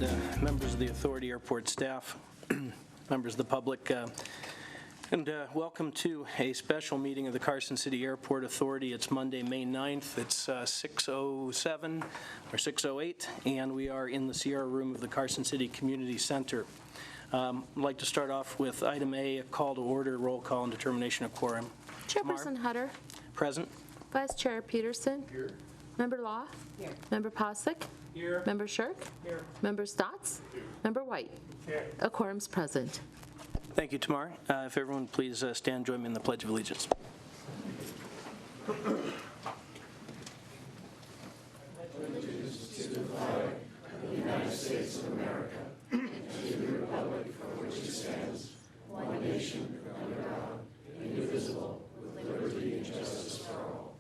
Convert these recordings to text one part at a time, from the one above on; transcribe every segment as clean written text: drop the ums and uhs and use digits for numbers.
and members of the Authority Airport staff, members of the public, and welcome to a special meeting of the Carson City Airport Authority. It's Monday, May 9th. It's 6:07 or 6:08, and we are in the Sierra Room of the Carson City Community Center. I'd like to start off with item A, a call to order, roll call, and determination of quorum. Chairperson Hutter. Present. Vice Chair Peterson. Here. Member Law. Here. Member Pausick. Here. Member Shirk. Here. Member Stotts. Here. Member White. Here. A quorum's present. Thank you, Tamar. If everyone please stand and join me in the Pledge of Allegiance. Allegiance to the flag of the United States of America and to the republic for which it stands, one nation under God, indivisible, with liberty and justice for all.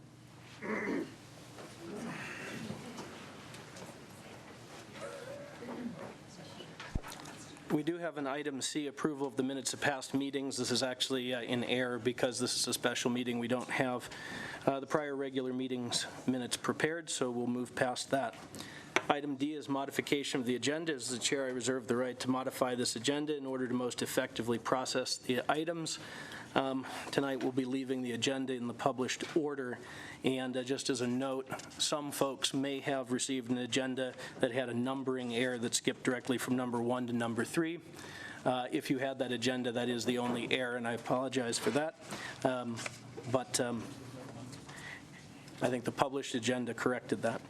We do have an item C, approval of the minutes of past meetings. This is actually in error because this is a special meeting. We don't have the prior regular meetings minutes prepared, so we'll move past that. Item D is modification of the agenda. As the chair, I reserve the right to modify this agenda in order to most effectively process the items. Tonight we'll be leaving the agenda in the published order, and just as a note, some folks may have received an agenda that had a numbering error that skipped directly from number 1 to number 3. If you had that agenda, that is the only error, and I apologize for that. But I think the published agenda corrected that.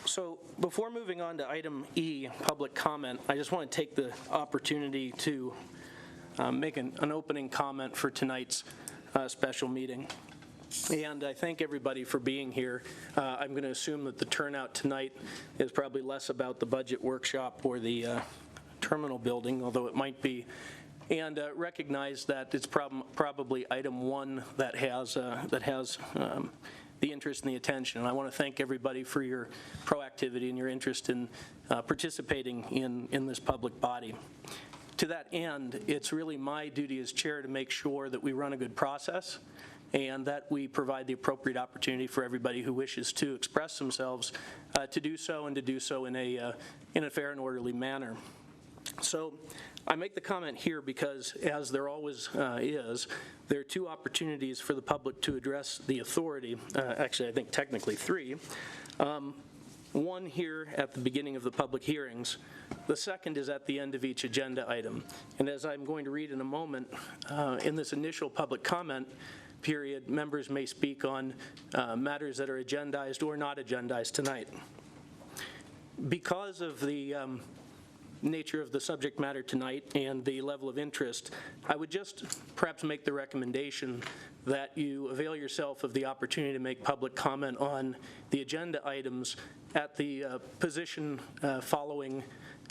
So before moving on to item E, public comment, I just want to take the opportunity to make an opening comment for tonight's special meeting. And I thank everybody for being here. I'm going to assume that the turnout tonight is probably less about the budget workshop or the terminal building, although it might be, and recognize that it's probably item 1 that has the interest and the attention. And I want to thank everybody for your proactivity and your interest in participating in this public body. To that end, it's really my duty as chair to make sure that we run a good process and that we provide the appropriate opportunity for everybody who wishes to express themselves to do so, and to do so in a fair and orderly manner. So I make the comment here because, as there always is, there are 2 opportunities for the public to address the authority. Actually, I think technically 3. One here at the beginning of the public hearings. The second is at the end of each agenda item. And as I'm going to read in a moment, in this initial public comment period, members may speak on matters that are agendized or not agendized tonight. Because of the nature of the subject matter tonight and the level of interest, I would just perhaps make the recommendation that you avail yourself of the opportunity to make public comment on the agenda items at the position following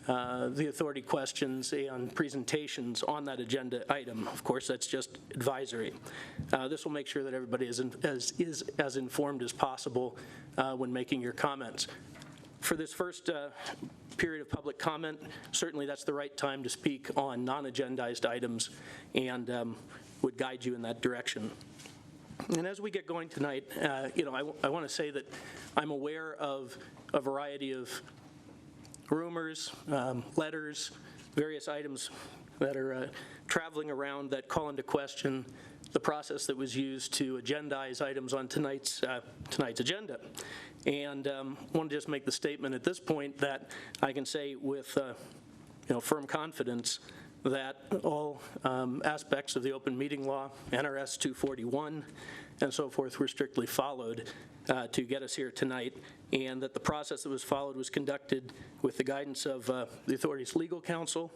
the authority questions and presentations on that agenda item. Of course, that's just advisory. This will make sure that everybody is as informed as possible when making your comments. For this first period of public comment, certainly that's the right time to speak on non-agendized items, and would guide you in that direction. And as we get going tonight, I want to say that I'm aware of a variety of rumors, letters, various items that are traveling around that call into question the process that was used to agendize items on tonight's agenda. And I want to just make the statement at this point that I can say with firm confidence that all aspects of the open meeting law, NRS 241, and so forth were strictly followed to get us here tonight, and that the process that was followed was conducted with the guidance of the authority's legal counsel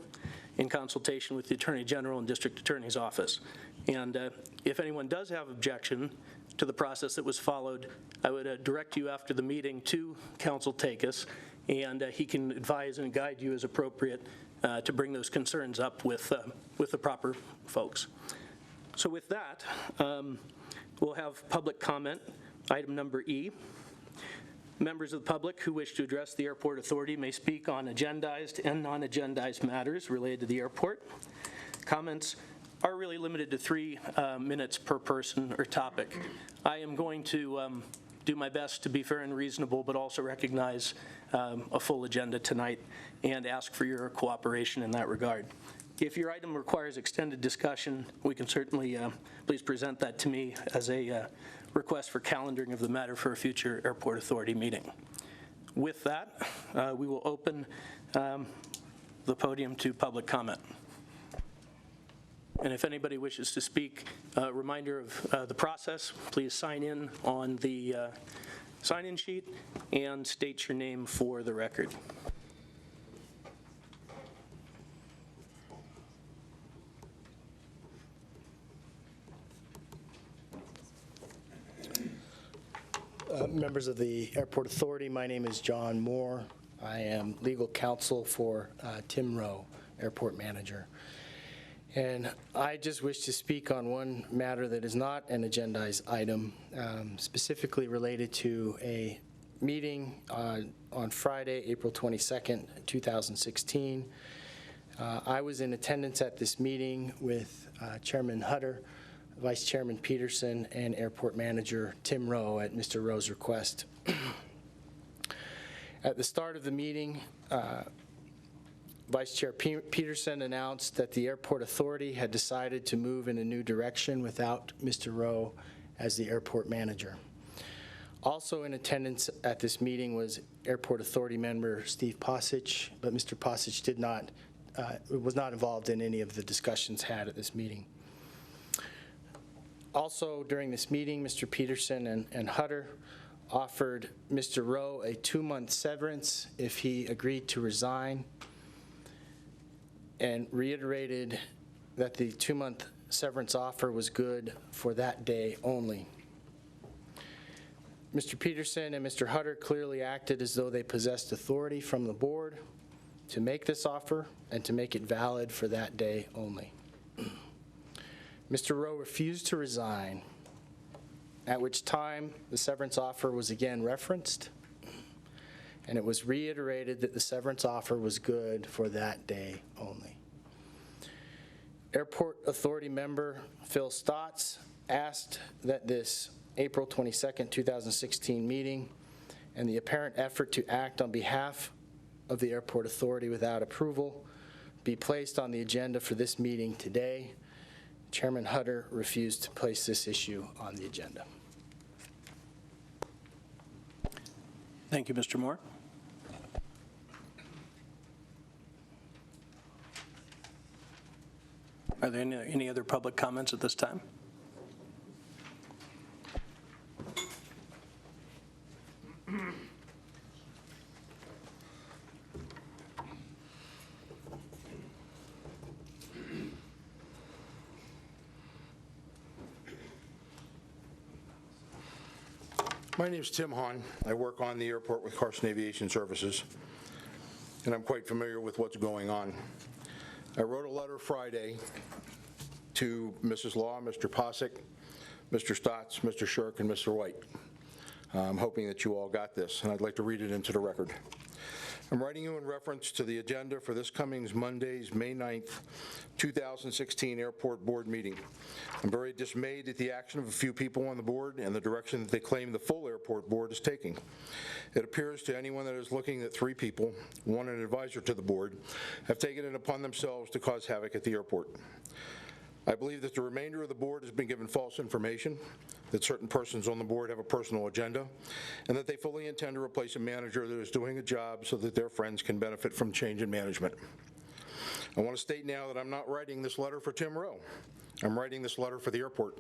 in consultation with the Attorney General and District Attorney's Office. And if anyone does have objection to the process that was followed, I would direct you after the meeting to Counsel Takis, and he can advise and guide you as appropriate to bring those concerns up with the proper folks. So with that, we'll have public comment, item number E. Members of the public who wish to address the Airport Authority may speak on agendized and non-agendized matters related to the airport. Comments are really limited to 3 minutes per person or topic. I am going to do my best to be fair and reasonable, but also recognize a full agenda tonight and ask for your cooperation in that regard. If your item requires extended discussion, we can certainly, please present that to me as a request for calendaring of the matter for a future Airport Authority meeting. With that, we will open the podium to public comment. And if anybody wishes to speak, a reminder of the process, please sign in on the sign-in sheet and state your name for the record. Members of the Airport Authority, my name is John Moore. I am legal counsel for Tim Rowe, Airport Manager. And I just wish to speak on one matter that is not an agendized item, specifically related to a meeting on Friday, April 22nd, 2016. I was in attendance at this meeting with Chairman Hutter, Vice Chairman Peterson, and Airport Manager Tim Rowe at Mr. Rowe's request. At the start of the meeting, Vice Chair Peterson announced that the Airport Authority had decided to move in a new direction without Mr. Rowe as the airport manager. Also in attendance at this meeting was Airport Authority member Steve Posich, but Mr. Posich was not involved in any of the discussions had at this meeting. Also during this meeting, Mr. Peterson and Hutter offered Mr. Rowe a 2-month severance if he agreed to resign, and reiterated that the 2-month severance offer was good for that day only. Mr. Peterson and Mr. Hutter clearly acted as though they possessed authority from the board to make this offer and to make it valid for that day only. Mr. Rowe refused to resign, at which time the severance offer was again referenced, and it was reiterated that the severance offer was good for that day only. Airport Authority member Phil Stotts asked that this April 22nd, 2016 meeting and the apparent effort to act on behalf of the Airport Authority without approval be placed on the agenda for this meeting today. Chairman Hutter refused to place this issue on the agenda. Thank you, Mr. Moore. Are there any other public comments at this time? My name is Tim Hahn. I work on the airport with Carson Aviation Services, and I'm quite familiar with what's going on. I wrote a letter Friday to Mrs. Law, Mr. Posick, Mr. Stotts, Mr. Shirk, and Mr. White. I'm hoping that you all got this, and I'd like to read it into the record. I'm writing you in reference to the agenda for this coming Monday's May 9th, 2016 Airport Board meeting. I'm very dismayed at the action of a few people on the board and the direction that they claim the full Airport Board is taking. It appears to anyone that is looking that 3 people, one an advisor to the board, have taken it upon themselves to cause havoc at the airport. I believe that the remainder of the board has been given false information, that certain persons on the board have a personal agenda, and that they fully intend to replace a manager that is doing a job so that their friends can benefit from change in management. I want to state now that I'm not writing this letter for Tim Rowe. I'm writing this letter for the airport.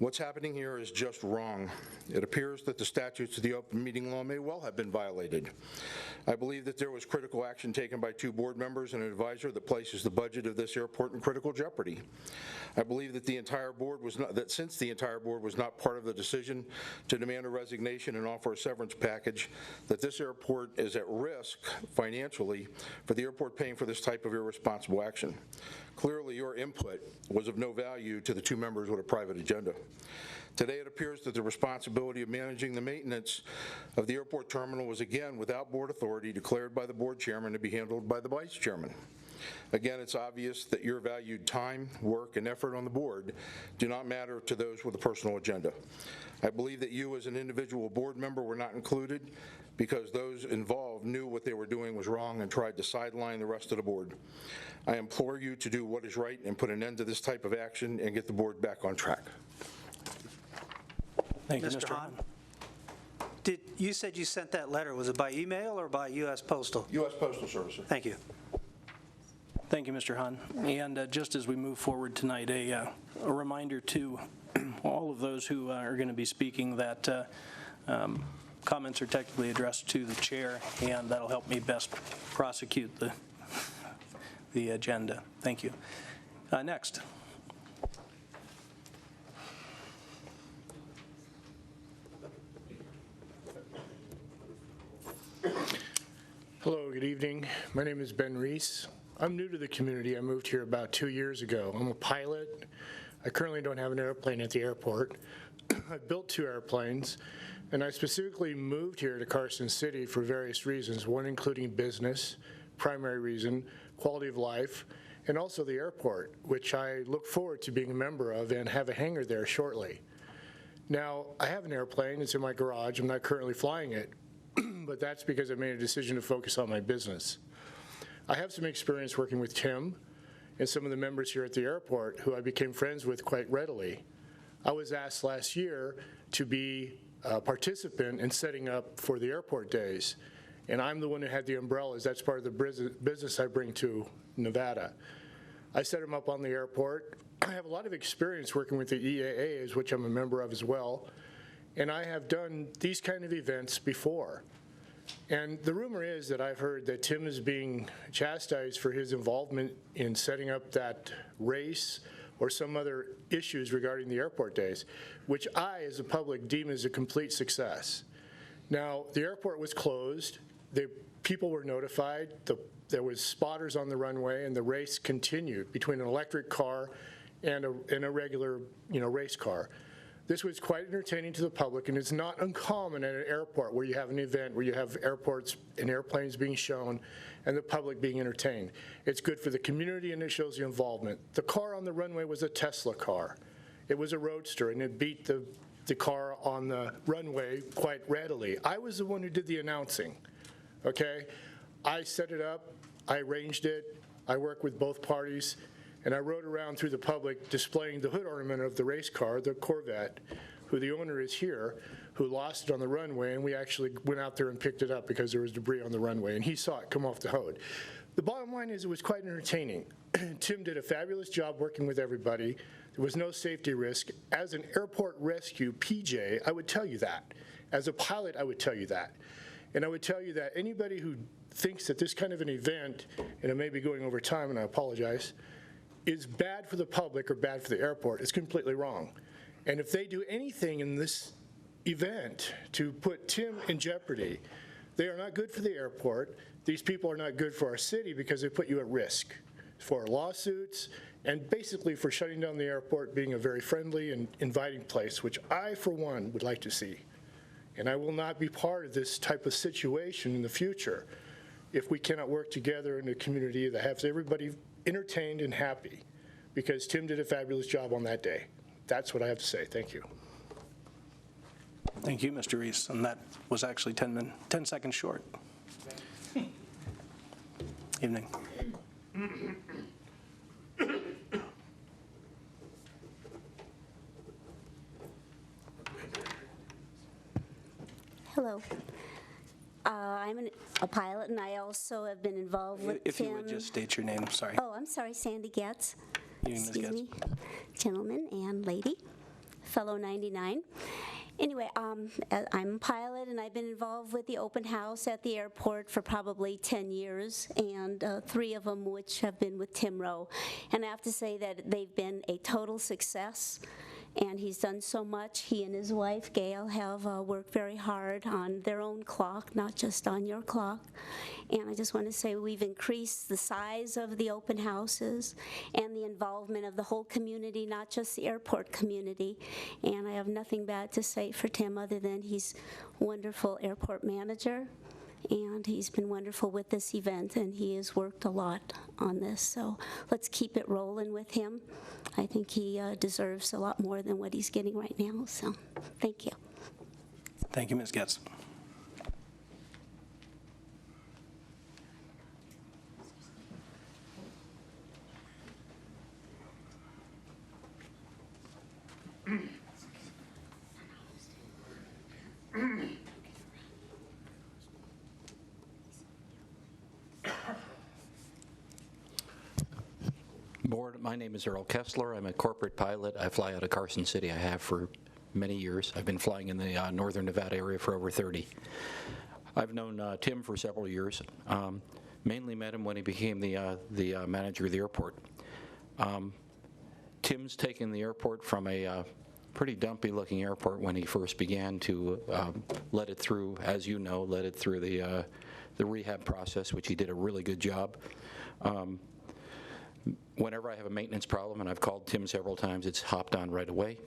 What's happening here is just wrong. It appears that the statutes of the open meeting law may well have been violated. I believe that there was critical action taken by 2 board members and an advisor that places the budget of this airport in critical jeopardy. I believe that the entire board was not, that since the entire board was not part of the decision to demand a resignation and offer a severance package, that this airport is at risk financially for the airport paying for this type of irresponsible action. Clearly, your input was of no value to the 2 members with a private agenda. Today, it appears that the responsibility of managing the maintenance of the airport terminal was again without board authority declared by the board chairman to be handled by the vice chairman. Again, it's obvious that your valued time, work, and effort on the board do not matter to those with a personal agenda. I believe that you as an individual board member were not included because those involved knew what they were doing was wrong and tried to sideline the rest of the board. I implore you to do what is right and put an end to this type of action and get the board back on track. Thank you, Mr. Mr. Hahn? You said you sent that letter. Was it by email or by U.S. Postal? U.S. Postal Service, sir. Thank you. Thank you, Mr. Hahn. And just as we move forward tonight, a reminder to all of those who are going to be speaking that comments are technically addressed to the chair, and that'll help me best prosecute the agenda. Thank you. Next. Hello, good evening. My name is Ben Reese. I'm new to the community. I moved here about 2 years ago. I'm a pilot. I currently don't have an airplane at the airport. I've built 2 airplanes, and I specifically moved here to Carson City for various reasons, one including business, primary reason, quality of life, and also the airport, which I look forward to being a member of and have a hangar there shortly. Now, I have an airplane. It's in my garage. I'm not currently flying it, but that's because I made a decision to focus on my business. I have some experience working with Tim and some of the members here at the airport who I became friends with quite readily. I was asked last year to be a participant in setting up for the airport days, and I'm the one who had the umbrellas. That's part of the business I bring to Nevada. I set them up on the airport. I have a lot of experience working with the EAAs, which I'm a member of as well, and I have done these kind of events before. And the rumor is that I've heard that Tim is being chastised for his involvement in setting up that race or some other issues regarding the airport days, which I, as a public, deem as a complete success. Now, the airport was closed. The people were notified. There was spotters on the runway, and the race continued between an electric car and a regular, race car. This was quite entertaining to the public, and it's not uncommon at an airport where you have an event where you have airports and airplanes being shown and the public being entertained. It's good for the community, and it shows the involvement. The car on the runway was a Tesla car. It was a roadster, and it beat the car on the runway quite readily. I was the one who did the announcing, okay? I set it up, I arranged it, I worked with both parties, and I rode around through the public displaying the hood ornament of the race car, the Corvette, who the owner is here, who lost it on the runway, and we actually went out there and picked it up because there was debris on the runway, and he saw it come off the hood. The bottom line is it was quite entertaining. Tim did a fabulous job working with everybody. There was no safety risk. As an airport rescue PJ, I would tell you that. As a pilot, I would tell you that. And I would tell you that anybody who thinks that this kind of an event, and it may be going over time, and I apologize, is bad for the public or bad for the airport is completely wrong. And if they do anything in this event to put Tim in jeopardy, they are not good for the airport. These people are not good for our city because they put you at risk for lawsuits and basically for shutting down the airport being a very friendly and inviting place, which I, for one, would like to see. And I will not be part of this type of situation in the future if we cannot work together in a community that has everybody entertained and happy, because Tim did a fabulous job on that day. That's what I have to say. Thank you. Thank you, Mr. Reese. And that was actually 10 seconds short. Evening. Hello. I'm a pilot, and I also have been involved with If Tim. you would just state your name, sorry. Oh, I'm sorry, Sandy Getz. You, Ms. Excuse Getz. me, gentleman and lady, fellow 99. Anyway, I'm a pilot, and I've been involved with the open house at the airport for probably 10 years, and 3 of them which have been with Tim Rowe. And I have to say that they've been a total success. And he's done so much. He and his wife, Gail, have worked very hard on their own clock, not just on your clock. And I just want to say we've increased the size of the open houses and the involvement of the whole community, not just the airport community. And I have nothing bad to say for Tim other than he's a wonderful airport manager. and he's been wonderful with this event, and he has worked a lot on this. So let's keep it rolling with him. I think he deserves a lot more than what he's getting right now, so thank you. Thank you, Ms. Getz. Board, my name is Earl Kessler. I'm a corporate pilot. I fly out of Carson City. I have for many years. I've been flying in the northern Nevada area for over 30. I've known Tim for several years. Mainly met him when he became the manager of the airport. Tim's taken the airport from a pretty dumpy-looking airport when he first began to let it through, as you know, let it through the rehab process, which he did a really good job. Whenever I have a maintenance problem, and I've called Tim several times, it's hopped on right away.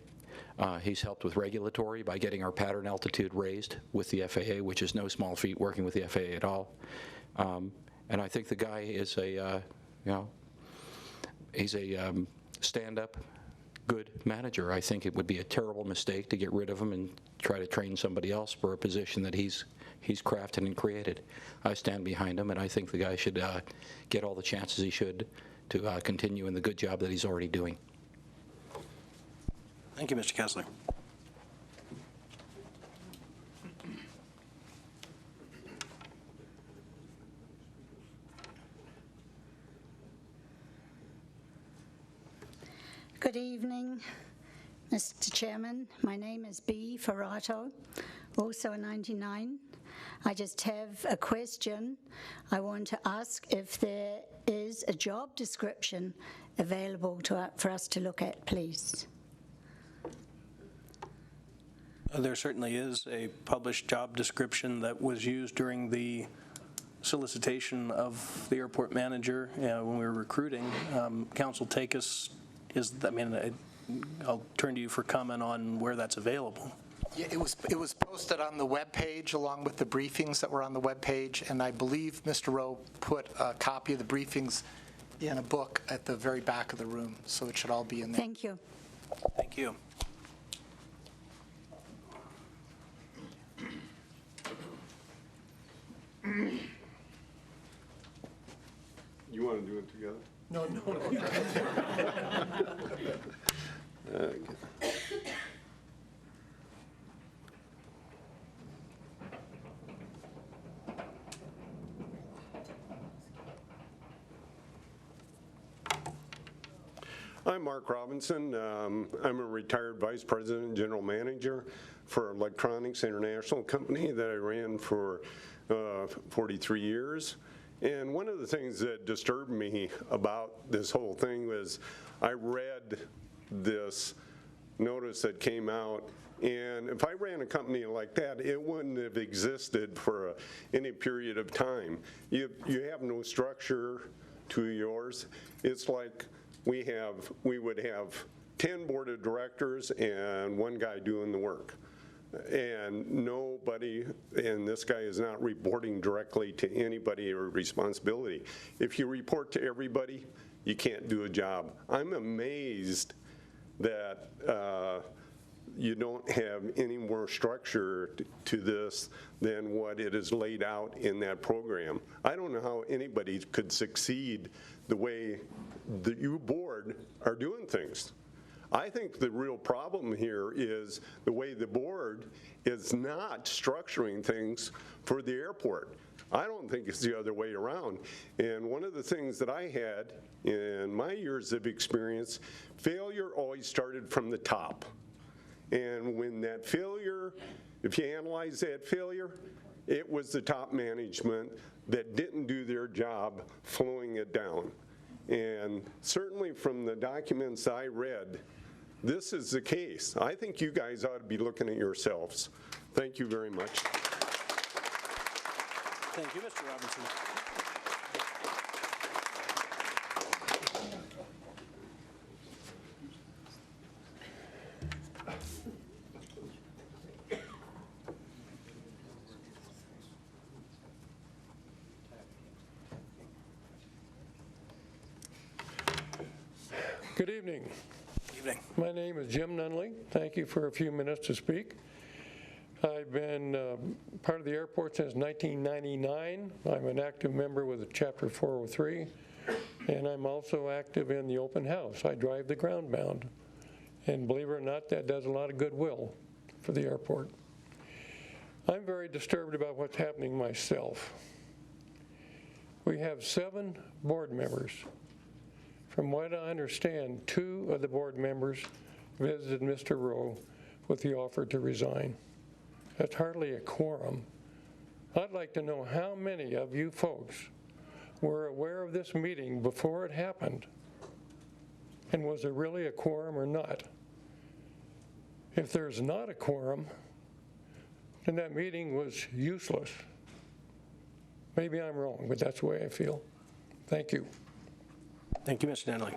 He's helped with regulatory by getting our pattern altitude raised with the FAA, which is no small feat working with the FAA at all. And I think the guy is he's a stand-up, good manager. I think it would be a terrible mistake to get rid of him and try to train somebody else for a position that he's crafted and created. I stand behind him, and I think the guy should get all the chances he should to continue in the good job that he's already doing. Thank you, Mr. Kessler. Good evening, Mr. Chairman. My name is B. Ferrato, also a 99. I just have a question. I want to ask if there is a job description available for us to look at, please. There certainly is a published job description that was used during the solicitation of the airport manager when we were recruiting. Council Takis I'll turn to you for comment on where that's available. Yeah, it was posted on the web page along with the briefings that were on the web page, and I believe Mr. Rowe put a copy of the briefings in a book at the very back of the room, so it should all be in there. Thank you. Thank you. You want to do it together? No. I'm Mark Robinson. I'm a retired vice president and general manager for Electronics International Company that I ran for 43 years. And one of the things that disturbed me about this whole thing was I read this notice that came out, and if I ran a company like that, it wouldn't have existed for any period of time. You have no structure to yours. It's like we would have 10 board of directors and one guy doing the work. And nobody, and this guy is not reporting directly to anybody or responsibility. If you report to everybody, you can't do a job. I'm amazed that you don't have any more structure to this than what it is laid out in that program. I don't know how anybody could succeed the way the you board are doing things. I think the real problem here is the way the board is not structuring things for the airport. I don't think it's the other way around. And one of the things that I had in my years of experience, failure always started from the top. And when that failure, if you analyze that failure, it was the top management that didn't do their job flowing it down. And certainly from the documents I read, this is the case. I think you guys ought to be looking at yourselves. Thank you very much. Thank you, Mr. Robinson. Good evening. Evening. My name is Jim Nunley. Thank you for a few minutes to speak. I've been part of the airport since 1999. I'm an active member with Chapter 403, and I'm also active in the open house. I drive the groundbound, and believe it or not, that does a lot of goodwill for the airport. I'm very disturbed about what's happening myself. We have 7 board members. From what I understand, 2 of the board members visited Mr. Rowe with the offer to resign. That's hardly a quorum. I'd like to know how many of you folks were aware of this meeting before it happened, and was it really a quorum or not? If there's not a quorum, then that meeting was useless. Maybe I'm wrong, but that's the way I feel. Thank you. Thank you, Mr. Nunley.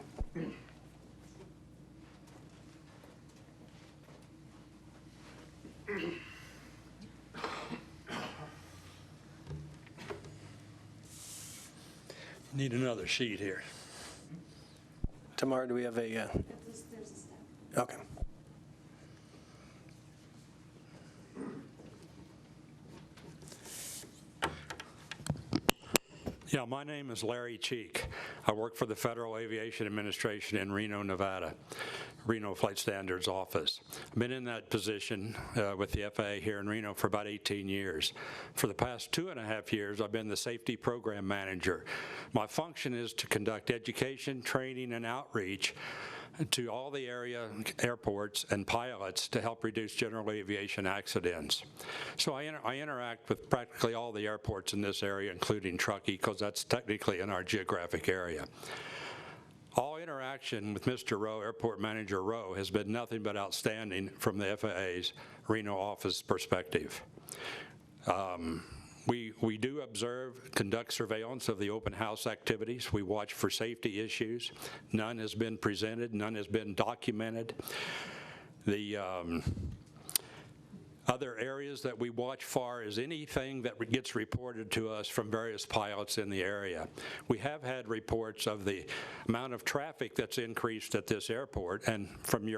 Need another sheet here. Tamara, do we have a? Okay. Yeah, my name is Larry Cheek. I work for the Federal Aviation Administration in Reno, Nevada, Reno Flight Standards Office. I've been in that position with the FAA here in Reno for about 18 years. For the past 2.5 years, I've been the Safety Program Manager. My function is to conduct education, training, and outreach to all the area airports and pilots to help reduce general aviation accidents. So I interact with practically all the airports in this area, including Truckee, because that's technically in our geographic area. All interaction with Mr. Rowe, Airport Manager Rowe, has been nothing but outstanding from the FAA's Reno office perspective. We do observe, conduct surveillance of the open house activities. We watch for safety issues. None has been presented, none has been documented. The other areas that we watch for is anything that gets reported to us from various pilots in the area. We have had reports of the amount of traffic that's increased at this airport, and from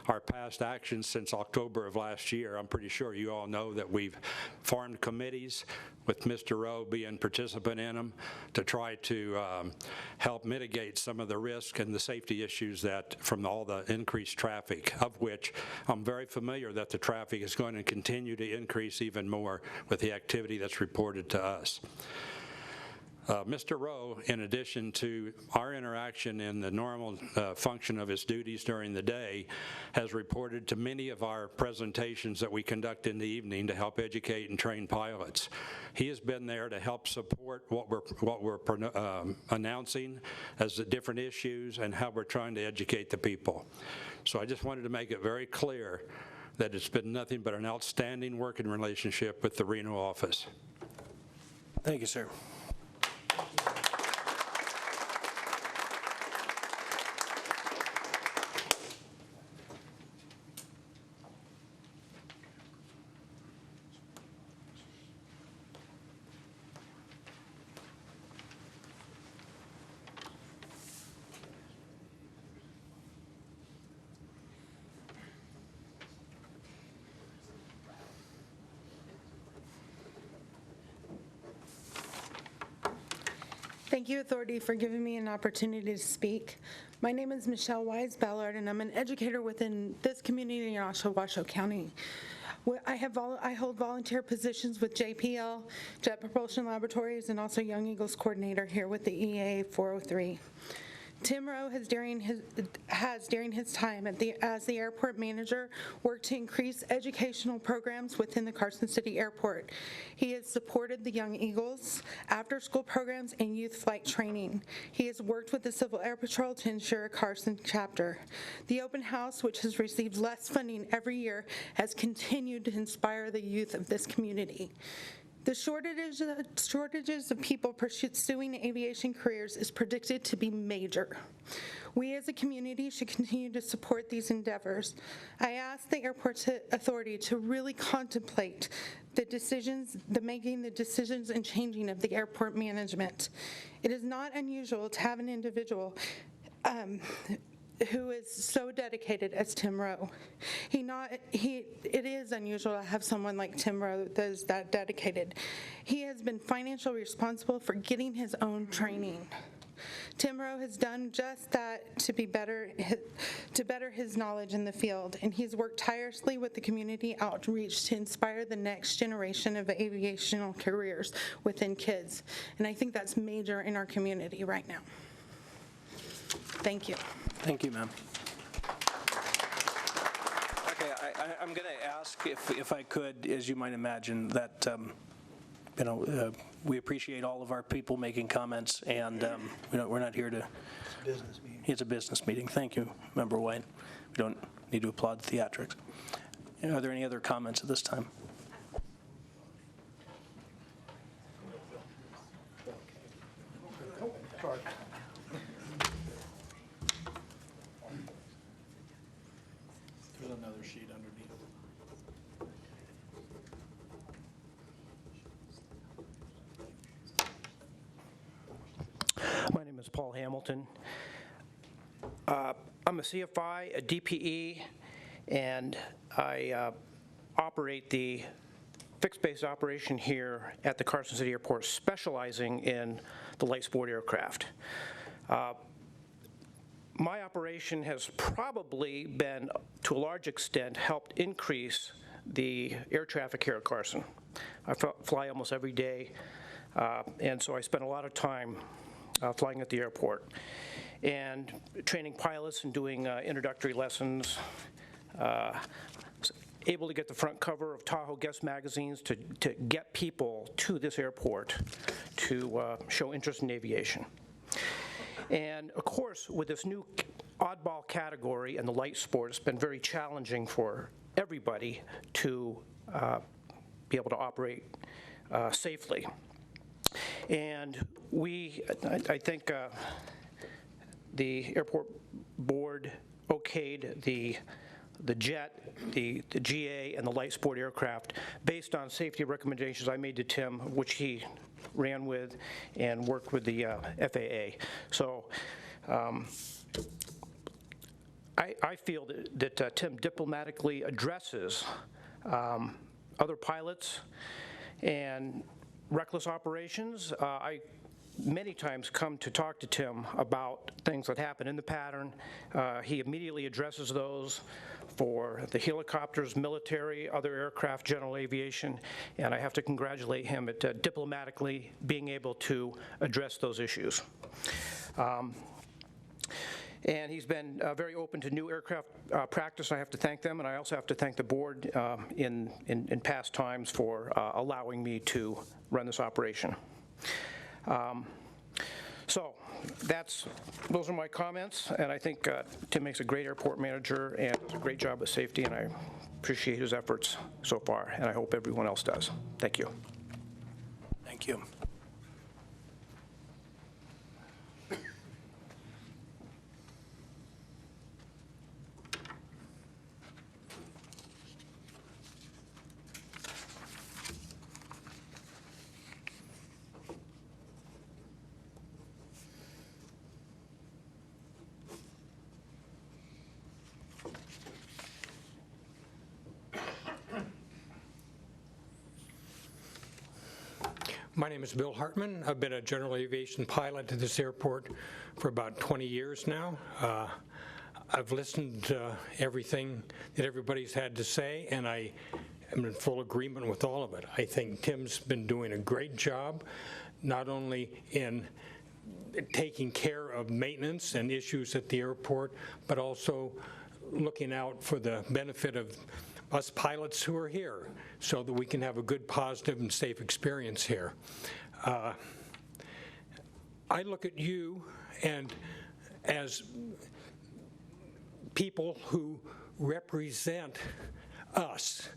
our past actions since October of last year, I'm pretty sure you all know that we've formed committees with Mr. Rowe being participant in them to try to help mitigate some of the risk and the safety issues that from all the increased traffic, of which I'm very familiar that the traffic is going to continue to increase even more with the activity that's reported to us. Mr. Rowe, in addition to our interaction in the normal function of his duties during the day, has reported to many of our presentations that we conduct in the evening to help educate and train pilots. He has been there to help support what we're announcing as the different issues and how we're trying to educate the people. So I just wanted to make it very clear that it's been nothing but an outstanding working relationship with the Reno office. Thank you, sir. Thank you, Authority, for giving me an opportunity to speak. My name is Michelle Wise-Ballard, and I'm an educator within this community in Washoe County. I hold volunteer positions with JPL, Jet Propulsion Laboratories, and also Young Eagles Coordinator here with the EAA 403. Tim Rowe has during his time as the airport manager worked to increase educational programs within the Carson City Airport. He has supported the Young Eagles, after-school programs, and youth flight training. He has worked with the Civil Air Patrol to ensure a Carson chapter. The open house, which has received less funding every year, has continued to inspire the youth of this community. The shortages of people pursuing aviation careers is predicted to be major. We as a community should continue to support these endeavors. I ask the Airport Authority to really contemplate making the decisions and changing of the airport management. It is not unusual to have an individual who is so dedicated as Tim Rowe. It is unusual to have someone like Tim Rowe that is that dedicated. He has been financially responsible for getting his own training. Tim Rowe has done just that to better his knowledge in the field, and he's worked tirelessly with the community outreach to inspire the next generation of aviational careers within kids. And I think that's major in our community right now. Thank you. Thank you, ma'am. Okay, I'm going to ask if I could, as you might imagine, that we appreciate all of our people making comments, and we're not here to. It's a business meeting. It's a business meeting. Thank you, Member White. We don't need to applaud the theatrics. Are there any other comments at this time? There's another sheet underneath. My name is Paul Hamilton. I'm a CFI, a DPE, and I operate the fixed-base operation here at the Carson City Airport, specializing in the light sport aircraft. My operation has probably been, to a large extent, helped increase the air traffic here at Carson. I fly almost every day, and so I spend a lot of time flying at the airport and training pilots and doing introductory lessons, able to get the front cover of Tahoe Guest magazines to get people to this airport to show interest in aviation. And of course, with this new oddball category and the light sport, it's been very challenging for everybody to be able to operate safely. And I think the airport board okayed the jet, the GA, and the light sport aircraft based on safety recommendations I made to Tim, which he ran with and worked with the FAA. So I feel that Tim diplomatically addresses other pilots and reckless operations. I many times come to talk to Tim about things that happen in the pattern. He immediately addresses those for the helicopters, military, other aircraft, general aviation, and I have to congratulate him at diplomatically being able to address those issues. And he's been very open to new aircraft practice. I have to thank them, and I also have to thank the board in past times for allowing me to run this operation. So those are my comments, and I think Tim makes a great airport manager and does a great job with safety, and I appreciate his efforts so far, and I hope everyone else does. Thank you. Thank you. My name is Bill Hartman. I've been a general aviation pilot at this airport for about 20 years now. I've listened to everything that everybody's had to say, and I am in full agreement with all of it. I think Tim's been doing a great job, not only in taking care of maintenance and issues at the airport, but also looking out for the benefit of us pilots who are here so that we can have a good, positive, and safe experience here. I look at you and as people who represent us,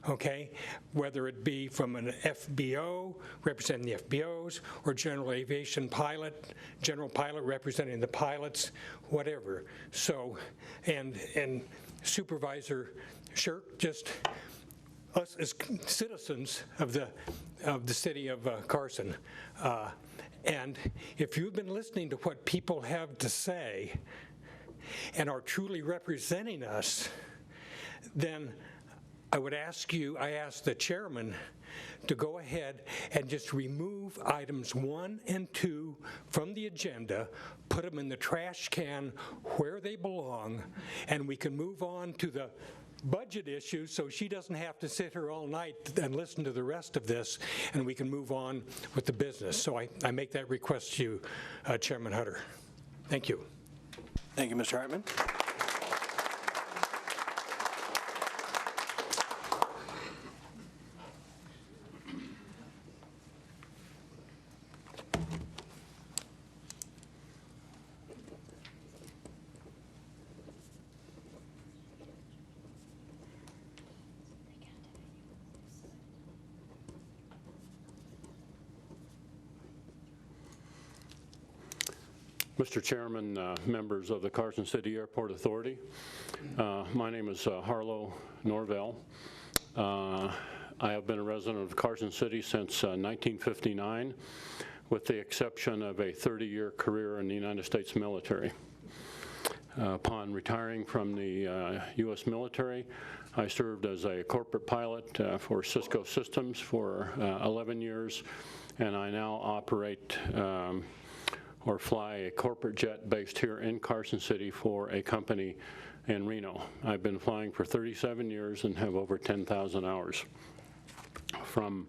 okay, whether it be from an FBO representing the FBOs or general aviation pilot, general pilot representing the pilots, whatever. So, and Supervisor Shirk, just us as citizens of the city of Carson. And if you've been listening to what people have to say, and are truly representing us, then I ask the chairman to go ahead and just remove items 1 and 2 from the agenda, put them in the trash can where they belong, and we can move on to the budget issues so she doesn't have to sit here all night and listen to the rest of this, and we can move on with the business. So I make that request to you, Chairman Hutter. Thank you. Thank you, Mr. Hartman. Mr. Chairman, members of the Carson City Airport Authority, my name is Harlow Norvell. I have been a resident of Carson City since 1959, with the exception of a 30-year career in the United States military. Upon retiring from the U.S. military, I served as a corporate pilot for Cisco Systems for 11 years, and I now operate or fly a corporate jet based here in Carson City for a company in Reno. I've been flying for 37 years and have over 10,000 hours. From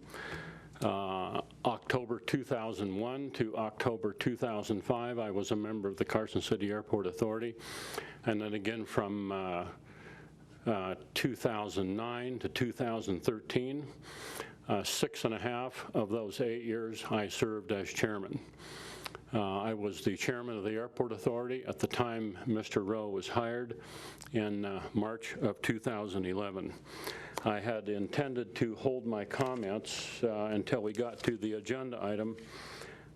October 2001 to October 2005, I was a member of the Carson City Airport Authority, and then again from 2009 to 2013. 6.5 of those 8 years I served as chairman. I was the chairman of the Airport Authority at the time Mr. Rowe was hired in March of 2011. I had intended to hold my comments until we got to the agenda item,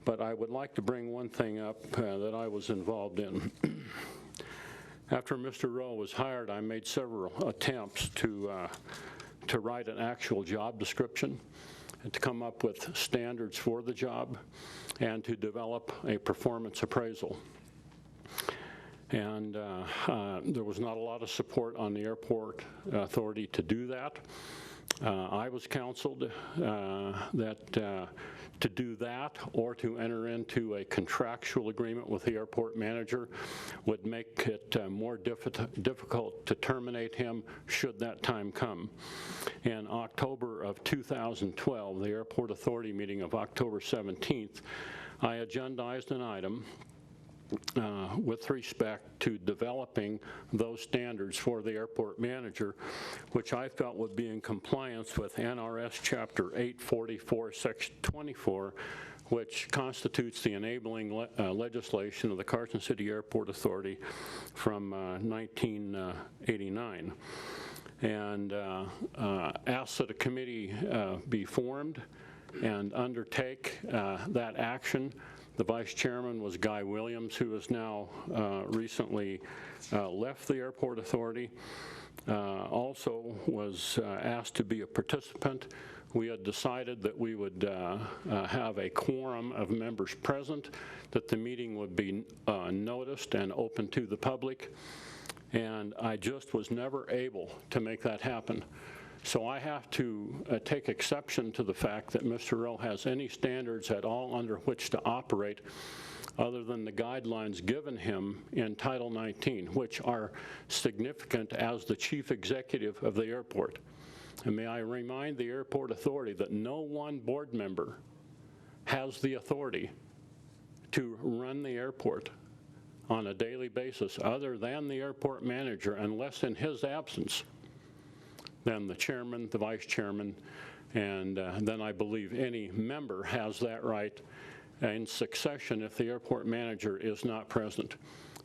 but I would like to bring one thing up that I was involved in. After Mr. Rowe was hired, I made several attempts to write an actual job description and to come up with standards for the job and to develop a performance appraisal. And there was not a lot of support on the Airport Authority to do that. I was counseled that to do that or to enter into a contractual agreement with the airport manager would make it more difficult to terminate him should that time come. In October of 2012, the Airport Authority meeting of October 17th, I agendized an item with respect to developing those standards for the airport manager, which I felt would be in compliance with NRS Chapter 844, Section 24, which constitutes the enabling legislation of the Carson City Airport Authority from 1989. And asked that a committee be formed and undertake that action. The vice chairman was Guy Williams, who has now recently left the Airport Authority. Also was asked to be a participant. We had decided that we would have a quorum of members present, that the meeting would be noticed and open to the public, and I just was never able to make that happen. So I have to take exception to the fact that Mr. Rowe has any standards at all under which to operate other than the guidelines given him in Title 19, which are significant as the chief executive of the airport. And may I remind the Airport Authority that no one board member has the authority to run the airport on a daily basis other than the airport manager, unless in his absence, then the chairman, the vice chairman, and then I believe any member has that right in succession if the airport manager is not present.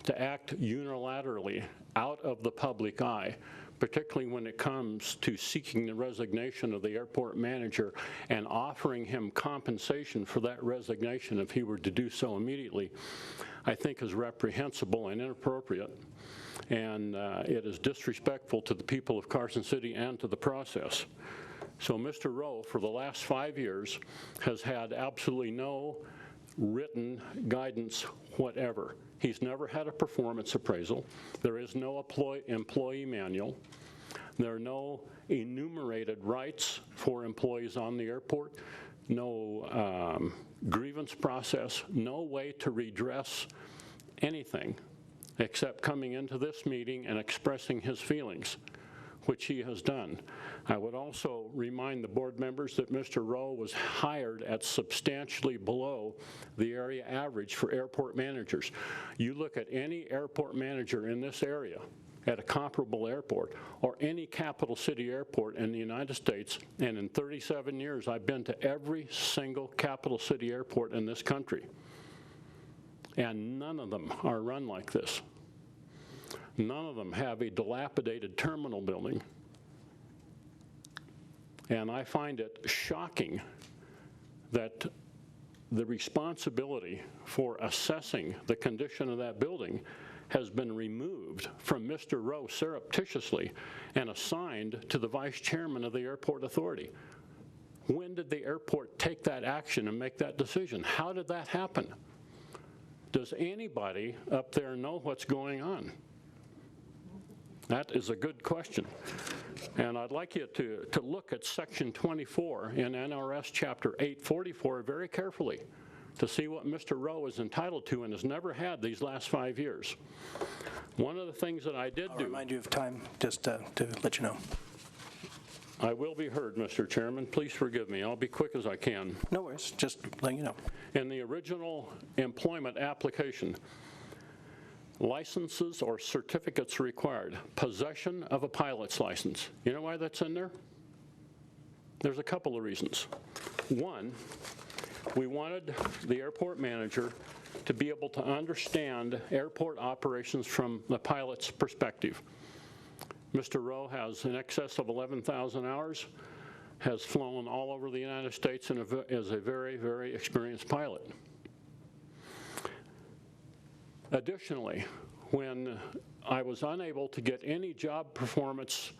To act unilaterally out of the public eye, particularly when it comes to seeking the resignation of the airport manager and offering him compensation for that resignation if he were to do so immediately, I think is reprehensible and inappropriate. And it is disrespectful to the people of Carson City and to the process. So Mr. Rowe, for the last 5 years, has had absolutely no written guidance, whatever. He's never had a performance appraisal. There is no employee manual. There are no enumerated rights for employees on the airport, no grievance process, no way to redress anything except coming into this meeting and expressing his feelings, which he has done. I would also remind the board members that Mr. Rowe was hired at substantially below the area average for airport managers. You look at any airport manager in this area at a comparable airport or any capital city airport in the United States, and in 37 years I've been to every single capital city airport in this country, and none of them are run like this. None of them have a dilapidated terminal building. And I find it shocking that the responsibility for assessing the condition of that building has been removed from Mr. Rowe surreptitiously and assigned to the vice chairman of the airport authority. When did the airport take that action and make that decision? How did that happen? Does anybody up there know what's going on? That is a good question. And I'd like you to look at Section 24 in NRS Chapter 844 very carefully to see what Mr. Rowe is entitled to and has never had these last 5 years. One of the things that I did do... I'll remind you of time, just to let you know. I will be heard, Mr. Chairman. Please forgive me. I'll be quick as I can. No worries, just letting you know. In the original employment application, licenses or certificates required, possession of a pilot's license. You know why that's in there? There's a couple of reasons. One, we wanted the airport manager to be able to understand airport operations from the pilot's perspective. Mr. Rowe has in excess of 11,000 hours, has flown all over the United States, and is a very, very experienced pilot. Additionally, when I was unable to get any job performance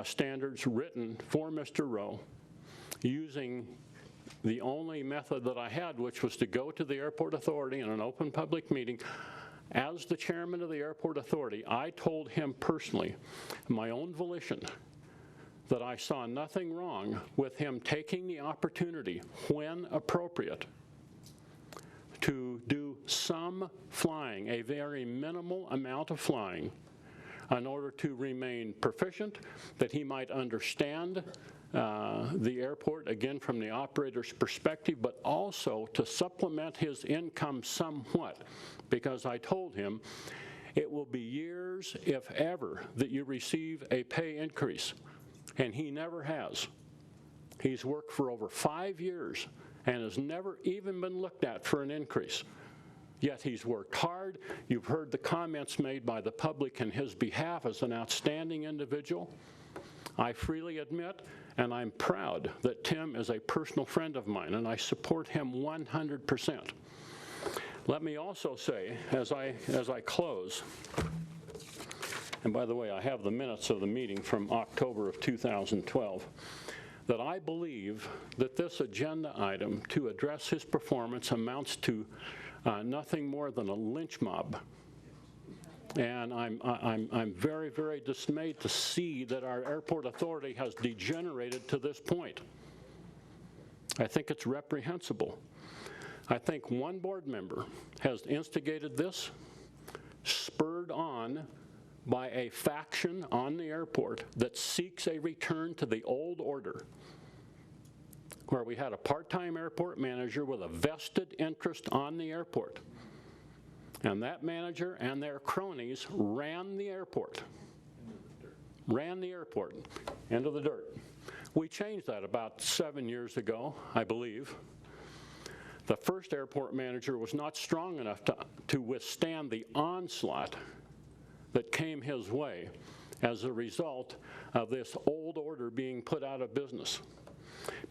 standards written for Mr. Rowe, using the only method that I had, which was to go to the airport authority in an open public meeting, as the chairman of the airport authority, I told him personally, my own volition, that I saw nothing wrong with him taking the opportunity, when appropriate, to do some flying, a very minimal amount of flying, in order to remain proficient, that he might understand the airport, again, from the operator's perspective, but also to supplement his income somewhat, because I told him it will be years, if ever, that you receive a pay increase, and he never has. He's worked for over 5 years and has never even been looked at for an increase. Yet he's worked hard. You've heard the comments made by the public in his behalf as an outstanding individual. I freely admit, and I'm proud, that Tim is a personal friend of mine, and I support him 100%. Let me also say, as I close, and by the way, I have the minutes of the meeting from October of 2012, that I believe that this agenda item to address his performance amounts to nothing more than a lynch mob. And I'm very, very dismayed to see that our airport authority has degenerated to this point. I think it's reprehensible. I think one board member has instigated this, spurred on by a faction on the airport that seeks a return to the old order, where we had a part-time airport manager with a vested interest on the airport. And that manager and their cronies ran the airport into the dirt. We changed that about 7 years ago, I believe. The first airport manager was not strong enough to withstand the onslaught that came his way as a result of this old order being put out of business.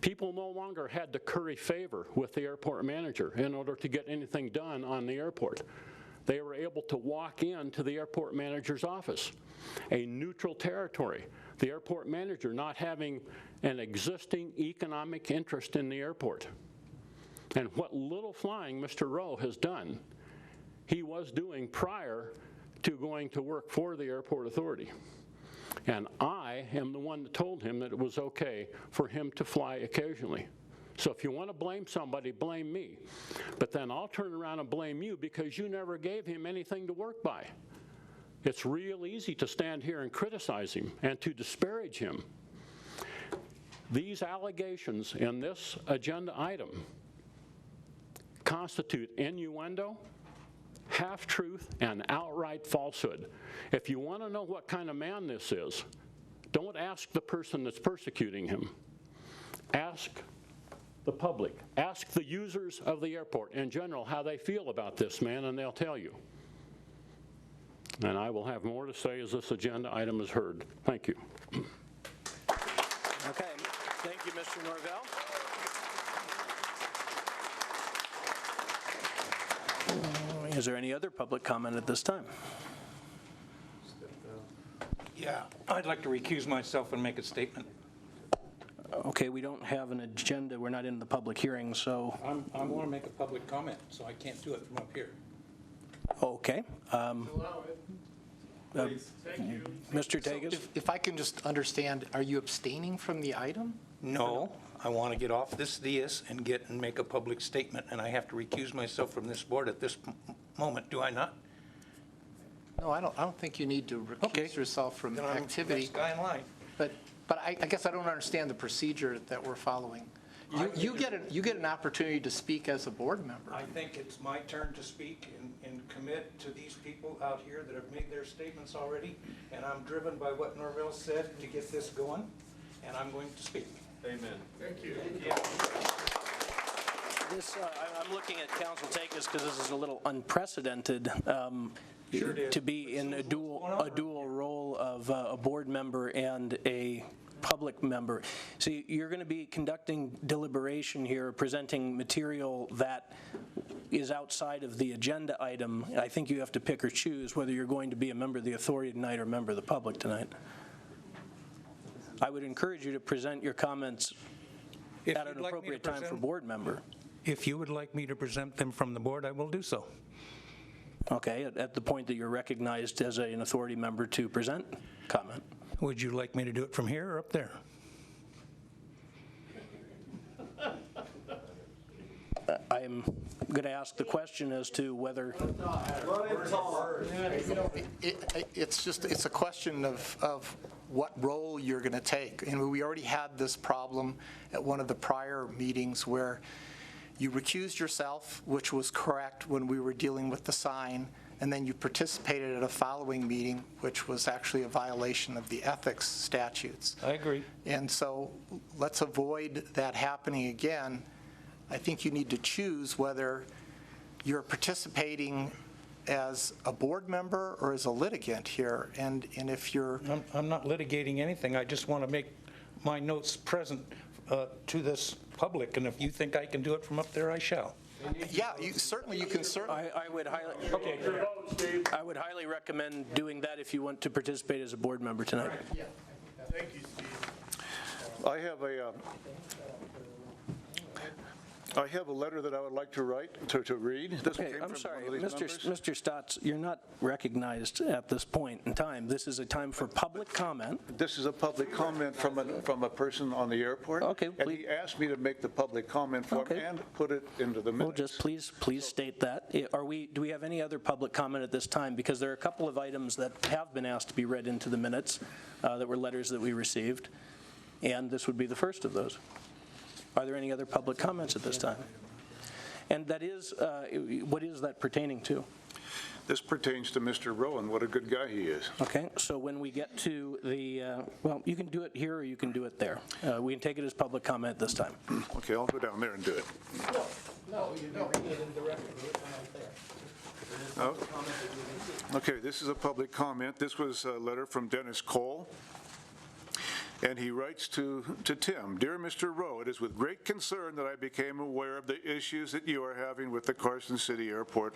People no longer had to curry favor with the airport manager in order to get anything done on the airport. They were able to walk into the airport manager's office, a neutral territory, the airport manager not having an existing economic interest in the airport. And what little flying Mr. Rowe has done, he was doing prior to going to work for the airport authority. And I am the one that told him that it was okay for him to fly occasionally. So if you want to blame somebody, blame me. But then I'll turn around and blame you because you never gave him anything to work by. It's real easy to stand here and criticize him and to disparage him. These allegations in this agenda item constitute innuendo, half-truth, and outright falsehood. If you want to know what kind of man this is, don't ask the person that's persecuting him. Ask the public. Ask the users of the airport in general how they feel about this man, and they'll tell you. And I will have more to say as this agenda item is heard. Thank you. Okay, thank you, Mr. Norvell. Is there any other public comment at this time? Yeah, I'd like to recuse myself and make a statement. Okay, we don't have an agenda. We're not in the public hearing, so. I want to make a public comment, so I can't do it from up here. Okay. Please. Thank you. Mr. Tagus? If I can just understand, are you abstaining from the item? No, I want to get off this dais and make a public statement, and I have to recuse myself from this board at this moment, do I not? No, I don't think you need to recuse yourself from Then I'm activity. next guy in line. But I guess I don't understand the procedure that we're following. You get an opportunity to speak as a board member. I think it's my turn to speak and commit to these people out here that have made their statements already, and I'm driven by what Norvell said to get this going, and I'm going to speak. Amen. Thank you. This, I'm looking at Council Takus because this is a little unprecedented to be in a dual role of a board member and a public member. So you're going to be conducting deliberation here, presenting material that is outside of the agenda item. I think you have to pick or choose whether you're going to be a member of the authority tonight or a member of the public tonight. I would encourage you to present your comments at an appropriate time for board member. If you would like me to present them from the board, I will do so. Okay, at the point that you're recognized as an authority member to present comment. Would you like me to do it from here or up there? I'm going to ask the question as to whether. It's a question of what role you're going to take. And we already had this problem at one of the prior meetings where you recused yourself, which was correct when we were dealing with the sign, and then you participated at a following meeting, which was actually a violation of the ethics statutes. I agree. And so let's avoid that happening again. I think you need to choose whether you're participating as a board member or as a litigant here. And if you're... I'm not litigating anything. I just want to make my notes present to this public. And if you think I can do it from up there, I shall. Yeah, you can certainly. I would highly recommend doing that if you want to participate as a board member tonight. Yeah. Thank you, Steve. I have a letter that I would like to write, to read. This Okay, came I'm from sorry, one of these members. Mr. Stotts, you're not recognized at this point in time. This is a time for public comment. This is a public comment from a person on the airport. Okay, and he asked me to make the public comment for him and put it into the minutes. Well, just please state that. Do we have any other public comment at this time? Because there are a couple of items that have been asked to be read into the minutes that were letters that we received, and this would be the first of those. Are there any other public comments at this time? And that is, what is that pertaining to? This pertains to Mr. Rowan. What a good guy he is. Okay, so when we get to the, well, you can do it here or you can do it there. We can take it as public comment this time. Okay, I'll go down there and do it. No, you can read it in directly. Oh. Okay, this is a public comment. This was a letter from Dennis Cole. And he writes to Tim, "Dear Mr. Rowe, it is with great concern that I became aware of the issues that you are having with the Carson City Airport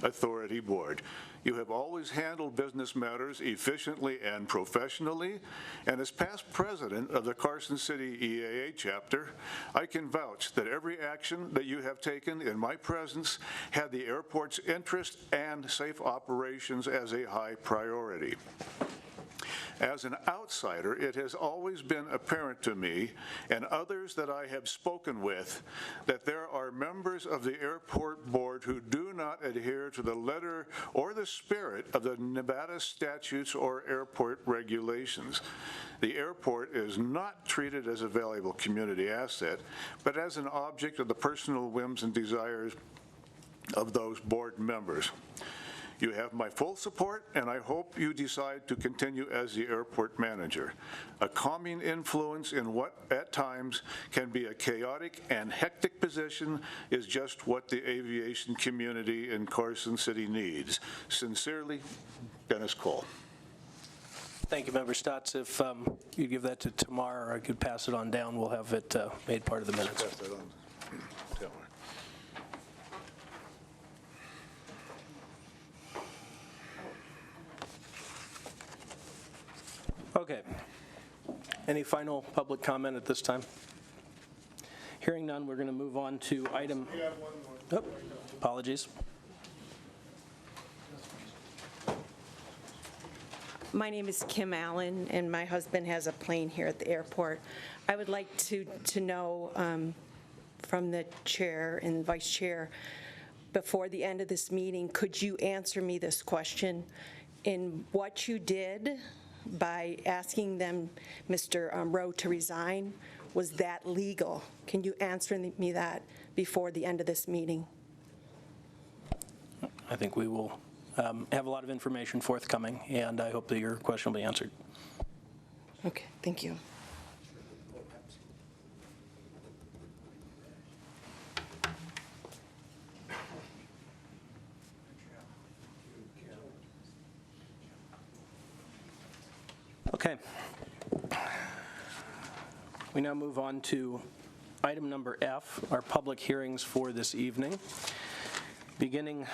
Authority Board. You have always handled business matters efficiently and professionally, and as past president of the Carson City EAA chapter, I can vouch that every action that you have taken in my presence had the airport's interest and safe operations as a high priority. As an outsider, it has always been apparent to me and others that I have spoken with that there are members of the airport board who do not adhere to the letter or the spirit of the Nevada statutes or airport regulations. The airport is not treated as a valuable community asset, but as an object of the personal whims and desires of those board members. You have my full support, and I hope you decide to continue as the airport manager. A calming influence in what at times can be a chaotic and hectic position is just what the aviation community in Carson City needs. Sincerely, Dennis Cole." Thank you, Member Stotts. If you give that to Tamar, or I could pass it on down, we'll have it made part of the minutes. Pass that on. Tell her. Okay. Any final public comment at this time? Hearing none, we're going to move on to item. We have one more. Oh, apologies. My name is Kim Allen, and my husband has a plane here at the airport. I would like to know from the chair and vice chair, before the end of this meeting, could you answer me this question? In what you did by asking them, Mr. Rowe, to resign, was that legal? Can you answer me that before the end of this meeting? I think we will have a lot of information forthcoming, and I hope that your question will be answered. Okay, thank you. Okay. We now move on to item number F, our public hearings for this evening, beginning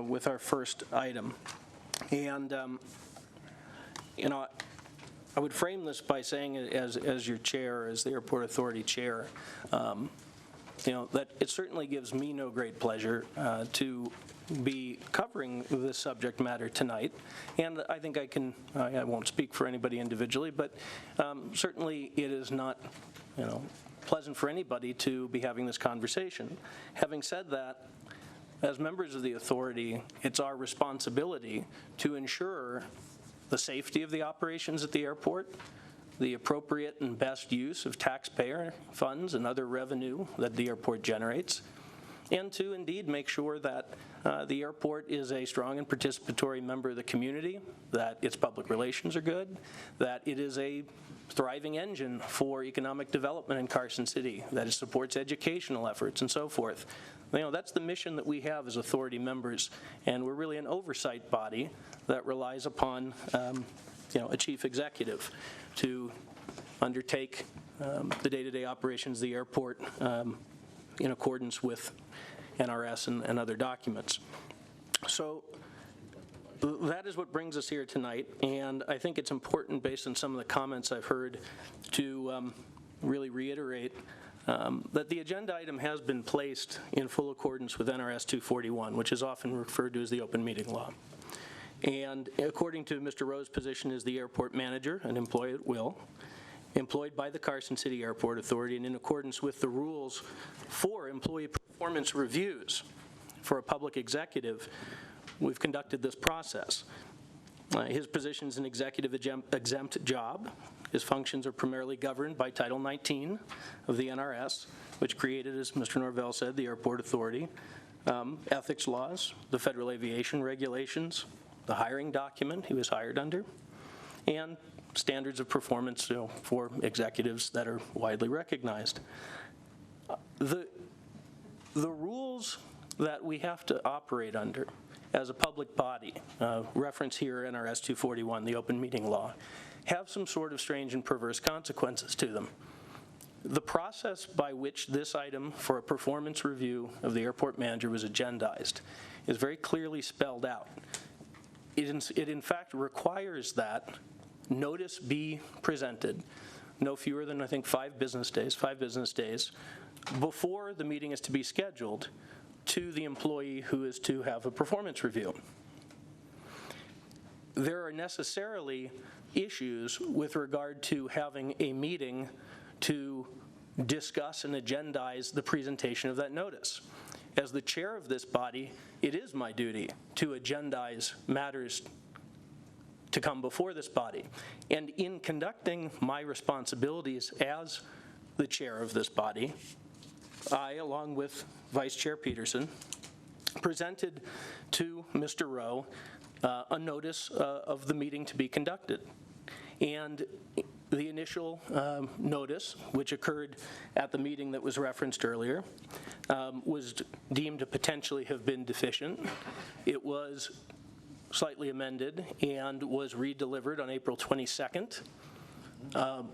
with our first item. And, you know, I would frame this by saying, as your chair, as the Airport Authority chair, you know, that it certainly gives me no great pleasure to be covering this subject matter tonight. And I think I won't speak for anybody individually, but certainly it is not, you know, pleasant for anybody to be having this conversation. Having said that, as members of the authority, it's our responsibility to ensure the safety of the operations at the airport, the appropriate and best use of taxpayer funds and other revenue that the airport generates, and to indeed make sure that the airport is a strong and participatory member of the community, that its public relations are good, that it is a thriving engine for economic development in Carson City, that it supports educational efforts and so forth. You know, that's the mission that we have as authority members, and we're really an oversight body that relies upon you know, a chief executive to undertake the day-to-day operations of the airport in accordance with NRS and other documents. So that is what brings us here tonight, and I think it's important, based on some of the comments I've heard, to really reiterate that the agenda item has been placed in full accordance with NRS 241, which is often referred to as the open meeting law. And according to Mr. Rowe's position as the airport manager, an employee at will, employed by the Carson City Airport Authority, and in accordance with the rules for employee performance reviews for a public executive, we've conducted this process. His position is an executive exempt job. His functions are primarily governed by Title 19 of the NRS, which created, as Mr. Norvell said, the Airport Authority, ethics laws, the federal aviation regulations, the hiring document he was hired under, and standards of performance, you know, for executives that are widely recognized. The rules that we have to operate under as a public body, reference here NRS 241, the open meeting law, have some sort of strange and perverse consequences to them. The process by which this item for a performance review of the airport manager was agendized is very clearly spelled out. It in fact requires that notice be presented no fewer than, I think, 5 business days before the meeting is to be scheduled to the employee who is to have a performance review. There are necessarily issues with regard to having a meeting to discuss and agendize the presentation of that notice. As the chair of this body, it is my duty to agendize matters to come before this body. And in conducting my responsibilities as the chair of this body, I, along with Vice Chair Peterson, presented to Mr. Rowe a notice of the meeting to be conducted. And the initial notice, which occurred at the meeting that was referenced earlier, was deemed to potentially have been deficient. It was slightly amended and was redelivered on April 22nd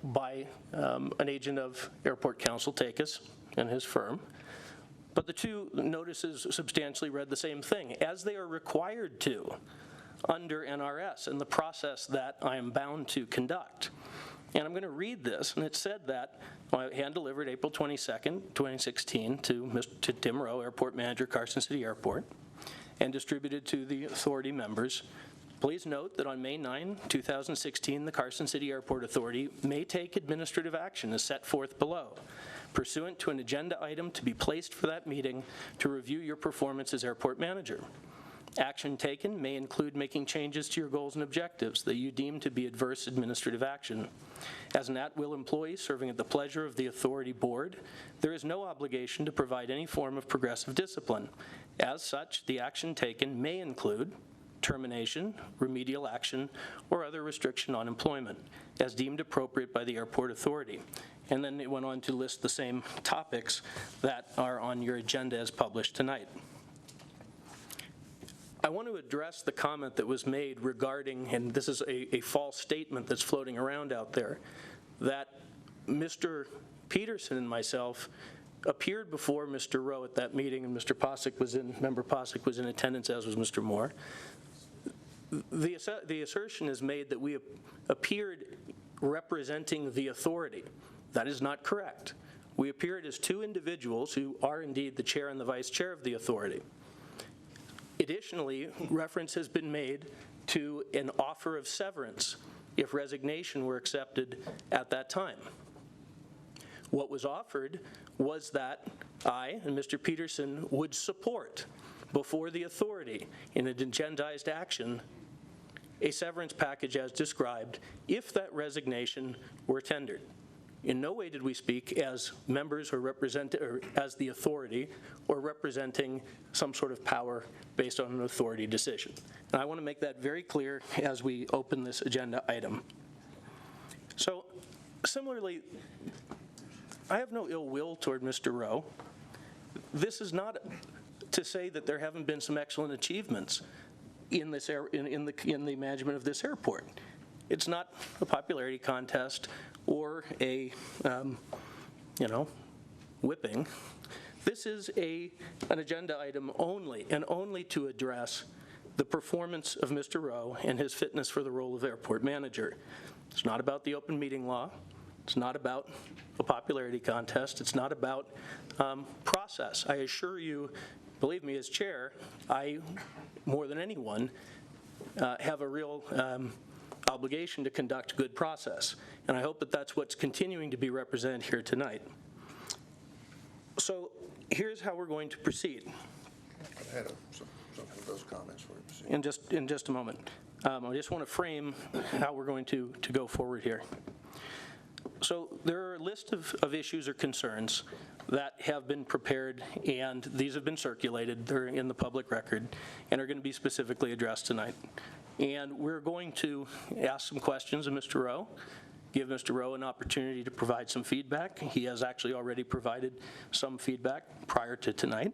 by an agent of Airport Council, Takis, and his firm. But the two notices substantially read the same thing, as they are required to under NRS and the process that I am bound to conduct. And I'm going to read this, and it said that hand-delivered April 22nd, 2016 to Tim Rowe, Airport Manager, Carson City Airport, and distributed to the authority members. Please note that on May 9, 2016, the Carson City Airport Authority may take administrative action as set forth below, pursuant to an agenda item to be placed for that meeting to review your performance as airport manager. Action taken may include making changes to your goals and objectives that you deem to be adverse administrative action. As an at-will employee serving at the pleasure of the authority board, there is no obligation to provide any form of progressive discipline. As such, the action taken may include termination, remedial action, or other restriction on employment, as deemed appropriate by the airport authority. And then it went on to list the same topics that are on your agenda as published tonight. I want to address the comment that was made regarding, and this is a false statement that's floating around out there, that Mr. Peterson and myself appeared before Mr. Rowe at that meeting, and Member Posick was in attendance, as was Mr. Moore. The assertion is made that we appeared representing the authority. That is not correct. We appeared as two individuals who are indeed the chair and the vice chair of the authority. Additionally, reference has been made to an offer of severance if resignation were accepted at that time. What was offered was that I and Mr. Peterson would support before the authority in an agendized action a severance package as described if that resignation were tendered. In no way did we speak as members or as the authority or representing some sort of power based on an authority decision. And I want to make that very clear as we open this agenda item. So similarly, I have no ill will toward Mr. Rowe. This is not to say that there haven't been some excellent achievements in the management of this airport. It's not a popularity contest or a, whipping. This is an agenda item only, and only to address the performance of Mr. Rowe and his fitness for the role of airport manager. It's not about the open meeting law. It's not about a popularity contest. It's not about process. I assure you, believe me, as chair, I, more than anyone, have a real obligation to conduct good process. And I hope that that's what's continuing to be represented here tonight. So here's how we're going to proceed. I had some of those comments for you. In just a moment. I just want to frame how we're going to go forward here. So there are a list of issues or concerns that have been prepared, and these have been circulated. They're in the public record and are going to be specifically addressed tonight. And we're going to ask some questions of Mr. Rowe, give Mr. Rowe an opportunity to provide some feedback. He has actually already provided some feedback prior to tonight.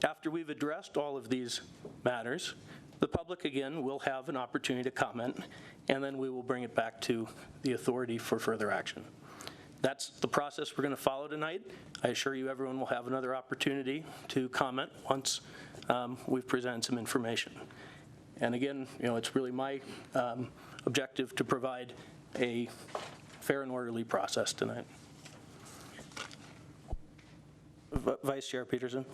After we've addressed all of these matters, the public again will have an opportunity to comment, and then we will bring it back to the authority for further action. That's the process we're going to follow tonight. I assure you everyone will have another opportunity to comment once we've presented some information. And again, it's really my objective to provide a fair and orderly process tonight. Vice Chair Peterson.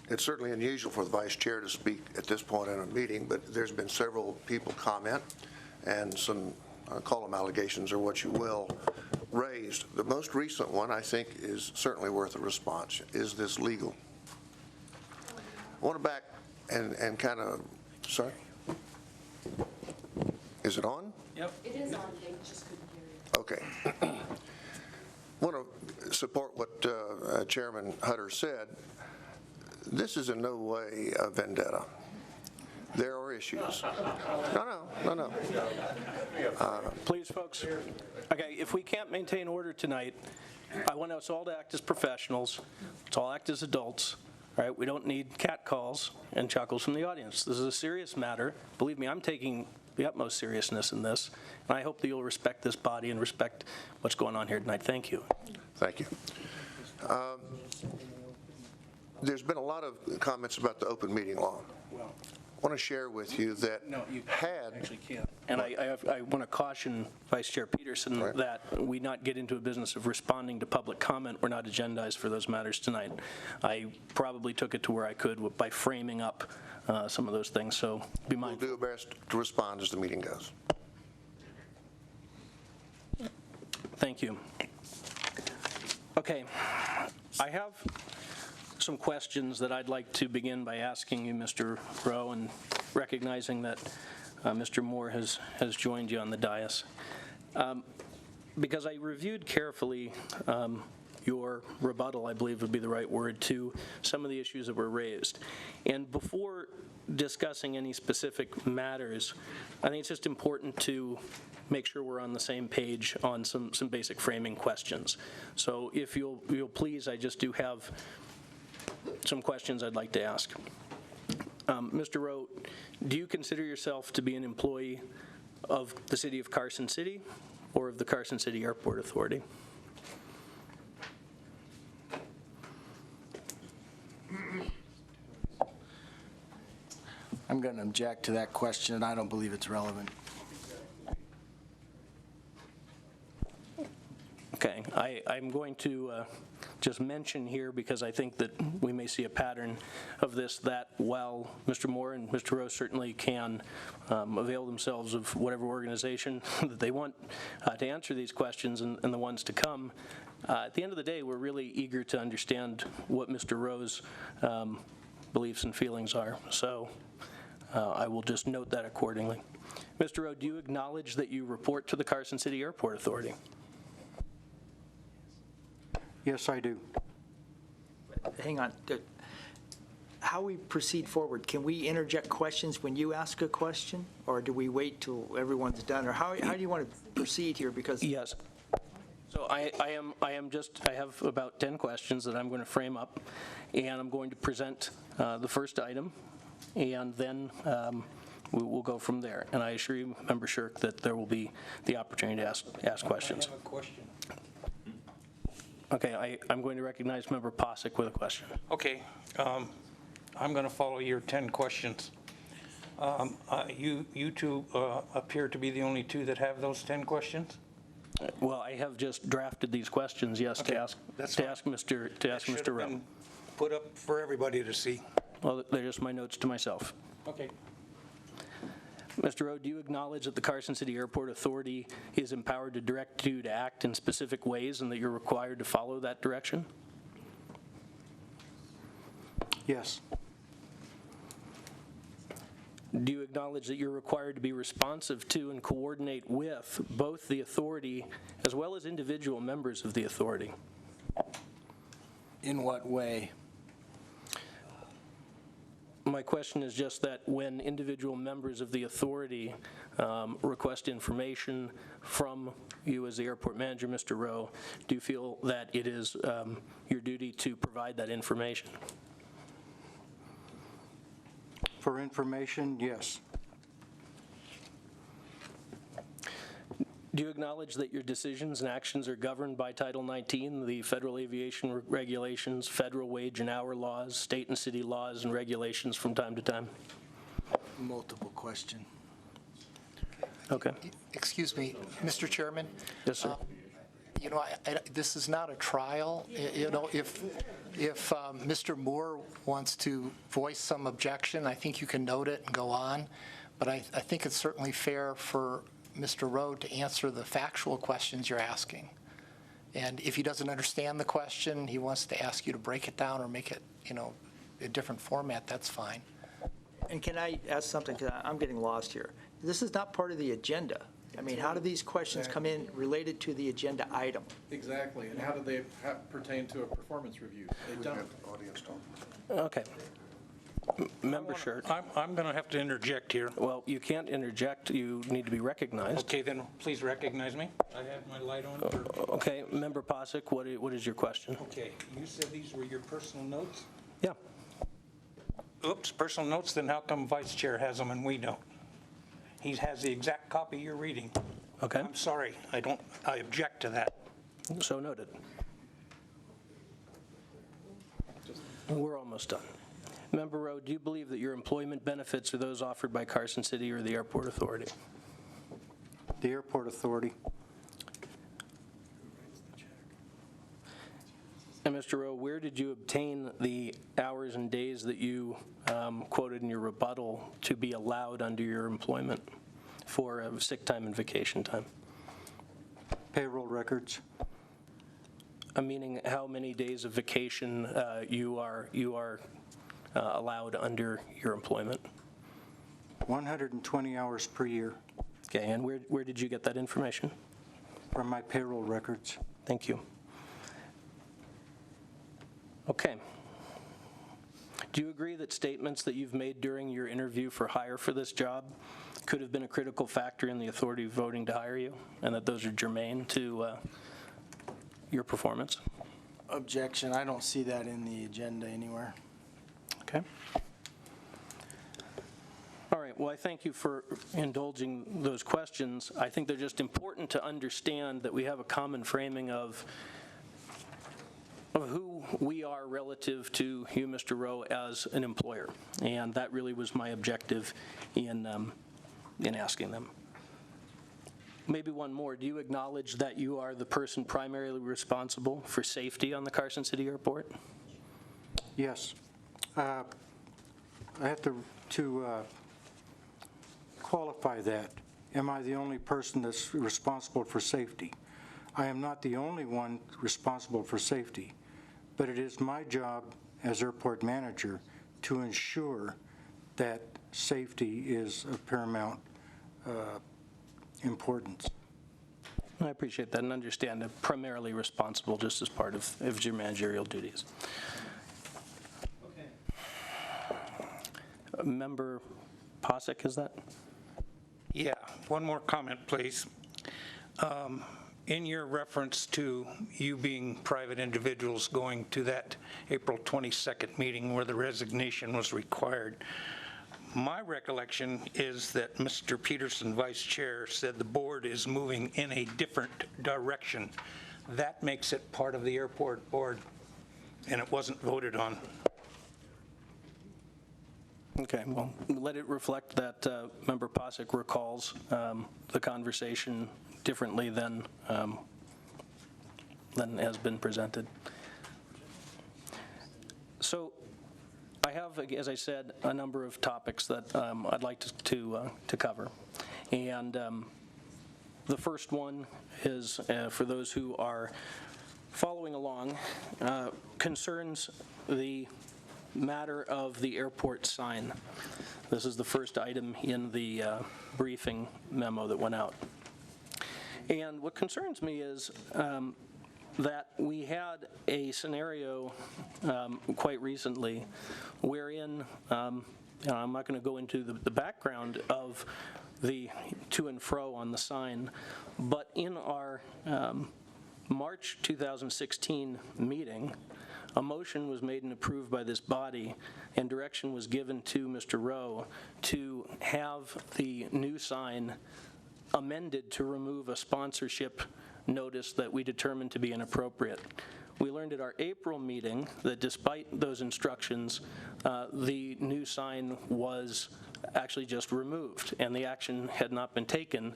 It's certainly unusual for the vice chair to speak at this point in a meeting, but there's been several people comment and some, call them allegations or what you will, raised. The most recent one, I think, is certainly worth a response. Is this legal? I want to back and kind of, sorry? Is it on? Yep. It is on, they just couldn't hear you. Okay. I want to support what Chairman Hutter said. This is in no way a vendetta. There are issues. No. Please, folks. Okay, if we can't maintain order tonight, I want us all to act as professionals. Let's all act as adults. All right, we don't need cat calls and chuckles from the audience. This is a serious matter. Believe me, I'm taking the utmost seriousness in this, and I hope that you'll respect this body and respect what's going on here tonight. Thank you. Thank you. There's been a lot of comments about the open meeting law. I want to share with you that actually can't. And I want to caution Vice Chair Peterson that we not get into a business of responding to public comment. We're not agendized for those matters tonight. I probably took it to where I could by framing up some of those things, so be mindful. We'll do our best to respond as the meeting goes. Thank you. Okay, I have some questions that I'd like to begin by asking you, Mr. Rowe, and recognizing that Mr. Moore has joined you on the dais. Because I reviewed carefully your rebuttal, I believe would be the right word, to some of the issues that were raised. And before discussing any specific matters, I think it's just important to make sure we're on the same page on some basic framing questions. So if you'll please, I just do have some questions I'd like to ask. Mr. Rowe, do you consider yourself to be an employee of the City of Carson City or of the Carson City Airport Authority? I'm going to object to that question, and I don't believe it's relevant. Okay, I'm going to just mention here, because I think that we may see a pattern of this, that while Mr. Moore and Mr. Rowe certainly can avail themselves of whatever organization that they want to answer these questions and the ones to come, at the end of the day, we're really eager to understand what Mr. Rowe's beliefs and feelings are. So I will just note that accordingly. Mr. Rowe, do you acknowledge that you report to the Carson City Airport Authority? Yes, I do. Hang on. How we proceed forward, can we interject questions when you ask a question? Or do we wait till everyone's done? Or how do you want to proceed here? Because yes. So I have about 10 questions that I'm going to frame up, and I'm going to present the first item, and then we'll go from there. And I assure you, Member Shirk, that there will be the opportunity to ask questions. I have a question. Okay, I'm going to recognize Member Posick with a question. Okay, I'm going to follow your 10 questions. You two appear to be the only two that have those 10 questions? Well, I have just drafted these questions, yes, Okay, to ask Mr. Rowe. Put up for everybody to see. Well, they're just my notes to myself. Okay. Mr. Rowe, do you acknowledge that the Carson City Airport Authority is empowered to direct you to act in specific ways and that you're required to follow that direction? yes, Do you acknowledge that you're required to be responsive to and coordinate with both the authority as well as individual members of the authority? In what way? My question is just that when individual members of the authority request information from you as the airport manager, Mr. Rowe, do you feel that it is your duty to provide that information? For information, yes. Do you acknowledge that your decisions and actions are governed by Title 19, the federal aviation regulations, federal wage and hour laws, state and city laws and regulations from time to time? Multiple question. Okay. Excuse me, Mr. Chairman? Yes, sir. You know, this is not a trial. You know, if Mr. Moore wants to voice some objection, I think you can note it and go on. But I think it's certainly fair for Mr. Rowe to answer the factual questions you're asking. And if he doesn't understand the question, he wants to ask you to break it down or make it, you know, a different format, that's fine. And can I ask something, because I'm getting lost here? This is not part of the agenda. I mean, how do these questions come in related to the agenda item? Exactly, and how do they pertain to a performance review? They don't. Okay. Member Shirt. I'm going to have to interject here. Well, you can't interject. You need to be recognized. Okay, then please recognize me. I have my light on. Okay, Member Posick, what is your question? Okay, you said these were your personal notes? Yeah. Oops, personal notes, then how come Vice Chair has them and we don't? He has the exact copy you're reading. Okay. I'm sorry, I object to that. So noted. We're almost done. Member Rowe, do you believe that your employment benefits are those offered by Carson City or the Airport Authority? The Airport Authority. And Mr. Rowe, where did you obtain the hours and days that you quoted in your rebuttal to be allowed under your employment for sick time and vacation time? Payroll records. Meaning how many days of vacation you are allowed under your employment? 120 hours per year. Okay, and where did you get that information? From my payroll records. Thank you. Okay. Do you agree that statements that you've made during your interview for hire for this job could have been a critical factor in the authority voting to hire you, and that those are germane to your performance? Objection. I don't see that in the agenda anywhere. Okay. All right. Well, I thank you for indulging those questions. I think they're just important to understand that we have a common framing of who we are relative to you, Mr. Rowe, as an employer. And that really was my objective in asking them. Maybe one more. Do you acknowledge that you are the person primarily responsible for safety on the Carson City Airport? Yes. I have to qualify that. Am I the only person that's responsible for safety? I am not the only one responsible for safety, but it is my job as airport manager to ensure that safety is of paramount importance. I appreciate that and understand that primarily responsible just as part of your managerial duties. Okay. Member Posick, is that? Yeah, one more comment, please. In your reference to you being private individuals going to that April 22nd meeting where the resignation was required, my recollection is that Mr. Peterson, Vice Chair, said the board is moving in a different direction. That makes it part of the airport board, and it wasn't voted on. Okay, well, let it reflect that Member Posick recalls the conversation differently than has been presented. So I have, as I said, a number of topics that I'd like to cover. And the first one is, for those who are following along, concerns the matter of the airport sign. This is the first item in the briefing memo that went out. And what concerns me is that we had a scenario quite recently wherein, I'm not going to go into the background of the to and fro on the sign, but in our March 2016 meeting, a motion was made and approved by this body, and direction was given to Mr. Rowe to have the new sign amended to remove a sponsorship notice that we determined to be inappropriate. We learned at our April meeting that despite those instructions, the new sign was actually just removed, and the action had not been taken.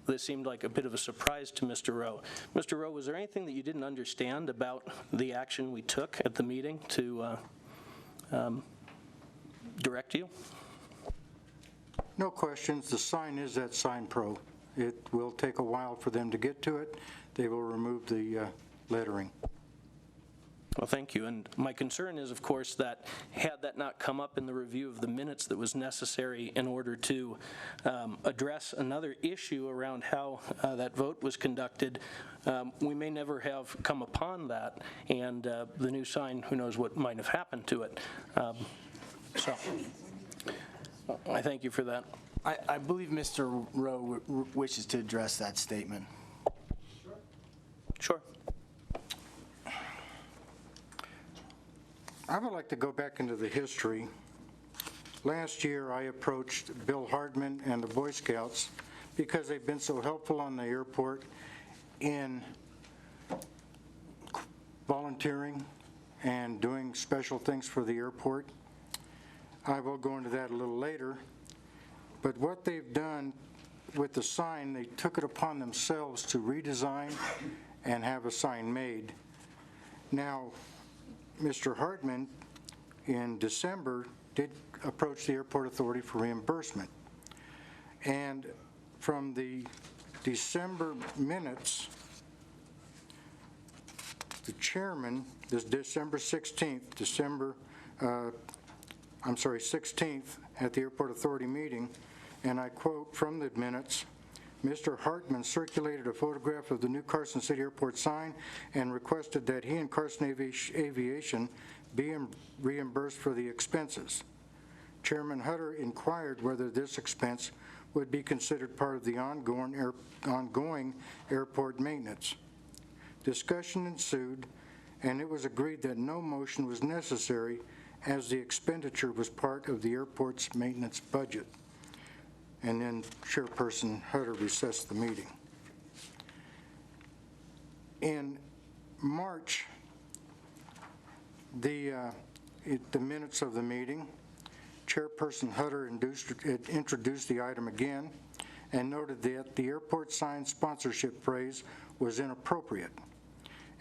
This seemed like a bit of a surprise to Mr. Rowe. Mr. Rowe, was there anything that you didn't understand about the action we took at the meeting to direct you? No questions. The sign is at Sign Pro. It will take a while for them to get to it. They will remove the lettering. Well, thank you. And my concern is, of course, that had that not come up in the review of the minutes that was necessary in order to address another issue around how that vote was conducted, we may never have come upon that, and the new sign, who knows what might have happened to it. So I thank you for that. I believe Mr. Rowe wishes to address that statement. Sure. I would like to go back into the history. Last year, I approached Bill Hardman and the Boy Scouts because they've been so helpful on the airport in volunteering and doing special things for the airport. I will go into that a little later. But what they've done with the sign, they took it upon themselves to redesign and have a sign made. Now, Mr. Hartman, in December, did approach the Airport Authority for reimbursement. And from the December minutes, the chairman, this December 16th, 16th at the Airport Authority meeting, and I quote from the minutes, Mr. Hartman circulated a photograph of the new Carson City Airport sign and requested that he and Carson Aviation be reimbursed for the expenses. Chairman Hutter inquired whether this expense would be considered part of the ongoing airport maintenance. Discussion ensued, and it was agreed that no motion was necessary as the expenditure was part of the airport's maintenance budget. And then Chairperson Hutter recessed the meeting. In March, the minutes of the meeting, Chairperson Hutter introduced the item again and noted that the airport sign sponsorship phrase was inappropriate,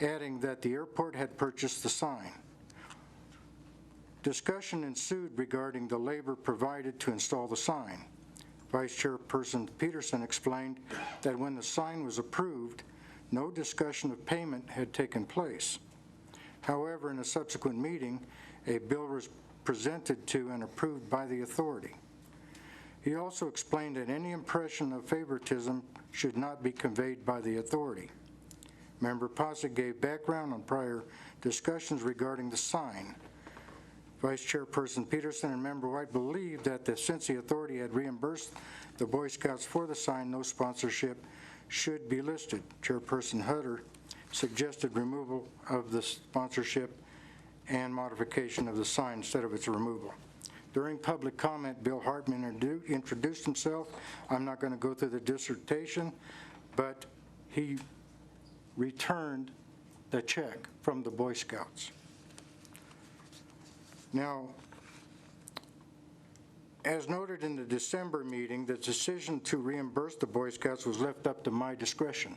adding that the airport had purchased the sign. Discussion ensued regarding the labor provided to install the sign. Vice Chairperson Peterson explained that when the sign was approved, no discussion of payment had taken place. However, in a subsequent meeting, a bill was presented to and approved by the authority. He also explained that any impression of favoritism should not be conveyed by the authority. Member Posig gave background on prior discussions regarding the sign. Vice Chairperson Peterson and Member White believed that since the authority had reimbursed the Boy Scouts for the sign, no sponsorship should be listed. Chairperson Hutter suggested removal of the sponsorship and modification of the sign instead of its removal. During public comment, Bill Hartman introduced himself. I'm not going to go through the dissertation, but he returned the check from the Boy Scouts. Now, as noted in the December meeting, the decision to reimburse the Boy Scouts was left up to my discretion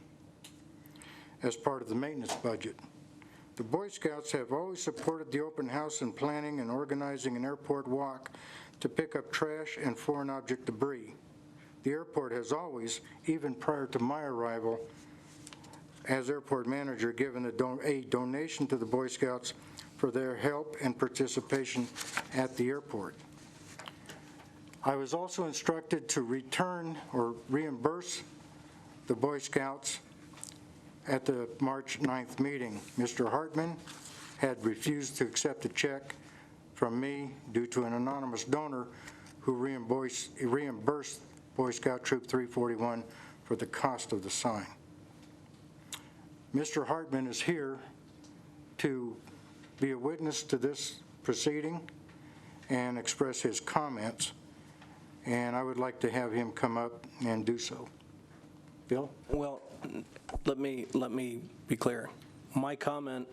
as part of the maintenance budget. The Boy Scouts have always supported the open house and planning and organizing an airport walk to pick up trash and foreign object debris. The airport has always, even prior to my arrival as airport manager, given a donation to the Boy Scouts for their help and participation at the airport. I was also instructed to return or reimburse the Boy Scouts at the March 9th meeting. Mr. Hartman had refused to accept a check from me due to an anonymous donor who reimbursed Boy Scout Troop 341 for the cost of the sign. Mr. Hartman is here to be a witness to this proceeding and express his comments, and I would like to have him come up and do so. Bill? Well, let me be clear. My comment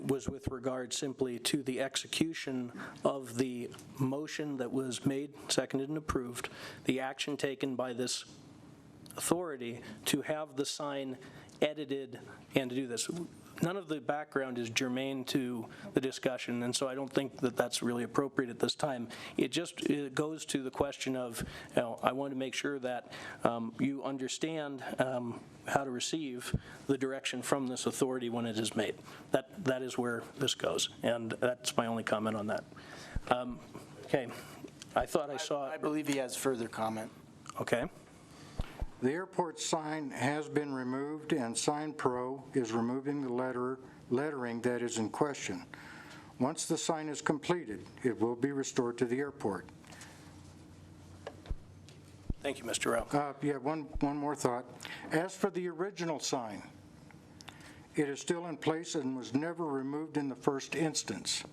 was with regard simply to the execution of the motion that was made, seconded, and approved, the action taken by this authority to have the sign edited and to do this. None of the background is germane to the discussion, and so I don't think that that's really appropriate at this time. It goes to the question of, I want to make sure that you understand how to receive the direction from this authority when it is made. That is where this goes, and that's my only comment on that. Okay, I thought I saw. I believe he has further comment. Okay. The airport sign has been removed, and Sign Pro is removing the lettering that is in question. Once the sign is completed, it will be restored to the airport. Thank you, Mr. Rowe. Yeah, one more thought. As for the original sign, it is still in place and was never removed in the first instance.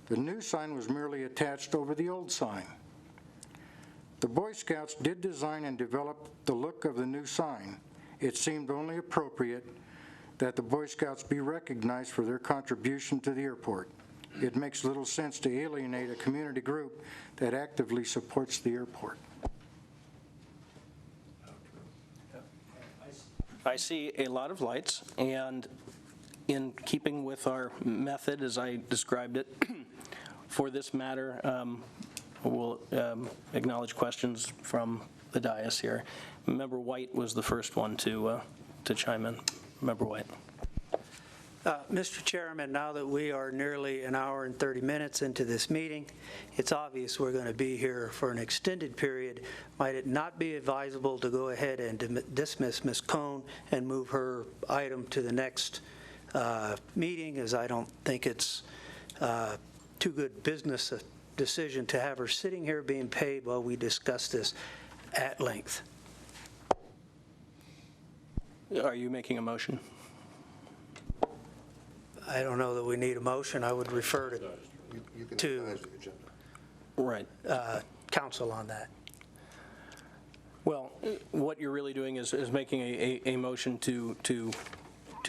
The new sign was merely attached over the old sign. The Boy Scouts did design and develop the look of the new sign. It seemed only appropriate that the Boy Scouts be recognized for their contribution to the airport. It makes little sense to alienate a community group that actively supports the airport. I see a lot of lights, and in keeping with our method as I described it, for this matter, we'll acknowledge questions from the dais here. Member White was the first one to chime in. Member White. Mr. Chairman, now that we are nearly an hour and 30 minutes into this meeting, it's obvious we're going to be here for an extended period. Might it not be advisable to go ahead and dismiss Ms. Cohn and move her item to the next meeting, as I don't think it's too good business decision to have her sitting here being paid while we discuss this at length. Are you making a motion? I don't know that we need a motion. I would refer to right. Council on that. Well, what you're really doing is making a motion to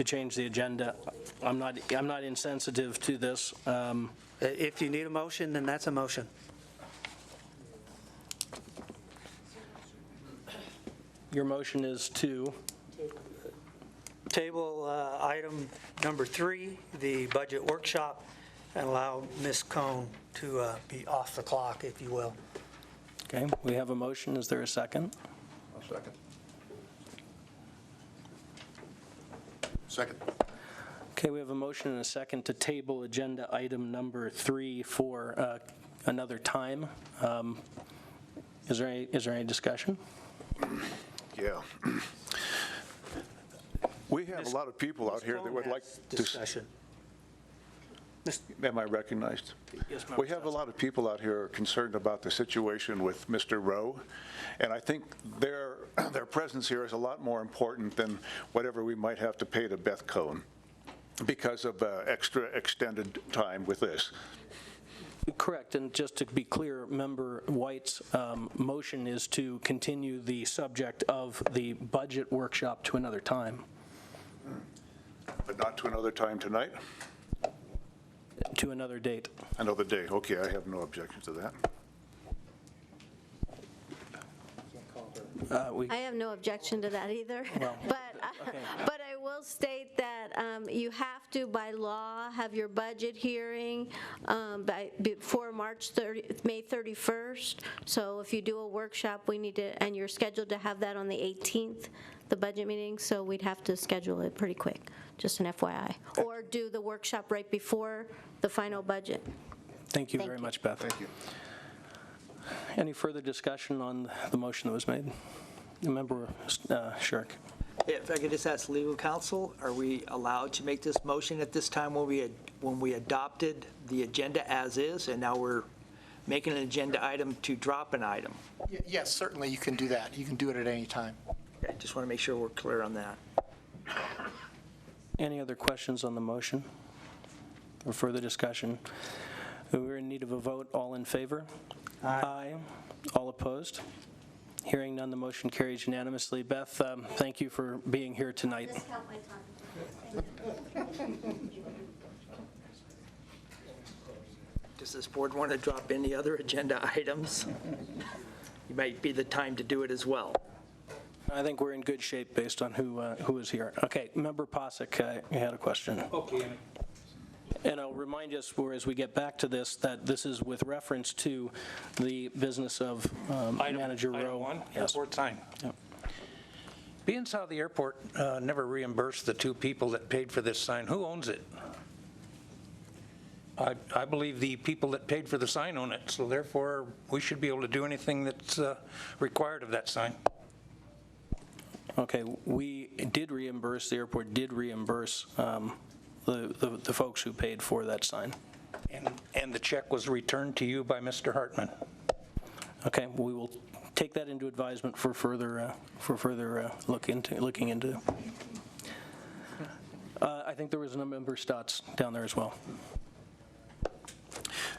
change the agenda. I'm not insensitive to this. If you need a motion, then that's a motion. Your motion is to table item number 3, the budget workshop, and allow Ms. Cohn to be off the clock, if you will. Okay, we have a motion. Is there a second? I'll second. Second. Okay, we have a motion and a second to table agenda item number 3 for another time. Is there any discussion? Yeah. We have a lot of people out here that would like to... Discussion. Am I recognized? Yes, we have a lot of people out here concerned about the situation with Mr. Rowe, and I think their presence here is a lot more important than whatever we might have to pay to Beth Cohn because of extra extended time with this. Correct, and just to be clear, Member White's motion is to continue the subject of the budget workshop to another time. But not to another time tonight? To another date. Another day, okay, I have no objection to that. I have no objection to that either, well, but I will state that you have to, by law, have your budget hearing before May 31st. So if you do a workshop, we need to, and you're scheduled to have that on the 18th, the budget meeting, so we'd have to schedule it pretty quick, just an FYI. Or do the workshop right before the final budget. Thank you very much, Beth. Thank you. Any further discussion on the motion that was made? Member Shirk. If I could just ask legal counsel, are we allowed to make this motion at this time when we adopted the agenda as is, and now we're making an agenda item to drop an item? Yes, certainly you can do that. You can do it at any time. Okay, just want to make sure we're clear on that. Any other questions on the motion? or further discussion? We're in need of a vote. All in favor? Aye. All opposed? Hearing none, the motion carries unanimously. Beth, thank you for being here tonight. Just count my time. Does this board want to drop any other agenda items? It might be the time to do it as well. I think we're in good shape based on who is here. Okay, Member Posick, you had a question. Okay. And I'll remind us, as we get back to this, that this is with reference to the business of Manager Rowe. Item 1, Yes. airport sign. Yep. Being how the airport never reimbursed the 2 people that paid for this sign, who owns it? I believe the people that paid for the sign own it, so therefore we should be able to do anything that's required of that sign. Okay, we did reimburse, the airport did reimburse the folks who paid for that sign. And the check was returned to you by Mr. Hartman. Okay, we will take that into advisement for further looking into. I think there was a member Stotts down there as well.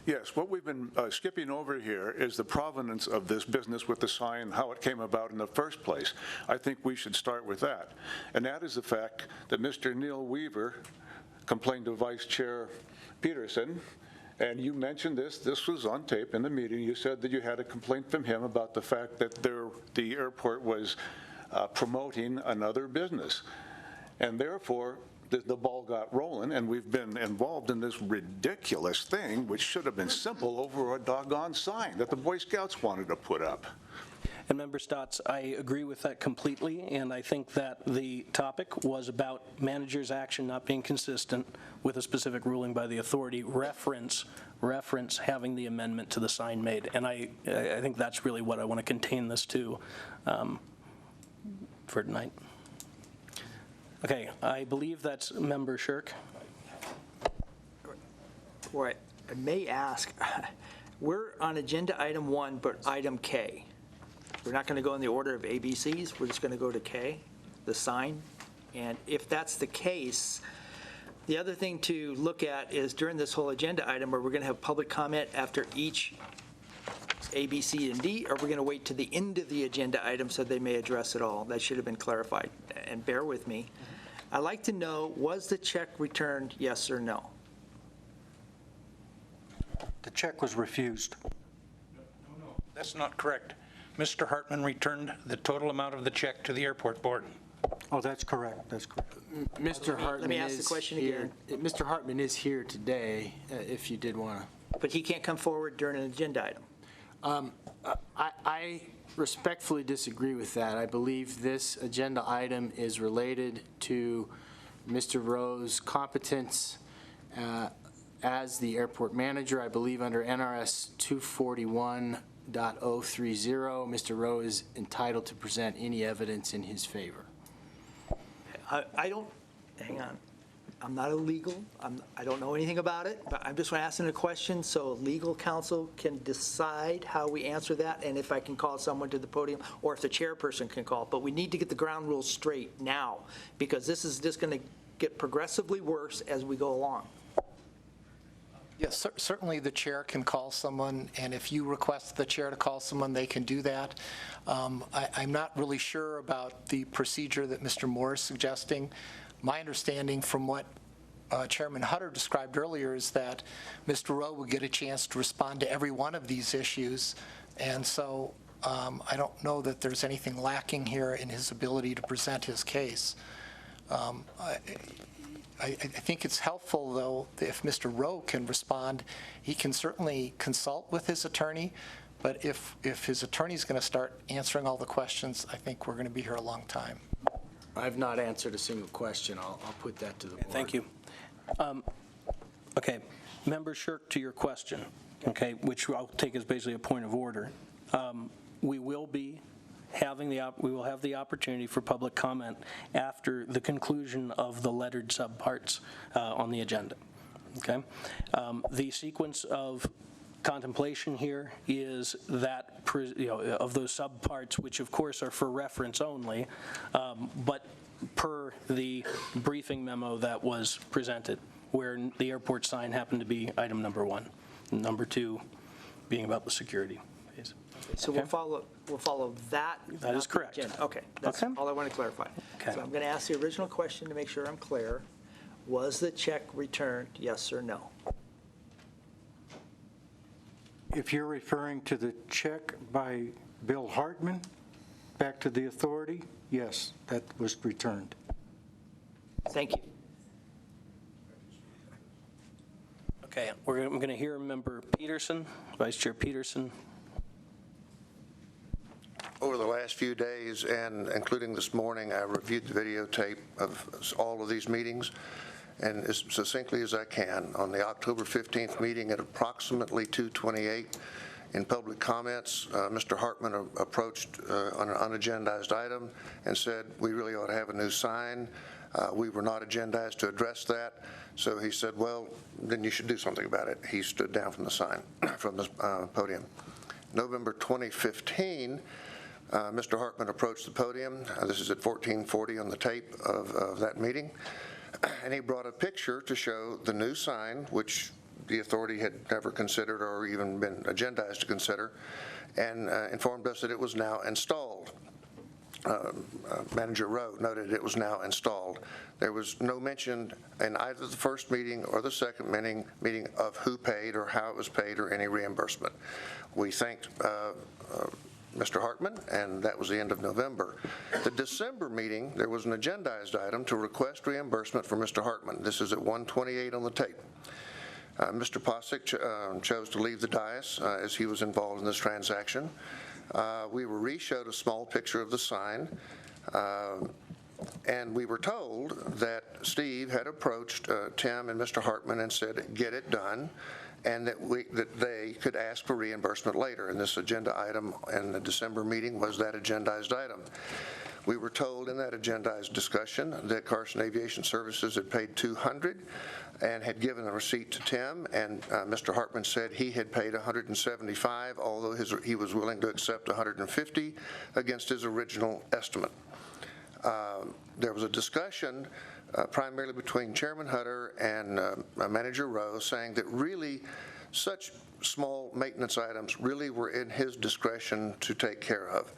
Yes, what we've been skipping over here is the provenance of this business with the sign, how it came about in the first place. I think we should start with that. And that is the fact that Mr. Neil Weaver complained to Vice Chair Peterson, and you mentioned this was on tape in the meeting. You said that you had a complaint from him about the fact that the airport was promoting another business. And therefore, the ball got rolling, and we've been involved in this ridiculous thing, which should have been simple, over a doggone sign that the Boy Scouts wanted to put up. And Member Stotts, I agree with that completely, and I think that the topic was about managers' action not being consistent with a specific ruling by the authority, reference having the amendment to the sign made. And I think that's really what I want to contain this to for tonight. Okay, I believe that's Member Shirk. Right. I may ask, we're on agenda item 1, but item K. We're not going to go in the order of ABCs. We're just going to go to K, the sign. And if that's the case, the other thing to look at is during this whole agenda item, where we're going to have public comment after each A, B, C, and D, or we're going to wait to the end of the agenda item so they may address it all. That should have been clarified. And bear with me. I'd like to know, was the check returned, yes or no? The check was refused. That's not correct. Mr. Hartman returned the total amount of the check to the airport board. Oh, that's correct. That's correct. Mr. Hartman Let me ask the question again. Mr. Hartman is here today, if you did want to. But he can't come forward during an agenda item. I respectfully disagree with that. I believe this agenda item is related to Mr. Rowe's competence as the airport manager. I believe under NRS 241.030, Mr. Rowe is entitled to present any evidence in his favor. I don't, hang on. I'm not a legal, I don't know anything about it, but I'm just asking a question so legal counsel can decide how we answer that, and if I can call someone to the podium, or if the chairperson can call. But we need to get the ground rules straight now, because this is just going to get progressively worse as we go along. Yes, certainly the chair can call someone, and if you request the chair to call someone, they can do that. I'm not really sure about the procedure that Mr. Moore is suggesting. My understanding from what Chairman Hutter described earlier is that Mr. Rowe will get a chance to respond to every one of these issues, and so I don't know that there's anything lacking here in his ability to present his case. I think it's helpful, though, if Mr. Rowe can respond. He can certainly consult with his attorney, but if his attorney's going to start answering all the questions, I think we're going to be here a long time. I've not answered a single question. I'll put that to the board. Thank you. Okay, Member Shirk, to your question, okay, which I'll take as basically a point of order. We will have the opportunity for public comment after the conclusion of the lettered subparts on the agenda. Okay, the sequence of contemplation here is that of those subparts, which of course are for reference only, but per the briefing memo that was presented. where the airport sign happened to be item number 1. Number 2 being about the security phase. So we'll follow that. That is not the correct. agenda. Okay, that's Okay. all I want to clarify. Okay. So I'm going to ask the original question to make sure I'm clear. Was the check returned, yes or no? If you're referring to the check by Bill Hartman back to the authority, yes, that was returned. Thank you. Okay, I'm going to hear Member Peterson, Vice Chair Peterson. Over the last few days, and including this morning, I reviewed the videotape of all of these meetings, and as succinctly as I can, on the October 15th meeting at approximately 2:28, in public comments, Mr. Hartman approached on an unagendized item and said, we really ought to have a new sign. We were not agendized to address that. So he said, well, then you should do something about it. He stood down from the sign, from the podium. November 2015, Mr. Hartman approached the podium. This is at 1440 on the tape of that meeting. And he brought a picture to show the new sign, which the authority had never considered or even been agendized to consider, and informed us that it was now installed. Manager Rowe noted it was now installed. There was no mention in either the first meeting or the second meeting of who paid or how it was paid or any reimbursement. We thanked Mr. Hartman, and that was the end of November. The December meeting, there was an agendized item to request reimbursement for Mr. Hartman. This is at 1:28 on the tape. Mr. Posick chose to leave the dais as he was involved in this transaction. We were re-showed a small picture of the sign, and we were told that Steve had approached Tim and Mr. Hartman and said, get it done, and that they could ask for reimbursement later. And this agenda item in the December meeting was that agendized item. We were told in that agendized discussion that Carson Aviation Services had paid $200 and had given a receipt to Tim, and Mr. Hartman said he had paid $175, although he was willing to accept $150 against his original estimate. There was a discussion primarily between Chairman Hutter and Manager Rowe saying that really such small maintenance items really were in his discretion to take care of.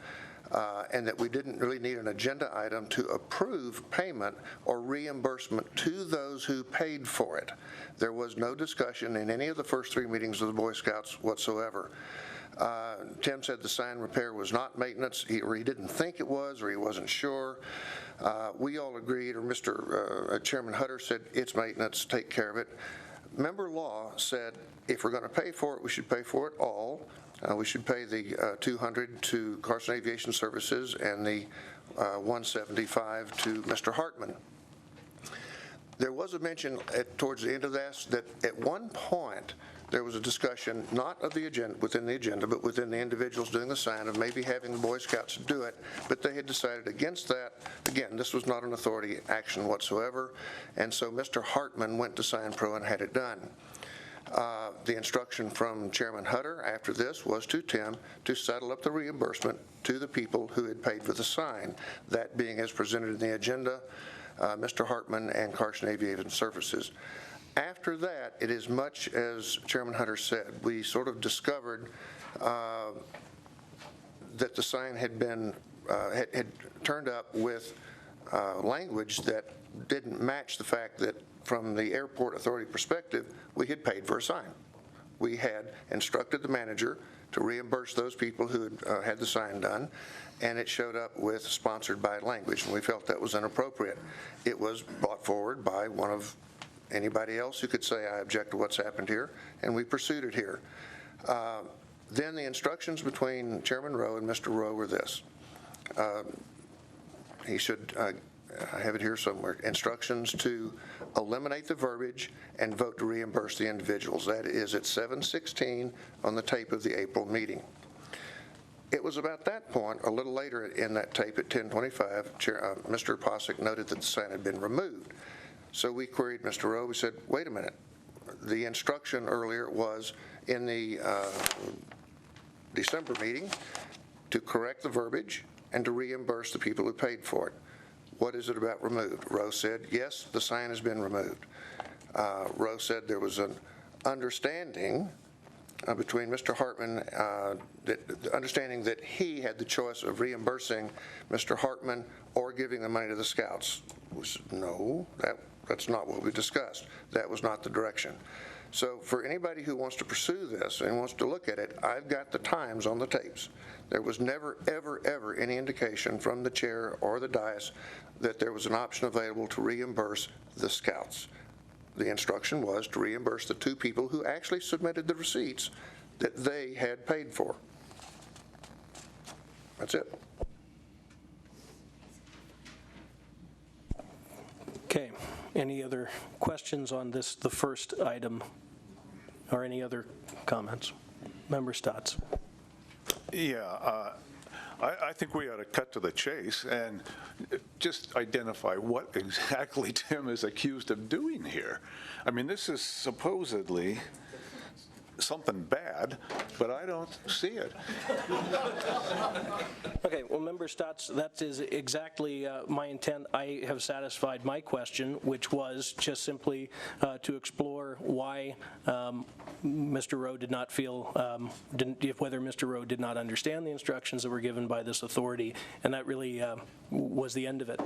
And that we didn't really need an agenda item to approve payment or reimbursement to those who paid for it. There was no discussion in any of the first 3 meetings of the Boy Scouts whatsoever. Tim said the sign repair was not maintenance, or he didn't think it was, or he wasn't sure. We all agreed, or Mr. Chairman Hutter said, it's maintenance, take care of it. Member law said if we're going to pay for it, we should pay for it all. We should pay the $200 to Carson Aviation Services and the $175 to Mr. Hartman. There was a mention towards the end of this that at one point there was a discussion, not of the agenda, within the agenda, but within the individuals doing the sign, of maybe having the Boy Scouts do it, but they had decided against that. Again, this was not an authority action whatsoever, and so Mr. Hartman went to Sign Pro and had it done. The instruction from Chairman Hutter after this was to Tim to settle up the reimbursement to the people who had paid for the sign, that being as presented in the agenda, Mr. Hartman and Carson Aviation Services. After that, it is much as Chairman Hutter said. We sort of discovered that the sign had been had turned up with language that didn't match the fact that from the airport authority perspective, we had paid for a sign. We had instructed the manager to reimburse those people who had had the sign done, and it showed up with sponsored by language, and we felt that was inappropriate. It was brought forward by one of anybody else who could say, I object to what's happened here, and we pursued it here. Then the instructions between Chairman Rowe and Mr. Rowe were this. He should, I have it here somewhere, instructions to eliminate the verbiage and vote to reimburse the individuals. That is at 7:16 on the tape of the April meeting. It was about that point, a little later in that tape at 10:25, Mr. Posick noted that the sign had been removed. So we queried Mr. Rowe. We said, wait a minute. The instruction earlier was in the December meeting to correct the verbiage and to reimburse the people who paid for it. What is it about removed? Rowe said, yes, the sign has been removed. Rowe said there was an understanding between Mr. Hartman, the understanding that he had the choice of reimbursing Mr. Hartman or giving the money to the scouts. No, that's not what we discussed. That was not the direction. So for anybody who wants to pursue this and wants to look at it, I've got the times on the tapes. There was never, ever, ever any indication from the chair or the dais that there was an option available to reimburse the scouts. The instruction was to reimburse the two people who actually submitted the receipts that they had paid for. That's it. Okay. Any other questions on this, the first item, or any other comments? Member Stotts. Yeah, I think we ought to cut to the chase and just identify what exactly Tim is accused of doing here. I mean, this is supposedly something bad, but I don't see it. Okay, well, Member Stotts, that is exactly my intent. I have satisfied my question, which was just simply to explore why Mr. Rowe did not feel, whether Mr. Rowe did not understand the instructions that were given by this authority, and that really was the end of it,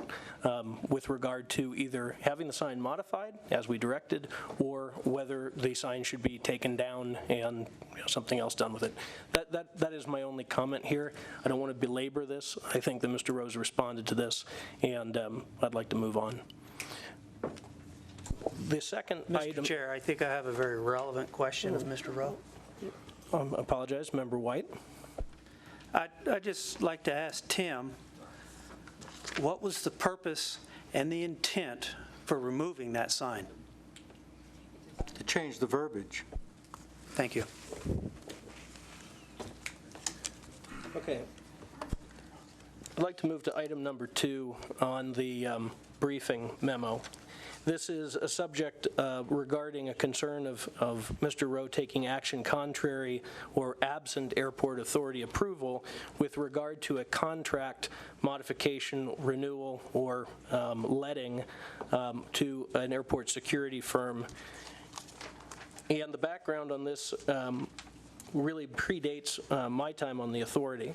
with regard to either having the sign modified as we directed, or whether the sign should be taken down and something else done with it. That is my only comment here. I don't want to belabor this. I think that Mr. Rowe's responded to this, and I'd like to move on. The second item. Mr. Chair, I think I have a very relevant question of Mr. Rowe. I apologize, Member White. I'd just like to ask Tim, what was the purpose and the intent for removing that sign? To change the verbiage. Thank you. Okay. I'd like to move to item number 2 on the briefing memo. This is a subject regarding a concern of Mr. Rowe taking action contrary or absent airport authority approval with regard to a contract modification, renewal, or letting to an airport security firm. And the background on this really predates my time on the authority,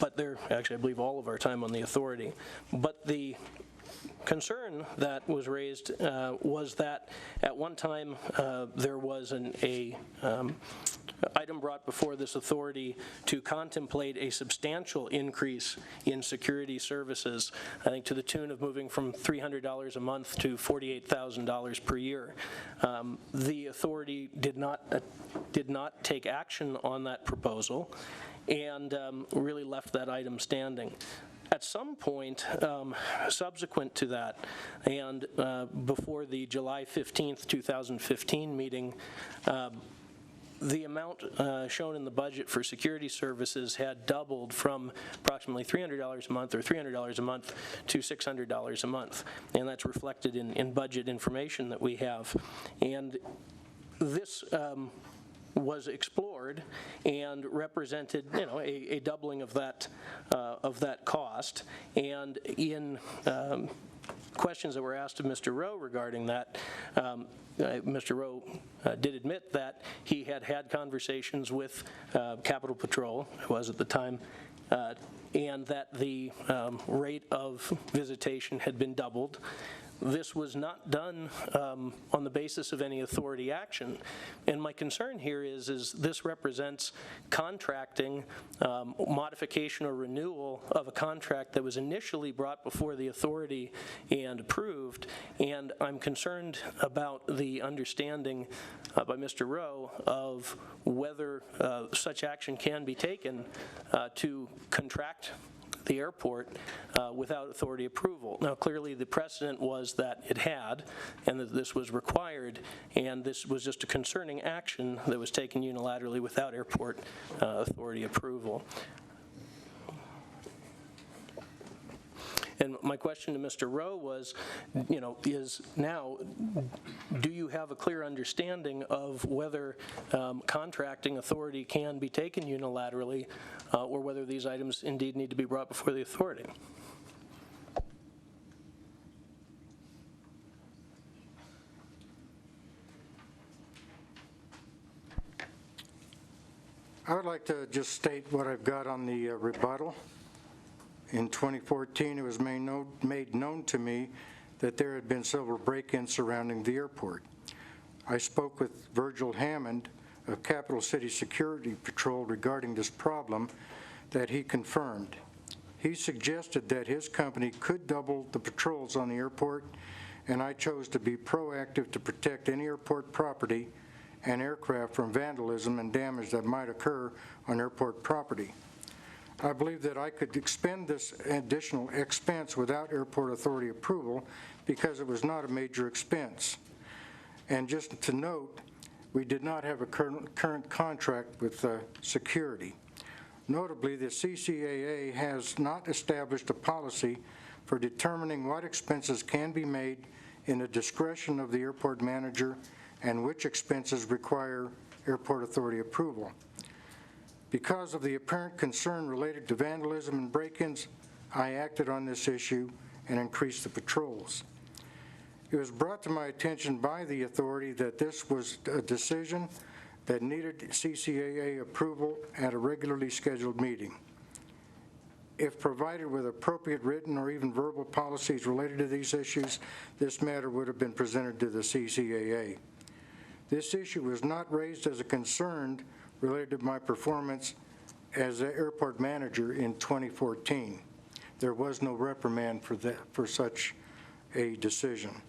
but actually I believe all of our time on the authority. But the concern that was raised was that at one time there was an item brought before this authority to contemplate a substantial increase in security services, I think to the tune of moving from $300 a month to $48,000 per year. The authority did not take action on that proposal and really left that item standing. At some point subsequent to that, and before the July 15th, 2015 meeting, the amount shown in the budget for security services had doubled from approximately $300 a month or $300 a month to $600 a month, and that's reflected in budget information that we have. And this was explored and represented, a doubling of that cost. And in questions that were asked of Mr. Rowe regarding that, Mr. Rowe did admit that he had had conversations with Capitol Patrol, it was at the time, and that the rate of visitation had been doubled. This was not done on the basis of any authority action. And my concern here is this represents contracting, modification or renewal of a contract that was initially brought before the authority and approved. And I'm concerned about the understanding by Mr. Rowe of whether such action can be taken to contract the airport without authority approval. Now, clearly the precedent was that it had, and that this was required, and this was just a concerning action that was taken unilaterally without airport authority approval. And my question to Mr. Rowe was, is now, do you have a clear understanding of whether contracting authority can be taken unilaterally, or whether these items indeed need to be brought before the authority? I would like to just state what I've got on the rebuttal. In 2014, it was made known to me that there had been several break-ins surrounding the airport. I spoke with Virgil Hammond of Capital City Security Patrol regarding this problem that he confirmed. He suggested that his company could double the patrols on the airport, and I chose to be proactive to protect any airport property and aircraft from vandalism and damage that might occur on airport property. I believe that I could expend this additional expense without airport authority approval because it was not a major expense. And just to note, we did not have a current contract with security. Notably, the CCAA has not established a policy for determining what expenses can be made in the discretion of the airport manager and which expenses require airport authority approval. Because of the apparent concern related to vandalism and break-ins, I acted on this issue and increased the patrols. It was brought to my attention by the authority that this was a decision that needed CCAA approval at a regularly scheduled meeting. If provided with appropriate written or even verbal policies related to these issues, this matter would have been presented to the CCAA. This issue was not raised as a concern related to my performance as the airport manager in 2014. There was no reprimand for such a decision.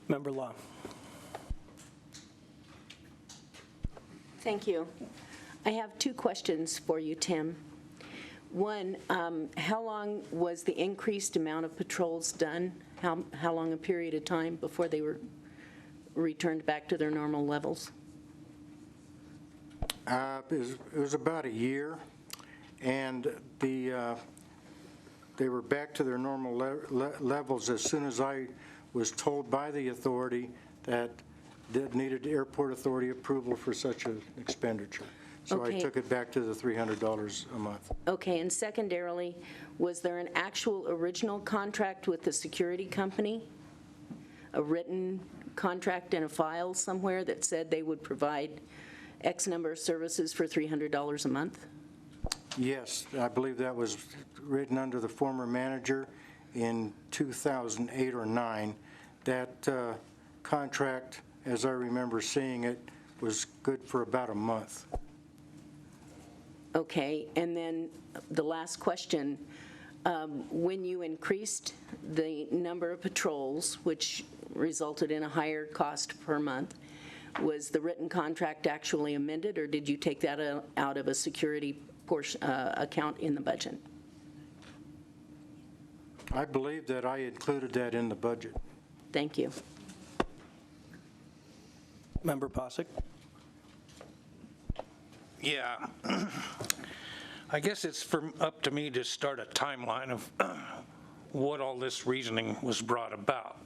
Member Law. Thank you. I have two questions for you, Tim. One, how long was the increased amount of patrols done? How long a period of time before they were returned back to their normal levels? It was about a year, and they were back to their normal levels as soon as I was told by the authority that needed airport authority approval for such an expenditure. So Okay. I took it back to the $300 a month. Okay, and secondarily, was there an actual original contract with the security company? A written contract in a file somewhere that said they would provide X number of services for $300 a month? Yes, I believe that was written under the former manager in 2008 or 9. That contract, as I remember seeing it, was good for about a month. Okay, and then the last question, when you increased the number of patrols, which resulted in a higher cost per month, was the written contract actually amended, or did you take that out of a security portion, account in the budget? I believe that I included that in the budget. Thank you. Member Posick. Yeah. I guess it's up to me to start a timeline of what all this reasoning was brought about.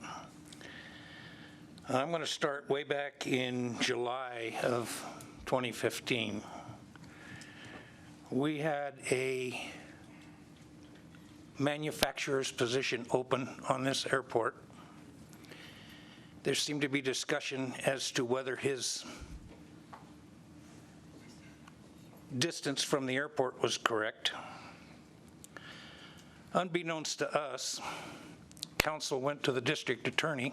I'm going to start way back in July of 2015. We had a manufacturer's position open on this airport. There seemed to be discussion as to whether his distance from the airport was correct. Unbeknownst to us, council went to the district attorney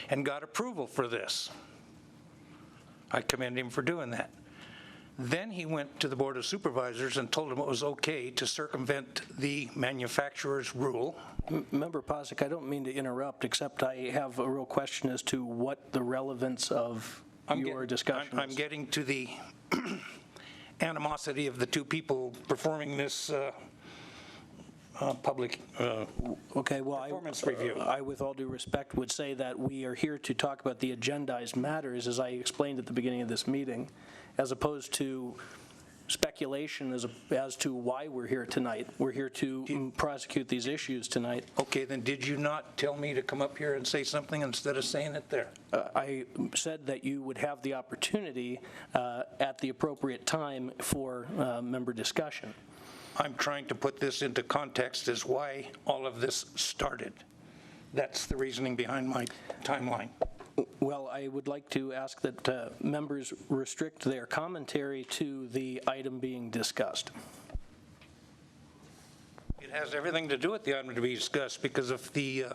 and got approval for this. I commend him for doing that. Then he went to the Board of Supervisors and told them it was okay to circumvent the manufacturer's rule. Member Posick, I don't mean to interrupt, except I have a real question as to what the relevance of your discussion is. I'm getting to the animosity of the two people performing this public performance review. I, with all due respect, would say that we are here to talk about the agendized matters, as I explained at the beginning of this meeting, as opposed to speculation as to why we're here tonight. We're here to prosecute these issues tonight. Okay, then did you not tell me to come up here and say something instead of saying it there? I said that you would have the opportunity at the appropriate time for member discussion. I'm trying to put this into context as why all of this started. That's the reasoning behind my timeline. Well, I would like to ask that members restrict their commentary to the item being discussed. It has everything to do with the item to be discussed, because if the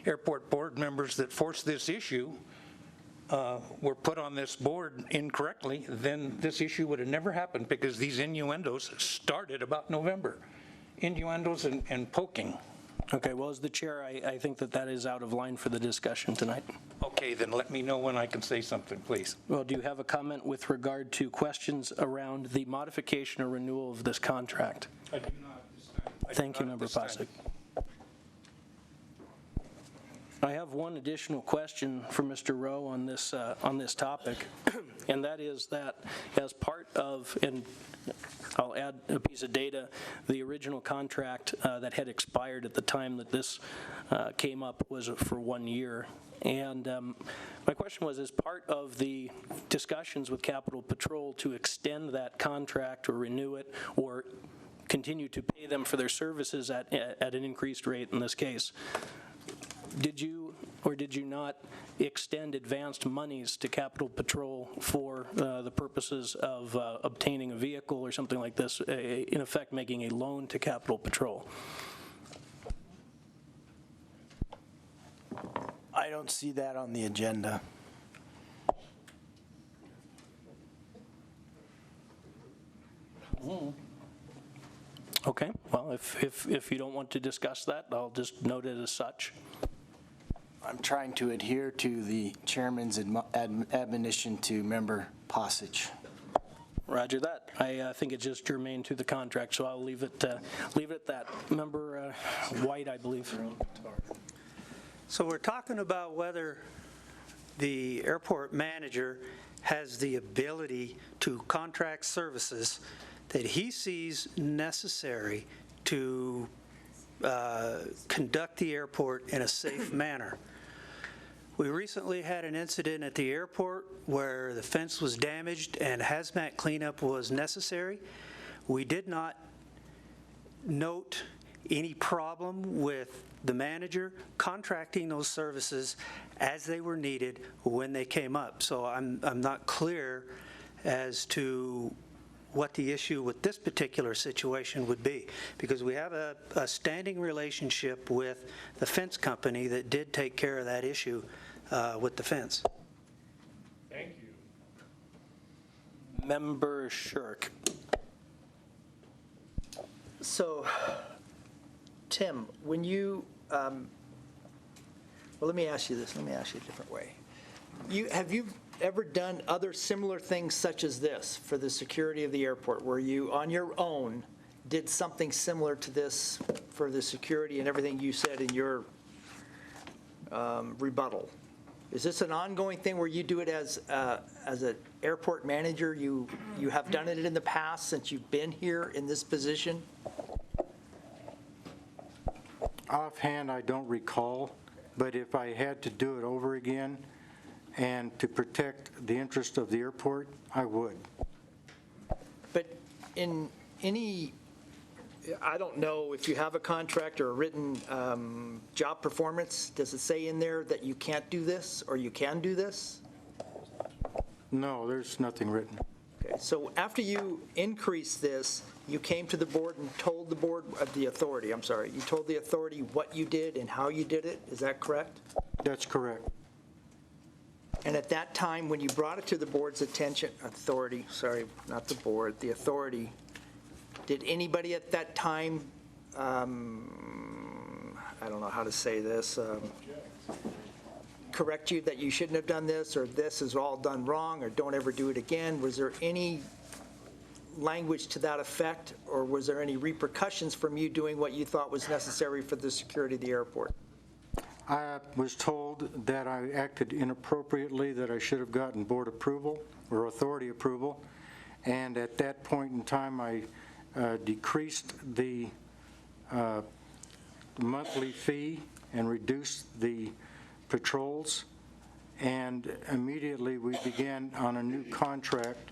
airport board members that forced this issue were put on this board incorrectly, then this issue would have never happened, because these innuendos started about November. Innuendos and poking. Okay, well, as the chair, I think that that is out of line for the discussion tonight. Okay, then let me know when I can say something, please. Well, do you have a comment with regard to questions around the modification or renewal of this contract? I do not this time. Thank you, Member Posick. I have one additional question for Mr. Rowe on this topic, and that is that as part of, and I'll add a piece of data, the original contract that had expired at the time that this came up was for 1 year. And my question was, as part of the discussions with Capitol Patrol to extend that contract or renew it or continue to pay them for their services at an increased rate in this case, did you or did you not extend advanced monies to Capitol Patrol for the purposes of obtaining a vehicle or something like this, in effect making a loan to Capitol Patrol? I don't see that on the agenda. Okay, well, if you don't want to discuss that, I'll just note it as such. I'm trying to adhere to the chairman's admonition to Member Posich. Roger that. I think it's just germane to the contract, so I'll leave it at that. Member White, I believe. So we're talking about whether the airport manager has the ability to contract services that he sees necessary to conduct the airport in a safe manner. We recently had an incident at the airport where the fence was damaged and hazmat cleanup was necessary. We did not note any problem with the manager contracting those services as they were needed when they came up. So I'm not clear as to what the issue with this particular situation would be, because we have a standing relationship with the fence company that did take care of that issue with the fence. Thank you. Member Shirk. So, Tim, when you, well, let me ask you this. Let me ask you a different way. Have you ever done other similar things such as this for the security of the airport, where you, on your own, did something similar to this for the security and everything you said in your rebuttal? Is this an ongoing thing where you do it as an airport manager? You have done it in the past since you've been here in this position? Offhand, I don't recall, but if I had to do it over again and to protect the interest of the airport, I would. But in any, I don't know if you have a contract or a written job performance, does it say in there that you can't do this or you can do this? No, there's nothing written. Okay, so after you increased this, you came to the board and told the board of the authority, I'm sorry, you told the authority what you did and how you did it, is that correct? That's correct. And at that time, when you brought it to the board's attention, authority, sorry, not the board, the authority, did anybody at that time, I don't know how to say this, correct you that you shouldn't have done this, or this is all done wrong, or don't ever do it again? Was there any language to that effect, or was there any repercussions from you doing what you thought was necessary for the security of the airport? I was told that I acted inappropriately, that I should have gotten board approval or authority approval, and at that point in time, I decreased the monthly fee and reduced the patrols, and immediately we began on a new contract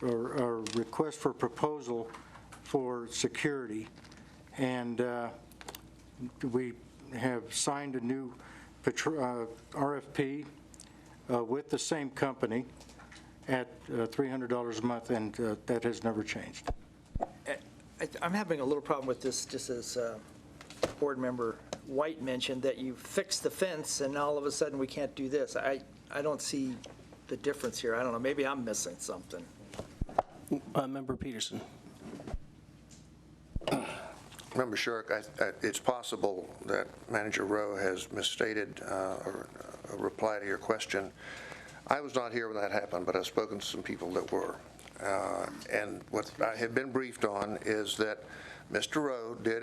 or request for proposal for security, and we have signed a new RFP with the same company at $300 a month, and that has never changed. I'm having a little problem with this, just as Board Member White mentioned, that you fixed the fence and all of a sudden we can't do this. I don't see the difference here. I don't know, maybe I'm missing something. Member Peterson. Member Shirk, it's possible that Manager Rowe has misstated a reply to your question. I was not here when that happened, but I've spoken to some people that were. And what I have been briefed on is that Mr. Rowe did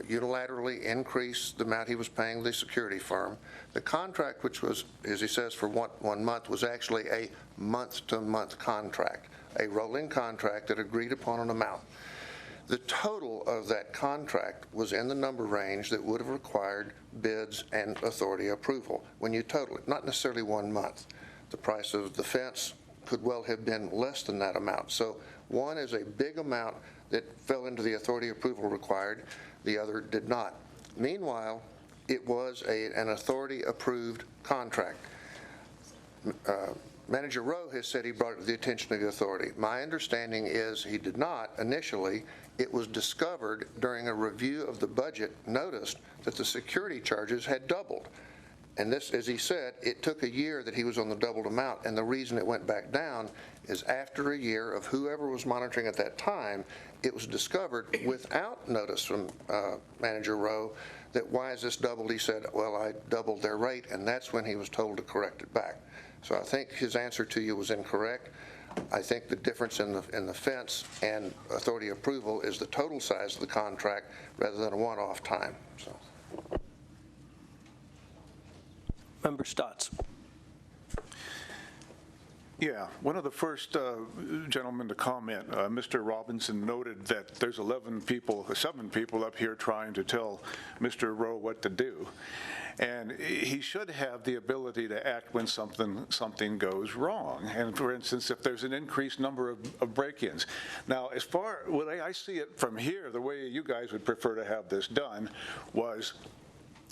unilaterally increase the amount he was paying the security firm. The contract, which was, as he says, for 1 month, was actually a month-to-month contract, a rolling contract that agreed upon an amount. The total of that contract was in the number range that would have required bids and authority approval when you total it, not necessarily 1 month. The price of the fence could well have been less than that amount. So one is a big amount that fell into the authority approval required, the other did not. Meanwhile, it was an authority-approved contract. Manager Rowe has said he brought it to the attention of the authority. My understanding is he did not initially. It was discovered during a review of the budget, noticed that the security charges had doubled. And this, as he said, it took a year that he was on the doubled amount, and the reason it went back down is after a year of whoever was monitoring at that time, it was discovered without notice from Manager Rowe that why is this doubled? He said, well, I doubled their rate, and that's when he was told to correct it back. So I think his answer to you was incorrect. I think the difference in the fence and authority approval is the total size of the contract rather than a one-off time. So. Member Stotts. Yeah, one of the first gentlemen to comment, Mr. Robinson, noted that there's 7 people up here trying to tell Mr. Rowe what to do. And he should have the ability to act when something goes wrong. And for instance, if there's an increased number of break-ins. Now, as far, when I see it from here, the way you guys would prefer to have this done was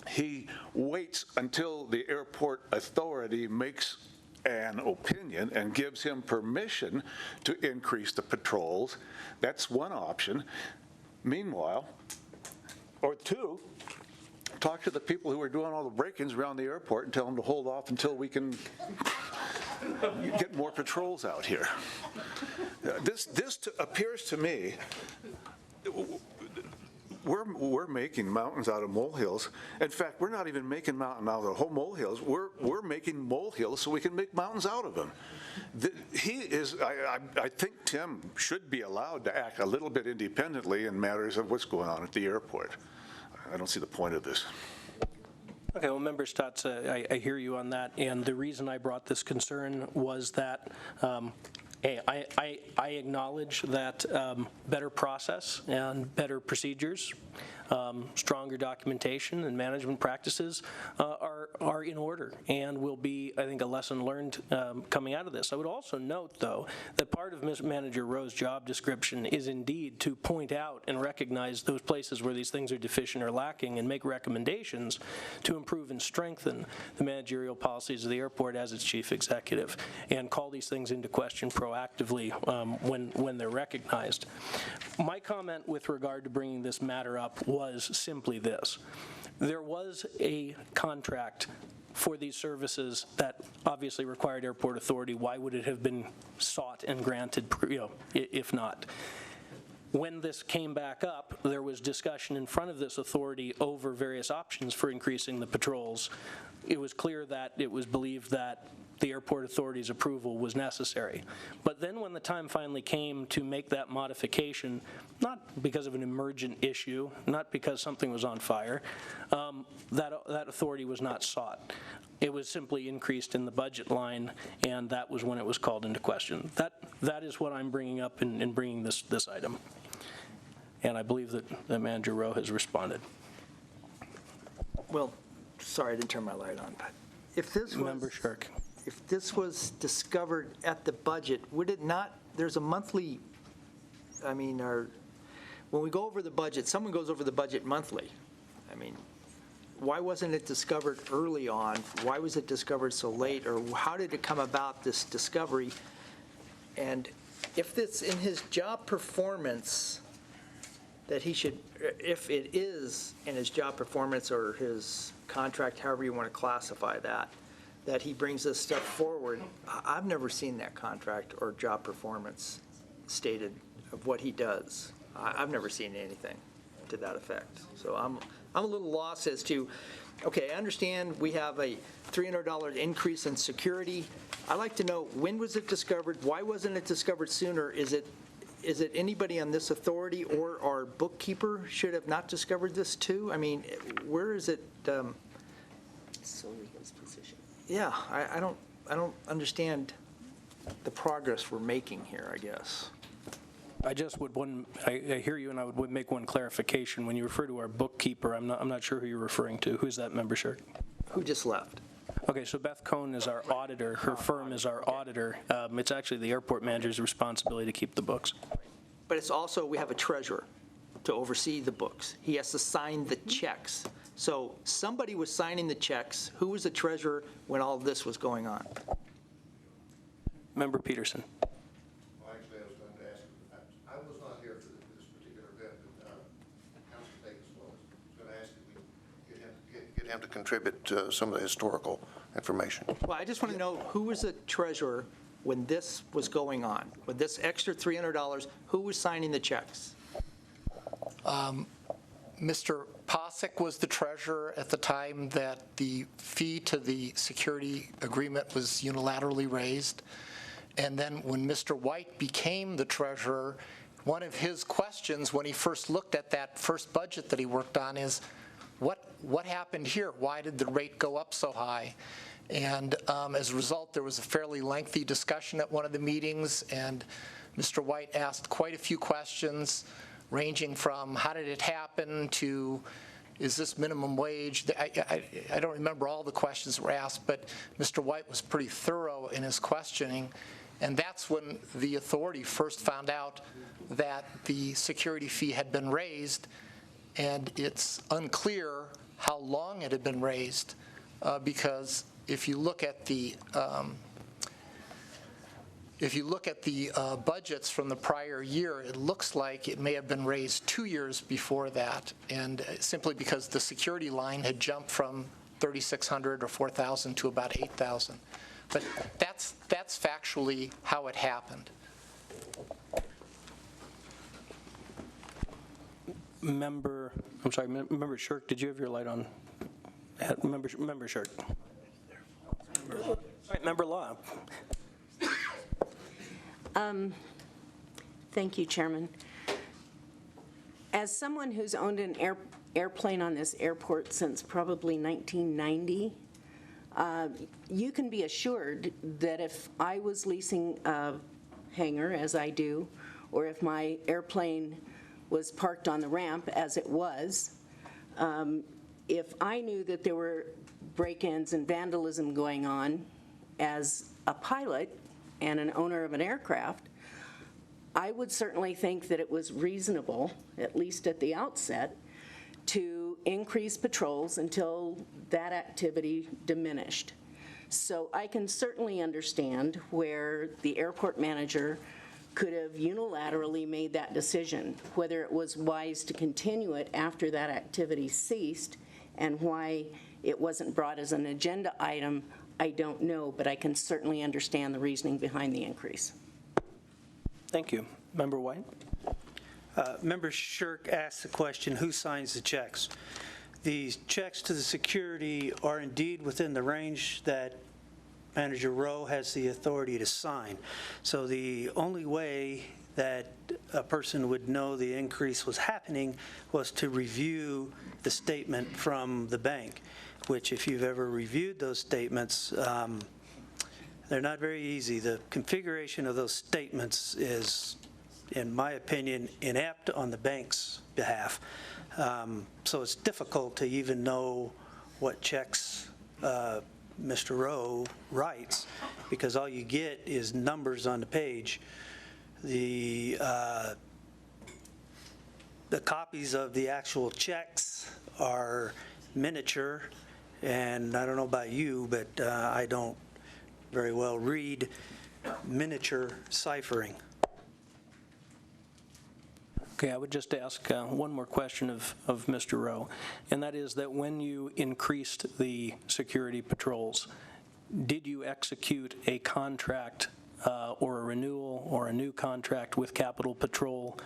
he waits until the airport authority makes an opinion and gives him permission to increase the patrols. That's one option. Meanwhile, or 2, talk to the people who are doing all the break-ins around the airport and tell them to hold off until we can get more patrols out here. This appears to me, we're making mountains out of molehills. In fact, we're not even making mountains out of the whole molehills. We're making molehills so we can make mountains out of them. I think Tim should be allowed to act a little bit independently in matters of what's going on at the airport. I don't see the point of this. Okay, well, Member Stotts, I hear you on that, and the reason I brought this concern was that I acknowledge that better process and better procedures, stronger documentation and management practices are in order and will be, I think, a lesson learned coming out of this. I would also note, though, that part of Manager Rowe's job description is indeed to point out and recognize those places where these things are deficient or lacking and make recommendations to improve and strengthen the managerial policies of the airport as its chief executive and call these things into question proactively when they're recognized. My comment with regard to bringing this matter up was simply this. There was a contract for these services that obviously required airport authority. Why would it have been sought and granted, if not? When this came back up, there was discussion in front of this authority over various options for increasing the patrols. It was clear that it was believed that the airport authority's approval was necessary. But then when the time finally came to make that modification, not because of an emergent issue, not because something was on fire, that authority was not sought. It was simply increased in the budget line, and that was when it was called into question. That is what I'm bringing up in bringing this item. And I believe that Manager Rowe has responded. Well, sorry, I didn't turn my light on, but if this was... Member Shirk. If this was discovered at the budget, would it not, there's a monthly, when we go over the budget, someone goes over the budget monthly. why wasn't it discovered early on? Why was it discovered so late? Or how did it come about, this discovery? And if it's in his job performance that he should, if it is in his job performance or his contract, however you want to classify that he brings this stuff forward, I've never seen that contract or job performance stated of what he does. I've never seen anything to that effect. So I'm a little lost as to, okay, I understand we have a $300 increase in security. I'd like to know, when was it discovered? Why wasn't it discovered sooner? Is it anybody on this authority or our bookkeeper should have not discovered this too? I mean, where is it? Solely his position. Yeah, I don't understand the progress we're making here, I guess. I just would I hear you, and I would make one clarification. When you refer to our bookkeeper, I'm not sure who you're referring to. Who's that member, Shirk? Who just left? Okay, so Beth Cohn is our auditor. Her firm is our auditor. It's actually the airport manager's responsibility to keep the books. But it's also, we have a treasurer to oversee the books. He has to sign the checks. So somebody was signing the checks. Who was the treasurer when all of this was going on? Member Peterson. Well, actually, I was going to ask, I was not here for this particular event, but Council Davis was. I was going to ask if we get him to contribute some of the historical information. Well, I just want to know, who was the treasurer when this was going on? With this extra $300, who was signing the checks? Mr. Posick was the treasurer at the time that the fee to the security agreement was unilaterally raised. And then when Mr. White became the treasurer, one of his questions when he first looked at that first budget that he worked on is, what happened here? Why did the rate go up so high? And as a result, there was a fairly lengthy discussion at one of the meetings, and Mr. White asked quite a few questions, ranging from how did it happen to is this minimum wage? I don't remember all the questions that were asked, but Mr. White was pretty thorough in his questioning, and that's when the authority first found out that the security fee had been raised, and it's unclear how long it had been raised, because if you look at the budgets from the prior year, it looks like it may have been raised 2 years before that, and simply because the security line had jumped from 3,600 or 4,000 to about 8,000. But that's factually how it happened. Member Shirk, did you have your light on? Member Shirk. All right, Member Law. Thank you, Chairman. As someone who's owned an airplane on this airport since probably 1990, you can be assured that if I was leasing a hangar, as I do, or if my airplane was parked on the ramp, as it was, if I knew that there were break-ins and vandalism going on as a pilot and an owner of an aircraft, I would certainly think that it was reasonable, at least at the outset, to increase patrols until that activity diminished. So I can certainly understand where the airport manager could have unilaterally made that decision. Whether it was wise to continue it after that activity ceased and why it wasn't brought as an agenda item, I don't know, but I can certainly understand the reasoning behind the increase. Thank you. Member White? Member Shirk asked the question, who signs the checks? The checks to the security are indeed within the range that Manager Rowe has the authority to sign. So the only way that a person would know the increase was happening was to review the statement from the bank, which if you've ever reviewed those statements, they're not very easy. The configuration of those statements is, in my opinion, inept on the bank's behalf. So it's difficult to even know what checks Mr. Rowe writes, because all you get is numbers on the page. The copies of the actual checks are miniature, and I don't know about you, but I don't very well read miniature ciphering. Okay, I would just ask one more question of Mr. Rowe, and that is that when you increased the security patrols, did you execute a contract or a renewal or a new contract with Capitol Patrol?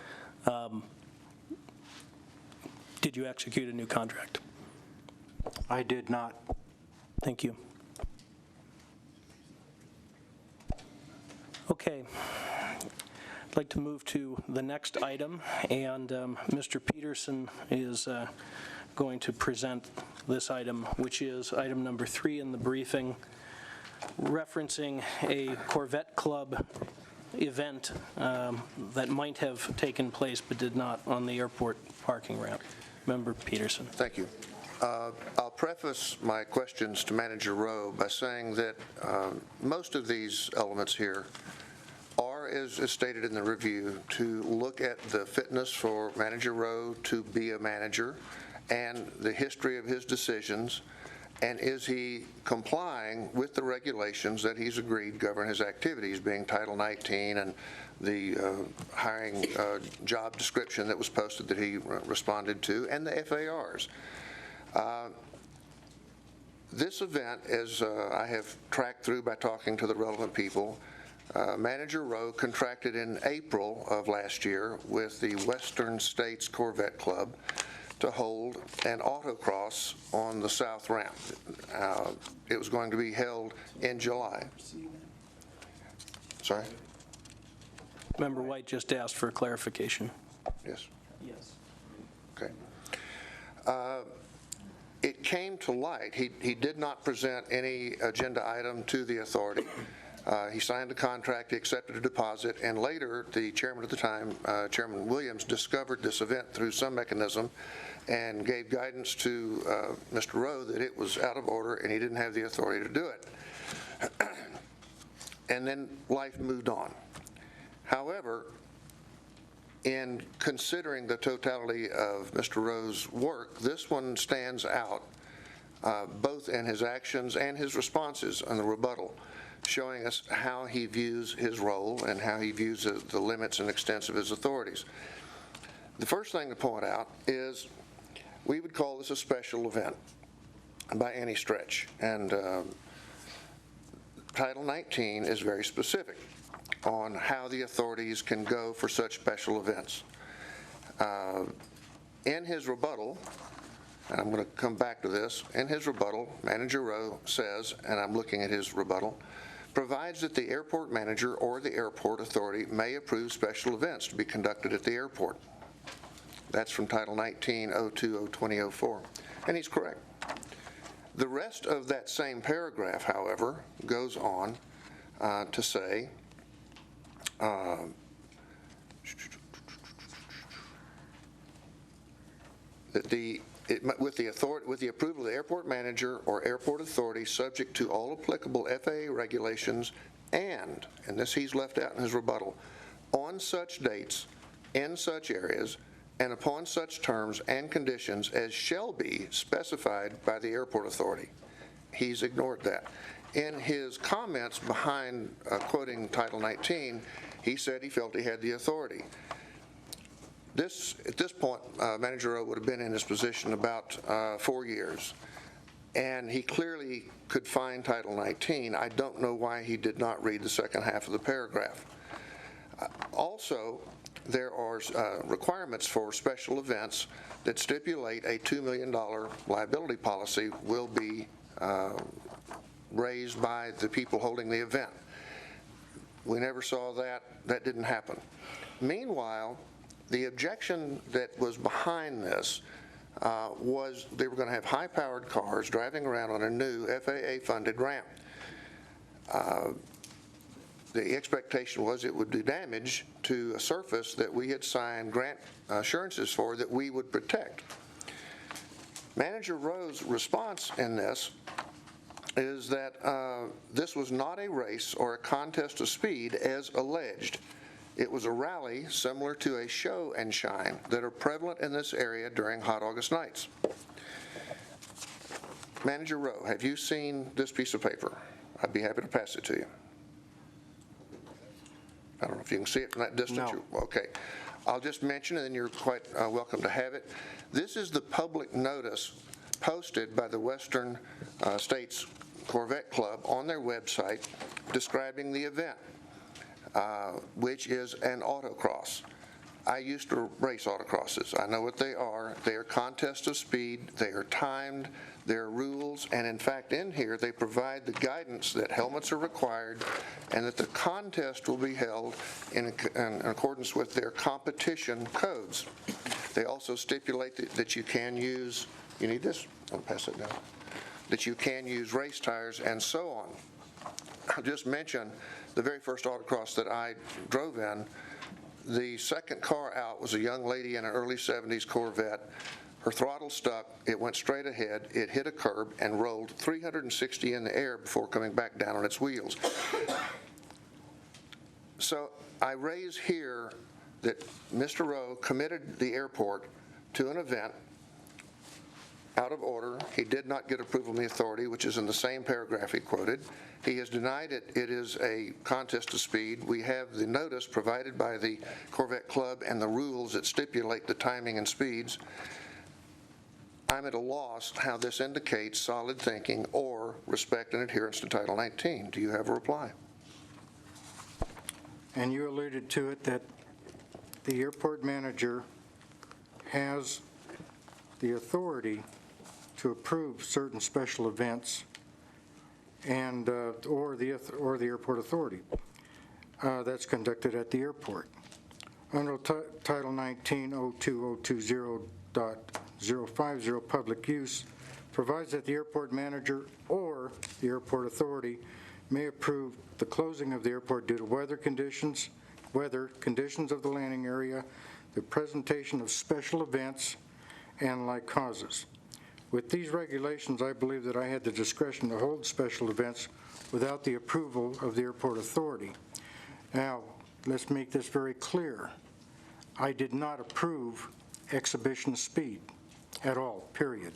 Did you execute a new contract? I did not. Thank you. Okay. I'd like to move to the next item, and Mr. Peterson is going to present this item, which is item number 3 in the briefing, referencing a Corvette Club event that might have taken place but did not on the airport parking ramp. Member Peterson. Thank you. I'll preface my questions to Manager Rowe by saying that most of these elements here are, as stated in the review, to look at the fitness for Manager Rowe to be a manager and the history of his decisions, and is he complying with the regulations that he's agreed govern his activities, being Title 19 and the hiring job description that was posted that he responded to, and the FARs. This event, as I have tracked through by talking to the relevant people, Manager Rowe contracted in April of last year with the Western States Corvette Club to hold an autocross on the South Ramp. It was going to be held in July. Sorry? Member White just asked for clarification. Yes. Yes. Okay. It came to light, he did not present any agenda item to the authority. He signed a contract, he accepted a deposit, and later the chairman at the time, Chairman Williams, discovered this event through some mechanism and gave guidance to Mr. Rowe that it was out of order and he didn't have the authority to do it. And then life moved on. However, in considering the totality of Mr. Rowe's work, this one stands out, both in his actions and his responses on the rebuttal, showing us how he views his role and how he views the limits and extents of his authorities. The first thing to point out is we would call this a special event by any stretch, and Title 19 is very specific on how the authorities can go for such special events. In his rebuttal, and I'm going to come back to this, in his rebuttal, Manager Rowe says, and I'm looking at his rebuttal, provides that the airport manager or the airport authority may approve special events to be conducted at the airport. That's from Title 19, 02-020-04, and he's correct. The rest of that same paragraph, however, goes on to say, that with the approval of the airport manager or airport authority, subject to all applicable FAA regulations, and this he's left out in his rebuttal, on such dates, in such areas, and upon such terms and conditions as shall be specified by the airport authority. He's ignored that. In his comments behind quoting Title 19, he said he felt he had the authority. At this point, Manager Rowe would have been in his position about 4 years, and he clearly could find Title 19. I don't know why he did not read the second half of the paragraph. Also, there are requirements for special events that stipulate a $2 million liability policy will be raised by the people holding the event. We never saw that. That didn't happen. Meanwhile, the objection that was behind this was they were going to have high-powered cars driving around on a new FAA-funded ramp. The expectation was it would do damage to a surface that we had signed grant assurances for that we would protect. Manager Rowe's response in this is that this was not a race or a contest of speed as alleged. It was a rally similar to a show and shine that are prevalent in this area during hot August nights. Manager Rowe, have you seen this piece of paper? I'd be happy to pass it to you. I don't know if you can see it from that distance. No. Okay. I'll just mention, and then you're quite welcome to have it. This is the public notice posted by the Western States Corvette Club on their website describing the event, which is an autocross. I used to race autocrosses. I know what they are. They are contests of speed. They are timed. There are rules. And in fact, in here, they provide the guidance that helmets are required and that the contest will be held in accordance with their competition codes. They also stipulate that you can use, you need this? I'll pass it down. That you can use race tires and so on. I'll just mention the very first autocross that I drove in. The second car out was a young lady in an early 70s Corvette. Her throttle stuck, it went straight ahead, it hit a curb and rolled 360 in the air before coming back down on its wheels. So I raise here that Mr. Rowe committed the airport to an event out of order. He did not get approval from the authority, which is in the same paragraph he quoted. He has denied it. It is a contest of speed. We have the notice provided by the Corvette Club and the rules that stipulate the timing and speeds. I'm at a loss how this indicates solid thinking or respect and adherence to Title 19. Do you have a reply? And you alluded to it that the airport manager has the authority to approve certain special events and or the airport authority that's conducted at the airport. Under Title 19.02.020.050 public use provides that the airport manager or the airport authority may approve the closing of the airport due to weather conditions of the landing area, the presentation of special events, and like causes. With these regulations, I believe that I had the discretion to hold special events without the approval of the airport authority. Now, let's make this very clear. I did not approve exhibition speed at all, period,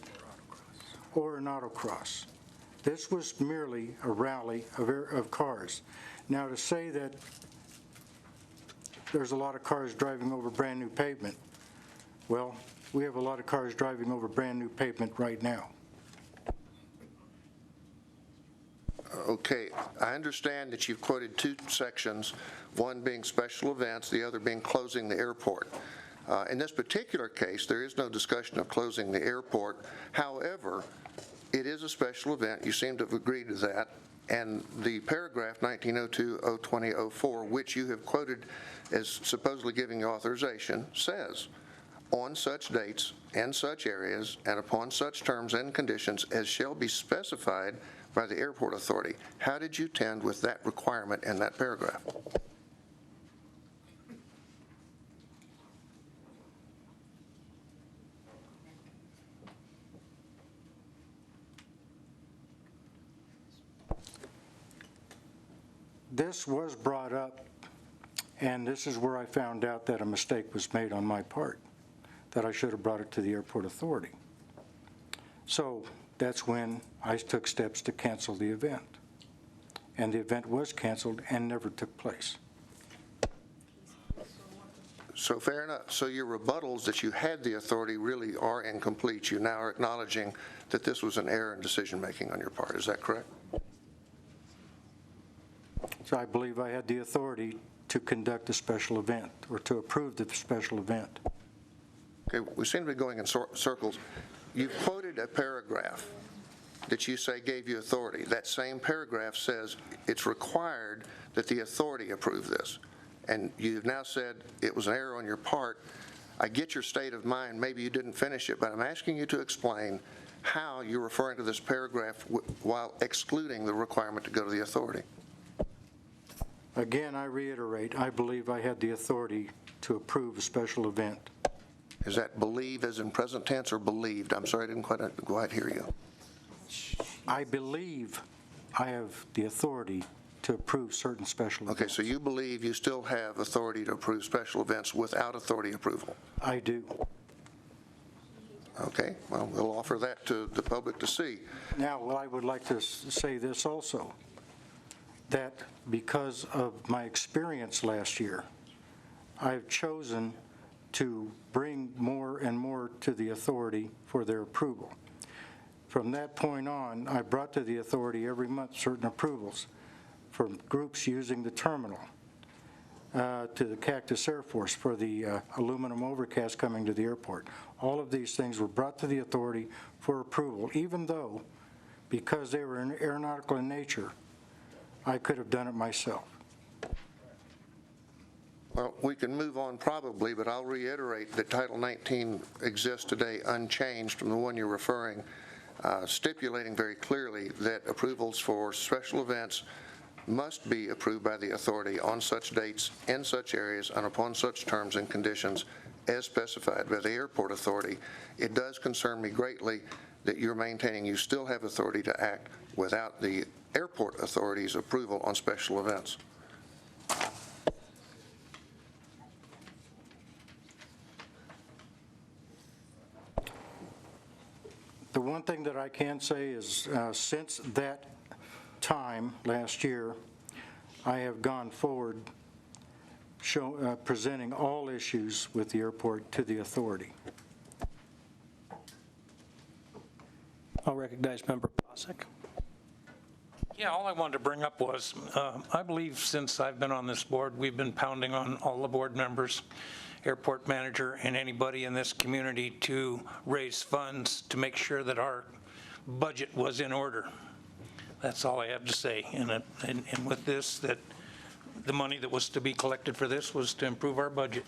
or an autocross. This was merely a rally of cars. Now, to say that there's a lot of cars driving over brand new pavement, well, we have a lot of cars driving over brand new pavement right now. Okay, I understand that you've quoted two sections, one being special events, the other being closing the airport. In this particular case, there is no discussion of closing the airport. However, it is a special event. You seem to have agreed to that. And the paragraph 1902.020.04, which you have quoted as supposedly giving you authorization, says, on such dates and such areas and upon such terms and conditions as shall be specified by the airport authority. How did you tend with that requirement in that paragraph? This was brought up, and this is where I found out that a mistake was made on my part, that I should have brought it to the airport authority. So that's when I took steps to cancel the event. And the event was canceled and never took place. So fair enough. So your rebuttals that you had the authority really are incomplete. You now are acknowledging that this was an error in decision-making on your part. Is that correct? So I believe I had the authority to conduct a special event or to approve the special event. Okay, we seem to be going in circles. You've quoted a paragraph that you say gave you authority. That same paragraph says it's required that the authority approve this. And you've now said it was an error on your part. I get your state of mind. Maybe you didn't finish it, but I'm asking you to explain how you're referring to this paragraph while excluding the requirement to go to the authority. Again, I reiterate, I believe I had the authority to approve a special event. Is that believe as in present tense or believed? I'm sorry, I didn't quite hear you. I believe I have the authority to approve certain special events. Okay, so you believe you still have authority to approve special events without authority approval? I do. Okay, well, we'll offer that to the public to see. Now, well, I would like to say this also, that because of my experience last year, I've chosen to bring more and more to the authority for their approval. From that point on, I brought to the authority every month certain approvals from groups using the terminal, to the Cactus Air Force for the aluminum overcast coming to the airport. All of these things were brought to the authority for approval, even though, because they were aeronautical in nature, I could have done it myself. Well, we can move on probably, but I'll reiterate that Title 19 exists today unchanged from the one you're referring, stipulating very clearly that approvals for special events must be approved by the authority on such dates, in such areas, and upon such terms and conditions as specified by the airport authority. It does concern me greatly that you're maintaining you still have authority to act without the airport authority's approval on special events. The one thing that I can say is since that time last year, I have gone forward presenting all issues with the airport to the authority. I'll recognize Member Posick. Yeah, all I wanted to bring up was, I believe since I've been on this board, we've been pounding on all the board members, airport manager, and anybody in this community to raise funds to make sure that our budget was in order. That's all I have to say. And with this, that the money that was to be collected for this was to improve our budget.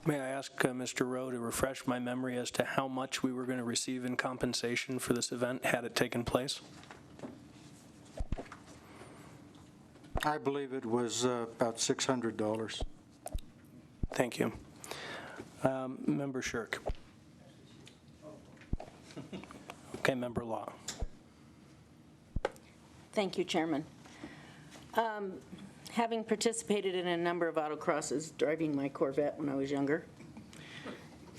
May I ask Mr. Rowe to refresh my memory as to how much we were going to receive in compensation for this event had it taken place? I believe it was about $600. Thank you. Member Shirk. Okay, Member Law. Thank you, Chairman. Having participated in a number of autocrosses, driving my Corvette when I was younger,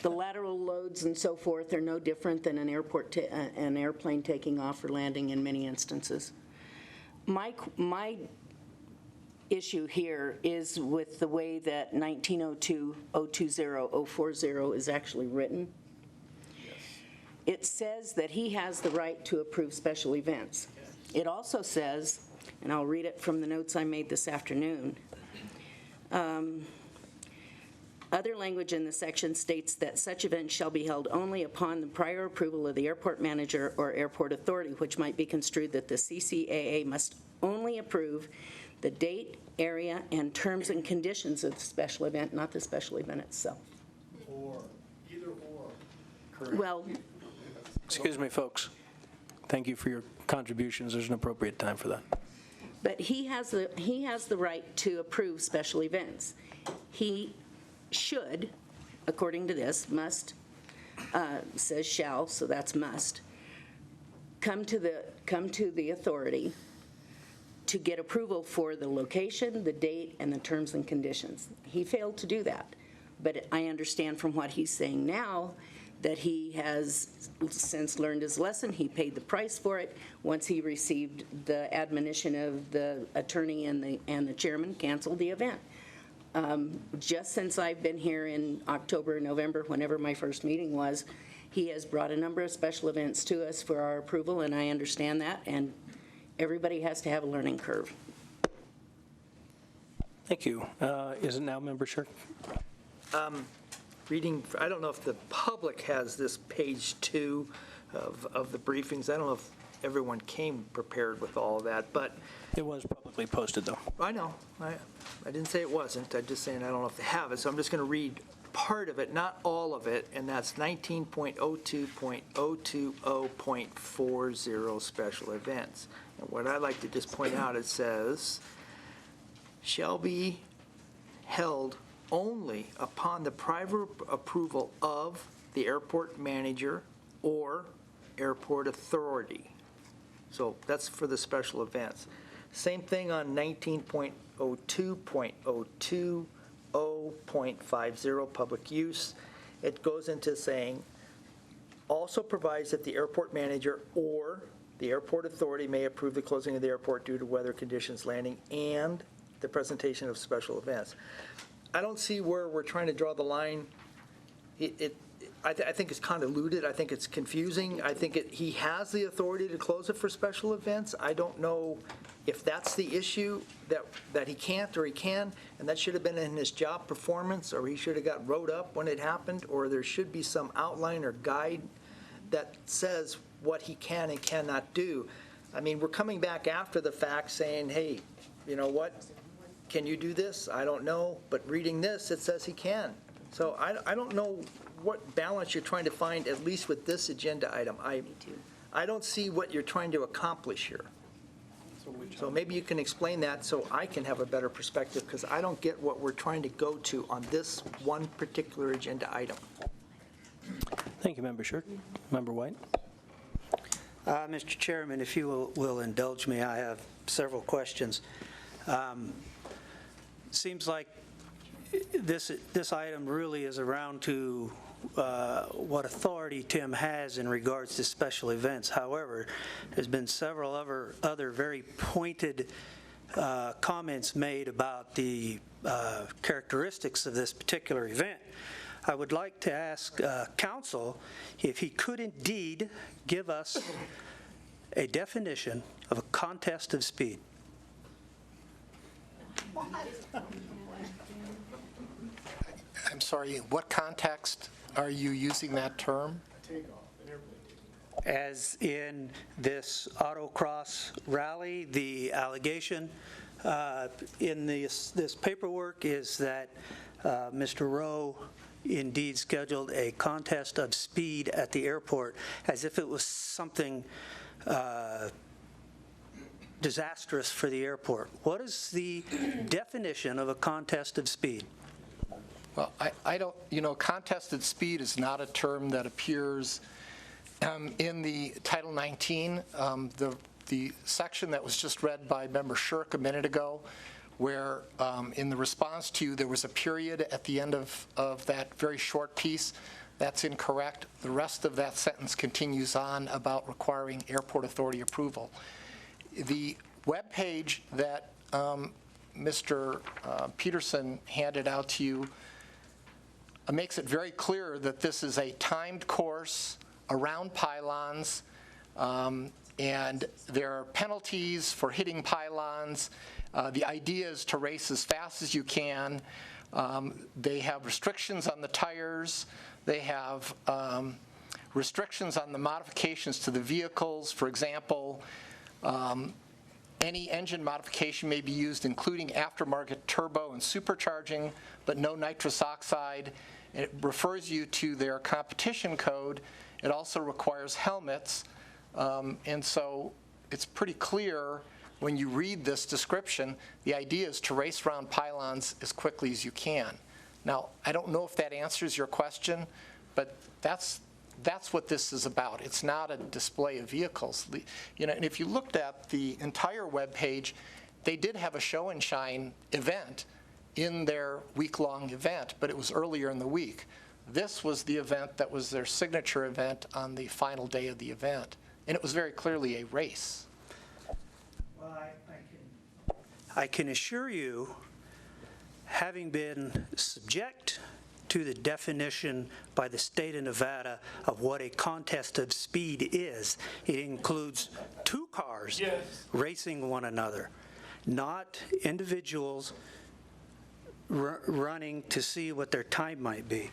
the lateral loads and so forth are no different than an airplane taking off or landing in many instances. My issue here is with the way that 1902, 020, 040 is actually written. It says that he has the right to approve special events. It also says, and I'll read it from the notes I made this afternoon, other language in the section states that such events shall be held only upon the prior approval of the airport manager or airport authority, which might be construed that the CCAA must only approve the date, area, and terms and conditions of the special event, not the special event itself. Or, either or. Correct. Well, excuse me, folks. Thank you for your contributions. There's an appropriate time for that. But he has the right to approve special events. He should, according to this, must, says shall, so that's must, come to the authority to get approval for the location, the date, and the terms and conditions. He failed to do that. But I understand from what he's saying now that he has since learned his lesson. He paid the price for it once he received the admonition of the attorney and the chairman canceled the event. Just since I've been here in October and November, whenever my first meeting was, he has brought a number of special events to us for our approval, and I understand that, and everybody has to have a learning curve. Thank you. Is it now Member Shirk? Reading, I don't know if the public has this page 2 of the briefings. I don't know if everyone came prepared with all of that, but it was publicly posted, though. I know. I didn't say it wasn't. I'm just saying I don't know if they have it. So I'm just going to read part of it, not all of it, and that's 19.02.020.40 special events. And what I'd like to just point out, it says, shall be held only upon the private approval of the airport manager or airport authority. So that's for the special events. Same thing on 19.02.020.50 public use. it goes into saying, also provides that the airport manager or the airport authority may approve the closing of the airport due to weather conditions, landing, and the presentation of special events. I don't see where we're trying to draw the line. I think it's convoluted. I think it's confusing. I think he has the authority to close it for special events. I don't know if that's the issue, that he can't or he can, and that should have been in his job performance, or he should have got wrote up when it happened, or there should be some outline or guide that says what he can and cannot do. I mean, we're coming back after the fact saying, hey, you know what? Can you do this? I don't know, but reading this, it says he can. So I don't know what balance you're trying to find, at least with this agenda item. I don't see what you're trying to accomplish here. So maybe you can explain that so I can have a better perspective, because I don't get what we're trying to go to on this one particular agenda item. Thank you, Member Shirk. Member White. Mr. Chairman, if you will indulge me, I have several questions. Seems like this item really is around to what authority Tim has in regards to special events. However, there's been several other very pointed comments made about the characteristics of this particular event. I would like to ask council if he could indeed give us a definition of a contest of speed. I'm sorry, in what context are you using that term? As in this autocross rally, the allegation in this paperwork is that Mr. Rowe indeed scheduled a contest of speed at the airport, as if it was something disastrous for the airport. What is the definition of a contest of speed? Well, I don't, contested speed is not a term that appears in the Title 19, the section that was just read by Member Shirk a minute ago, where in the response to you, there was a period at the end of that very short piece. That's incorrect. The rest of that sentence continues on about requiring airport authority approval. The web page that Mr. Peterson handed out to you makes it very clear that this is a timed course around pylons, and there are penalties for hitting pylons. The idea is to race as fast as you can. They have restrictions on the tires. They have restrictions on the modifications to the vehicles. For example, any engine modification may be used, including aftermarket turbo and supercharging, but no nitrous oxide. It refers you to their competition code. It also requires helmets. And so it's pretty clear when you read this description, the idea is to race around pylons as quickly as you can. Now, I don't know if that answers your question, but that's what this is about. It's not a display of vehicles. And if you looked at the entire web page, they did have a show and shine event in their week-long event, but it was earlier in the week. This was the event that was their signature event on the final day of the event, and it was very clearly a race. Well, I can assure you, having been subject to the definition by the state of Nevada of what a contest of speed is, it includes two cars racing one another, not individuals running to see what their time might be.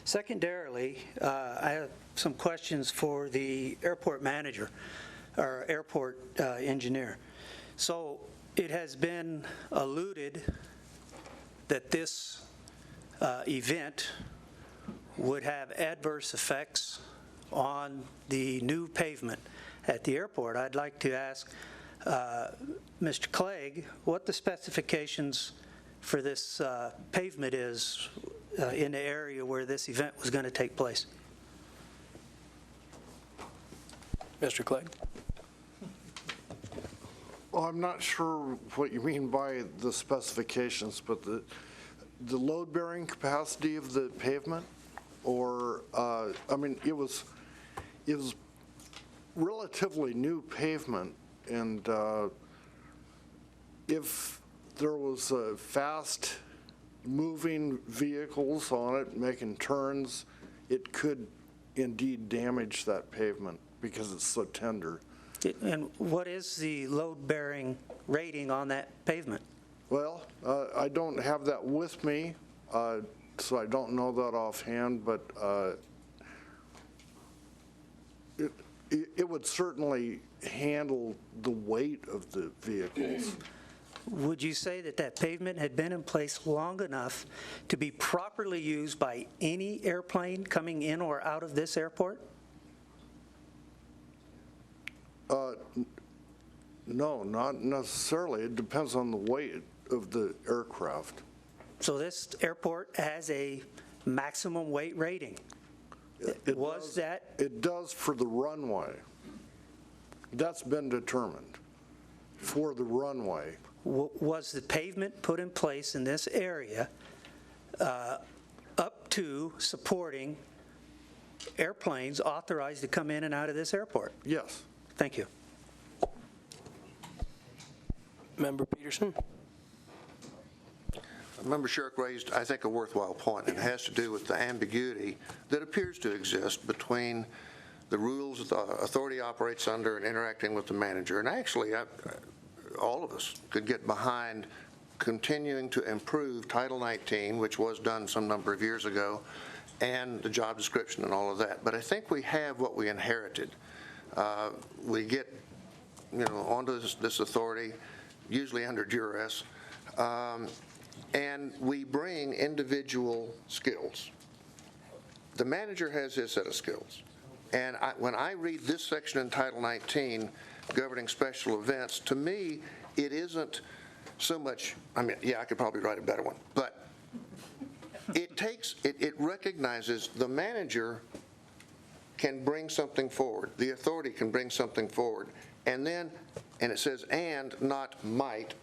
Secondarily, I have some questions for the airport manager or airport engineer. So it has been alluded that this event would have adverse effects on the new pavement at the airport. I'd like to ask Mr. Clegg what the specifications for this pavement is in the area where this event was going to take place. Mr. Clegg. Well, I'm not sure what you mean by the specifications, but the load-bearing capacity of the pavement, or, I mean, it was relatively new pavement, and if there was fast-moving vehicles on it making turns, it could indeed damage that pavement because it's so tender. And what is the load-bearing rating on that pavement? Well, I don't have that with me, so I don't know that offhand, but it would certainly handle the weight of the vehicles. Would you say that that pavement had been in place long enough to be properly used by any airplane coming in or out of this airport? No, not necessarily. It depends on the weight of the aircraft. So this airport has a maximum weight rating. It does for the runway. That's been determined for the runway. Was the pavement put in place in this area up to supporting airplanes authorized to come in and out of this airport? Yes. Thank you. Member Peterson? Member Shirk raised, I think, a worthwhile point, and it has to do with the ambiguity that appears to exist between the rules that the authority operates under and interacting with the manager. And actually, all of us could get behind continuing to improve Title 19, which was done some number of years ago, and the job description and all of that. But I think we have what we inherited. We get, onto this authority, usually under duress, and we bring individual skills. The manager has his set of skills. And when I read this section in Title 19, governing special events, to me, it isn't so much, I mean, yeah, I could probably write a better one, but it recognizes the manager can bring something forward, the authority can bring something forward, and then, and it says and, not might,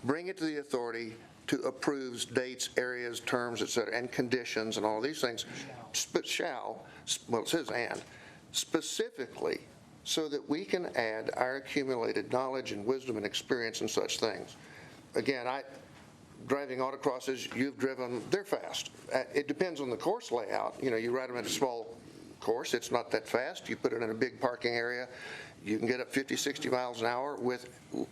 bring it to the authority to approves dates, areas, terms, et cetera, and conditions and all of these things, but shall, well, it says and, specifically so that we can add our accumulated knowledge and wisdom and experience and such things. Again, driving autocrosses, you've driven, they're fast. It depends on the course layout. You ride them at a small course, it's not that fast. You put it in a big parking area, you can get up 50, 60 miles an hour with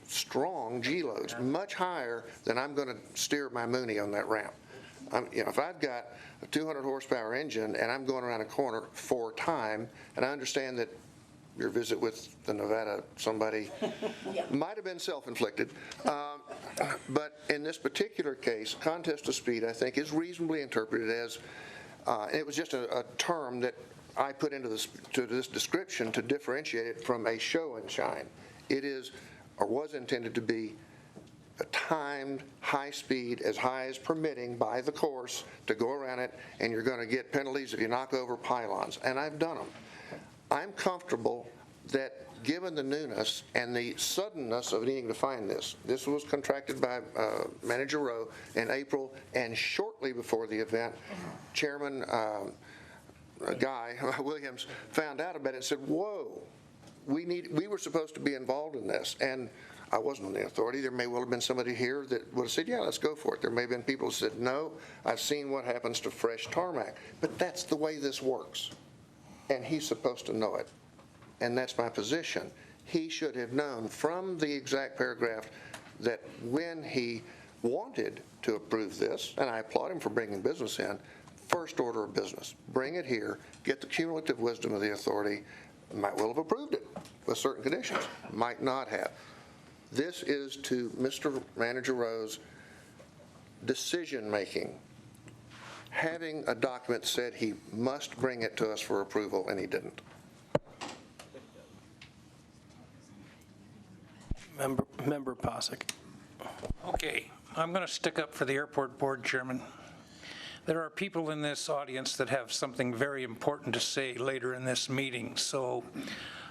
strong G-loads, much higher than I'm going to steer my Mooney on that ramp. If I've got a 200 horsepower engine and I'm going around a corner 4 times, and I understand that your visit with the Nevada somebody might have been self-inflicted, but in this particular case, contest of speed, I think, is reasonably interpreted as, it was just a term that I put into this description to differentiate it from a show and shine. It is, or was intended to be, a timed high speed, as high as permitting by the course to go around it, and you're going to get penalties if you knock over pylons, and I've done them. I'm comfortable that given the newness and the suddenness of needing to find this was contracted by Manager Rowe in April, and shortly before the event, Chairman Guy Williams found out about it and said, whoa, we were supposed to be involved in this. And I wasn't on the authority. There may well have been somebody here that would have said, yeah, let's go for it. There may have been people who said, no, I've seen what happens to fresh tarmac. But that's the way this works. And he's supposed to know it. And that's my position. He should have known from the exact paragraph that when he wanted to approve this, and I applaud him for bringing business in, first order of business, bring it here, get the cumulative wisdom of the authority, might well have approved it with certain conditions, might not have. This is to Mr. Manager Rowe's decision-making. Having a document said he must bring it to us for approval, and he didn't. Member Posick. Okay, I'm going to stick up for the airport board chairman. There are people in this audience that have something very important to say later in this meeting, so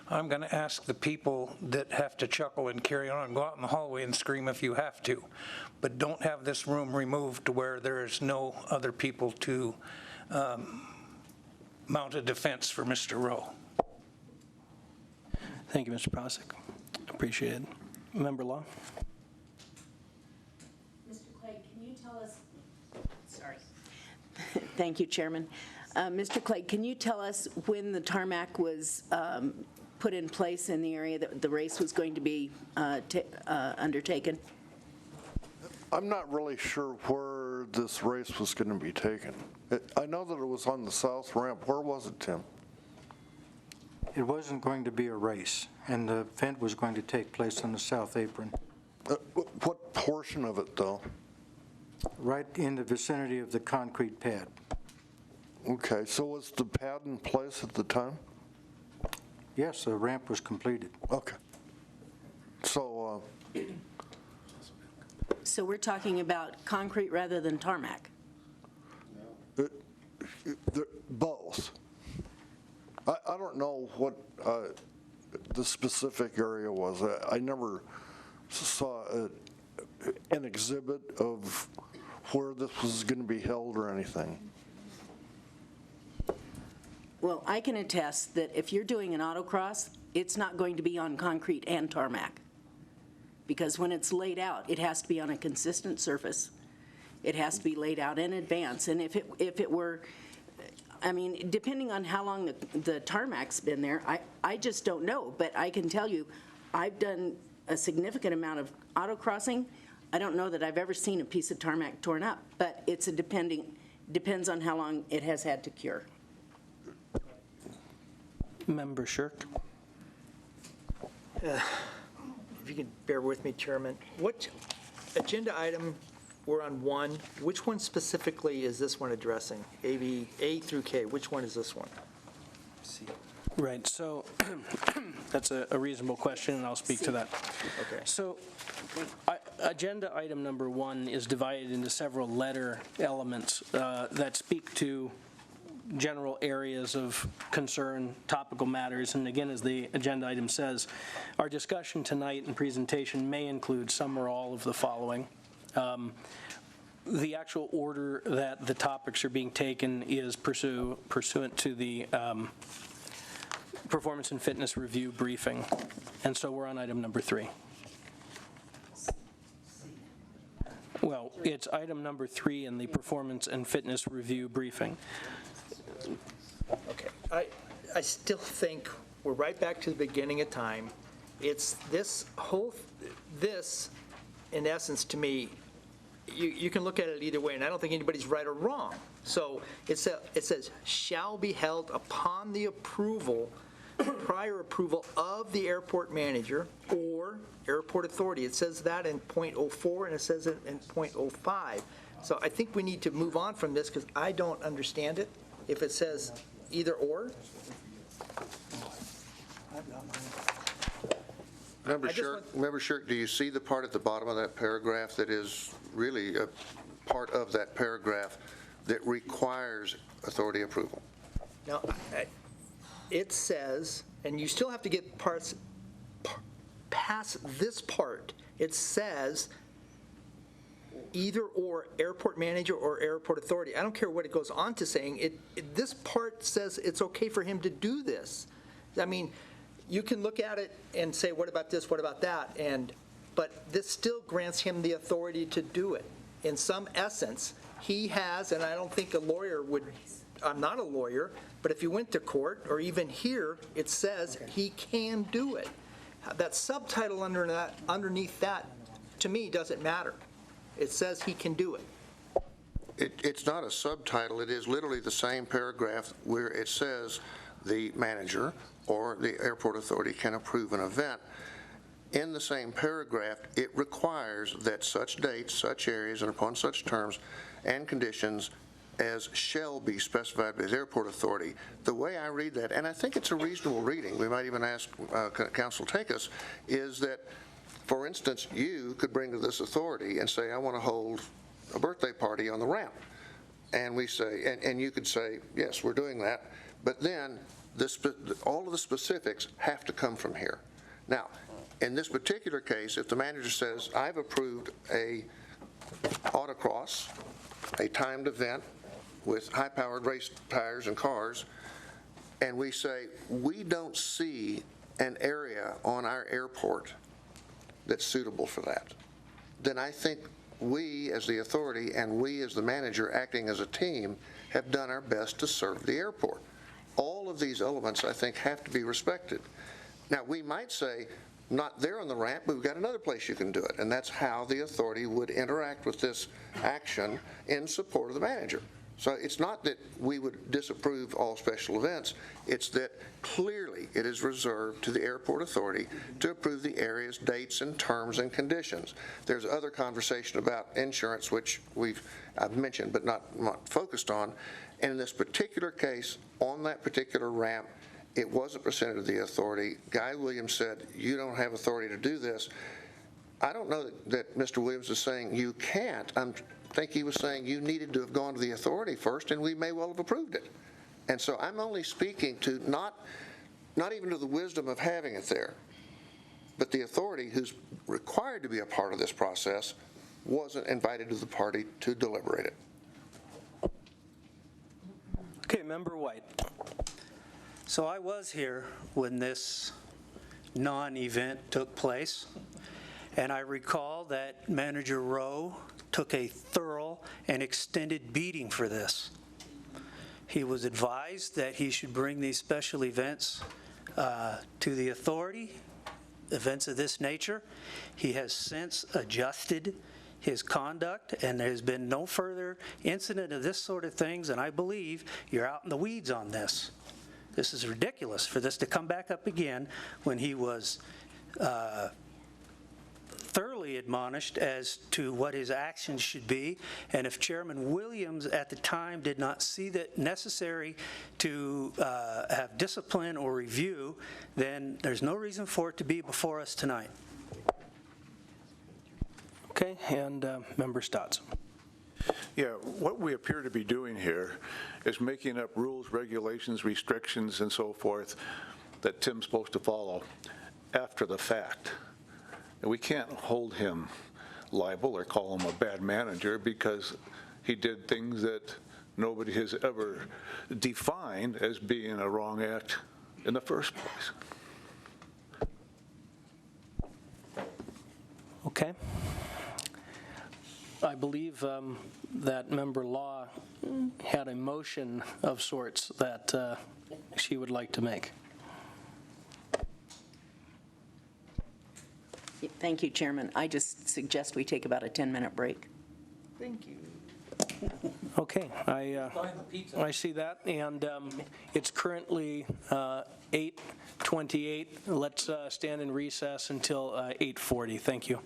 I'm going to ask the people that have to chuckle and carry on and go out in the hallway and scream if you have to, but don't have this room removed to where there is no other people to mount a defense for Mr. Rowe. Thank you, Mr. Prosick. Appreciate it. Member Law? Mr. Clegg, can you tell us, sorry. Thank you, Chairman. Mr. Clegg, can you tell us when the tarmac was put in place in the area that the race was going to be undertaken? I'm not really sure where this race was going to be taken. I know that it was on the south ramp. Where was it, Tim? It wasn't going to be a race, and the event was going to take place on the south apron. What portion of it, though? Right in the vicinity of the concrete pad. Okay, so was the pad in place at the time? Yes, the ramp was completed. Okay. So, So we're talking about concrete rather than tarmac? both. I don't know what the specific area was. I never saw an exhibit of where this was going to be held or anything. Well, I can attest that if you're doing an autocross, it's not going to be on concrete and tarmac. Because when it's laid out, it has to be on a consistent surface. It has to be laid out in advance. And if it were, I mean, depending on how long the tarmac's been there, I just don't know. But I can tell you, I've done a significant amount of autocrossing. I don't know that I've ever seen a piece of tarmac torn up, but it's depends on how long it has had to cure. Member Shirk? If you could bear with me, Chairman. What agenda item, we're on 1. Which one specifically is this one addressing? A through K, which one is this one? C. Right, so that's a reasonable question, and I'll speak to that. Okay. So agenda item number 1 is divided into several letter elements that speak to general areas of concern, topical matters, and again, as the agenda item says, our discussion tonight and presentation may include some or all of the following. The actual order that the topics are being taken is pursuant to the performance and fitness review briefing, and so we're on item number 3. Well, it's item number 3 in the performance and fitness review briefing. Okay, I still think we're right back to the beginning of time. It's this in essence, to me, you can look at it either way, and I don't think anybody's right or wrong. So it says, shall be held upon the prior approval of the airport manager or airport authority. It says that in .04, and it says it in .05. So I think we need to move on from this, because I don't understand it. If it says either or. Member Shirk, do you see the part at the bottom of that paragraph that is really a part of that paragraph that requires authority approval? No, it says, and you still have to get parts past this part. It says either or airport manager or airport authority. I don't care what it goes on to saying. This part says it's okay for him to do this. I mean, you can look at it and say, what about this, what about that? But this still grants him the authority to do it. In some essence, he has, and I don't think a lawyer would, I'm not a lawyer, but if you went to court or even here, it says he can do it. That subtitle underneath that, to me, doesn't matter. It says he can do it. It's not a subtitle. It is literally the same paragraph where it says the manager or the airport authority can approve an event. In the same paragraph, it requires that such dates, such areas, and upon such terms and conditions as shall be specified by the airport authority. The way I read that, and I think it's a reasonable reading, we might even ask Council Takis, is that, for instance, you could bring to this authority and say, I want to hold a birthday party on the ramp. And we say, and you could say, yes, we're doing that, but then all of the specifics have to come from here. Now, in this particular case, if the manager says, I've approved a autocross, a timed event with high-powered race tires and cars, and we say, we don't see an area on our airport that's suitable for that, then I think we as the authority and we as the manager acting as a team have done our best to serve the airport. All of these elements, I think, have to be respected. Now, we might say, not there on the ramp, but we've got another place you can do it, and that's how the authority would interact with this action in support of the manager. So it's not that we would disapprove all special events, it's that clearly it is reserved to the airport authority to approve the area's dates and terms and conditions. There's other conversation about insurance, which I've mentioned but not focused on. And in this particular case, on that particular ramp, it wasn't presented to the authority. Guy Williams said, you don't have authority to do this. I don't know that Mr. Williams is saying you can't. I think he was saying you needed to have gone to the authority first, and we may well have approved it. And so I'm only speaking to not even to the wisdom of having it there, but the authority who's required to be a part of this process wasn't invited to the party to deliberate it. Okay, Member White. So I was here when this non-event took place, and I recall that Manager Rowe took a thorough and extended beating for this. He was advised that he should bring these special events to the authority, events of this nature. He has since adjusted his conduct, and there's been no further incident of this sort of things, and I believe you're out in the weeds on this. This is ridiculous for this to come back up again when he was thoroughly admonished as to what his actions should be. And if Chairman Williams at the time did not see that necessary to have discipline or review, then there's no reason for it to be before us tonight. Okay, and Member Stotts. Yeah, what we appear to be doing here is making up rules, regulations, restrictions, and so forth that Tim's supposed to follow after the fact. And we can't hold him liable or call him a bad manager because he did things that nobody has ever defined as being a wrong act in the first place. Okay. I believe that Member Law had a motion of sorts that she would like to make. Thank you, Chairman. I just suggest we take about a 10-minute break. Thank you. Okay, I see that, and it's currently 8:28. Let's stand in recess until 8:40. Thank you.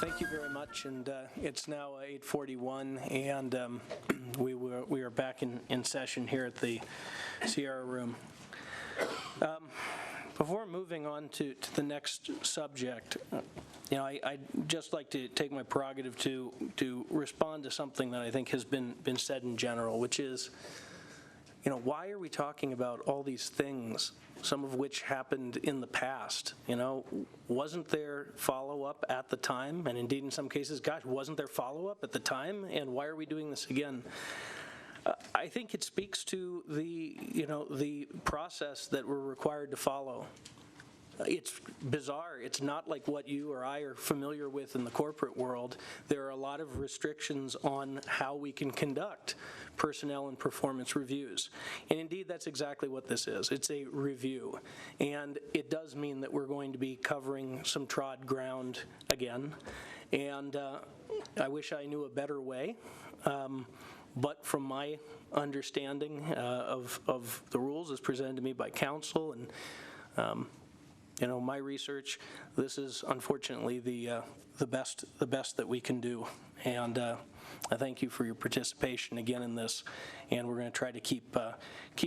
Thank you very much, and it's now 8:41, and we are back in session here at the Sierra Room. Before moving on to the next subject, I'd just like to take my prerogative to respond to something that I think has been said in general, which is, why are we talking about all these things, some of which happened in the past? Wasn't there follow-up at the time? And indeed, in some cases, gosh, wasn't there follow-up at the time? And why are we doing this again? I think it speaks to the process that we're required to follow. It's bizarre. It's not like what you or I are familiar with in the corporate world. There are a lot of restrictions on how we can conduct personnel and performance reviews. And indeed, that's exactly what this is. It's a review. And it does mean that we're going to be covering some trod ground again. And I wish I knew a better way. But from my understanding of the rules as presented to me by council and my research, this is unfortunately the best that we can do. And I thank you for your participation again in this. And we're going to try to keep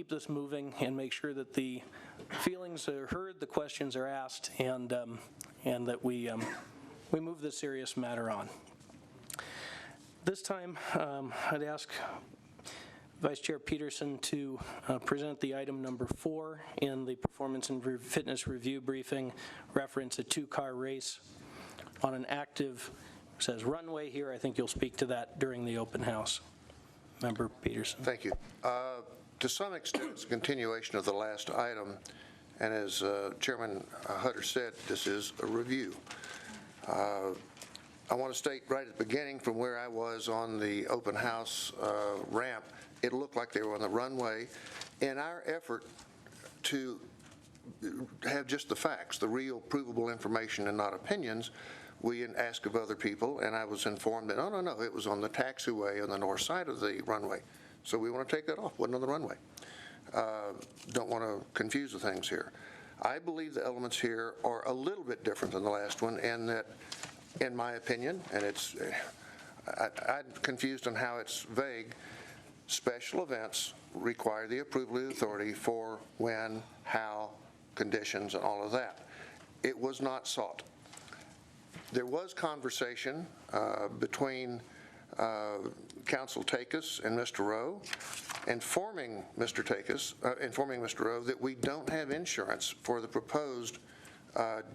this moving and make sure that the feelings are heard, the questions are asked, and that we move this serious matter on. This time, I'd ask Vice Chair Peterson to present the item number 4 in the Performance and Fitness Review briefing, reference a 2-car race on an active, says runway here. I think you'll speak to that during the open house. Member Peterson. Thank you. To some extent, it's a continuation of the last item, and as Chairman Hutter said, this is a review. I want to state right at the beginning, from where I was on the open house ramp, it looked like they were on the runway. In our effort to have just the facts, the real provable information and not opinions, we asked of other people, and I was informed that, no, it was on the taxiway on the north side of the runway. So we want to take that off. Wasn't on the runway. Don't want to confuse the things here. I believe the elements here are a little bit different than the last one, and that, in my opinion, and I'm confused on how it's vague, special events require the approval of the authority for when, how, conditions, and all of that. It was not sought. There was conversation between Council Takis and Mr. Rowe, informing Mr. Rowe that we don't have insurance for the proposed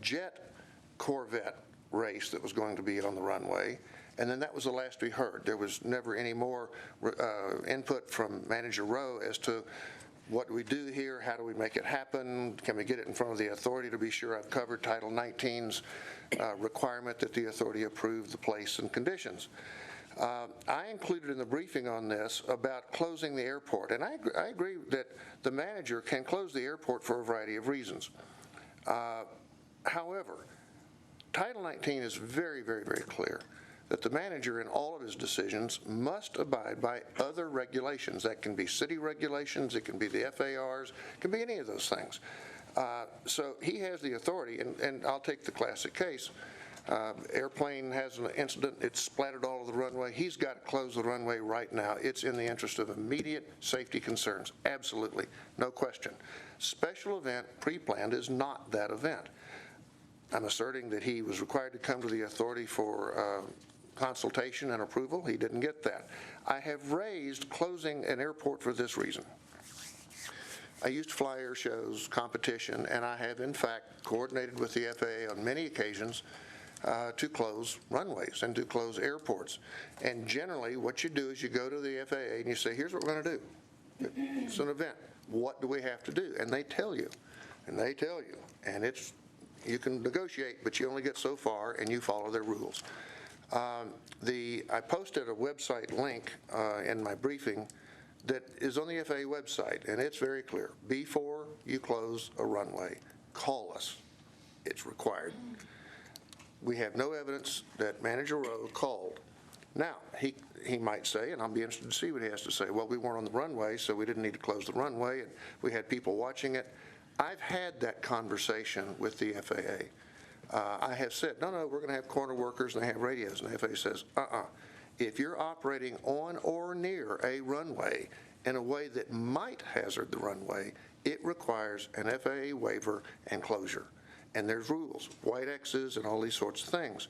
jet Corvette race that was going to be on the runway, and then that was the last we heard. There was never any more input from Manager Rowe as to what do we do here, how do we make it happen, can we get it in front of the authority to be sure I've covered Title 19's requirement that the authority approve the place and conditions. I included in the briefing on this about closing the airport, and I agree that the manager can close the airport for a variety of reasons. However, Title 19 is very, very, very clear that the manager in all of his decisions must abide by other regulations. That can be city regulations, it can be the FARs, it can be any of those things. So he has the authority, and I'll take the classic case. Airplane has an incident, it's splattered all over the runway. He's got to close the runway right now. It's in the interest of immediate safety concerns, absolutely, no question. Special event pre-planned is not that event. I'm asserting that he was required to come to the authority for consultation and approval. He didn't get that. I have raised closing an airport for this reason. I used to fly air shows, competition, and I have in fact coordinated with the FAA on many occasions to close runways and to close airports. And generally what you do is you go to the FAA and you say, here's what we're going to do. It's an event. What do we have to do? And they tell you. And they tell you. And it's, you can negotiate, but you only get so far and you follow their rules. I posted a website link in my briefing that is on the FAA website, and it's very clear. Before you close a runway, call us. It's required. We have no evidence that Manager Rowe called. Now, he might say, and I'll be interested to see what he has to say, well, we weren't on the runway, so we didn't need to close the runway, and we had people watching it. I've had that conversation with the FAA. I have said, no, we're going to have corner workers and they have radios. And the FAA says, if you're operating on or near a runway in a way that might hazard the runway, it requires an FAA waiver and closure. And there's rules, white X's and all these sorts of things.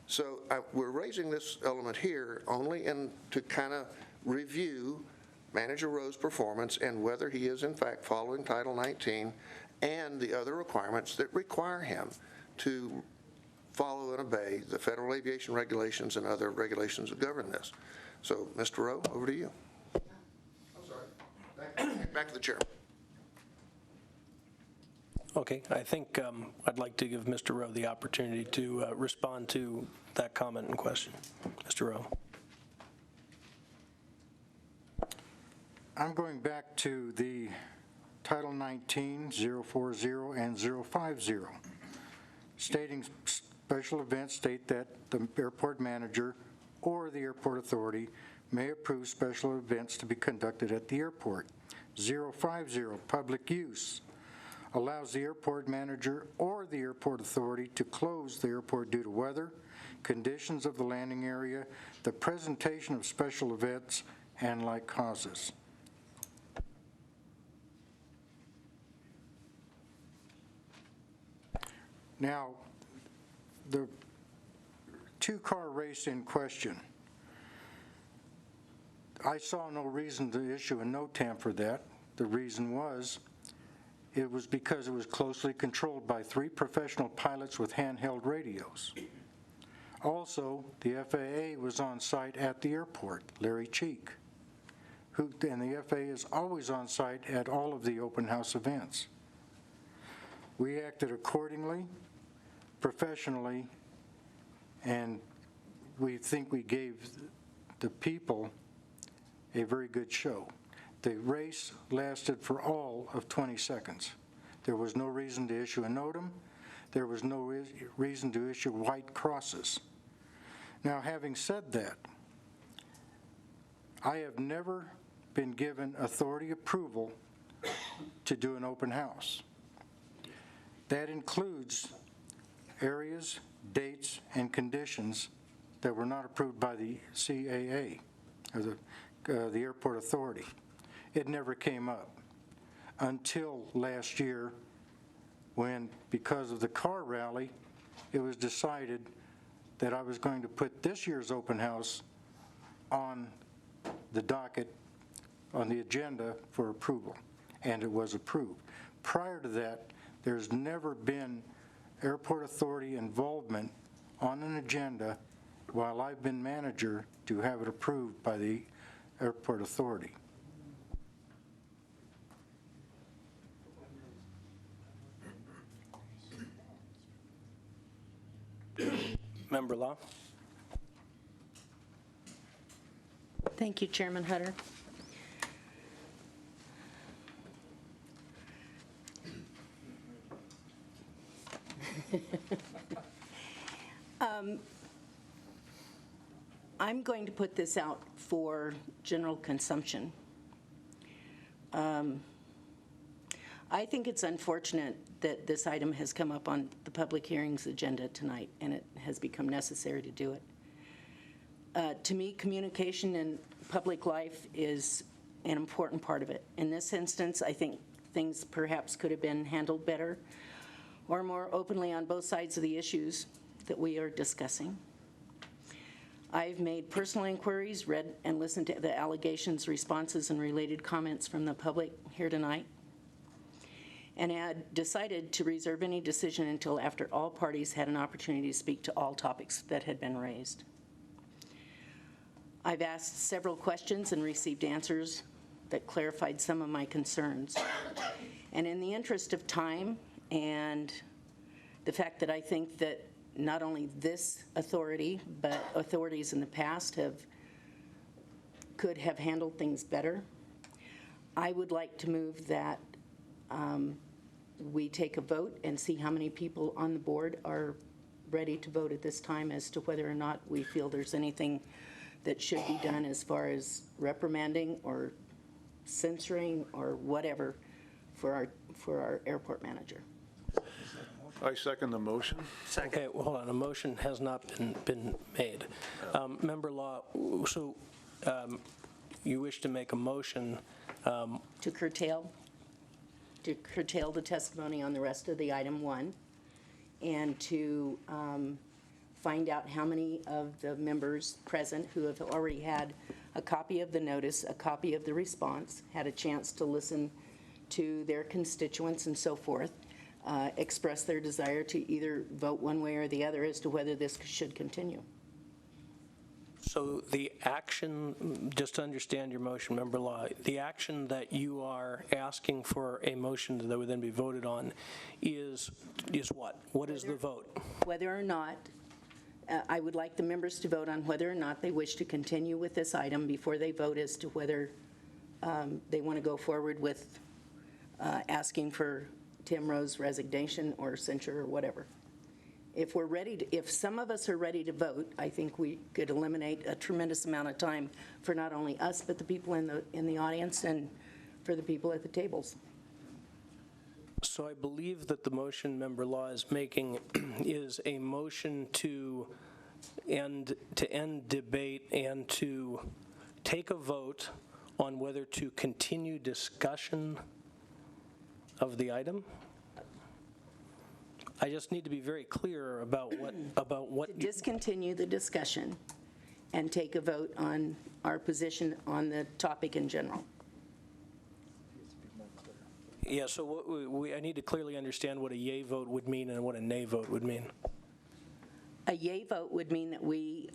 So we're raising this element here only to kind of review Manager Rowe's performance and whether he is in fact following Title 19 and the other requirements that require him to follow and obey the federal aviation regulations and other regulations that govern this. So, Mr. Rowe, over to you. I'm sorry. Back to the chair. Okay, I think I'd like to give Mr. Rowe the opportunity to respond to that comment and question. Mr. Rowe. I'm going back to the Title 19, 040, and 050, stating special events state that the airport manager or the airport authority may approve special events to be conducted at the airport. 050, public use, allows the airport manager or the airport authority to close the airport due to weather, conditions of the landing area, the presentation of special events, and like causes. Now, the two-car race in question, I saw no reason to issue a NOTAM for that. The reason was, it was because it was closely controlled by 3 professional pilots with handheld radios. Also, the FAA was on site at the airport, Larry Cheek, and the FAA is always on site at all of the open house events. We acted accordingly, professionally, and we think we gave the people a very good show. The race lasted for all of 20 seconds. There was no reason to issue a NOTAM. There was no reason to issue white crosses. Now, having said that, I have never been given authority approval to do an open house. That includes areas, dates, and conditions that were not approved by the CAA, or the airport authority. It never came up until last year when, because of the car rally, it was decided that I was going to put this year's open house on the docket, on the agenda for approval, and it was approved. Prior to that, there's never been airport authority involvement on an agenda while I've been manager to have it approved by the airport authority. Member Law. Thank you, Chairman Hutter. I'm going to put this out for general consumption. I think it's unfortunate that this item has come up on the public hearings agenda tonight, and it has become necessary to do it. To me, communication in public life is an important part of it. In this instance, I think things perhaps could have been handled better or more openly on both sides of the issues that we are discussing. I've made personal inquiries, read and listened to the allegations, responses, and related comments from the public here tonight, and had decided to reserve any decision until after all parties had an opportunity to speak to all topics that had been raised. I've asked several questions and received answers that clarified some of my concerns. And in the interest of time and the fact that I think that not only this authority, but authorities in the past could have handled things better, I would like to move that we take a vote and see how many people on the board are ready to vote at this time as to whether or not we feel there's anything that should be done as far as reprimanding or censoring or whatever for our airport manager. I second the motion. Okay, well, hold on, a motion has not been made. Member Law, so you wish to make a motion To curtail the testimony on the rest of the item 1, and to find out how many of the members present who have already had a copy of the notice, a copy of the response, had a chance to listen to their constituents and so forth, express their desire to either vote one way or the other as to whether this should continue. So the action, just to understand your motion, Member Law, the action that you are asking for a motion that would then be voted on is what? What is the vote? Whether or not, I would like the members to vote on whether or not they wish to continue with this item before they vote as to whether they want to go forward with asking for Tim Rowe's resignation or censure or whatever. If we're ready to, if some of us are ready to vote, I think we could eliminate a tremendous amount of time for not only us, but the people in the audience and for the people at the tables. So I believe that the motion Member Law is making is a motion to end debate and to take a vote on whether to continue discussion of the item. I just need to be very clear about what To discontinue the discussion and take a vote on our position on the topic in general. Yeah, so what I need to clearly understand what a yay vote would mean and what a nay vote would mean. A yay vote would mean that we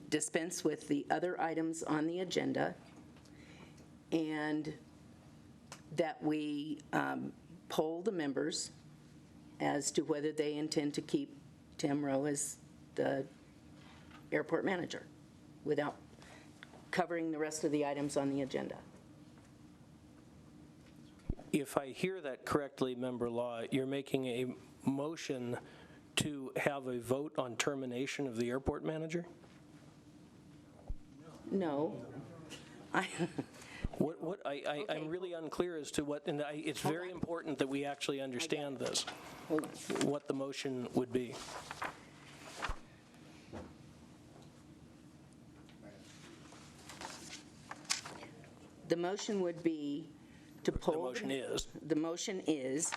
dispense with the other items on the agenda and that we poll the members as to whether they intend to keep Tim Rowe as the airport manager without covering the rest of the items on the agenda. If I hear that correctly, Member Law, you're making a motion to have a vote on termination of the airport manager? No. I'm really unclear as to what, and it's very important that we actually understand this, what the motion would be. The motion would be to poll. The motion is? The motion is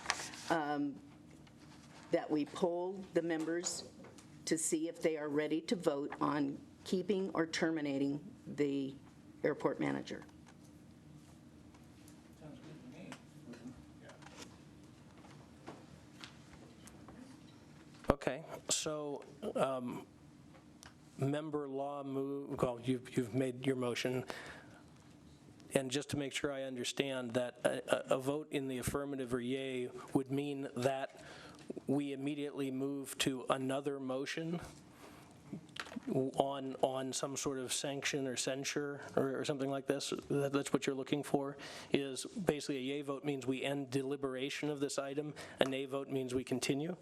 that we poll the members to see if they are ready to vote on keeping or terminating the airport manager. Okay, so Member Law move, well, you've made your motion. And just to make sure I understand that a vote in the affirmative or yay would mean that we immediately move to another motion on some sort of sanction or censure or something like this. That's what you're looking for, is basically a yay vote means we end deliberation of this item, a nay vote means we continue?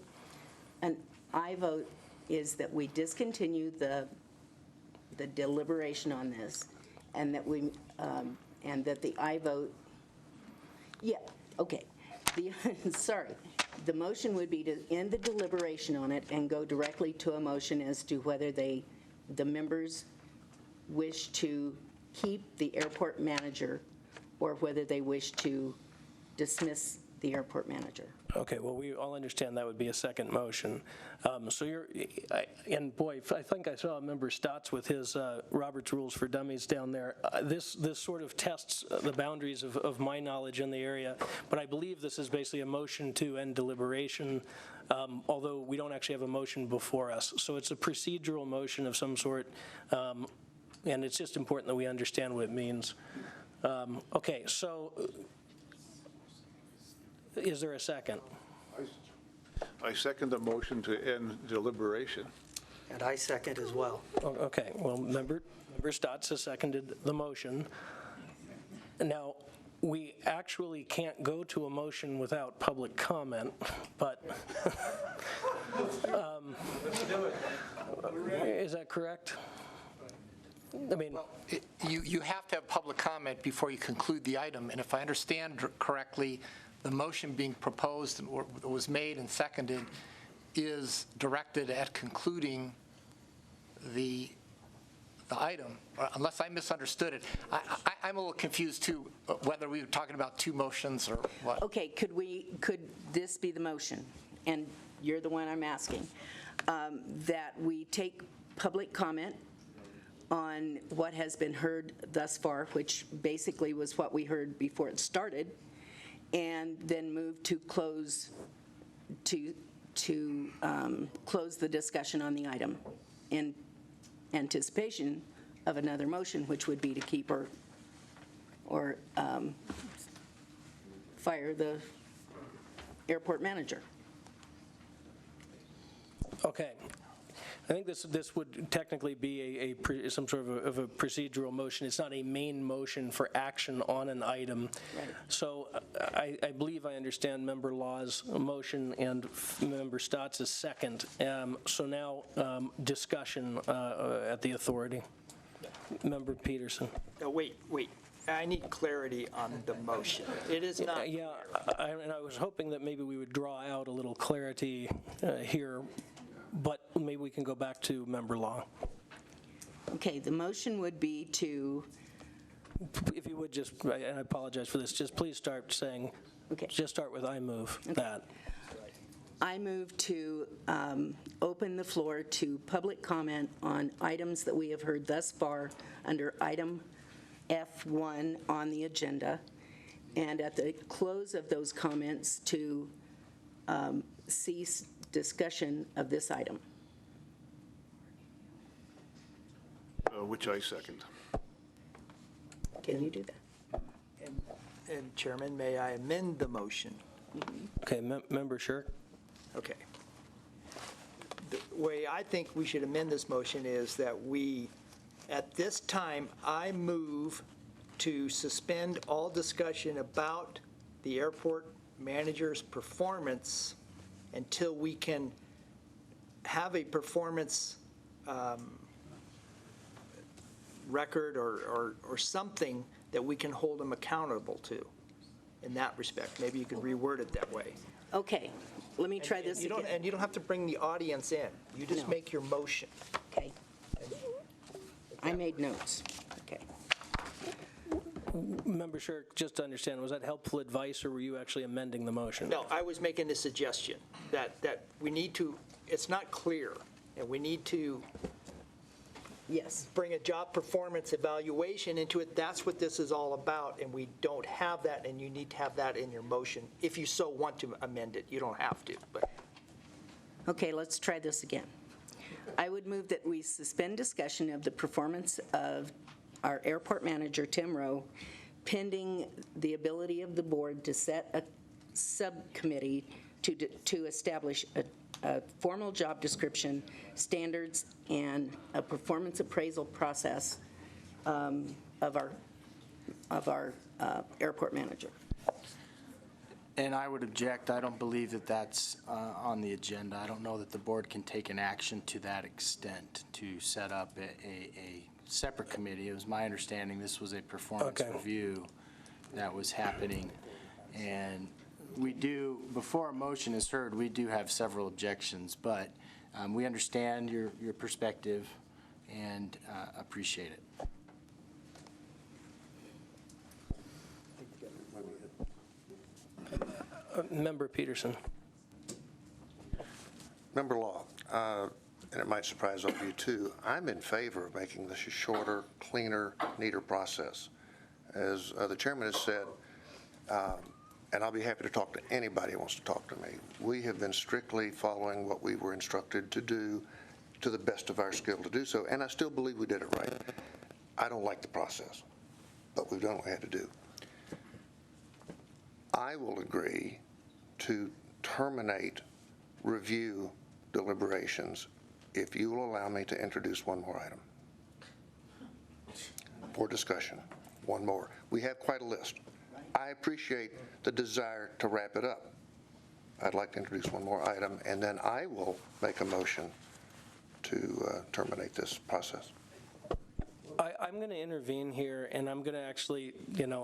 An aye vote is that we discontinue the deliberation on this, and that we and that the aye vote, yeah, okay. Sorry. The motion would be to end the deliberation on it and go directly to a motion as to whether the members wish to keep the airport manager or whether they wish to dismiss the airport manager. Okay, well, we all understand that would be a second motion. So and boy, I think I saw Member Stotts with his Robert's Rules for Dummies down there. This sort of tests the boundaries of my knowledge in the area, but I believe this is basically a motion to end deliberation, although we don't actually have a motion before us. So it's a procedural motion of some sort, and it's just important that we understand what it means. Okay, so is there a second? I second the motion to end deliberation. And I second as well. Okay, well, Member Stotts has seconded the motion. Now, we actually can't go to a motion without public comment, but is that correct? I mean, you have to have public comment before you conclude the item, and if I understand correctly, the motion being proposed and was made and seconded is directed at concluding the item, unless I misunderstood it. I'm a little confused too, whether we were talking about two motions or what. Okay, could this be the motion? And you're the one I'm asking. That we take public comment on what has been heard thus far, which basically was what we heard before it started, and then move to close close the discussion on the item in anticipation of another motion, which would be to keep or fire the airport manager. Okay. I think this would technically be some sort of a procedural motion. It's not a main motion for action on an item. Right. So I believe I understand Member Law's motion and Member Stotts' second. So now discussion at the authority. Member Peterson. Wait. I need clarity on the motion. It is not. Yeah, and I was hoping that maybe we would draw out a little clarity here, but maybe we can go back to Member Law. Okay, the motion would be to, if you would just, and I apologize for this, just please start saying, okay. Just start with I move that. I move to open the floor to public comment on items that we have heard thus far under item F1 on the agenda, and at the close of those comments to cease discussion of this item. Which I second. Can you do that? And Chairman, may I amend the motion? Okay, Member Shirk. Okay. The way I think we should amend this motion is that we, at this time, I move to suspend all discussion about the airport manager's performance until we can have a performance record or something that we can hold them accountable to in that respect. Maybe you could reword it that way. Okay, let me try this again. And you don't have to bring the audience in. You just make your motion. Okay. I made notes. Okay. Member Shirk, just to understand, was that helpful advice, or were you actually amending the motion? No, I was making a suggestion that we need to, it's not clear, and we need to bring a job performance evaluation into it. That's what this is all about, and we don't have that, and you need to have that in your motion if you so want to amend it. You don't have to, but. Okay, let's try this again. I would move that we suspend discussion of the performance of our airport manager, Tim Rowe, pending the ability of the board to set a subcommittee to establish a formal job description, standards, and a performance appraisal process of our airport manager. And I would object. I don't believe that that's on the agenda. I don't know that the board can take an action to that extent to set up a separate committee. It was my understanding this was a performance review that was happening. And we do, before a motion is heard, we do have several objections, but we understand your perspective and appreciate it. Member Peterson. Member Law, and it might surprise all of you too, I'm in favor of making this a shorter, cleaner, neater process. As the chairman has said, and I'll be happy to talk to anybody who wants to talk to me, we have been strictly following what we were instructed to do to the best of our skill to do so, and I still believe we did it right. I don't like the process, but we've done what we had to do. I will agree to terminate review deliberations if you will allow me to introduce one more item for discussion. One more. We have quite a list. I appreciate the desire to wrap it up. I'd like to introduce one more item, and then I will make a motion to terminate this process. I'm going to intervene here, and I'm going to actually,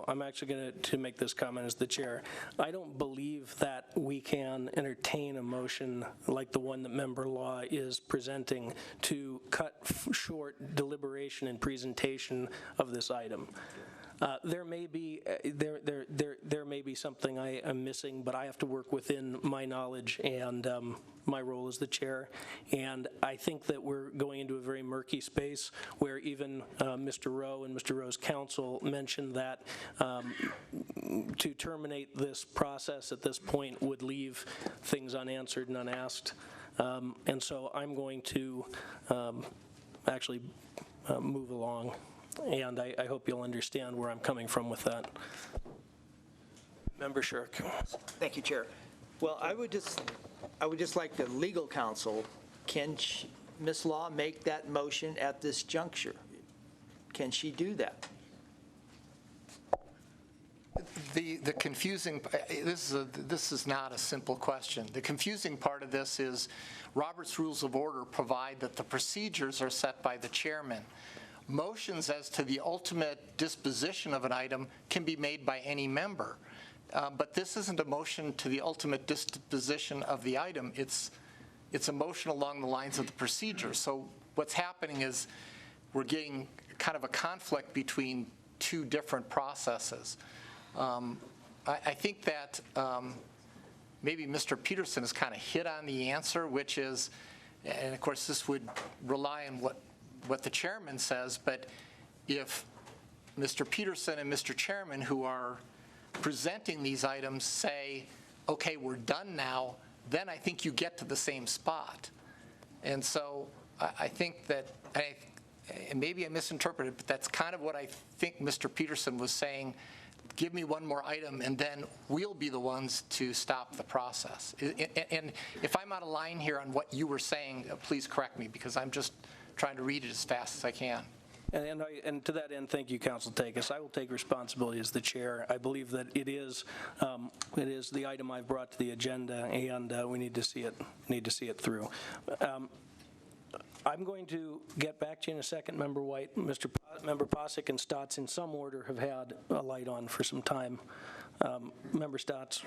I'm actually going to make this comment as the chair. I don't believe that we can entertain a motion motion like the one that Member Law is presenting to cut short deliberation and presentation of this item. There may be something I am missing, but I have to work within my knowledge and my role as the chair. And I think that we're going into a very murky space where even Mr. Rowe and Mr. Rowe's counsel mentioned that to terminate this process at this point would leave things unanswered and unasked. And so I'm going to actually move along. And I hope you'll understand where I'm coming from with that. Member Shirk. Thank you, Chair. Well, I would just like the legal counsel, can Ms. Law make that motion at this juncture? Can she do that? The confusing, this is not a simple question. The confusing part of this is Robert's Rules of Order provide that the procedures are set by the chairman. Motions as to the ultimate disposition of an item can be made by any member. But this isn't a motion to the ultimate disposition of the item. It's a motion along the lines of the procedure. So what's happening is we're getting kind of a conflict between two different processes. I think that maybe Mr. Peterson has kind of hit on the answer, which is, and of course this would rely on what the chairman says, but if Mr. Peterson and Mr. Chairman, who are presenting these items, say, okay, we're done now, then I think you get to the same spot. And so I think that, and maybe I misinterpreted, but that's kind of what I think Mr. Peterson was saying, give me one more item and then we'll be the ones to stop the process. And if I'm out of line here on what you were saying, please correct me, because I'm just trying to read it as fast as I can. And to that end, thank you, Council Takis. I will take responsibility as the chair. I believe that it is the item I've brought to the agenda, and we need to see it through. I'm going to get back to you in a second, Member White. Member Posick and Stotts, in some order, have had a light on for some time. Member Stotts.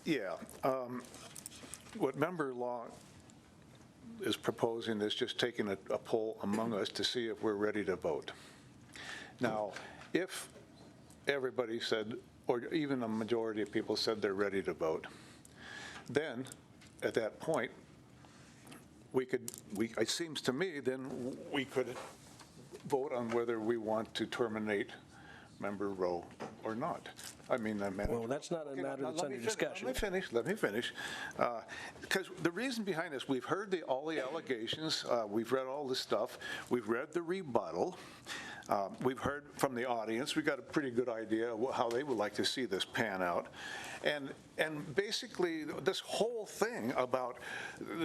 Yeah. What Member Law is proposing is just taking a poll among us to see if we're ready to vote. Now, if everybody said, or even a majority of people said they're ready to vote, then at that point, it seems to me, then we could vote on whether we want to terminate Member Rowe or not. I mean, well, that's not a matter that's under discussion. Let me finish. Because the reason behind this, we've heard all the allegations, we've read all this stuff, we've read the rebuttal, we've heard from the audience, we got a pretty good idea of how they would like to see this pan out. And basically, this whole thing about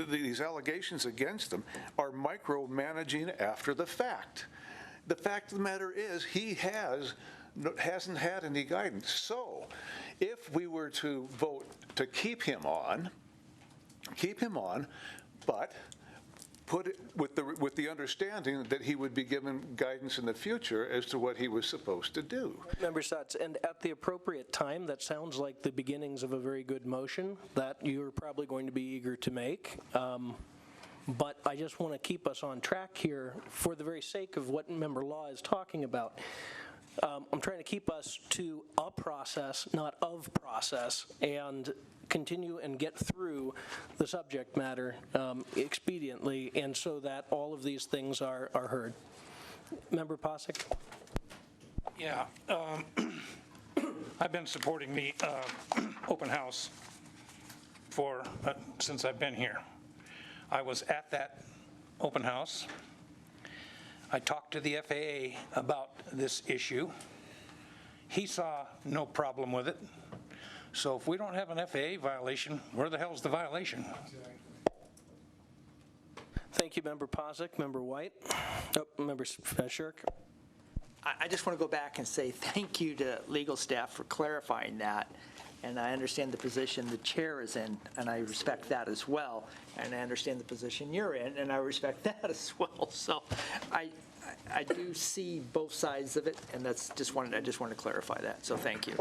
these allegations against them are micromanaging after the fact. The fact of the matter is, he hasn't had any guidance. So if we were to vote to keep him on, but put it with the understanding that he would be given guidance in the future as to what he was supposed to do. Member Stotts, and at the appropriate time, that sounds like the beginnings of a very good motion that you're probably going to be eager to make. But I just want to keep us on track here for the very sake of what Member Law is talking about. I'm trying to keep us to a process, not of process, and continue and get through the subject matter expediently, and so that all of these things are heard. Member Posick? Yeah. I've been supporting the open house since I've been here. I was at that open house. I talked to the FAA about this issue. He saw no problem with it. So if we don't have an FAA violation, where the hell's the violation? Thank you, Member Posick. Member White? Oh, Member Shirk? I just want to go back and say thank you to legal staff for clarifying that. And I understand the position the chair is in, and I respect that as well. And I understand the position you're in, and I respect that as well. So I do see both sides of it, and I just wanted to clarify that. So thank you.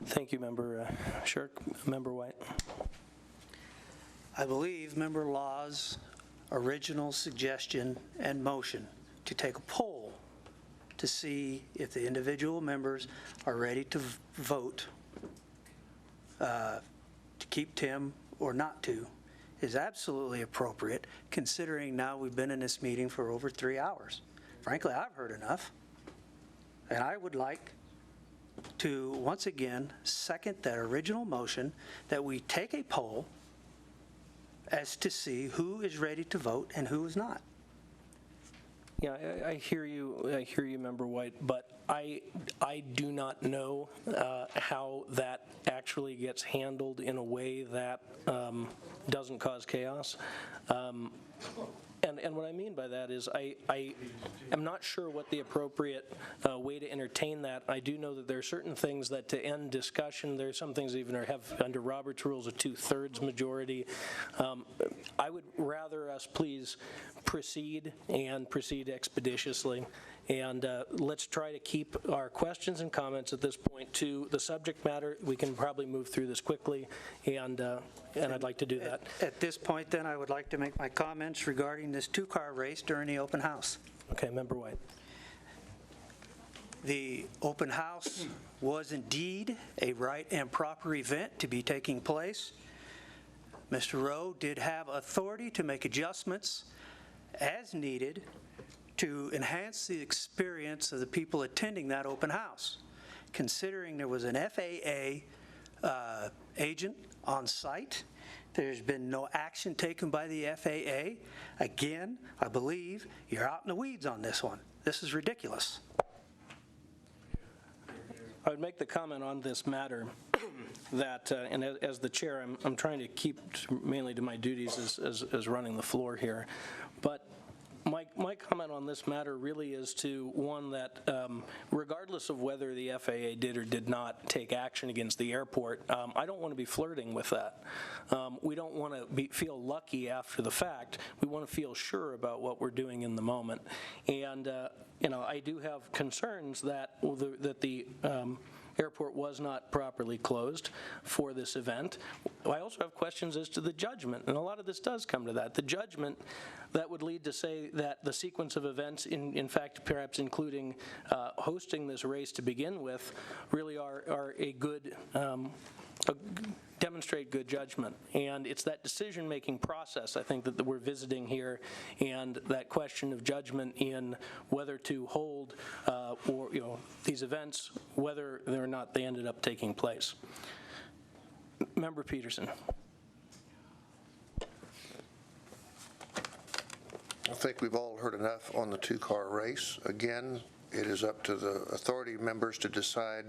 Thank you, Member Shirk. Member White. I believe Member Law's original suggestion and motion to take a poll to see if the individual members are ready to vote to keep Tim or not to is absolutely appropriate, considering now we've been in this meeting for over 3 hours. Frankly, I've heard enough, and I would like to once again second that original motion that we take a poll as to see who is ready to vote and who is not. Yeah, I hear you, Member White, but I do not know how that actually gets handled in a way that doesn't cause chaos. And what I mean by that is I am not sure what the appropriate way to entertain that. I do know that there are certain things that to end discussion, there are some things even have under Robert's rules a 2/3 majority. I would rather us please proceed expeditiously. And let's try to keep our questions and comments at this point to the subject matter. We can probably move through this quickly, and I'd like to do that. At this point, then, I would like to make my comments regarding this two-car race during the open house. Okay, Member White. The open house was indeed a right and proper event to be taking place. Mr. Rowe did have authority to make adjustments as needed to enhance the experience of the people attending that open house. Considering there was an FAA agent on site, there's been no action taken by the FAA. Again, I believe you're out in the weeds on this one. This is ridiculous. I would make the comment on this matter that, and as the chair, I'm trying to keep mainly to my duties as running the floor here, but my comment on this matter really is to one that regardless of whether the FAA did or did not take action against the airport, I don't want to be flirting with that. We don't want to feel lucky after the fact. We want to feel sure about what we're doing in the moment. And I do have concerns that the airport was not properly closed for this event. I also have questions as to the judgment, and a lot of this does come to that. The judgment that would lead to say that the sequence of events, in fact, perhaps including hosting this race to begin with, really are a good, demonstrate good judgment. And it's that decision-making process, I think, that we're visiting here, and that question of judgment in whether to hold or these events, whether or not they ended up taking place. Member Peterson. I think we've all heard enough on the two-car race. Again, it is up to the authority members to decide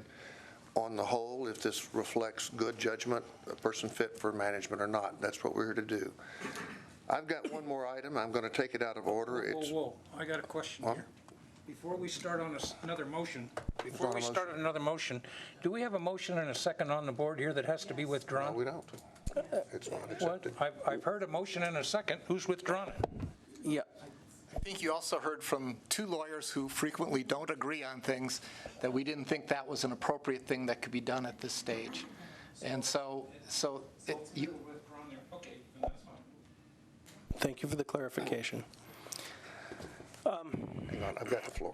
on the whole if this reflects good judgment, a person fit for management or not. That's what we're here to do. I've got one more item. I'm going to take it out of order. Whoa. I got a question here. Before we start on another motion, do we have a motion and a second on the board here that has to be withdrawn? No, we don't. It's not accepted. I've heard a motion and a second. Who's withdrawn it? Yeah. I think you also heard from two lawyers who frequently don't agree on things that we didn't think that was an appropriate thing that could be done at this stage. And Okay, then that's fine. Thank you for the clarification. Hang on, I've got the floor.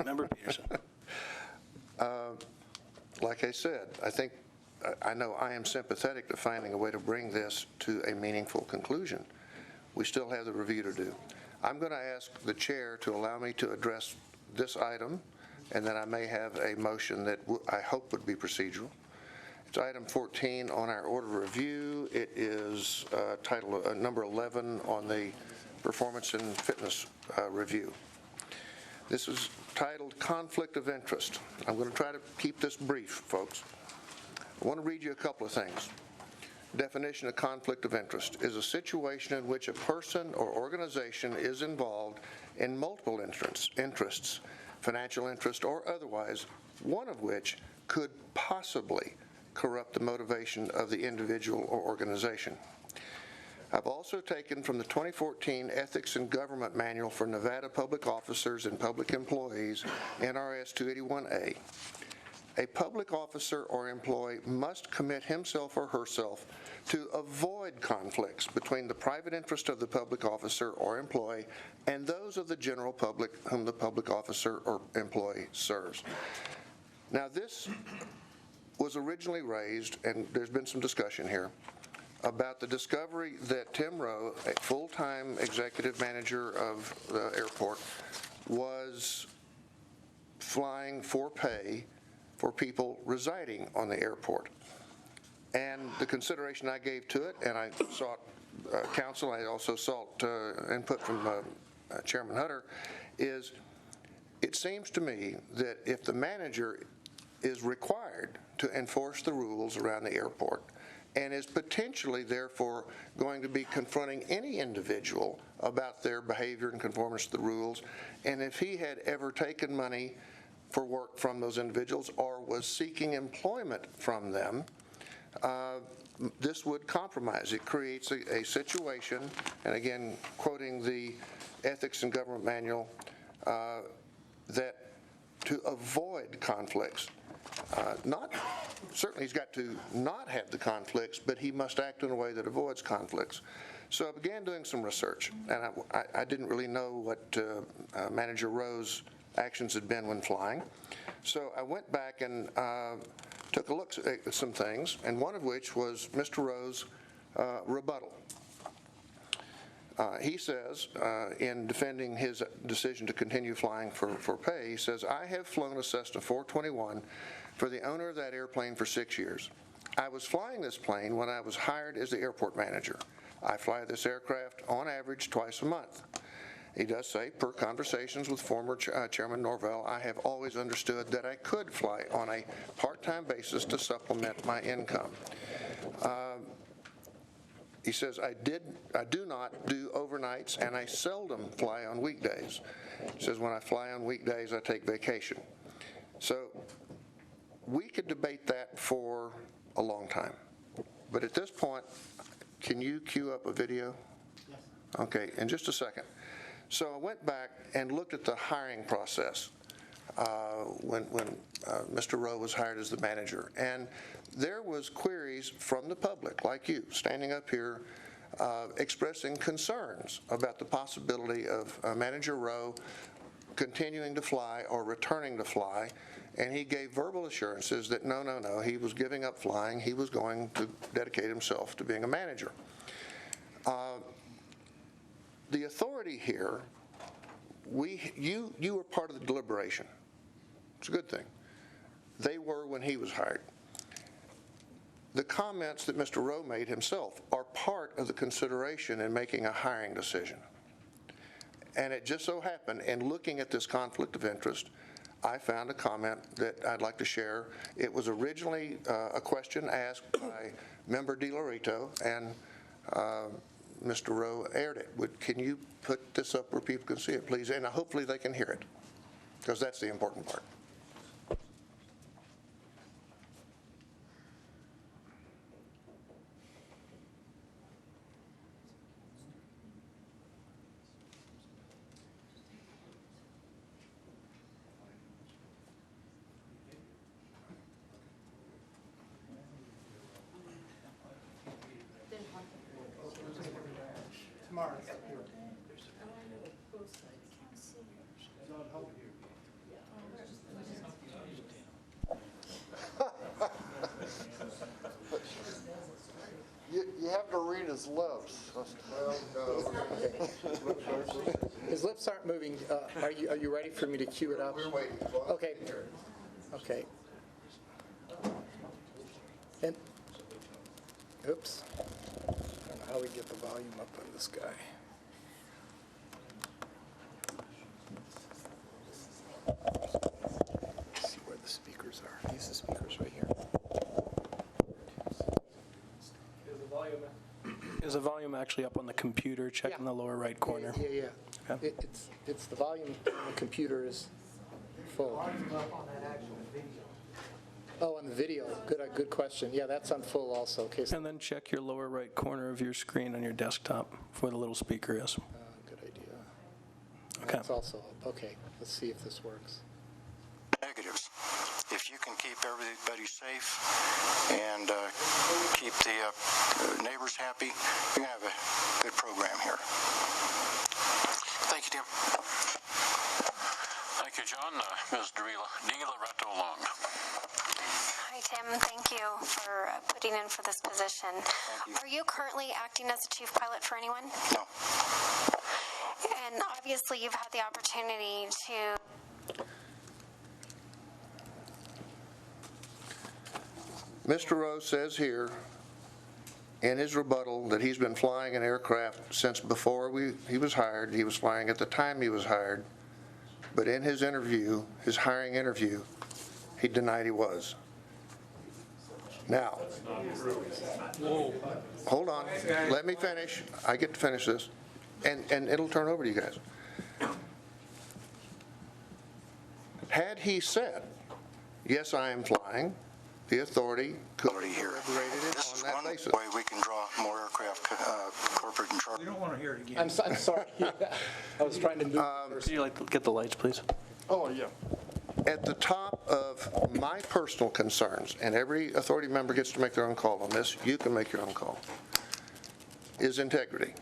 Member Peterson. Like I said, I know I am sympathetic to finding a way to bring this to a meaningful conclusion. We still have the review to do. I'm going to ask the chair to allow me to address this item, and then I may have a motion that I hope would be procedural. It's item 14 on our order of review. It is title number 11 on the performance and fitness review. This is titled Conflict of Interest. I'm going to try to keep this brief, folks. I want to read you a couple of things. Definition of conflict of interest is a situation in which a person or organization is involved in multiple interests, financial interest or otherwise, one of which could possibly corrupt the motivation of the individual or organization. I've also taken from the 2014 Ethics and Government Manual for Nevada Public Officers and Public Employees, NRS 281A. a public officer or employee must commit himself or herself to avoid conflicts between the private interest of the public officer or employee and those of the general public whom the public officer or employee serves. Now, this was originally raised, and there's been some discussion here, about the discovery that Tim Rowe, a full-time executive manager of the airport, was flying for pay for people residing on the airport. And the consideration I gave to it, and I sought counsel, I also sought input from Chairman Hutter, is it seems to me that if the manager is required to enforce the rules around the airport and is potentially therefore going to be confronting any individual about their behavior and conformance to the rules, and if he had ever taken money for work from those individuals or was seeking employment from them, this would compromise. It creates a situation, and again, quoting the Ethics and Government Manual, that to avoid conflicts, certainly he's got to not have the conflicts, but he must act in a way that avoids conflicts. So I began doing some research, and I didn't really know what Manager Rowe's actions had been when flying. So I went back and took a look at some things, and one of which was Mr. Rowe's rebuttal. He says, in defending his decision to continue flying for pay, he says, "I have flown a Cessna 421 for the owner of that airplane for 6 years. I was flying this plane when I was hired as the airport manager. I fly this aircraft on average twice a month." He does say, per conversations with former Chairman Norvell, "I have always understood that I could fly on a part-time basis to supplement my income." He says, I do not do overnights, and I seldom fly on weekdays. He says, when I fly on weekdays, I take vacation. So we could debate that for a long time. But at this point, can you cue up a video? Yes. Okay, in just a second. So I went back and looked at the hiring process when Mr. Rowe was hired as the manager. And there was queries from the public, like you, standing up here, expressing concerns about the possibility of Manager Rowe continuing to fly or returning to fly. And he gave verbal assurances that no, he was giving up flying. He was going to dedicate himself to being a manager. The authority here, you were part of the deliberation. It's a good thing. They were when he was hired. The comments that Mr. Rowe made himself are part of the consideration in making a hiring decision. And it just so happened, in looking at this conflict of interest, I found a comment that I'd like to share. It was originally a question asked by Member DiLorito, and Mr. Rowe aired it. Can you put this up where people can see it, please? And hopefully they can hear it, because that's the important part. You have to read his lips. His lips aren't moving. Are you ready for me to cue it up? We're waiting. Okay. Okay. And, oops. I don't know how we get the volume up on this guy. Let's see where the speakers are. These are the speakers right here. Is the volume actually up on the computer? Check in the lower right corner. Yeah. Okay. It's the volume on the computer is full. Oh, on the video. Good question. Yeah, that's on full also. Okay. So, And then check your lower right corner of your screen on your desktop where the little speaker is. good idea. Okay. That's also okay. Let's see if this works. Negatives. if you can keep everybody safe and keep the neighbors happy, you're going to have a good program here. Thank you, Tim. Thank you, John. Ms. Di-Loretto Long. Hi, Tim. Thank you for putting in for this position. Are you currently acting as a chief pilot for anyone? No. And obviously, you've had the opportunity to... Mr. Rowe says here in his rebuttal that he's been flying an aircraft since before he was hired. He was flying at the time he was hired. But in his interview, his hiring interview, he denied he was. Now, hold on. Let me finish. I get to finish this, and it'll turn over to you guys. Had he said, yes, I am flying, the authority could have deliberated it on that basis. Way we can draw more aircraft corporate and charter. We don't want to hear it again. I'm sorry. I was trying to move. Would you like to get the lights, please? Oh, yeah. At the top of my personal concerns, and every authority member gets to make their own call on this, you can make your own call, is integrity.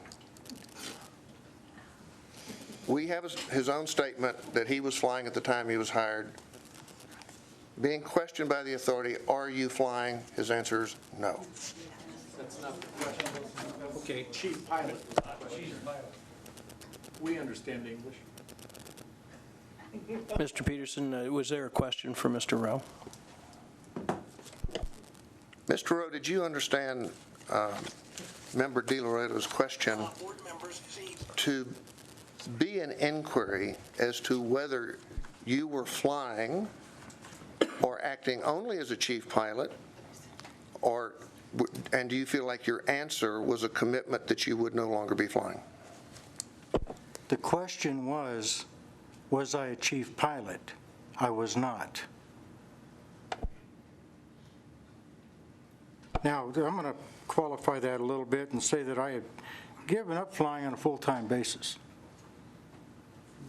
We have his own statement that he was flying at the time he was hired. Being questioned by the authority, are you flying? His answer is no. That's not the question. Okay. Chief pilot. We understand English. Mr. Peterson, was there a question for Mr. Rowe? Mr. Rowe, did you understand Member Di-Loretto's question to be an inquiry as to whether you were flying or acting only as a chief pilot, and do you feel like your answer was a commitment that you would no longer be flying? The question was I a chief pilot? I was not. Now, I'm going to qualify that a little bit and say that I had given up flying on a full-time basis.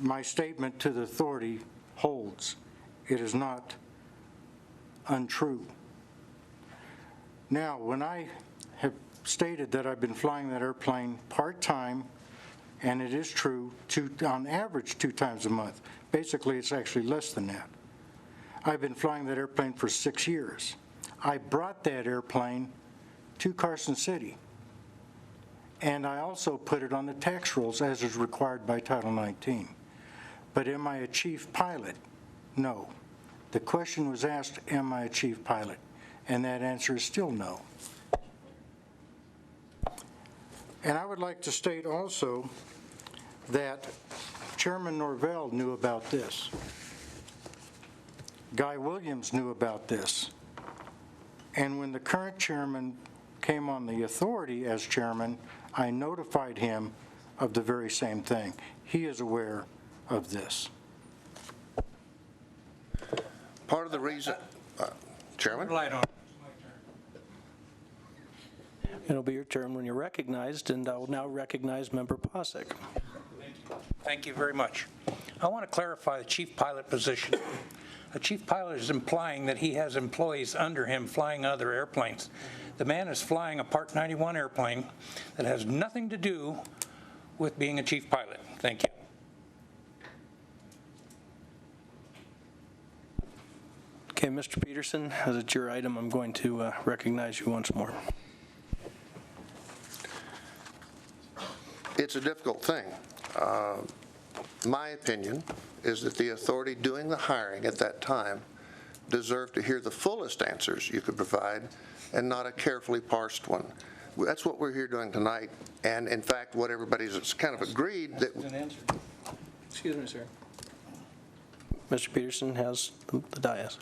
My statement to the authority holds. It is not untrue. Now, when I have stated that I've been flying that airplane part-time, and it is true, on average 2 times a month. Basically, it's actually less than that. I've been flying that airplane for 6 years. I brought that airplane to Carson City, and I also put it on the tax rolls as is required by Title 19. But am I a chief pilot? No. The question was asked, am I a chief pilot? And that answer is still no. And I would like to state also that Chairman Norvell knew about this. Guy Williams knew about this. And when the current chairman came on the authority as chairman, I notified him of the very same thing. He is aware of this. Part of the reason, Chairman? Light on. It'll be your turn when you're recognized, and I will now recognize Member Posick. Thank you very much. I want to clarify the chief pilot position. A chief pilot is implying that he has employees under him flying other airplanes. The man is flying a Part 91 airplane that has nothing to do with being a chief pilot. Thank you. Okay, Mr. Peterson, as it's your item, I'm going to recognize you once more. It's a difficult thing. My opinion is that the authority doing the hiring at that time deserved to hear the fullest answers you could provide and not a carefully parsed one. That's what we're here doing tonight, and in fact, what everybody's kind of agreed that... Excuse me, sir. Mr. Peterson has the dais.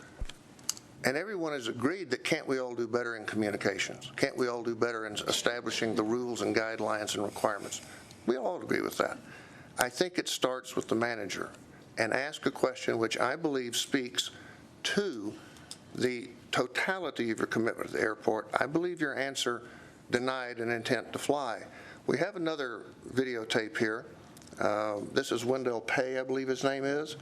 And everyone has agreed that can't we all do better in communications? Can't we all do better in establishing the rules and guidelines and requirements? We all agree with that. I think it starts with the manager, and ask a question which I believe speaks to the totality of your commitment to the airport. I believe your answer denied an intent to fly. We have another videotape here. This is Wendell Pay, I believe his name is.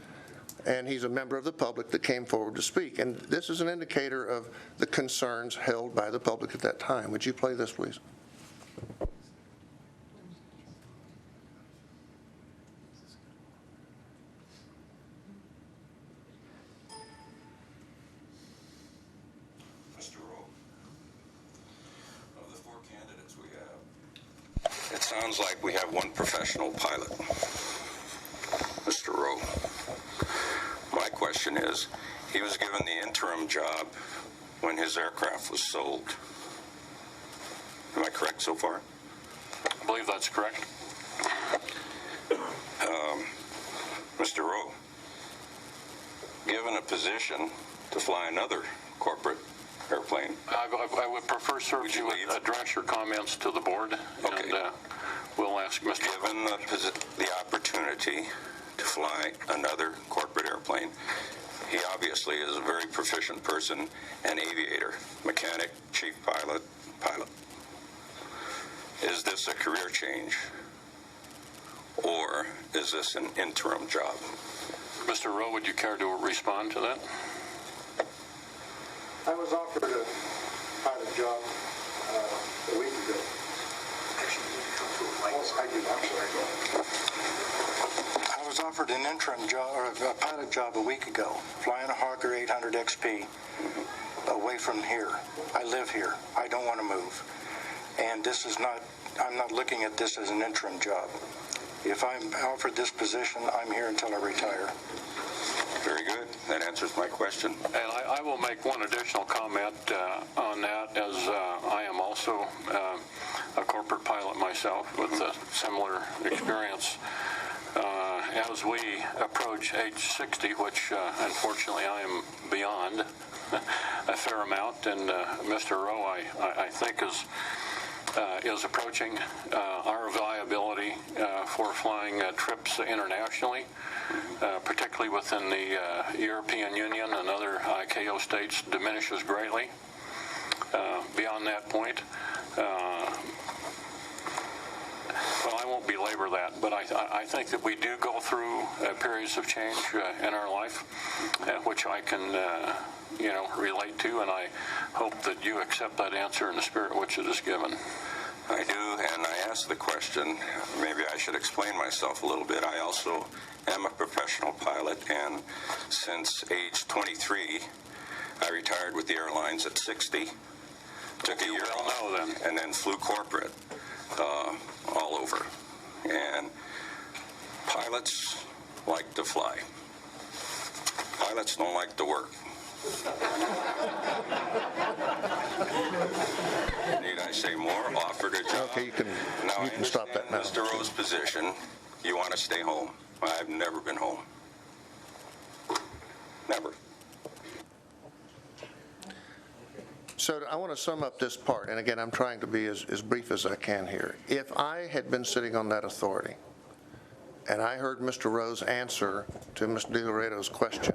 and he's a member of the public that came forward to speak. And this is an indicator of the concerns held by the public at that time. Would you play this, please? Mr. Rowe, of the 4 candidates we have, it sounds like we have one professional pilot. Mr. Rowe, my question is, he was given the interim job when his aircraft was sold. Am I correct so far? I believe that's correct. Mr. Rowe, given a position to fly another corporate airplane. I would prefer, sir, if you would address your comments to the board, okay. And we'll ask Mr. Given the opportunity to fly another corporate airplane, he obviously is a very proficient person, an aviator, mechanic, chief pilot. Is this a career change, or is this an interim job? Mr. Rowe, would you care to respond to that? I was offered a pilot job a week ago. I was offered an interim job, or a pilot job a week ago, flying a Hawker 800 XP away from here. I live here. I don't want to move. And this is not, I'm not looking at this as an interim job. If I'm offered this position, I'm here until I retire. Very good. That answers my question. And I will make one additional comment on that, as I am also a corporate pilot myself with a similar experience. As we approach age 60, which unfortunately I am beyond a fair amount, and Mr. Rowe, I think is approaching our viability for flying trips internationally, particularly within the European Union and other ICAO states, diminishes greatly. Beyond that point, well, I won't belabor that, but I think that we do go through periods of change in our life, which I can relate to, and I hope that you accept that answer in the spirit which it is given. I do, and I asked the question, maybe I should explain myself a little bit. I also am a professional pilot, and since age 23, I retired with the airlines at 60, took a year off, and then flew corporate all over. And pilots like to fly. Pilots don't like to work. Need I say more? Offered a job. Okay, you can stop that now. Mr. Rowe's position, you want to stay home. I've never been home. Never. So I want to sum up this part, and again, I'm trying to be as brief as I can here. If I had been sitting on that authority, and I heard Mr. Rowe's answer to Mr. DiLoreto's question,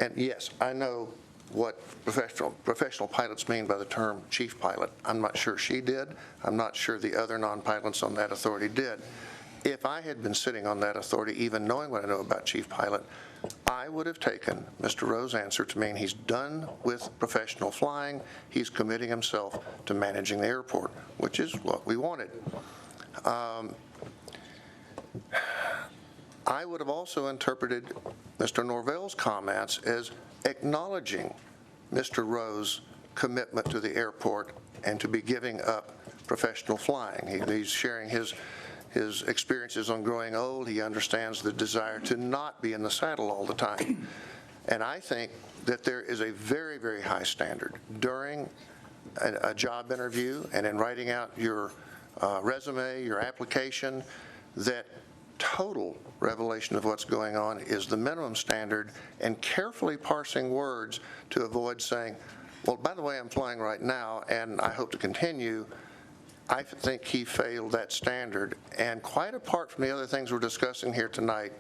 and yes, I know what professional pilots mean by the term chief pilot. I'm not sure she did. I'm not sure the other non-pilots on that authority did. If I had been sitting on that authority, even knowing what I know about chief pilot, I would have taken Mr. Rowe's answer to mean he's done with professional flying. He's committing himself to managing the airport, which is what we wanted. I would have also interpreted Mr. Norvell's comments as acknowledging Mr. Rowe's commitment to the airport and to be giving up professional flying. He's sharing his experiences on growing old. He understands the desire to not be in the saddle all the time. And I think that there is a very, very high standard during a job interview and in writing out your resume, your application, that total revelation of what's going on is the minimum standard, and carefully parsing words to avoid saying, well, by the way, I'm flying right now and I hope to continue. I think he failed that standard. And quite apart from the other things we're discussing here tonight,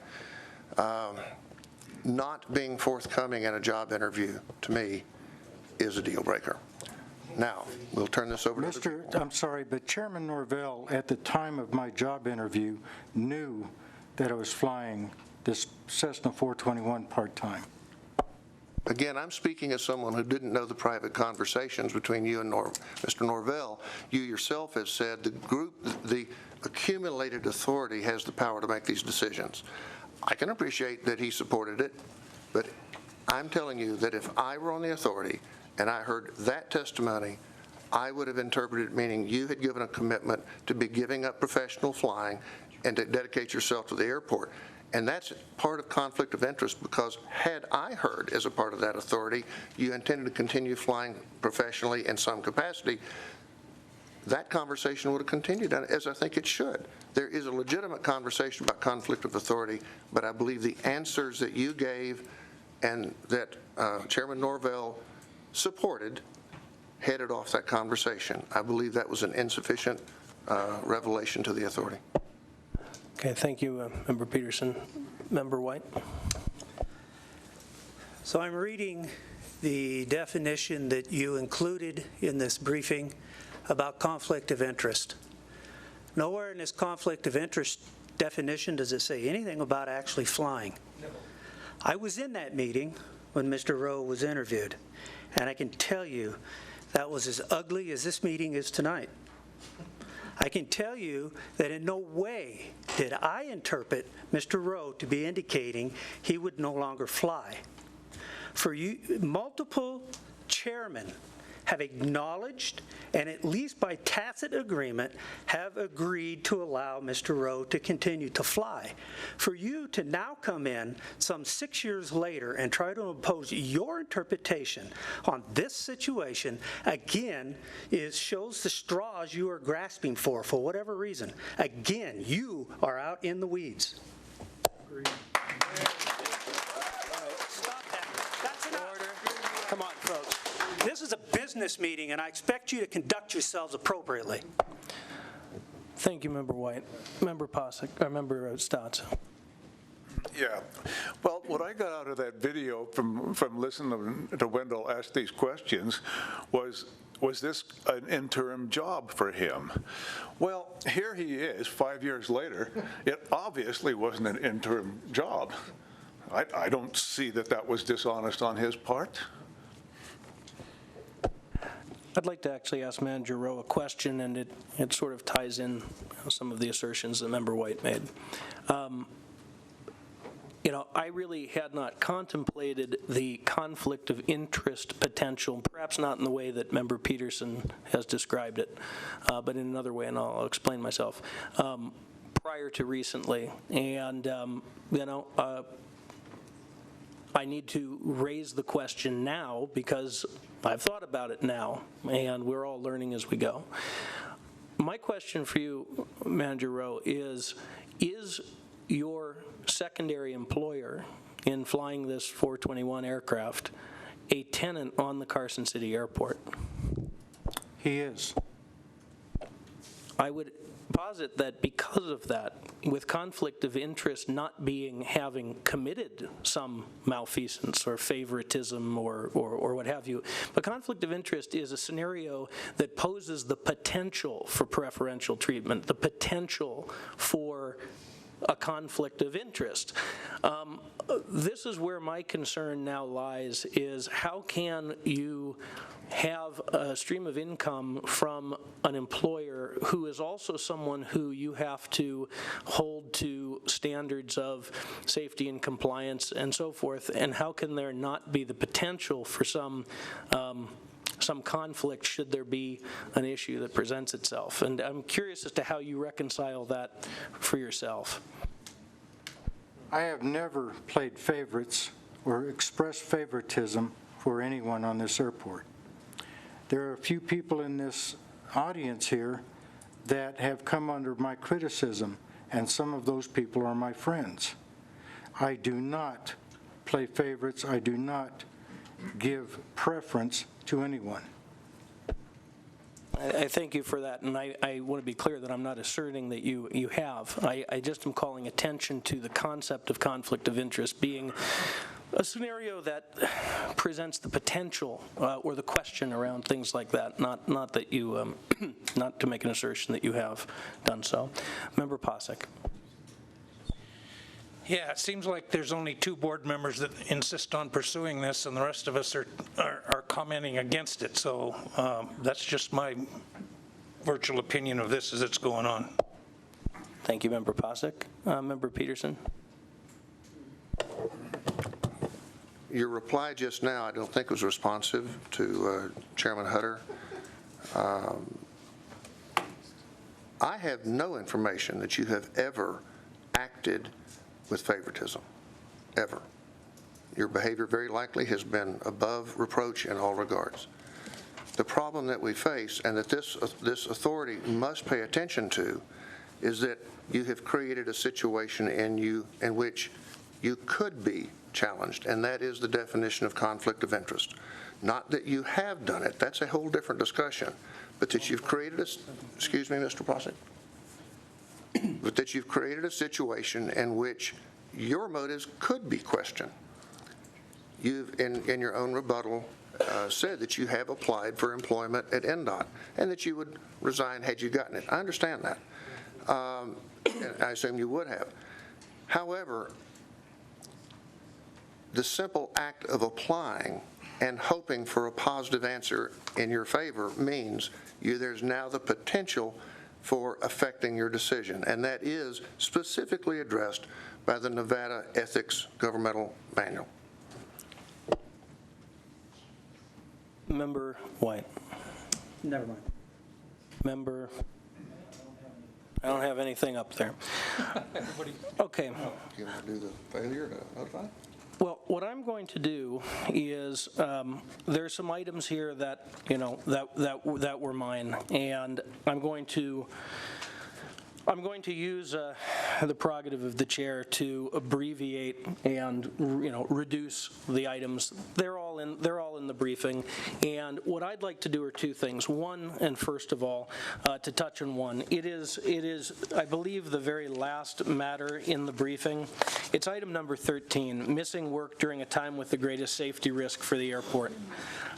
not being forthcoming in a job interview, to me, is a deal breaker. Now, we'll turn this over to I'm sorry, but Chairman Norvell, at the time of my job interview, knew that I was flying this Cessna 421 part-time. Again, I'm speaking as someone who didn't know the private conversations between you and Mr. Norvell. You yourself have said the group, the accumulated authority has the power to make these decisions. I can appreciate that he supported it, but I'm telling you that if I were on the authority and I heard that testimony, I would have interpreted it meaning you had given a commitment to be giving up professional flying and to dedicate yourself to the airport. And that's part of conflict of interest, because had I heard as a part of that authority you intended to continue flying professionally in some capacity, that conversation would have continued, as I think it should. There is a legitimate conversation about conflict of authority, but I believe the answers that you gave and that Chairman Norvell supported headed off that conversation. I believe that was an insufficient revelation to the authority. Okay, thank you, Member Peterson. Member White? So I'm reading the definition that you included in this briefing about conflict of interest. Nowhere in this conflict of interest definition does it say anything about actually flying. No. I was in that meeting when Mr. Rowe was interviewed, and I can tell you that was as ugly as this meeting is tonight. I can tell you that in no way did I interpret Mr. Rowe to be indicating he would no longer fly. For you, multiple chairmen have acknowledged, and at least by tacit agreement, have agreed to allow Mr. Rowe to continue to fly. For you to now come in some 6 years later and try to impose your interpretation on this situation, again, shows the straws you are grasping for whatever reason. Again, you are out in the weeds. Agreed. Stop that. That's an order. Come on, folks. This is a business meeting, and I expect you to conduct yourselves appropriately. Thank you, Member White. Member Posick, or Member Stotts. Yeah. Well, what I got out of that video from listening to Wendell ask these questions was this an interim job for him? Well, here he is 5 years later. It obviously wasn't an interim job. I don't see that was dishonest on his part. I'd like to actually ask Manager Rowe a question, and it sort of ties in some of the assertions that Member White made. I really had not contemplated the conflict of interest potential, perhaps not in the way that Member Peterson has described it, but in another way, and I'll explain myself, prior to recently. And, I need to raise the question now because I've thought about it now, and we're all learning as we go. My question for you, Manager Rowe, is your secondary employer in flying this 421 aircraft a tenant on the Carson City Airport? He is. I would posit that because of that, with conflict of interest not having committed some malfeasance or favoritism or what have you, but conflict of interest is a scenario that poses the potential for preferential treatment, the potential for a conflict of interest. This is where my concern now lies, is how can you have a stream of income from an employer who is also someone who you have to hold to standards of safety and compliance and so forth, and how can there not be the potential for some conflict should there be an issue that presents itself? And I'm curious as to how you reconcile that for yourself. I have never played favorites or expressed favoritism for anyone on this airport. There are a few people in this audience here that have come under my criticism, and some of those people are my friends. I do not play favorites. I do not give preference to anyone. I thank you for that, and I want to be clear that I'm not asserting that you have. I just am calling attention to the concept of conflict of interest being a scenario that presents the potential or the question around things like that, not that you, not to make an assertion that you have done so. Member Posick. Yeah, it seems like there's only 2 board members that insist on pursuing this, and the rest of us are commenting against it. So that's just my virtual opinion of this as it's going on. Thank you, Member Posick. Member Peterson? Your reply just now, I don't think was responsive to Chairman Hutter. I have no information that you have ever acted with favoritism, ever. Your behavior very likely has been above reproach in all regards. The problem that we face, and that this authority must pay attention to, is that you have created a situation in which you could be challenged, and that is the definition of conflict of interest. Not that you have done it, that's a whole different discussion, but that you've created a, excuse me, Mr. Posick, but that you've created a situation in which your motives could be questioned. You've, in your own rebuttal, said that you have applied for employment at NDOT and that you would resign had you gotten it. I understand that. And I assume you would have. However, the simple act of applying and hoping for a positive answer in your favor means there's now the potential for affecting your decision, and that is specifically addressed by the Nevada Ethics Governmental Manual. Member White. Never mind. Member, I don't have anything up there. Okay. You want to do the failure to notify? Well, what I'm going to do is there's some items here that that were mine, and I'm going to use the prerogative of the chair to abbreviate and reduce the items. They're all in the briefing, and what I'd like to do are 2 things. One, and first of all, to touch on one, it is I believe the very last matter in the briefing. It's item number 13, missing work during a time with the greatest safety risk for the airport.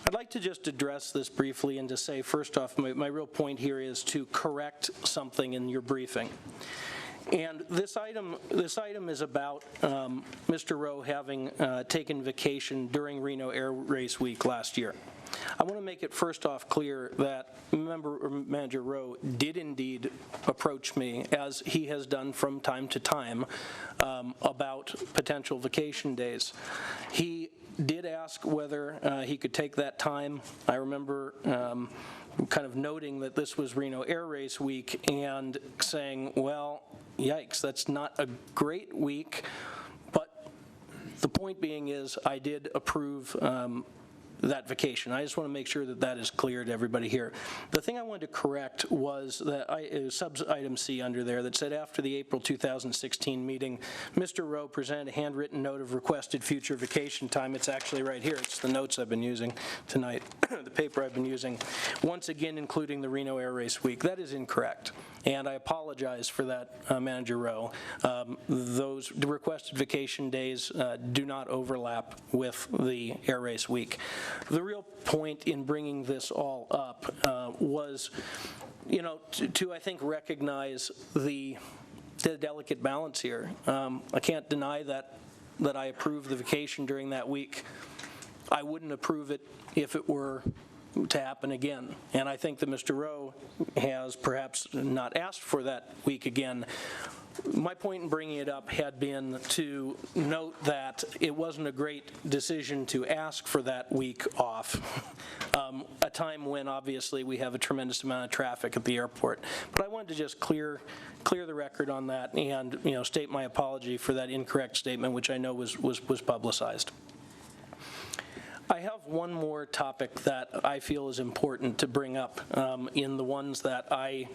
I'd like to just address this briefly and to say, first off, my real point here is to correct something in your briefing. And this item is about Mr. Rowe having taken vacation during Reno Air Race Week last year. I want to make it first off clear that Manager Rowe did indeed approach me, as he has done from time to time, about potential vacation days. He did ask whether he could take that time. I remember kind of noting that this was Reno Air Race Week and saying, well, yikes, that's not a great week. But the point being is I did approve that vacation. I just want to make sure that that is clear to everybody here. The thing I wanted to correct was that sub-item C under there that said after the April 2016 meeting, Mr. Rowe presented a handwritten note of requested future vacation time. It's actually right here. It's the notes I've been using tonight, the paper I've been using, once again including the Reno Air Race Week. That is incorrect, and I apologize for that, Manager Rowe. Those requested vacation days do not overlap with the Air Race Week. The real point in bringing this all up was, to I think recognize the delicate balance here. I can't deny that I approve the vacation during that week. I wouldn't approve it if it were to happen again. And I think that Mr. Rowe has perhaps not asked for that week again. My point in bringing it up had been to note that it wasn't a great decision to ask for that week off, a time when obviously we have a tremendous amount of traffic at the airport. But I wanted to just clear the record on that and state my apology for that incorrect statement, which I know was publicized. I have one more topic that I feel is important to bring up in the ones that I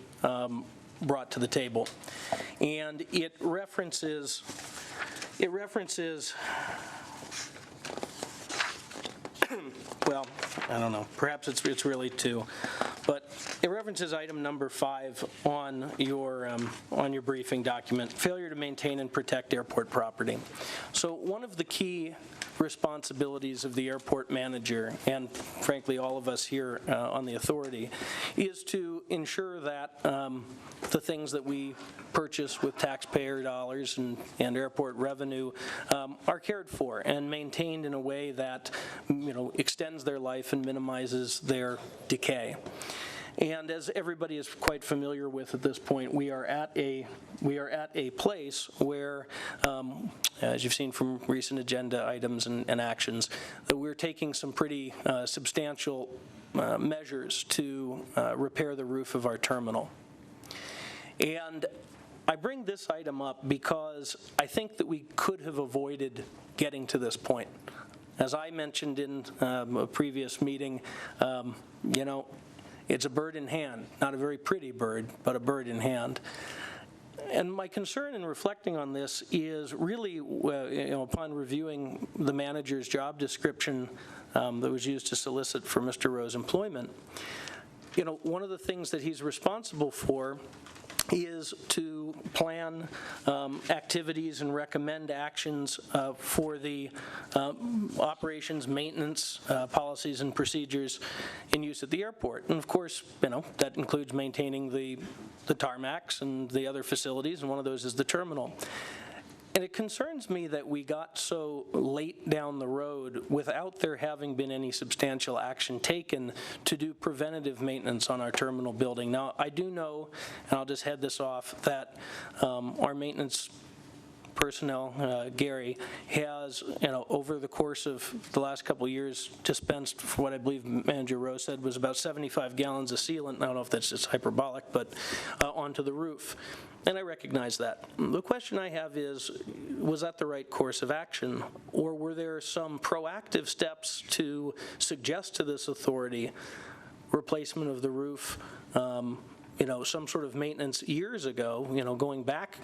brought to the table, and it references well, I don't know, perhaps it's really 2, but it references item number 5 on your briefing document, failure to maintain and protect airport property. So one of the key responsibilities of the airport manager, and frankly all of us here on the authority, is to ensure that the things that we purchase with taxpayer dollars and airport revenue are cared for and maintained in a way that extends their life and minimizes their decay. And as everybody is quite familiar with at this point, we are at a place where, as you've seen from recent agenda items and actions, that we're taking some pretty substantial measures to repair the roof of our terminal. And I bring this item up because I think that we could have avoided getting to this point. As I mentioned in a previous meeting, it's a bird in hand, not a very pretty bird, but a bird in hand. And my concern in reflecting on this is really, upon reviewing the manager's job description that was used to solicit for Mr. Rowe's employment, one of the things that he's responsible for is to plan activities and recommend actions for the operations, maintenance, policies, and procedures in use at the airport. And of course, that includes maintaining the tarmacs and the other facilities, and one of those is the terminal. And it concerns me that we got so late down the road without there having been any substantial action taken to do preventative maintenance on our terminal building. Now, I do know, and I'll just head this off, that our maintenance personnel, Gary, has, over the course of the last couple of years, dispensed for what I believe Manager Rowe said was about 75 gallons of sealant. I don't know if that's just hyperbolic, but onto the roof. And I recognize that. The question I have is, was that the right course of action? Or were there some proactive steps to suggest to this authority replacement of the roof, some sort of maintenance years ago, going back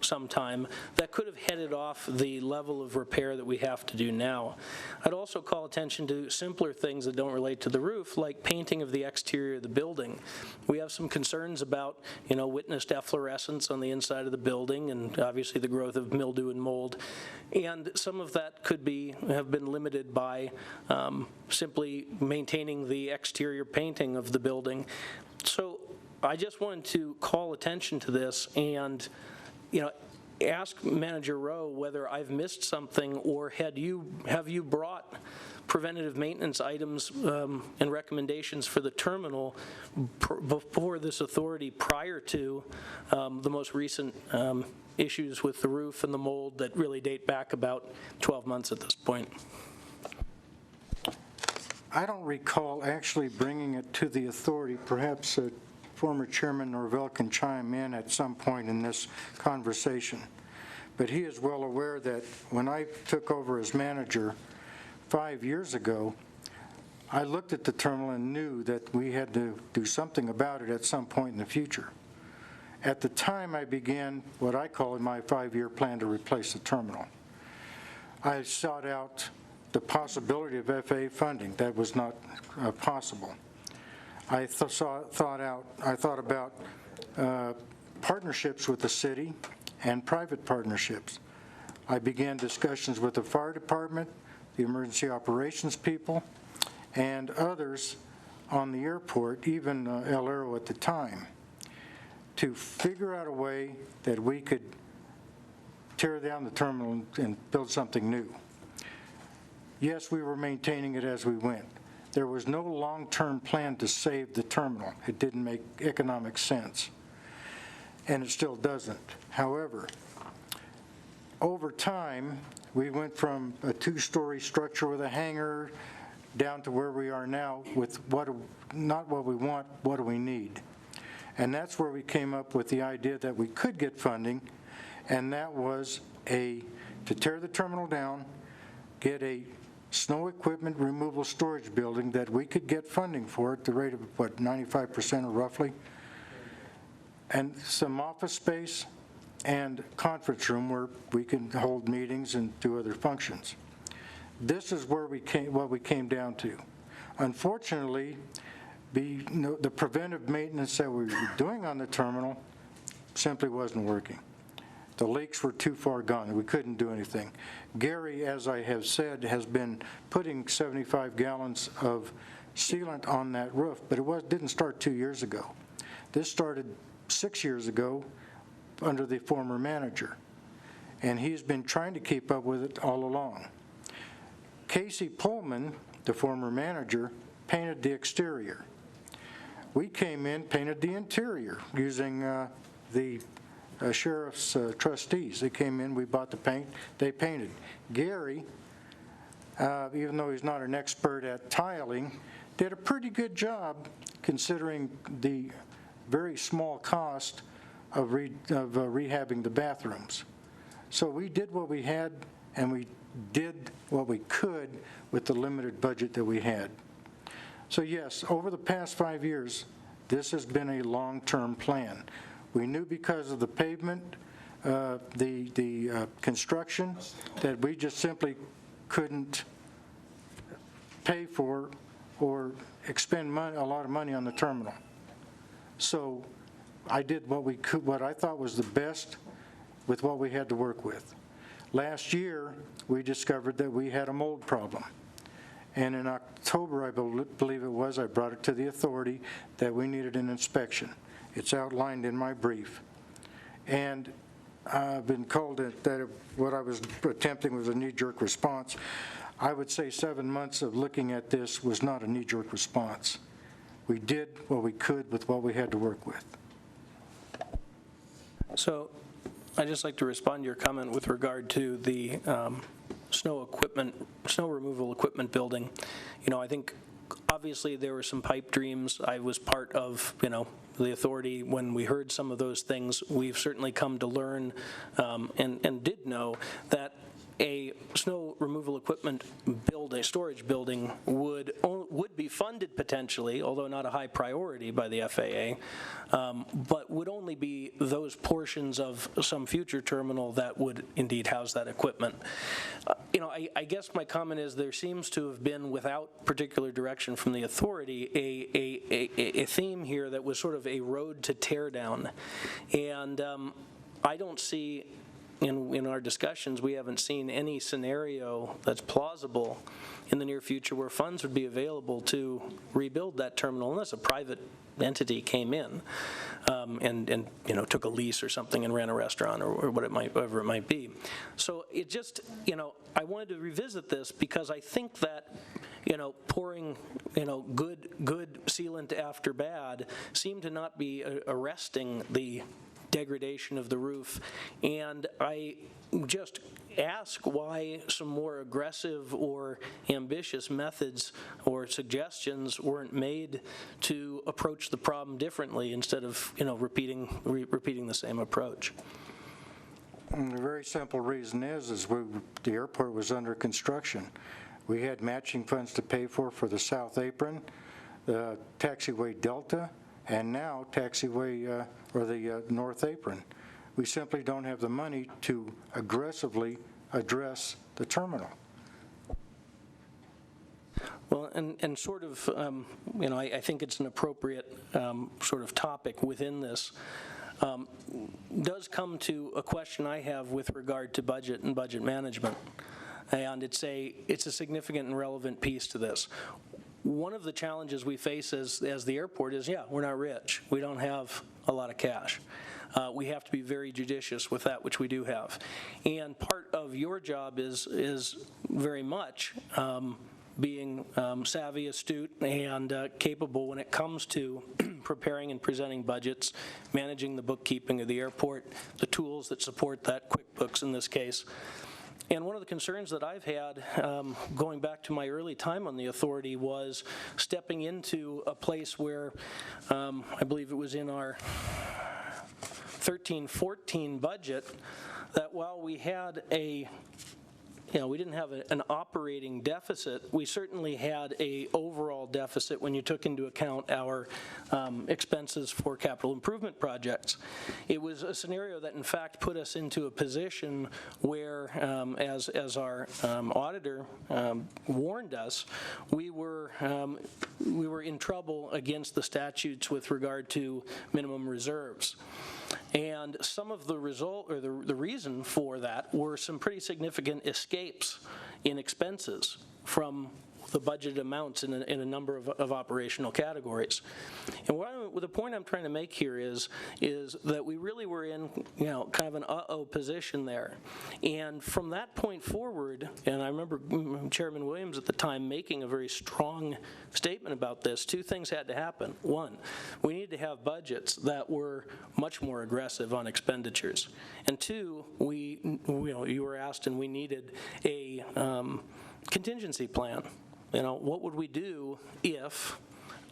sometime, that could have headed off the level of repair that we have to do now? I'd also call attention to simpler things that don't relate to the roof, like painting of the exterior of the building. We have some concerns about, witnessed efflorescence on the inside of the building, and obviously the growth of mildew and mold. And some of that could have been limited by simply maintaining the exterior painting of the building. So I just wanted to call attention to this and ask Manager Rowe whether I've missed something, or have you brought preventative maintenance items and recommendations for the terminal before this authority prior to the most recent issues with the roof and the mold that really date back about 12 months at this point? I don't recall actually bringing it to the authority. Perhaps former Chairman Norvell can chime in at some point in this conversation. But he is well aware that when I took over as manager 5 years ago, I looked at the terminal and knew that we had to do something about it at some point in the future. At the time, I began what I call my 5-year plan to replace the terminal. I sought out the possibility of FAA funding. That was not possible. I thought about partnerships with the city and private partnerships. I began discussions with the fire department, the emergency operations people, and others on the airport, even El Aero at the time, to figure out a way that we could tear down the terminal and build something new. Yes, we were maintaining it as we went. There was no long-term plan to save the terminal. It didn't make economic sense, and it still doesn't. However, over time, we went from a 2-story structure with a hangar down to where we are now with not what we want, what do we need? And that's where we came up with the idea that we could get funding, and that was to tear the terminal down, get a snow equipment removal storage building that we could get funding for at the rate of, 95% or roughly, and some office space and conference room where we can hold meetings and do other functions. This is where what we came down to. Unfortunately, the preventive maintenance that we were doing on the terminal simply wasn't working. The leaks were too far gone. We couldn't do anything. Gary, as I have said, has been putting 75 gallons of sealant on that roof, but it didn't start 2 years ago. This started 6 years ago under the former manager, and he's been trying to keep up with it all along. Casey Pullman, the former manager, painted the exterior. We came in, painted the interior using the sheriff's trustees. They came in, we bought the paint, they painted. Gary, even though he's not an expert at tiling, did a pretty good job considering the very small cost of rehabbing the bathrooms. So we did what we had, and we did what we could with the limited budget that we had. So yes, over the past 5 years, this has been a long-term plan. We knew because of the pavement, the construction, that we just simply couldn't pay for or expend a lot of money on the terminal. So I did what we could, what I thought was the best with what we had to work with. Last year, we discovered that we had a mold problem. And in October, I believe it was, I brought it to the authority that we needed an inspection. It's outlined in my brief. And I've been told that what I was attempting was a knee-jerk response. I would say 7 months of looking at this was not a knee-jerk response. We did what we could with what we had to work with. So I'd just like to respond to your comment with regard to the snow removal equipment building. I think obviously there were some pipe dreams. I was part of, the authority when we heard some of those things. We've certainly come to learn and did know that a snow removal equipment building, storage building would be funded potentially, although not a high priority by the FAA, but would only be those portions of some future terminal that would indeed house that equipment. I guess my comment is there seems to have been, without particular direction from the authority, a theme here that was sort of a road to tear down. And I don't see, in our discussions, we haven't seen any scenario that's plausible in the near future where funds would be available to rebuild that terminal unless a private entity came in and took a lease or something and ran a restaurant or whatever it might be. So it just, I wanted to revisit this because I think that pouring good sealant after bad seemed to not be arresting the degradation of the roof, and I just ask why some more aggressive or ambitious methods or suggestions weren't made to approach the problem differently instead of repeating the same approach. And the very simple reason is the airport was under construction. We had matching funds to pay for the South Apron, the taxiway Delta, and now taxiway or the North Apron. We simply don't have the money to aggressively address the terminal. Well, and sort of, I think it's an appropriate sort of topic within this. Does come to a question I have with regard to budget and budget management, and it's a significant and relevant piece to this. One of the challenges we face as the airport is, we're not rich. We don't have a lot of cash. We have to be very judicious with that which we do have. And part of your job is very much being savvy, astute, and capable when it comes to preparing and presenting budgets, managing the bookkeeping of the airport, the tools that support that, QuickBooks in this case. And one of the concerns that I've had going back to my early time on the authority was stepping into a place where I believe it was in our 13-14 budget that while we had we didn't have an operating deficit, we certainly had a overall deficit when you took into account our expenses for capital improvement projects. It was a scenario that in fact put us into a position where, as our auditor warned us, we were in trouble against the statutes with regard to minimum reserves. And some of the result, or the reason for that, were some pretty significant escapes in expenses from the budgeted amounts in a number of operational categories. And the point I'm trying to make here is that we really were in, kind of an uh-oh position there. And from that point forward, and I remember Chairman Williams at the time making a very strong statement about this, two things had to happen. One, we needed to have budgets that were much more aggressive on expenditures. And two, you were asked, and we needed a contingency plan. What would we do if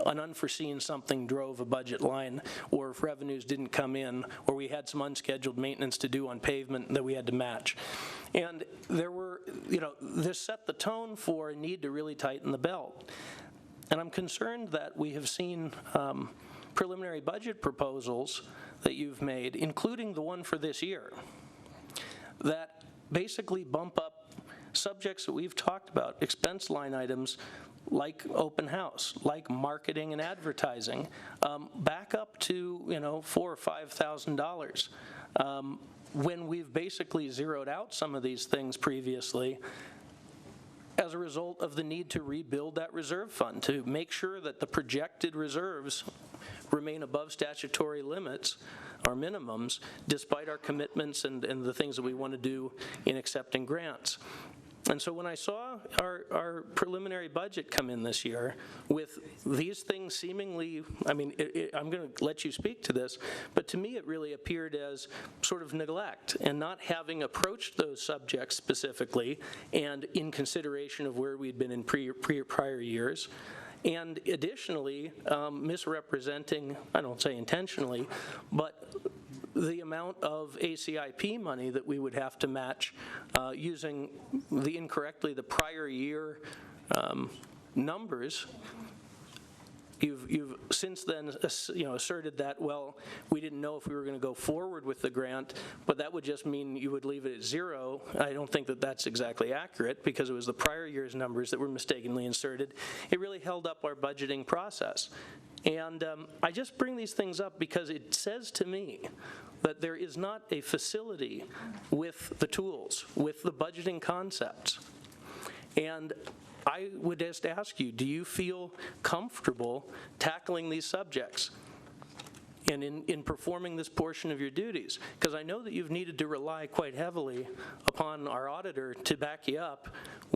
an unforeseen something drove a budget line, or if revenues didn't come in, or we had some unscheduled maintenance to do on pavement that we had to match? And there were, this set the tone for a need to really tighten the belt. And I'm concerned that we have seen preliminary budget proposals that you've made, including the one for this year, that basically bump up subjects that we've talked about, expense line items like open house, like marketing and advertising, back up to $4,000 or $5,000. When we've basically zeroed out some of these things previously as a result of the need to rebuild that reserve fund, to make sure that the projected reserves remain above statutory limits or minimums, despite our commitments and the things that we want to do in accepting grants. And so when I saw our preliminary budget come in this year with these things seemingly, I'm going to let you speak to this, but to me it really appeared as sort of neglect and not having approached those subjects specifically and in consideration of where we'd been in prior years. And additionally, misrepresenting, I don't say intentionally, but the amount of ACIP money that we would have to match using the prior year numbers. You've since then asserted that, well, we didn't know if we were going to go forward with the grant, but that would just mean you would leave it at zero. I don't think that that's exactly accurate, because it was the prior year's numbers that were mistakenly inserted. It really held up our budgeting process. And I just bring these things up because it says to me that there is not a facility with the tools, with the budgeting concepts. And I would just ask you, do you feel comfortable tackling these subjects and in performing this portion of your duties? Because I know that you've needed to rely quite heavily upon our auditor to back you up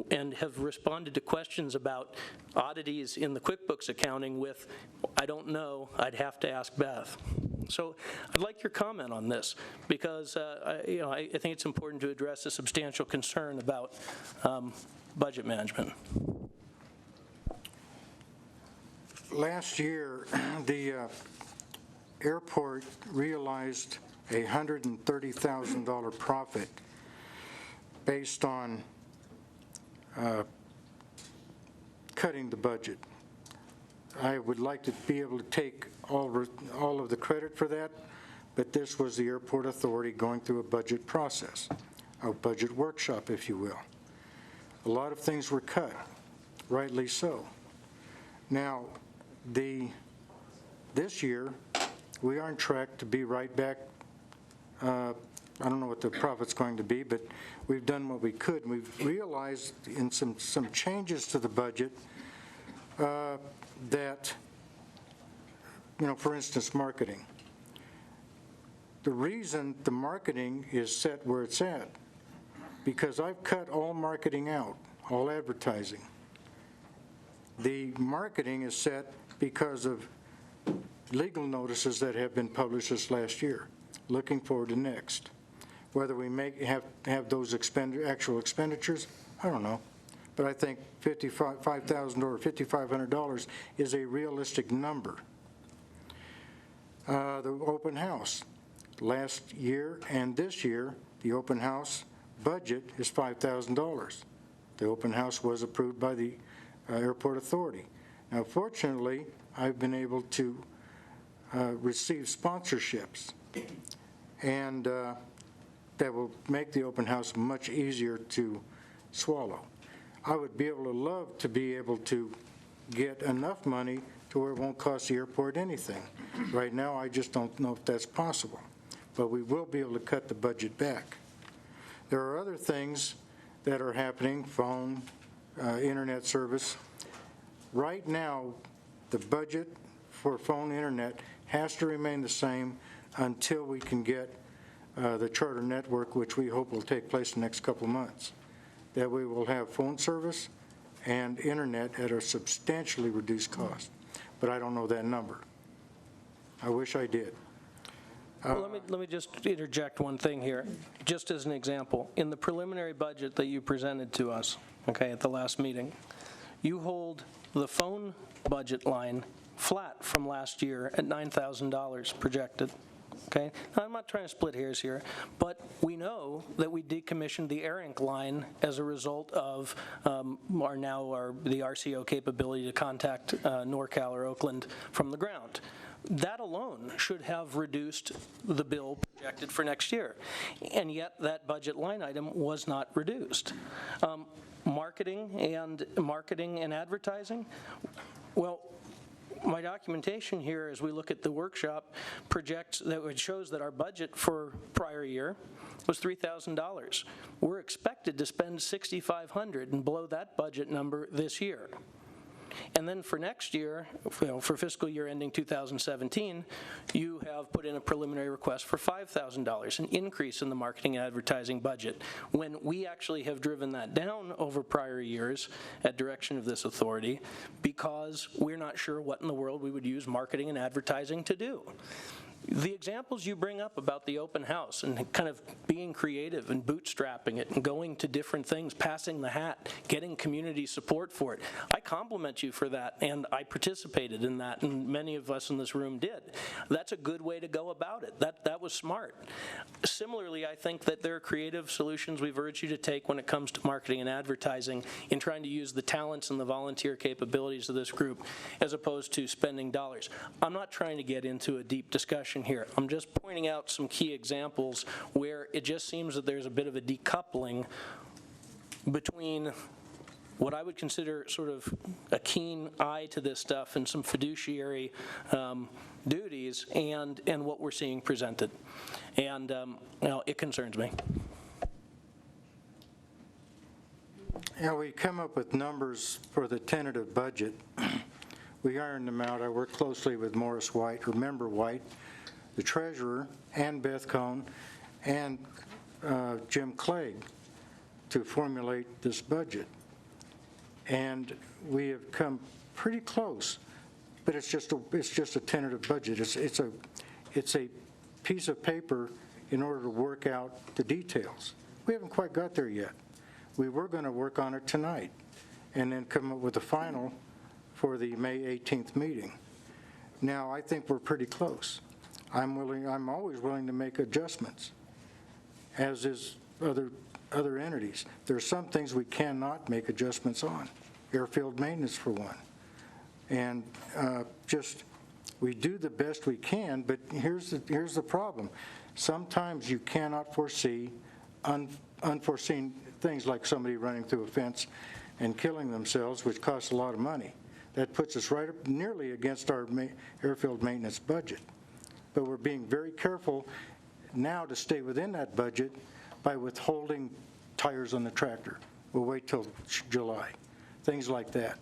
and have responded to questions about oddities in the QuickBooks accounting with, I don't know, I'd have to ask Beth. So I'd like your comment on this, because I think it's important to address a substantial concern about budget management. Last year, the airport realized a $130,000 profit based on cutting the budget. I would like to be able to take all of the credit for that, but this was the airport authority going through a budget process, a budget workshop, if you will. A lot of things were cut, rightly so. Now, this year, we are on track to be right back. I don't know what the profit's going to be, but we've done what we could. We've realized in some changes to the budget that, for instance, marketing. The reason the marketing is set where it's at, because I've cut all marketing out, all advertising. The marketing is set because of legal notices that have been published this last year, looking forward to next. Whether we have those actual expenditures, I don't know. But I think $55,000 or $5,500 is a realistic number. The open house. Last year and this year, the open house budget is $5,000. The open house was approved by the airport authority. Now, fortunately, I've been able to receive sponsorships, and that will make the open house much easier to swallow. I would love to be able to get enough money to where it won't cost the airport anything. Right now, I just don't know if that's possible, but we will be able to cut the budget back. There are other things that are happening, phone, internet service. Right now, the budget for phone internet has to remain the same until we can get the charter network, which we hope will take place in the next couple of months. That we will have phone service and internet at a substantially reduced cost. But I don't know that number. I wish I did. Well, let me just interject one thing here, just as an example. In the preliminary budget that you presented to us, okay, at the last meeting, you hold the phone budget line flat from last year at $9,000 projected. Okay, now, I'm not trying to split hairs here, but we know that we decommissioned the AirInc line as a result of the RCO capability to contact NorCal or Oakland from the ground. That alone should have reduced the bill projected for next year, and yet that budget line item was not reduced. Marketing and advertising, well, my documentation here, as we look at the workshop, projects that it shows that our budget for prior year was $3,000. We're expected to spend $6,500 and blow that budget number this year. And then for next year, for fiscal year ending 2017, you have put in a preliminary request for $5,000, an increase in the marketing and advertising budget, when we actually have driven that down over prior years at direction of this authority because we're not sure what in the world we would use marketing and advertising to do. The examples you bring up about the open house and kind of being creative and bootstrapping it and going to different things, passing the hat, getting community support for it, I compliment you for that, and I participated in that, and many of us in this room did. That's a good way to go about it. That was smart. Similarly, I think that there are creative solutions we've urged you to take when it comes to marketing and advertising in trying to use the talents and the volunteer capabilities of this group as opposed to spending dollars. I'm not trying to get into a deep discussion here. I'm just pointing out some key examples where it just seems that there's a bit of a decoupling between what I would consider sort of a keen eye to this stuff and some fiduciary duties and what we're seeing presented. And it concerns me. Yeah, we come up with numbers for the tentative budget. We ironed them out. I work closely with Morris White, or Member White, the treasurer, and Beth Cohn, and Jim Clegg to formulate this budget. And we have come pretty close, but it's just a tentative budget. It's a piece of paper in order to work out the details. We haven't quite got there yet. We were going to work on it tonight and then come up with a final for the May 18th meeting. Now, I think we're pretty close. I'm always willing to make adjustments, as is other entities. There are some things we cannot make adjustments on, airfield maintenance for one. And we do the best we can, but here's the problem. Sometimes you cannot foresee unforeseen things like somebody running through a fence and killing themselves, which costs a lot of money. That puts us right up nearly against our airfield maintenance budget. But we're being very careful now to stay within that budget by withholding tires on the tractor. We'll wait till July. Things like that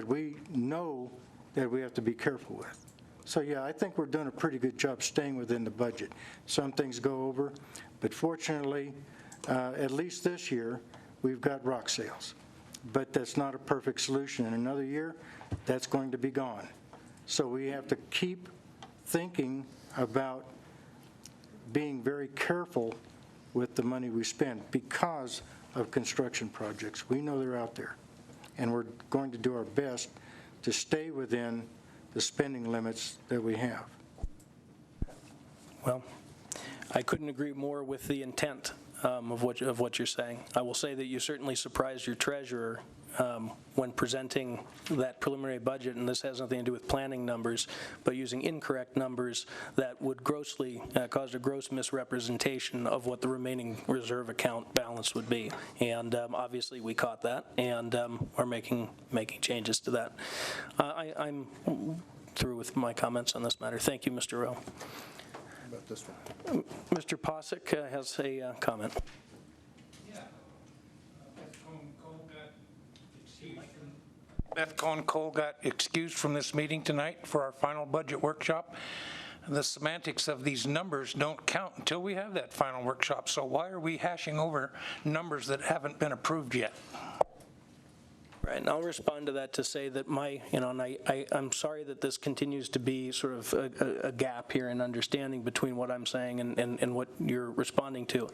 we know that we have to be careful with. So yeah, I think we're doing a pretty good job staying within the budget. Some things go over, but fortunately, at least this year, we've got rock sales. But that's not a perfect solution. In another year, that's going to be gone. So we have to keep thinking about being very careful with the money we spend because of construction projects. We know they're out there, and we're going to do our best to stay within the spending limits that we have. Well, I couldn't agree more with the intent of what you're saying. I will say that you certainly surprised your treasurer when presenting that preliminary budget, and this has nothing to do with planning numbers, but using incorrect numbers that would grossly cause a gross misrepresentation of what the remaining reserve account balance would be. And obviously, we caught that, and are making changes to that. I'm through with my comments on this matter. Thank you, Mr. Rowe. About this one. Mr. Posick has a comment. Beth Cohen-Cole got excused from this meeting tonight for our final budget workshop. The semantics of these numbers don't count until we have that final workshop, so why are we hashing over numbers that haven't been approved yet? Right, and I'll respond to that to say that I'm sorry that this continues to be sort of a gap here in understanding between what I'm saying and what you're responding to.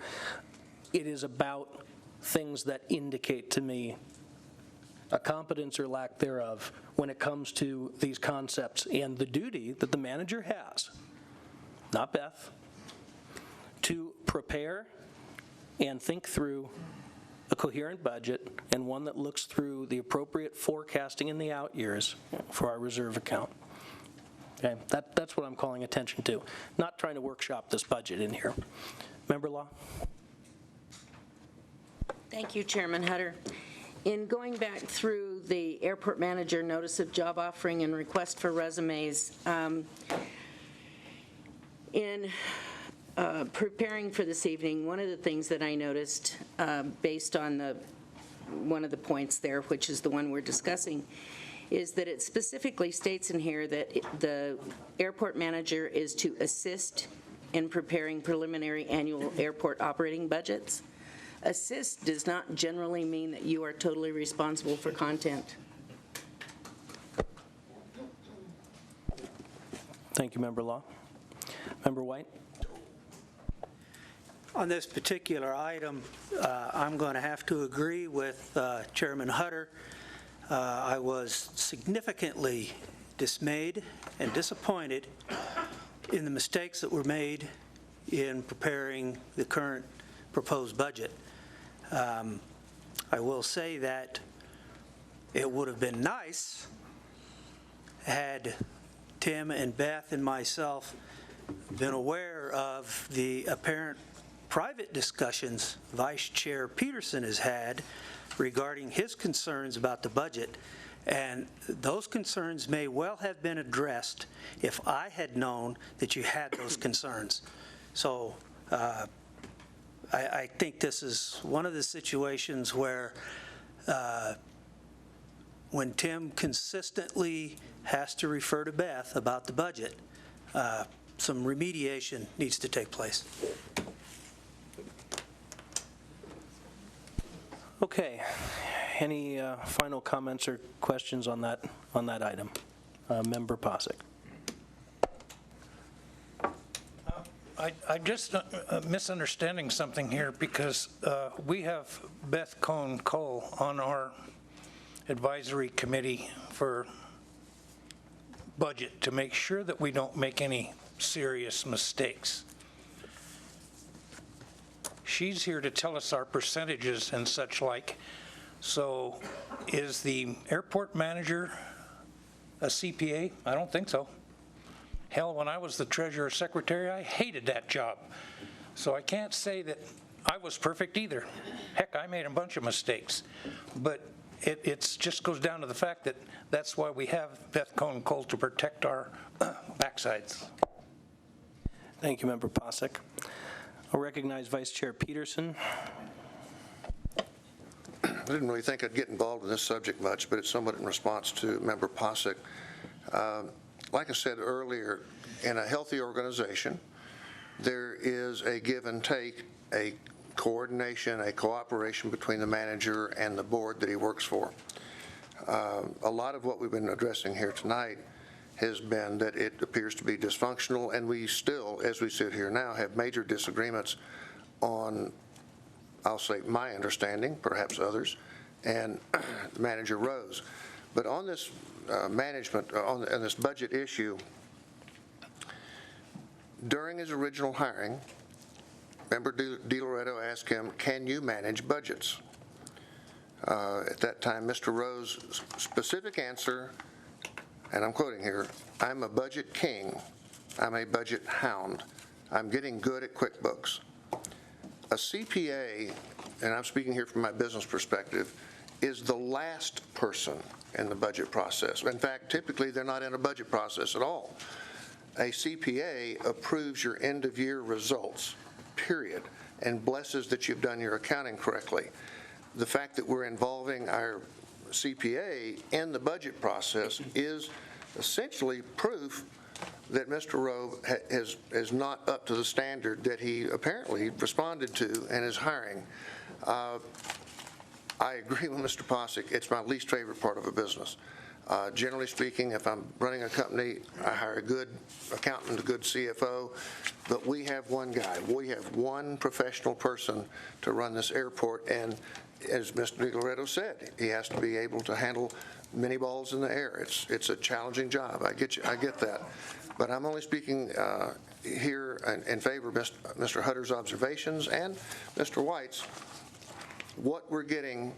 It is about things that indicate to me a competence or lack thereof when it comes to these concepts and the duty that the manager has, not Beth, to prepare and think through a coherent budget and one that looks through the appropriate forecasting in the out years for our reserve account. Okay, that's what I'm calling attention to, not trying to workshop this budget in here. Member Law? Thank you, Chairman Hutter. In going back through the airport manager notice of job offering and request for resumes, in preparing for this evening, one of the things that I noticed based on one of the points there, which is the one we're discussing, is that it specifically states in here that the airport manager is to assist in preparing preliminary annual airport operating budgets. Assist does not generally mean that you are totally responsible for content. Thank you, Member Law. Member White? On this particular item, I'm going to have to agree with Chairman Hutter. I was significantly dismayed and disappointed in the mistakes that were made in preparing the current proposed budget. I will say that it would have been nice had Tim and Beth and myself been aware of the apparent private discussions Vice Chair Peterson has had regarding his concerns about the budget, and those concerns may well have been addressed if I had known that you had those concerns. So I think this is one of the situations where when Tim consistently has to refer to Beth about the budget, some remediation needs to take place. Okay. Any final comments or questions on that item? Member Posick. I'm just misunderstanding something here because we have Beth Cohen-Cole on our advisory committee for budget to make sure that we don't make any serious mistakes. She's here to tell us our percentages and such like. So is the airport manager a CPA? I don't think so. Hell, when I was the treasurer secretary, I hated that job. So I can't say that I was perfect either. Heck, I made a bunch of mistakes. But it just goes down to the fact that that's why we have Beth Cohen-Cole to protect our backsides. Thank you, Member Posick. I'll recognize Vice Chair Peterson. I didn't really think I'd get involved in this subject much, but it's somewhat in response to Member Posick. Like I said earlier, in a healthy organization, there is a give and take, a coordination, a cooperation between the manager and the board that he works for. A lot of what we've been addressing here tonight has been that it appears to be dysfunctional, and we still, as we sit here now, have major disagreements on, I'll say, my understanding, perhaps others, and Manager Rose. But on this on this budget issue, during his original hiring, Member DiLoretto asked him, can you manage budgets? At that time, Mr. Rowe's specific answer, and I'm quoting here, "I'm a budget king. I'm a budget hound. I'm getting good at QuickBooks." A CPA, and I'm speaking here from my business perspective, is the last person in the budget process. In fact, typically, they're not in a budget process at all. A CPA approves your end-of-year results, period, and blesses that you've done your accounting correctly. The fact that we're involving our CPA in the budget process is essentially proof that Mr. Rowe is not up to the standard that he apparently responded to and is hiring. I agree with Mr. Posick. It's my least favorite part of a business. Generally speaking, if I'm running a company, I hire a good accountant, a good CFO, but we have one guy. We have one professional person to run this airport, and as Mr. Nicoletto said, he has to be able to handle many balls in the air. It's a challenging job. I get that. But I'm only speaking here in favor of Mr. Hutter's observations and Mr. White's. What we're getting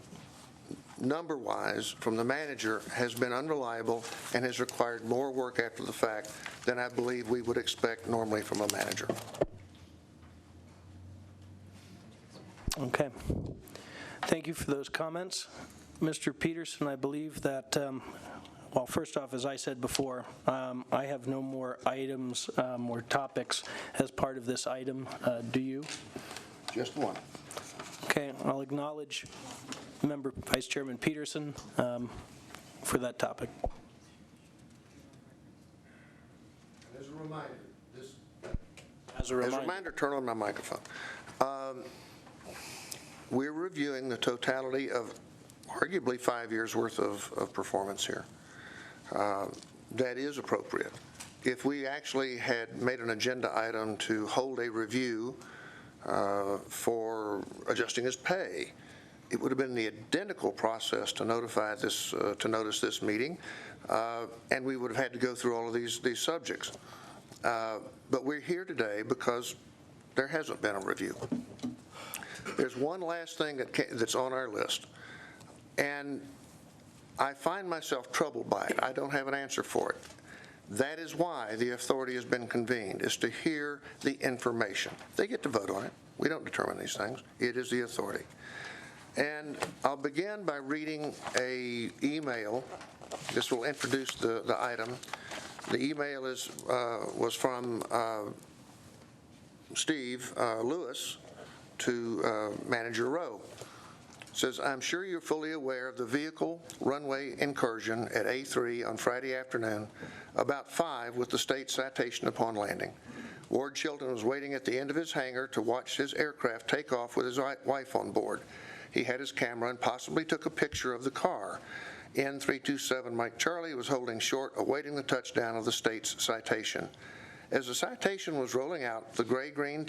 number-wise from the manager has been unreliable and has required more work after the fact than I believe we would expect normally from a manager. Okay. Thank you for those comments. Mr. Peterson, I believe that, well, first off, as I said before, I have no more items or topics as part of this item. Do you? Just one. Okay, I'll acknowledge Member Vice Chairman Peterson for that topic. As a reminder, turn on my microphone. We're reviewing the totality of arguably 5 years' worth of performance here. That is appropriate. If we actually had made an agenda item to hold a review for adjusting his pay, it would have been the identical process to notify this, to notice this meeting, and we would have had to go through all of these subjects. But we're here today because there hasn't been a review. There's one last thing that's on our list, and I find myself troubled by it. I don't have an answer for it. That is why the authority has been convened, is to hear the information. They get to vote on it. We don't determine these things. It is the authority. And I'll begin by reading an email. This will introduce the item. The email was from Steve Lewis to Manager Rowe. It says, "I'm sure you're fully aware of the vehicle runway incursion at A3 on Friday afternoon, about 5 with the state citation upon landing. Ward Chilton was waiting at the end of his hangar to watch his aircraft take off with his wife on board. He had his camera and possibly took a picture of the car. N327 Mike Charlie was holding short, awaiting the touchdown of the state's citation. As the citation was rolling out, the gray-green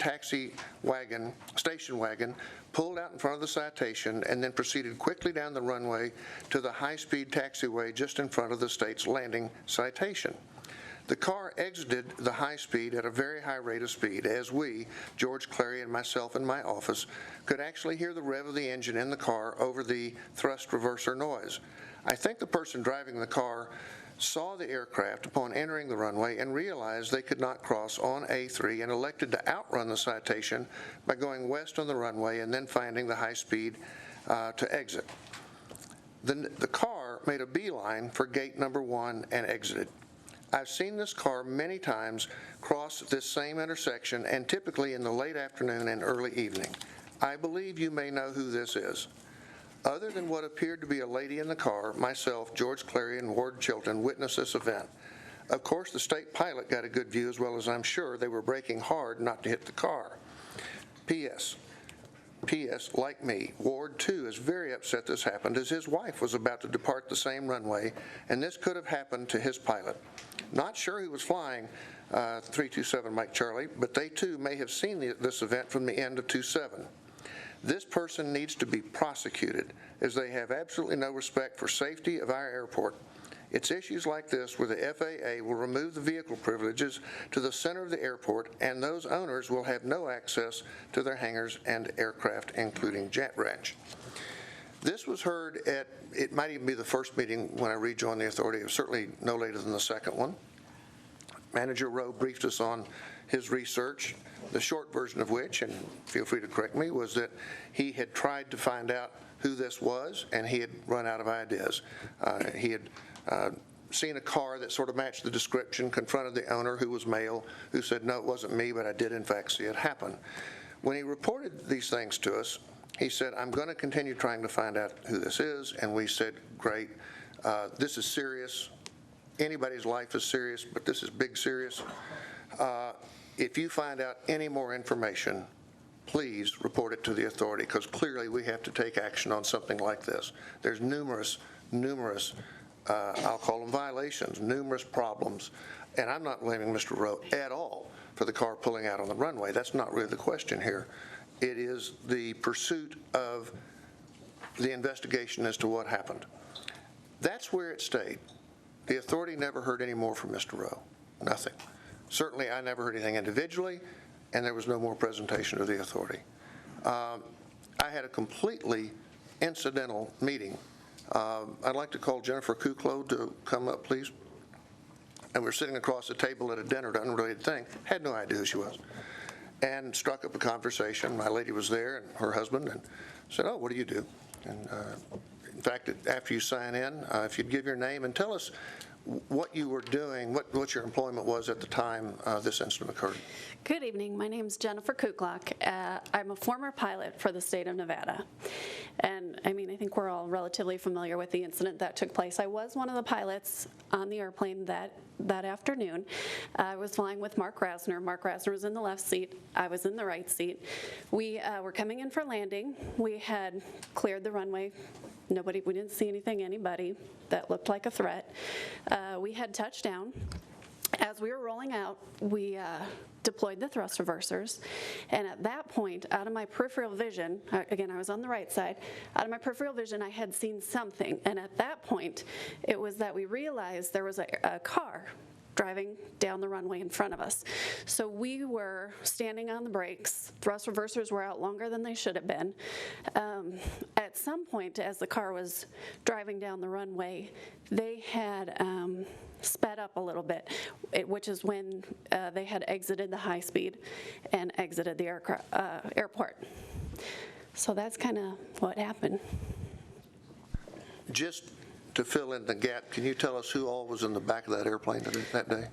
station wagon pulled out in front of the citation and then proceeded quickly down the runway to the high-speed taxiway just in front of the state's landing citation. The car exited the high speed at a very high rate of speed, as we, George Clary and myself in my office, could actually hear the rev of the engine in the car over the thrust reverser noise. I think the person driving the car saw the aircraft upon entering the runway and realized they could not cross on A3 and elected to outrun the citation by going west on the runway and then finding the high speed to exit. The car made a beeline for gate number 1 and exited. I've seen this car many times cross this same intersection, and typically in the late afternoon and early evening. I believe you may know who this is. Other than what appeared to be a lady in the car, myself, George Clary, and Ward Chilton witnessed this event. Of course, the state pilot got a good view, as well as I'm sure they were braking hard not to hit the car. P.S. Like me, Ward, too, is very upset this happened, as his wife was about to depart the same runway, and this could have happened to his pilot. Not sure he was flying 327 Mike Charlie, but they, too, may have seen this event from the end of 27. This person needs to be prosecuted, as they have absolutely no respect for safety of our airport. It's issues like this where the FAA will remove the vehicle privileges to the center of the airport, and those owners will have no access to their hangars and aircraft, including jet range. This was heard at, it might even be the first meeting when I rejoined the authority. It was certainly no later than the second one. Manager Rowe briefed us on his research, the short version of which, and feel free to correct me, was that he had tried to find out who this was, and he had run out of ideas. He had seen a car that sort of matched the description, confronted the owner, who was male, who said, no, it wasn't me, but I did in fact see it happen. When he reported these things to us, he said, I'm going to continue trying to find out who this is, and we said, great, this is serious. Anybody's life is serious, but this is big serious. If you find out any more information, please report it to the authority, because clearly we have to take action on something like this. There's numerous, I'll call them violations, numerous problems, and I'm not blaming Mr. Rowe at all for the car pulling out on the runway. That's not really the question here. It is the pursuit of the investigation as to what happened. That's where it stayed. The authority never heard any more from Mr. Rowe, nothing. Certainly, I never heard anything individually, and there was no more presentation to the authority. I had a completely incidental meeting. I'd like to call Jennifer Kuklo to come up, please. And we're sitting across the table at a dinner, an unrelated thing, had no idea who she was, and struck up a conversation. My lady was there, and her husband, and said, oh, what do you do? And in fact, after you sign in, if you'd give your name and tell us what you were doing, what your employment was at the time this incident occurred. Good evening. My name is Jennifer Kuklock. I'm a former pilot for the state of Nevada. And I mean, I think we're all relatively familiar with the incident that took place. I was one of the pilots on the airplane that afternoon. I was flying with Mark Rasner. Mark Rasner was in the left seat. I was in the right seat. We were coming in for landing. We had cleared the runway. We didn't see anybody that looked like a threat. We had touchdown. As we were rolling out, we deployed the thrust reversers, and at that point, out of my peripheral vision, again, I was on the right side, out of my peripheral vision, I had seen something, and at that point, it was that we realized there was a car driving down the runway in front of us. So we were standing on the brakes. Thrust reversers were out longer than they should have been. At some point, as the car was driving down the runway, they had sped up a little bit, which is when they had exited the high speed and exited the airport. So that's kind of what happened. Just to fill in the gap, can you tell us who all was in the back of that airplane that day?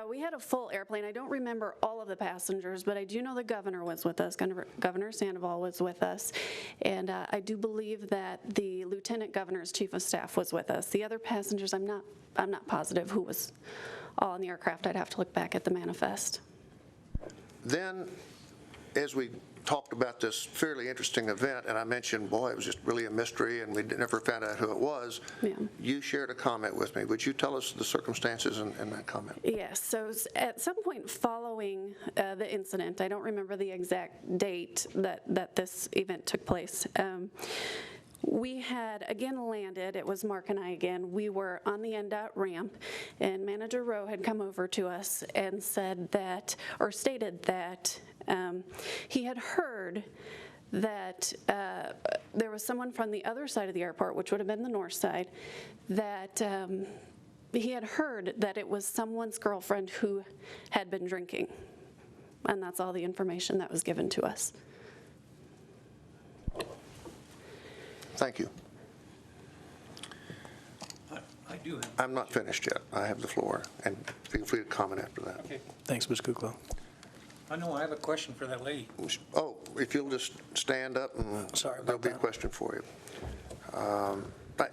We had a full airplane. I don't remember all of the passengers, but I do know the governor was with us. Governor Sandoval was with us. And I do believe that the lieutenant governor's chief of staff was with us. The other passengers, I'm not positive who was all on the aircraft. I'd have to look back at the manifest. Then, as we talked about this fairly interesting event, and I mentioned, boy, it was just really a mystery, and we never found out who it was. Yeah. You shared a comment with me. Would you tell us the circumstances in that comment? Yes. So at some point following the incident, I don't remember the exact date that this event took place. We had again landed, it was Mark and I again, we were on the NDOT ramp, and Manager Rowe had come over to us and said that, or stated that he had heard that there was someone from the other side of the airport, which would have been the north side, that he had heard that it was someone's girlfriend who had been drinking. And that's all the information that was given to us. Thank you. I do have. I'm not finished yet. I have the floor, and feel free to comment after that. Okay. Thanks, Ms. Kuklo. I know, I have a question for that lady. Oh, if you'll just stand up, and there'll be a question for you.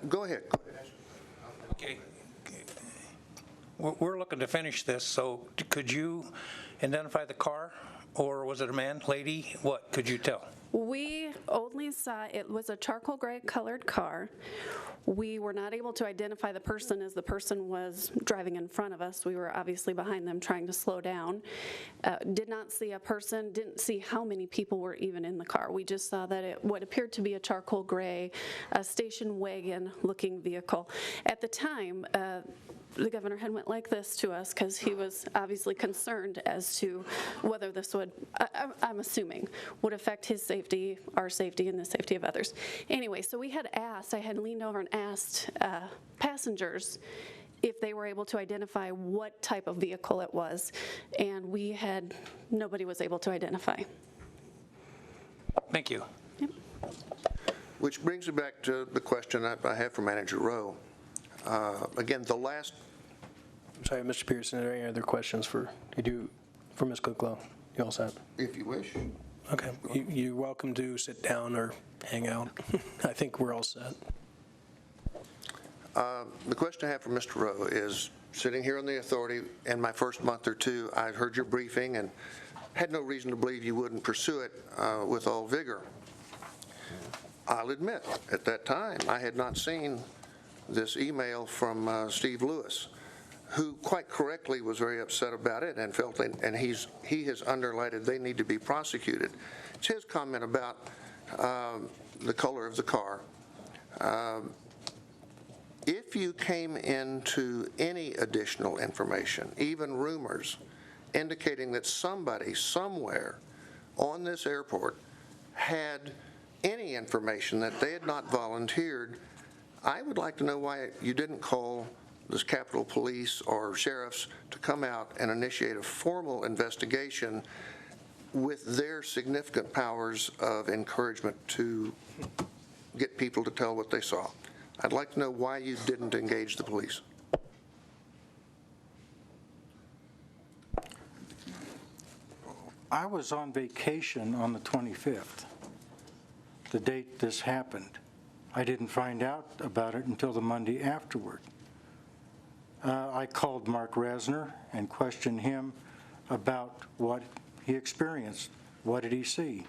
Go ahead. Okay. We're looking to finish this, so could you identify the car, or was it a man, lady? What could you tell? We only saw it was a charcoal gray colored car. We were not able to identify the person as the person was driving in front of us. We were obviously behind them trying to slow down. Did not see a person, didn't see how many people were even in the car. We just saw that it what appeared to be a charcoal gray station wagon looking vehicle. At the time, the governor had went like this to us because he was obviously concerned as to whether this would, I'm assuming, would affect his safety safety, our safety, and the safety of others. Anyway, so I had leaned over and asked passengers if they were able to identify what type of vehicle it was, and nobody was able to identify. Thank you. Yep. Which brings me back to the question I have for Manager Rowe. Again, the last... Sorry, Mr. Pearson, are there any other questions for Ms. Kukla? You all set? If you wish. Okay. You're welcome to sit down or hang out. I think we're all set. The question I have for Mr. Rowe is, sitting here on the authority, in my first month or two, I heard your briefing and had no reason to believe you wouldn't pursue it with all vigor. I'll admit, at that time, I had not seen this email from Steve Lewis, who quite correctly was very upset about it and felt, and he has underlighted they need to be prosecuted. It's his comment about the color of the car. If you came into any additional information, even rumors, indicating that somebody somewhere on this airport had any information that they had not volunteered, I would like to know why you didn't call this Capitol Police or sheriffs to come out and initiate a formal investigation with their significant powers of encouragement to get people to tell what they saw. I'd like to know why you didn't engage the police. I was on vacation on the 25th, the date this happened. I didn't find out about it until the Monday afterward. I called Mark Rasner and questioned him about what he experienced. What did he see?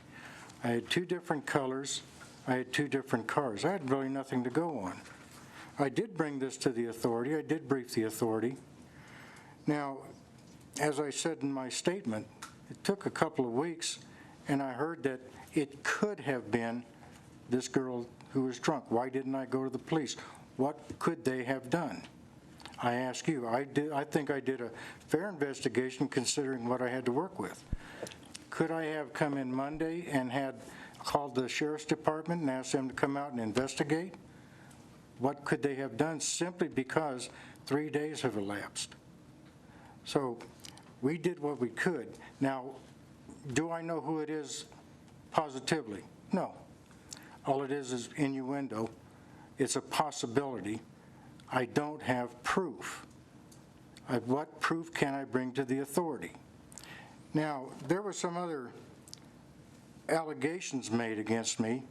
I had two different colors. I had two different cars. I had really nothing to go on. I did bring this to the authority. I did brief the authority. Now, as I said in my statement, it took a couple of weeks, and I heard that it could have been this girl who was drunk. Why didn't I go to the police? What could they have done? I ask you. I think I did a fair investigation considering what I had to work with. Could I have come in Monday and had called the sheriff's department and asked them to come out and investigate? What could they have done simply because 3 days have elapsed? So we did what we could. Now, do I know who it is positively? No. All it is innuendo. It's a possibility. I don't have proof. What proof can I bring to the authority? Now, there were some other allegations made against me,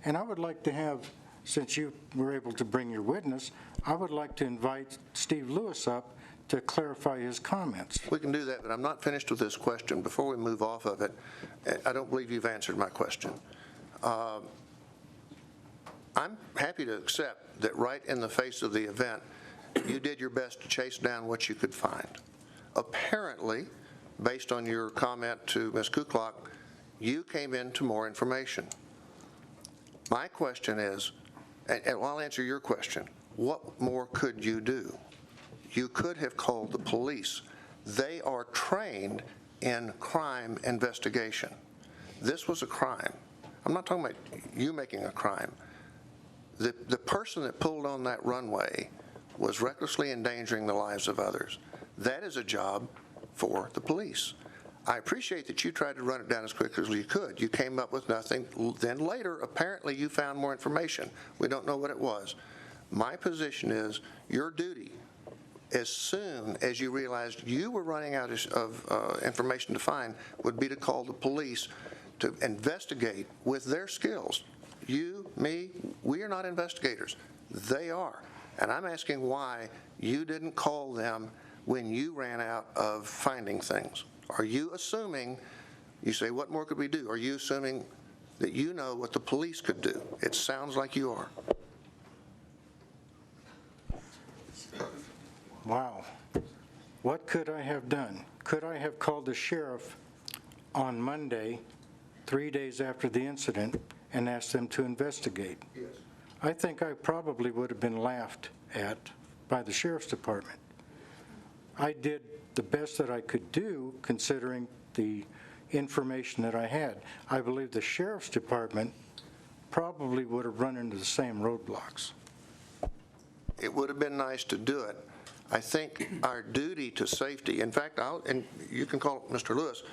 and I would like to have, since you were able to bring your witness, I would like to invite Steve Lewis up to clarify his comments. We can do that, but I'm not finished with this question. Before we move off of it, I don't believe you've answered my question. I'm happy to accept that right in the face of the event, you did your best to chase down what you could find. Apparently, based on your comment to Ms. Kuklock, you came into more information. My question is, and I'll answer your question, what more could you do? You could have called the police. They are trained in crime investigation. This was a crime. I'm not talking about you making a crime. The person that pulled on that runway was recklessly endangering the lives of others. That is a job for the police. I appreciate that you tried to run it down as quickly as you could. You came up with nothing. Then later, apparently, you found more information. We don't know what it was. My position is your duty, as soon as you realized you were running out of information to find, would be to call the police to investigate with their skills. You, me, we are not investigators. They are. And I'm asking why you didn't call them when you ran out of finding things. Are you assuming, you say, what more could we do? Are you assuming that you know what the police could do? It sounds like you are. Wow. What could I have done? Could I have called the sheriff on Monday, 3 days after the incident, and asked them to investigate? Yes. I think I probably would have been laughed at by the sheriff's department. I did the best that I could do considering the information that I had. I believe the sheriff's department probably would have run into the same roadblocks. It would have been nice to do it. I think our duty to safety, in fact, and you can call Mr. Lewis,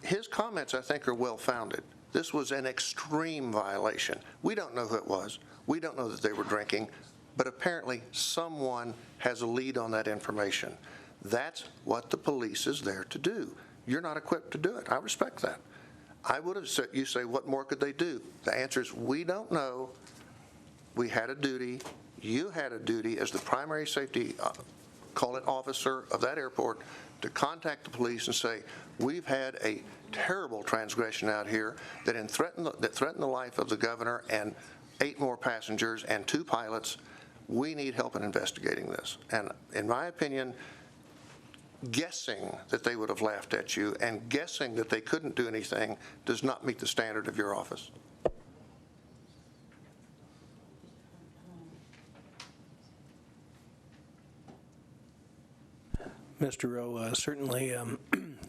his comments, I think, are well-founded. This was an extreme violation. We don't know who it was. We don't know that they were drinking, but apparently someone has a lead on that information. That's what the police is there to do. You're not equipped to do it. I respect that. I would have said, you say, what more could they do? The answer is, we don't know. We had a duty. You had a duty as the primary safety, call it officer of that airport, to contact the police and say, we've had a terrible transgression out here that threatened the life of the governor and 8 more passengers and 2 pilots. We need help in investigating this. And in my opinion, guessing that they would have laughed at you and guessing that they couldn't do anything does not meet the standard of your office. Mr. Rowe, certainly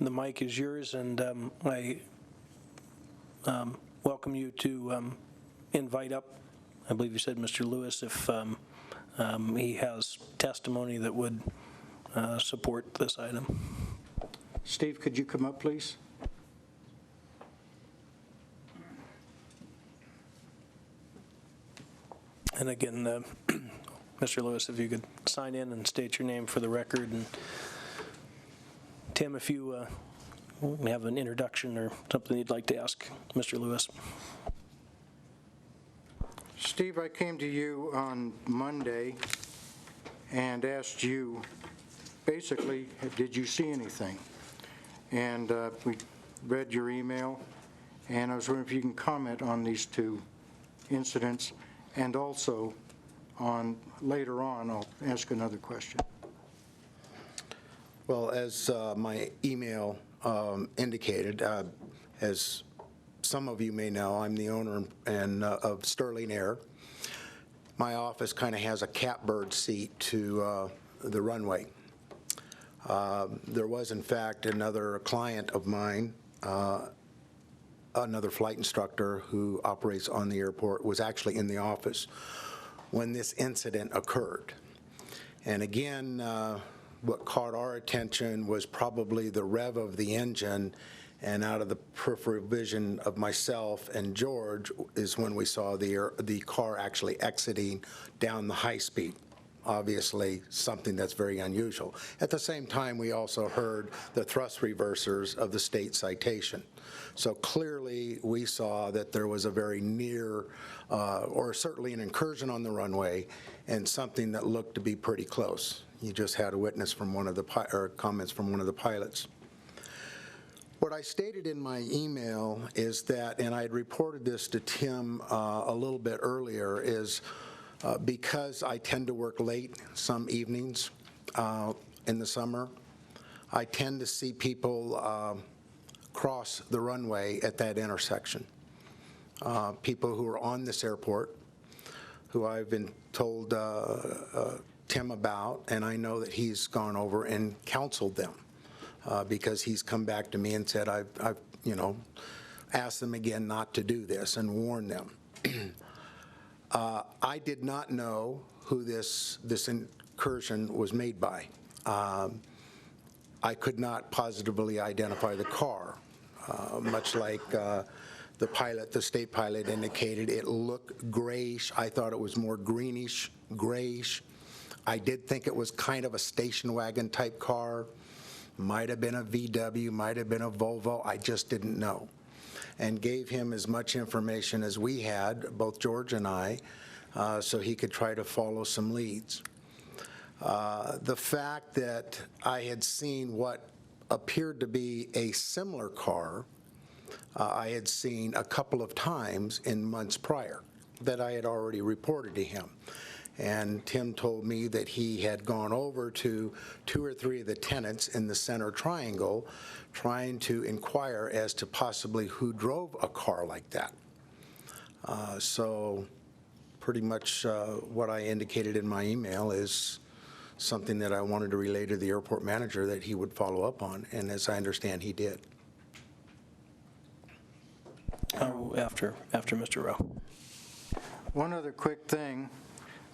the mic is yours, and I welcome you to invite up, I believe you said Mr. Lewis, if he has testimony that would support this item. Steve, could you come up, please? And again, Mr. Lewis, if you could sign in and state your name for the record. And Tim, if you have an introduction or something you'd like to ask Mr. Lewis. Steve, I came to you on Monday and asked you, basically, did you see anything? And we read your email, and I was wondering if you can comment on these 2 incidents, and also on later on, I'll ask another question. Well, as my email indicated, as some of you may know, I'm the owner of Sterling Air. My office kind of has a catbird seat to the runway. There was, in fact, another client of mine, another flight instructor who operates on the airport, was actually in the office when this incident occurred. And again, what caught our attention was probably the rev of the engine, and out of the peripheral vision of myself and George is when we saw the car actually exiting down the high speed. Obviously, something that's very unusual. At the same time, we also heard the thrust reversers of the state citation. So clearly, we saw that there was a very near, or certainly an incursion on the runway, and something that looked to be pretty close. You just had a witness from one of the comments from one of the pilots. What I stated in my email is that, and I had reported this to Tim a little bit earlier, is because I tend to work late some evenings in the summer, I tend to see people cross the runway at that intersection. People who are on this airport, who I've been told Tim about, and I know that he's gone over and counseled them because he's come back to me and said, I've asked them again not to do this and warned them. I did not know who this incursion was made by. I could not positively identify the car, much like the state pilot indicated. It looked grayish. I thought it was more greenish, grayish. I did think it was kind of a station wagon type car. Might have been a VW, might have been a Volvo. I just didn't know. And gave him as much information as we had, both George and I, so he could try to follow some leads. The fact that I had seen what appeared to be a similar car, I had seen a couple of times in months prior that I had already reported to him. And Tim told me that he had gone over to 2 or 3 of the tenants in the center triangle trying to inquire as to possibly who drove a car like that. So pretty much what I indicated in my email is something that I wanted to relay to the airport manager that he would follow up on, and as I understand, he did. After Mr. Rowe. One other quick thing,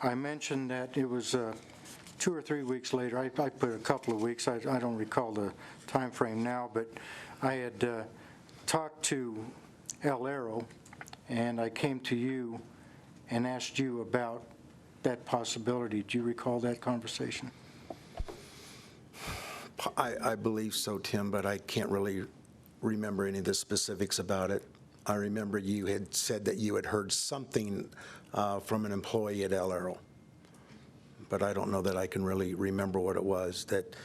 I mentioned that it was 2 or 3 weeks later, I put a couple of weeks, I don't recall the time frame now, but I had talked to El Arrow, and I came to you and asked you about that possibility. Do you recall that conversation? I believe so, Tim, but I can't really remember any of the specifics about it. I remember you had said that you had heard something from an employee at El Arrow, but I don't know that I can really remember what it was, that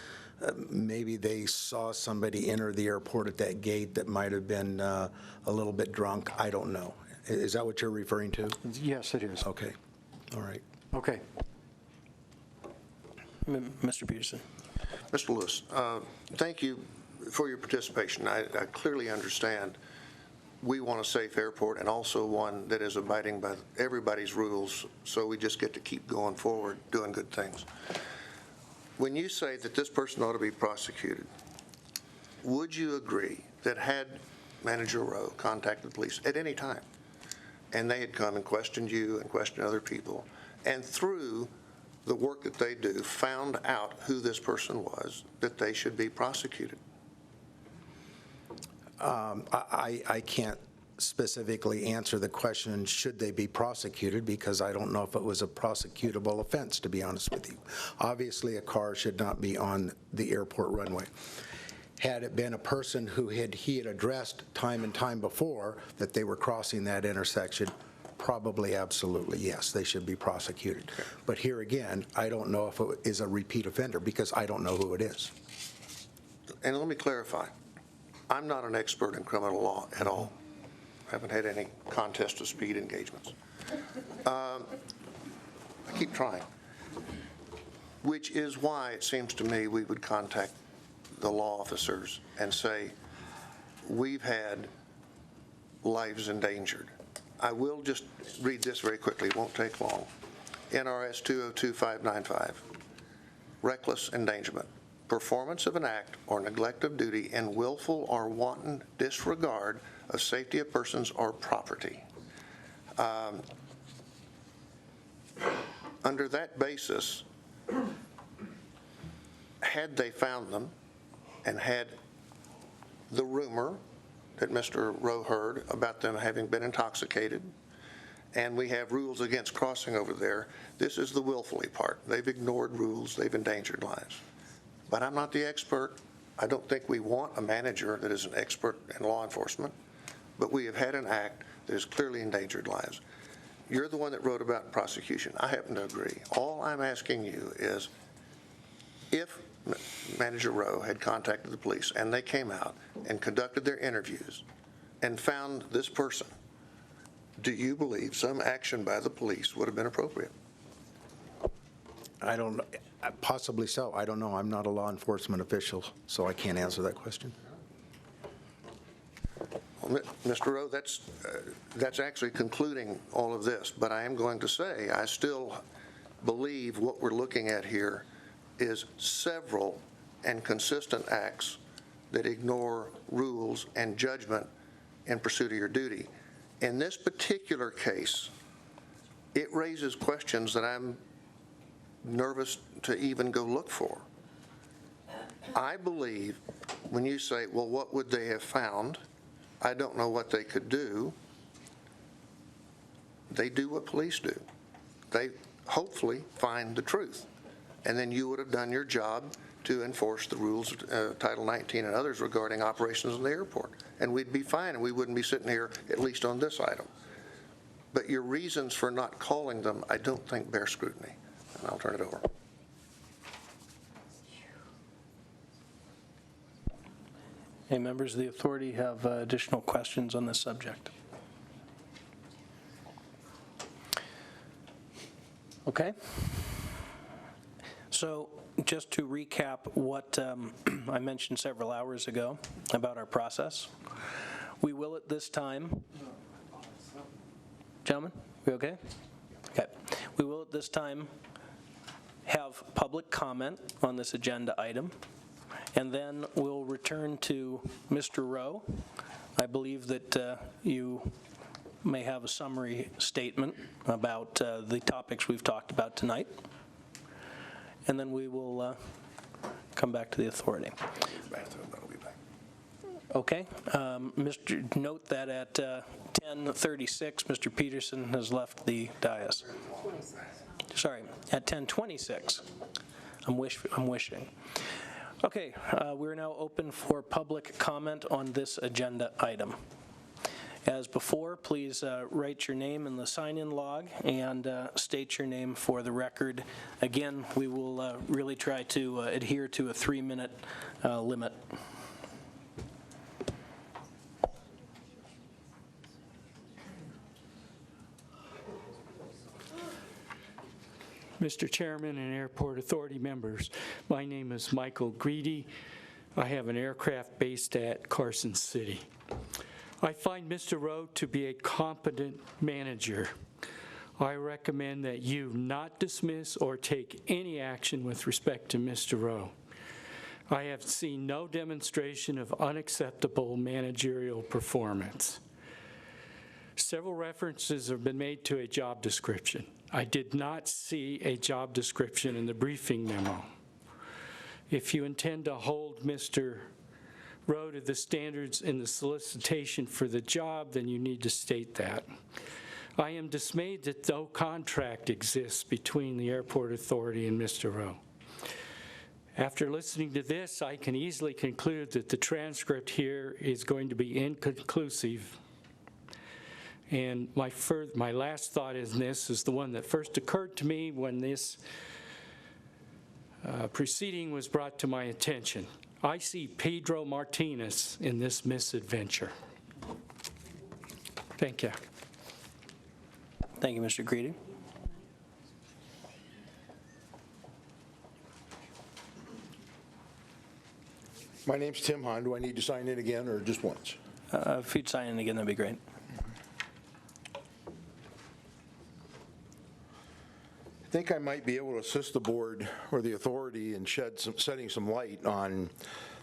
maybe they saw somebody enter the airport at that gate that might have been a little bit drunk. I don't know. Is that what you're referring to? Yes, it is. Okay. All right. Okay. Mr. Peterson. Mr. Lewis, thank you for your participation. I clearly understand we want a safe airport and also one that is abiding by everybody's rules, so we just get to keep going forward doing good things. When you say that this person ought to be prosecuted, would you agree that had Manager Rowe contacted the police at any time, and they had come and questioned you and questioned other people, and through the work that they do found out who this person was, that they should be prosecuted? I can't specifically answer the question, should they be prosecuted, because I don't know if it was a prosecutable offense, to be honest with you. Obviously, a car should not be on the airport runway. Had it been a person who he had addressed time and time before that they were crossing that intersection, probably, absolutely, yes, they should be prosecuted. But here again, I don't know if it is a repeat offender because I don't know who it is. And let me clarify. I'm not an expert in criminal law at all. I haven't had any contest of speed engagements. I keep trying, which is why it seems to me we would contact the law officers and say, we've had lives endangered. I will just read this very quickly, it won't take long. NRS 202595, reckless endangerment. Performance of an act or neglect of duty in willful or wanton disregard of safety of persons or property. Under that basis, had they found them and had the rumor that Mr. Rowe heard about them having been intoxicated, and we have rules against crossing over there, this is the willfully part. They've ignored rules, they've endangered lives. But I'm not the expert. I don't think we want a manager that is an expert in law enforcement, but we have had an act that has clearly endangered lives. You're the one that wrote about prosecution. I happen to agree. All I'm asking you is, if Manager Rowe had contacted the police and they came out and conducted their interviews and found this person, do you believe some action by the police would have been appropriate? I don't know. Possibly so. I don't know. I'm not a law enforcement official, so I can't answer that question. Well, Mr. Rowe, that's actually concluding all of this, but I am going to say I still believe what we're looking at here is several and consistent acts that ignore rules and judgment in pursuit of your duty. In this particular case, it raises questions that I'm nervous to even go look for. I believe when you say, well, what would they have found? I don't know what they could do. They do what police do. They hopefully find the truth. And then you would have done your job to enforce the rules of Title 19 and others regarding operations in the airport. And we'd be fine, and we wouldn't be sitting here, at least on this item. But your reasons for not calling them, I don't think bear scrutiny. And I'll turn it over. Any members of the authority have additional questions on this subject? Okay. So just to recap what I mentioned several hours ago about our process, we will at this time, gentlemen, we okay? Okay. We will at this time have public comment on this agenda item, and then we'll return to Mr. Rowe. I believe that you may have a summary statement about the topics we've talked about tonight, and then we will come back to the authority. Okay. Note that at 10:36, Mr. Peterson has left the dais. Sorry, at 10:26. I'm wishing. Okay, we're now open for public comment on this agenda item. As before, please write your name in the sign-in log and state your name for the record. Again, we will really try to adhere to a 3-minute limit. Mr. Chairman and Airport Authority members, my name is Michael Greedy. I have an aircraft based at Carson City. I find Mr. Rowe to be a competent manager. I recommend that you not dismiss or take any action with respect to Mr. Rowe. I have seen no demonstration of unacceptable managerial performance. Several references have been made to a job description. I did not see a job description in the briefing memo. If you intend to hold Mr. Rowe to the standards in the solicitation for the job, then you need to state that. I am dismayed that no contract exists between the Airport Authority and Mr. Rowe. After listening to this, I can easily conclude that the transcript here is going to be inconclusive. And my last thought in this is the one that first occurred to me when this proceeding was brought to my attention. I see Pedro Martinez in this misadventure. Thank you. Thank you, Mr. Greedy. My name's Tim Hahn. Do I need to sign in again or just once? If you'd sign in again, that'd be great. I think I might be able to assist the board or the authority in shedding some light on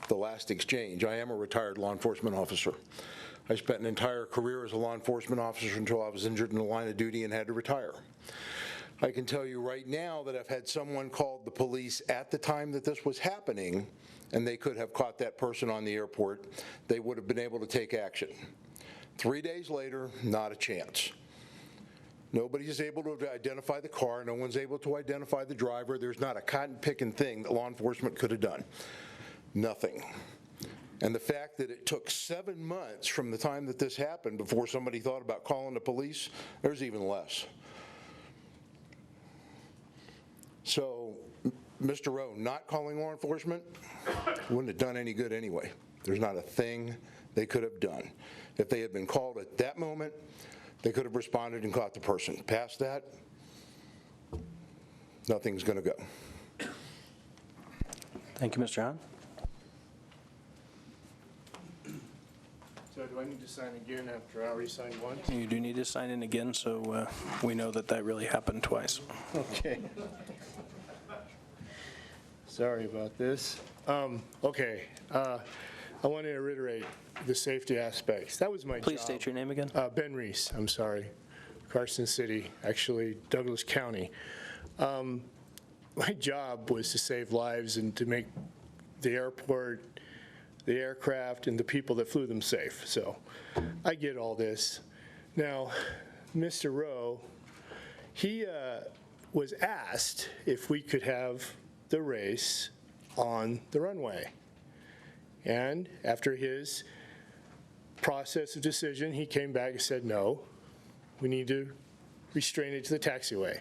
the last exchange. I am a retired law enforcement officer. I spent an entire career as a law enforcement officer until I was injured in the line of duty and had to retire. I can tell you right now that I've had someone called the police at the time that this was happening, and they could have caught that person on the airport. They would have been able to take action. 3 days later, not a chance. Nobody is able to identify the car. No one's able to identify the driver. There's not a cotton-picking thing that law enforcement could have done. Nothing. And the fact that it took 7 months from the time that this happened before somebody thought about calling the police, there's even less. So, Mr. Rowe not calling law enforcement wouldn't have done any good anyway. There's not a thing they could have done. If they had been called at that moment, they could have responded and caught the person. Past that, nothing's going to go. Thank you, Mr. Hahn. So do I need to sign again after I already signed once? You do need to sign in again, so we know that that really happened twice. Okay. Sorry about this. Okay. I want to reiterate the safety aspects. That was my job. Please state your name again. Ben Reese, I'm sorry. Carson City, actually Douglas County. My job was to save lives and to make the airport, the aircraft, and the people that flew them safe. So I get all this. Now, Mr. Rowe, he was asked if we could have the race on the runway. And after his process of decision, he came back and said, no, we need to restrain it to the taxiway,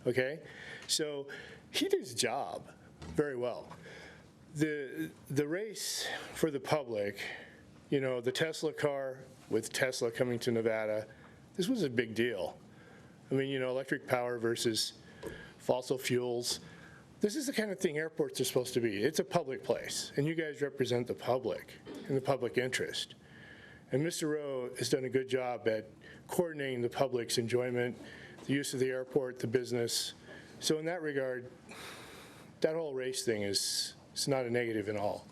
okay? So he did his job very well. The race for the public, you know, the Tesla car with Tesla coming to Nevada, this was a big deal. I mean, you know, electric power versus fossil fuels. This is the kind of thing airports are supposed to be. It's a public place, and you guys represent the public and the public interest. And Mr. Rowe has done a good job at coordinating the public's enjoyment, the use of the airport, the business. So in that regard, that whole race thing is not a negative at all.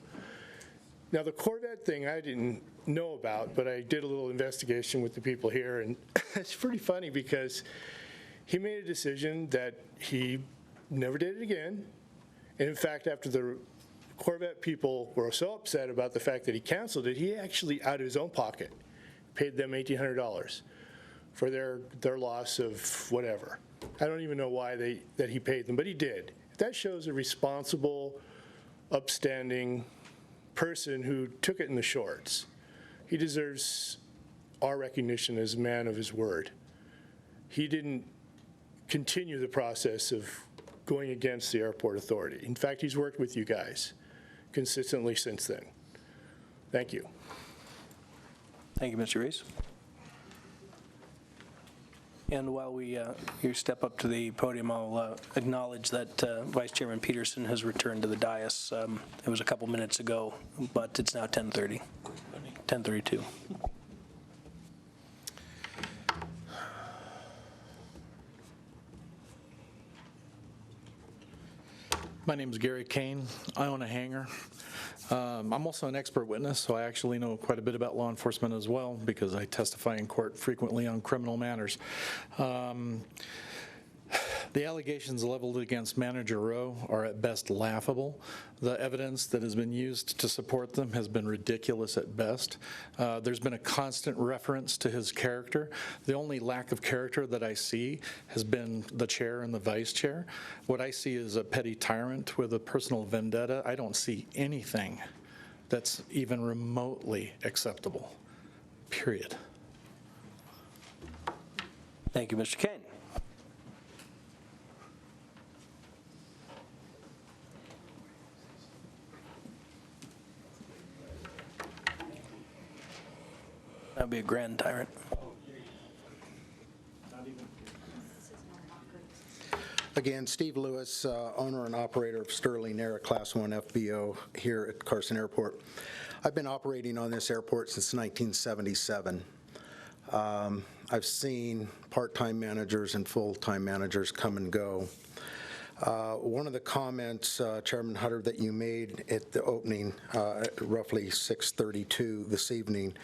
Now, the Corvette thing I didn't know about, but I did a little investigation with the people here, and it's pretty funny because he made a decision that he never did it again. And in fact, after the Corvette people were so upset about the fact that he canceled it, he actually, out of his own pocket, paid them $1,800 for their loss of whatever. I don't even know why that he paid them, but he did. That shows a responsible, upstanding person who took it in the shorts. He deserves our recognition as a man of his word. He didn't continue the process of going against the airport authority. In fact, he's worked with you guys consistently since then. Thank you. Thank you, Mr. Reese. And while you step up to the podium, I'll acknowledge that Vice Chairman Peterson has returned to the dais. It was a couple minutes ago, but it's now 10:30, 10:32. My name is Gary Kane. I own a hangar. I'm also an expert witness, so I actually know quite a bit about law enforcement as well because I testify in court frequently on criminal matters. The allegations leveled against Manager Rowe are at best laughable. The evidence that has been used to support them has been ridiculous at best. There's been a constant reference to his character. The only lack of character that I see has been the chair and the vice chair. What I see is a petty tyrant with a personal vendetta. I don't see anything that's even remotely acceptable, period. Thank you, Mr. Kane. That'd be a grand tyrant. Again, Steve Lewis, owner and operator of Sterling Air, Class 1 FBO here at Carson Airport. I've been operating on this airport since 1977. I've seen part-time managers and full-time managers come and go. One of the comments, Chairman Hutter, that you made at the opening, roughly 6:32 this evening,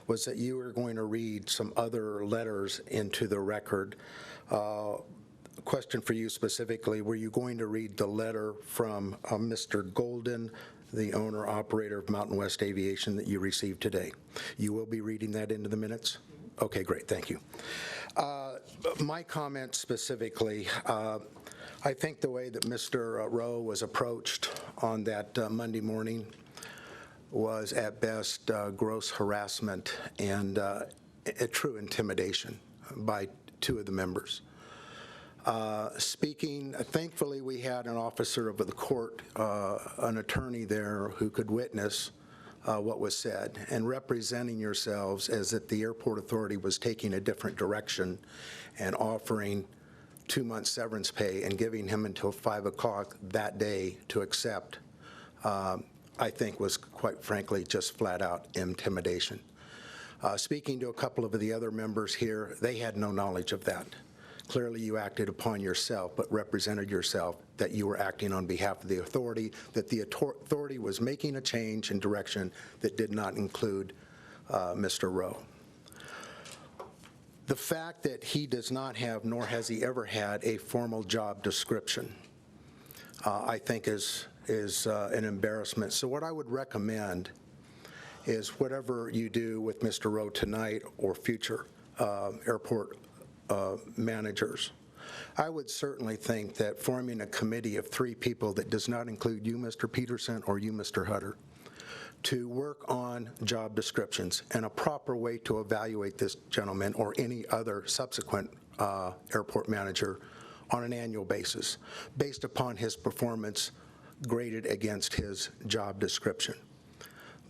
was that you were going to read some other letters into the record. Question for you specifically, were you going to read the letter from Mr. Golden, the owner-operator of Mountain West Aviation, that you received today? You will be reading that into the minutes? Okay, great, thank you. My comment specifically, I think the way that Mr. Rowe was approached on that Monday morning was at best gross harassment and a true intimidation by two of the members. Thankfully we had an officer of the court, an attorney there who could witness what was said, and representing yourselves as that the airport authority was taking a different direction and offering 2 months severance pay and giving him until 5 o'clock that day to accept, I think was quite frankly just flat out intimidation. Speaking to a couple of the other members here, they had no knowledge of that. Clearly you acted upon yourself, but represented yourself that you were acting on behalf of the authority, that the authority was making a change in direction that did not include Mr. Rowe. The fact that he does not have, nor has he ever had, a formal job description, I think is an embarrassment. So what I would recommend is whatever you do with Mr. Rowe tonight or future airport managers, I would certainly think that forming a committee of 3 people that does not include you, Mr. Peterson, or you, Mr. Hutter, to work on job descriptions and a proper way to evaluate this gentleman or any other subsequent airport manager on an annual basis based upon his performance graded against his job description.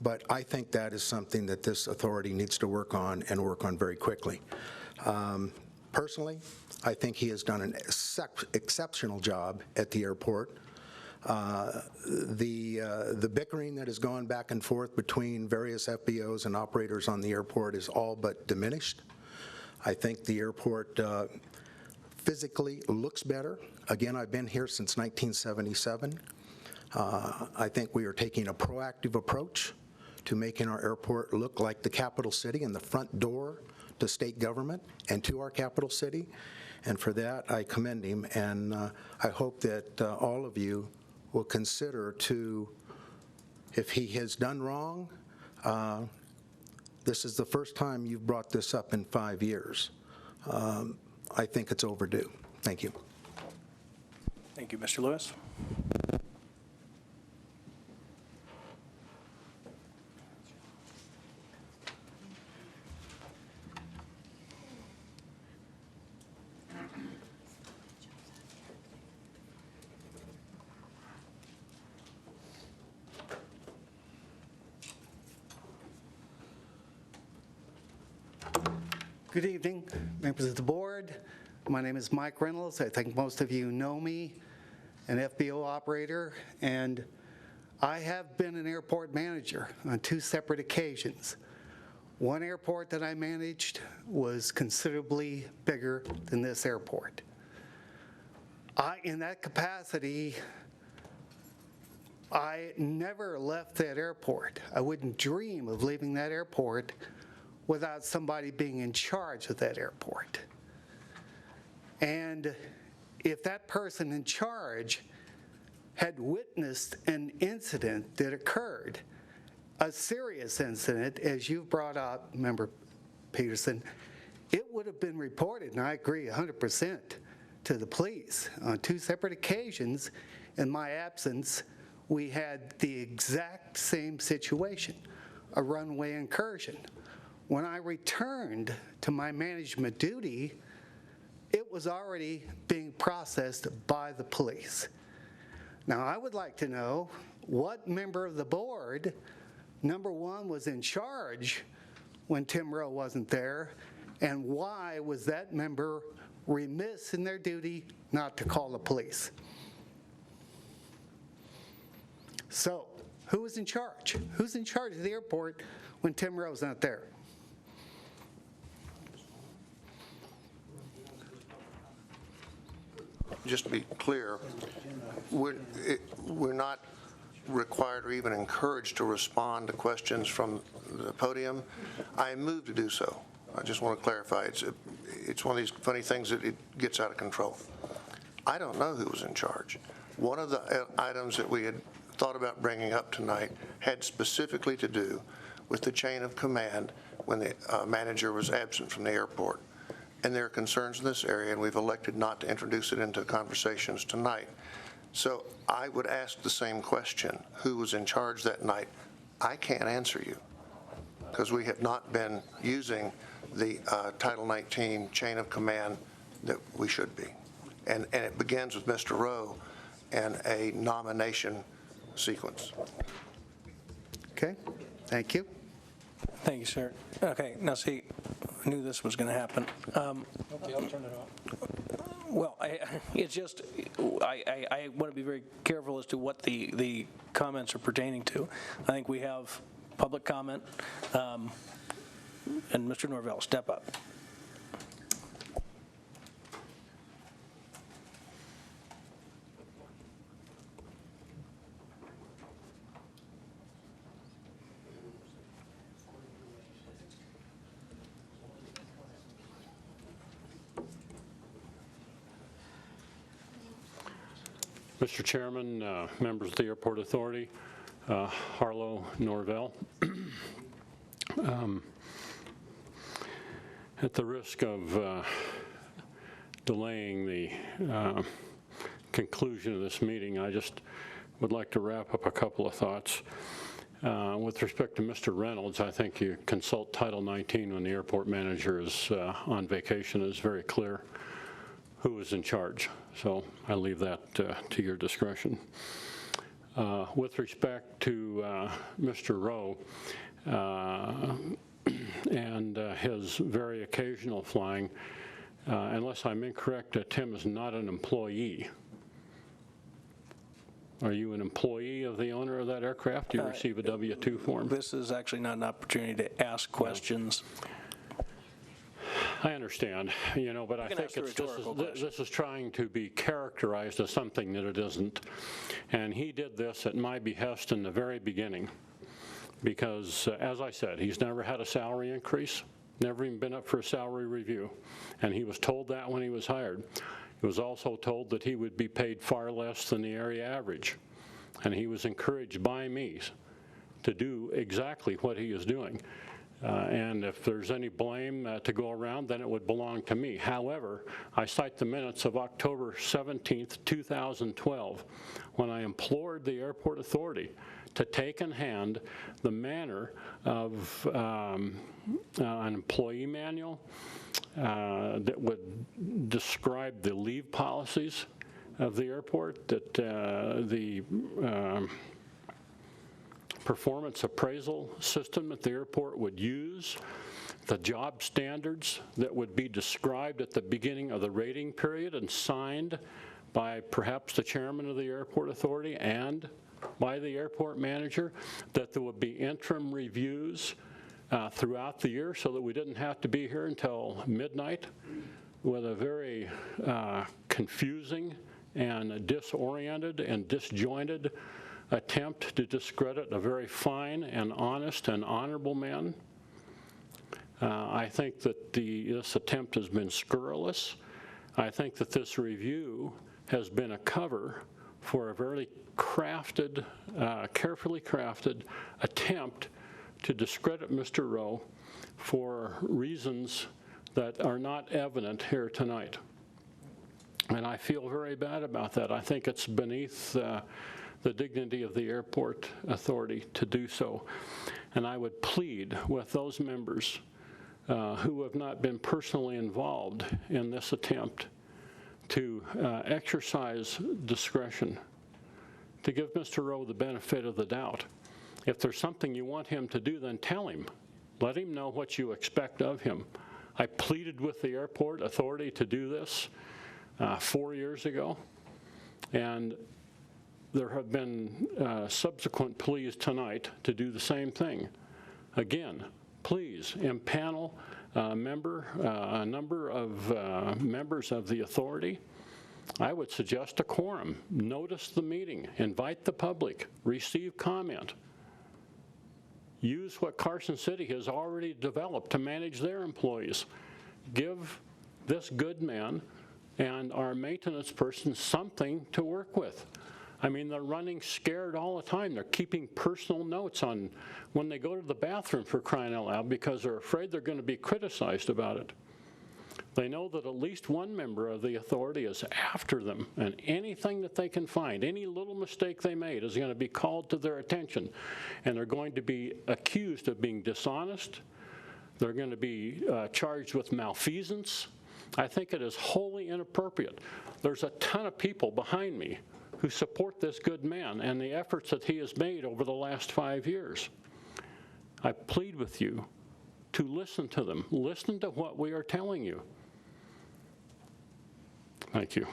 But I think that is something that this authority needs to work on and work on very quickly. Personally, I think he has done an exceptional job at the airport. The bickering that has gone back and forth between various FBOs and operators on the airport is all but diminished. I think the airport physically looks better. Again, I've been here since 1977. I think we are taking a proactive approach to making our airport look like the capital city and the front door to state government and to our capital city. And for that, I commend him, and I hope that all of you will consider to, if he has done wrong, this is the first time you've brought this up in 5 years. I think it's overdue. Thank you. Thank you, Mr. Lewis. Good evening, members of the board. My name is Mike Reynolds. I think most of you know me, an FBO operator, and I have been an airport manager on 2 separate occasions. One airport that I managed was considerably bigger than this airport. In that capacity, I never left that airport. I wouldn't dream of leaving that airport without somebody being in charge of that airport. And if that person in charge had witnessed an incident that occurred, a serious incident, as you've brought up, Member Peterson, it would have been reported, and I agree 100%, to the police. On 2 separate occasions, in my absence, we had the exact same situation, a runway incursion. When I returned to my management duty, it was already being processed by the police. Now, I would like to know what member of the board, number one, was in charge when Tim Rowe wasn't there, and why was that member remiss in their duty not to call the police? So, who was in charge? Who's in charge of the airport when Tim Rowe's not there? Just to be clear, we're not required or even encouraged to respond to questions from the podium. I am moved to do so. I just want to clarify. It's one of these funny things that it gets out of control. I don't know who was in charge. One of the items that we had thought about bringing up tonight had specifically to do with the chain of command when the manager was absent from the airport. And there are concerns in this area, and we've elected not to introduce it into conversations tonight. So I would ask the same question. Who was in charge that night? I can't answer you because we have not been using the Title 19 chain of command that we should be. And it begins with Mr. Rowe and a nomination sequence. Okay, thank you. Thank you, sir. Okay, now see, I knew this was going to happen. Okay, I'll turn it off. Well, it's just, I want to be very careful as to what the comments are pertaining to. I think we have public comment, and Mr. Norvell, step up. Mr. Chairman, members of the Airport Authority, Harlow Norvell. At the risk of delaying the conclusion of this meeting, I just would like to wrap up a couple of thoughts. With respect to Mr. Reynolds, I think you consult Title 19 when the airport manager is on vacation. It's very clear who is in charge. So I leave that to your discretion. With respect to Mr. Rowe and his very occasional flying, unless I'm incorrect, Tim is not an employee. Are you an employee of the owner of that aircraft? Do you receive a W-2 form? This is actually not an opportunity to ask questions. I understand, but I think this is trying to be characterized as something that it isn't. And he did this at my behest in the very beginning. because, as I said, he's never had a salary increase, never even been up for a salary review, and he was told that when he was hired. He was also told that he would be paid far less than the area average, and he was encouraged by me to do exactly what he is doing. And if there's any blame to go around, then it would belong to me. However, I cite the minutes of October 17th, 2012, when I implored the airport authority to take in hand the manner of an employee manual that would describe the leave policies of the airport, that the performance appraisal system that the airport would use, the job standards that would be described at the beginning of the rating period and signed by perhaps the chairman of the airport authority and by the airport manager, that there would be interim reviews throughout the year so that we didn't have to be here until midnight with a very confusing and disoriented and disjointed attempt to discredit a very fine and honest and honorable man. I think that this attempt has been scurrilous. I think that this review has been a cover for a very crafted, carefully crafted attempt to discredit Mr. Rowe for reasons that are not evident here tonight. And I feel very bad about that. I think it's beneath the dignity of the airport authority to do so. And I would plead with those members who have not been personally involved in this attempt to exercise discretion, to give Mr. Rowe the benefit of the doubt. If there's something you want him to do, then tell him. Let him know what you expect of him. I pleaded with the airport authority to do this 4 years ago, and there have been subsequent pleas tonight to do the same thing. Again, please impanel a number of members of the authority. I would suggest a quorum. Notice the meeting. Invite the public. Receive comment. Use what Carson City has already developed to manage their employees. Give this good man and our maintenance person something to work with. I mean, they're running scared all the time. They're keeping personal notes on when they go to the bathroom, for crying out loud, because they're afraid they're going to be criticized about it. They know that at least one member of the authority is after them, and anything that they can find, any little mistake they made is going to be called to their attention, and they're going to be accused of being dishonest. They're going to be charged with malfeasance. I think it is wholly inappropriate. There's a ton of people behind me who support this good man and the efforts that he has made over the last 5 years. I plead with you to listen to them. Listen to what we are telling you. Thank you.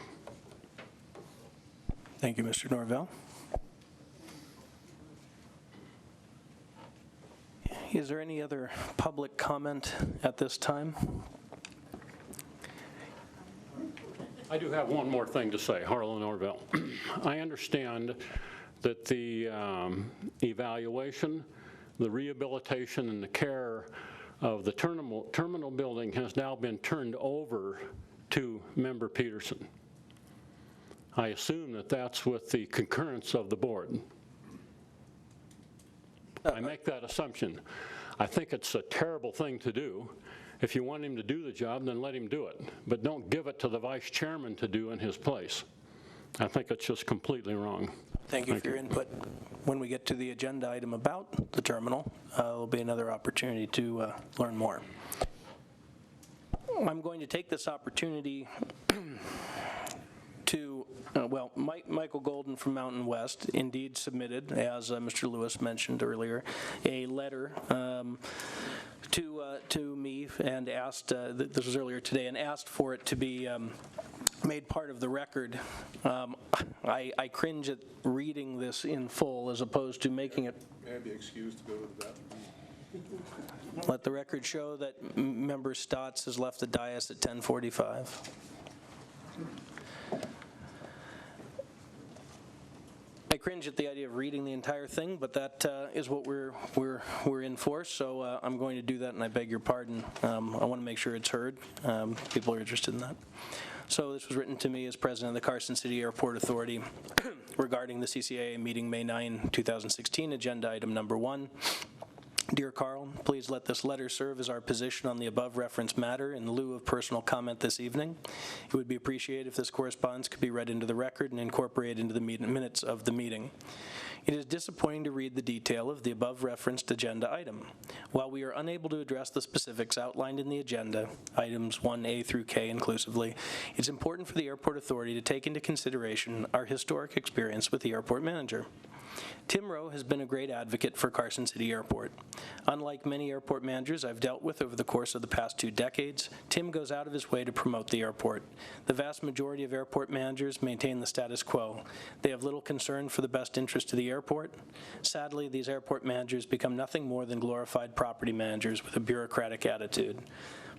Thank you, Mr. Norvell. Is there any other public comment at this time? I do have one more thing to say, Harlan Norvell. I understand that the evaluation, the rehabilitation, and the care of the terminal building has now been turned over to Member Peterson. I assume that that's with the concurrence of the board. I make that assumption. I think it's a terrible thing to do. If you want him to do the job, then let him do it. But don't give it to the vice chairman to do in his place. I think it's just completely wrong. Thank you for your input. When we get to the agenda item about the terminal, there'll be another opportunity to learn more. I'm going to take this opportunity to, Michael Golden from Mountain West indeed submitted, as Mr. Lewis mentioned earlier, a letter to me and asked, this was earlier today, and asked for it to be made part of the record. I cringe at reading this in full as opposed to making it. May I be excused to go to the bathroom? Let the record show that Member Stotts has left the dais at 10:45. I cringe at the idea of reading the entire thing, but that is what we're in for, so I'm going to do that, and I beg your pardon. I want to make sure it's heard. People are interested in that. So this was written to me as president of the Carson City Airport Authority regarding the CCAA meeting May 9, 2016, agenda item number 1. Dear Carl, please let this letter serve as our position on the above referenced matter in lieu of personal comment this evening. It would be appreciated if this correspondence could be read into the record and incorporated into the minutes of the meeting. It is disappointing to read the detail of the above referenced agenda item. While we are unable to address the specifics outlined in the agenda, items 1A through K inclusively, it's important for the Airport Authority to take into consideration our historic experience with the airport manager. Tim Rowe has been a great advocate for Carson City Airport. Unlike many airport managers I've dealt with over the course of the past 2 decades, Tim goes out of his way to promote the airport. The vast majority of airport managers maintain the status quo. They have little concern for the best interest of the airport. Sadly, these airport managers become nothing more than glorified property managers with a bureaucratic attitude.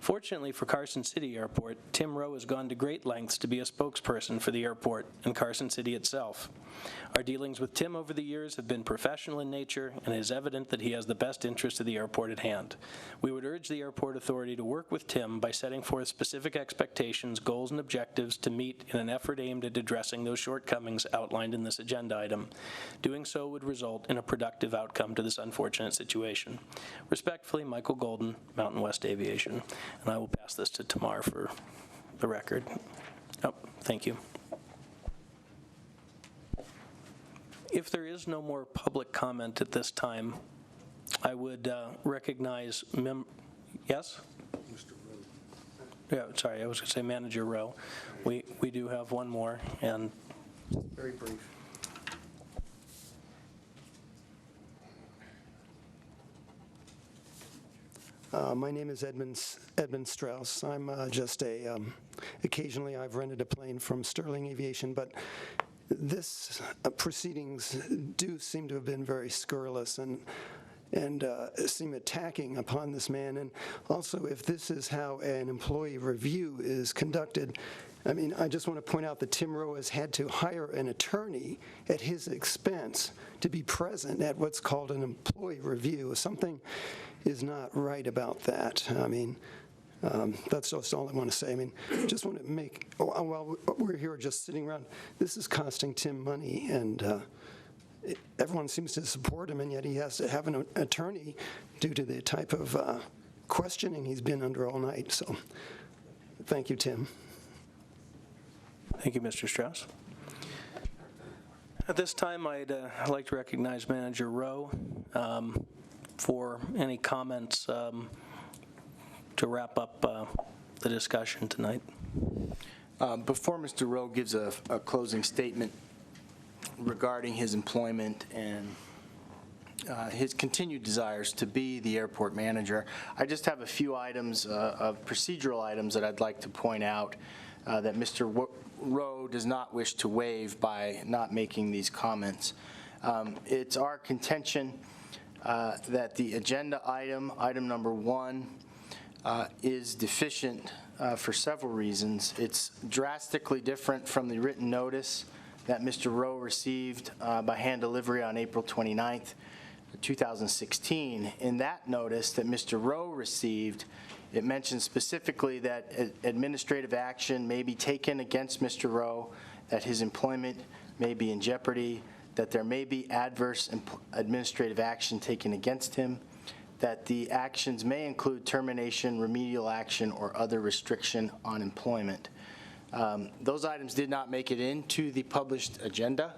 Fortunately for Carson City Airport, Tim Rowe has gone to great lengths to be a spokesperson for the airport and Carson City itself. Our dealings with Tim over the years have been professional in nature, and it is evident that he has the best interest of the airport at hand. We would urge the Airport Authority to work with Tim by setting forth specific expectations, goals, and objectives to meet in an effort aimed at addressing those shortcomings outlined in this agenda item. Doing so would result in a productive outcome to this unfortunate situation. Respectfully, Michael Golden, Mountain West Aviation. And I will pass this to Tamar for the record. Oh, thank you. If there is no more public comment at this time, I would recognize yes? Mr. Rowe. Yeah, sorry, I was going to say Manager Rowe. We do have one more, and very brief. My name is Edmund Strauss. I'm just occasionally I've rented a plane from Sterling Aviation, but this proceedings do seem to have been very scurrilous and seem attacking upon this man. And also, if this is how an employee review is conducted, I mean, I just want to point out that Tim Rowe has had to hire an attorney at his expense to be present at what's called an employee review. Something is not right about that. I mean, that's just all I want to say. I mean, just want to make, while we're here just sitting around, this is costing Tim money, and everyone seems to support him, and yet he has to have an attorney due to the type of questioning he's been under all night. So thank you, Tim. Thank you, Mr. Strauss. At this time, I'd like to recognize Manager Rowe for any comments to wrap up the discussion tonight. Before Mr. Rowe gives a closing statement regarding his employment and his continued desires to be the airport manager, I just have a few items of procedural items that I'd like to point out that Mr. Rowe does not wish to waive by not making these comments. It's our contention that the agenda item number 1, is deficient for several reasons. It's drastically different from the written notice that Mr. Rowe received by hand delivery on April 29th, 2016. In that notice that Mr. Rowe received, it mentions specifically that administrative action may be taken against Mr. Rowe, that his employment may be in jeopardy, that there may be adverse administrative action taken against him, that the actions may include termination, remedial action, or other restriction on employment. Those items did not make it into the published agenda.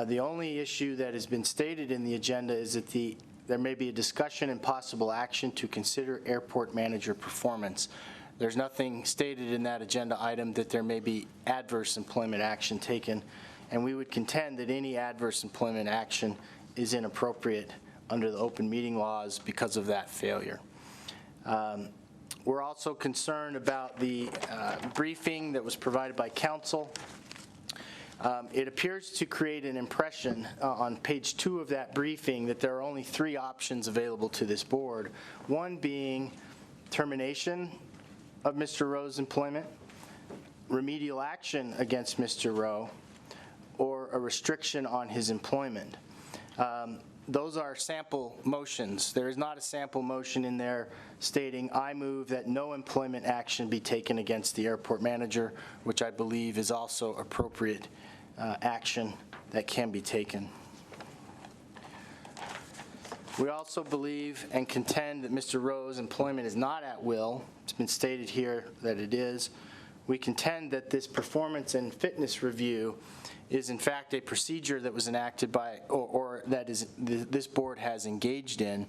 The only issue that has been stated in the agenda is that there may be a discussion and possible action to consider airport manager performance. There's nothing stated in that agenda item that there may be adverse employment action taken, and we would contend that any adverse employment action is inappropriate under the open meeting laws because of that failure. We're also concerned about the briefing that was provided by council. It appears to create an impression on page 2 of that briefing that there are only 3 options available to this board, one being termination of Mr. Rowe's employment, remedial action against Mr. Rowe, or for a restriction on his employment. Those are sample motions. There is not a sample motion in there stating, I move that no employment action be taken against the airport manager, which I believe is also appropriate action that can be taken. We also believe and contend that Mr. Rowe's employment is not at will. It's been stated here that it is. We contend that this performance and fitness review is in fact a procedure that was enacted by, or that is this board has engaged in.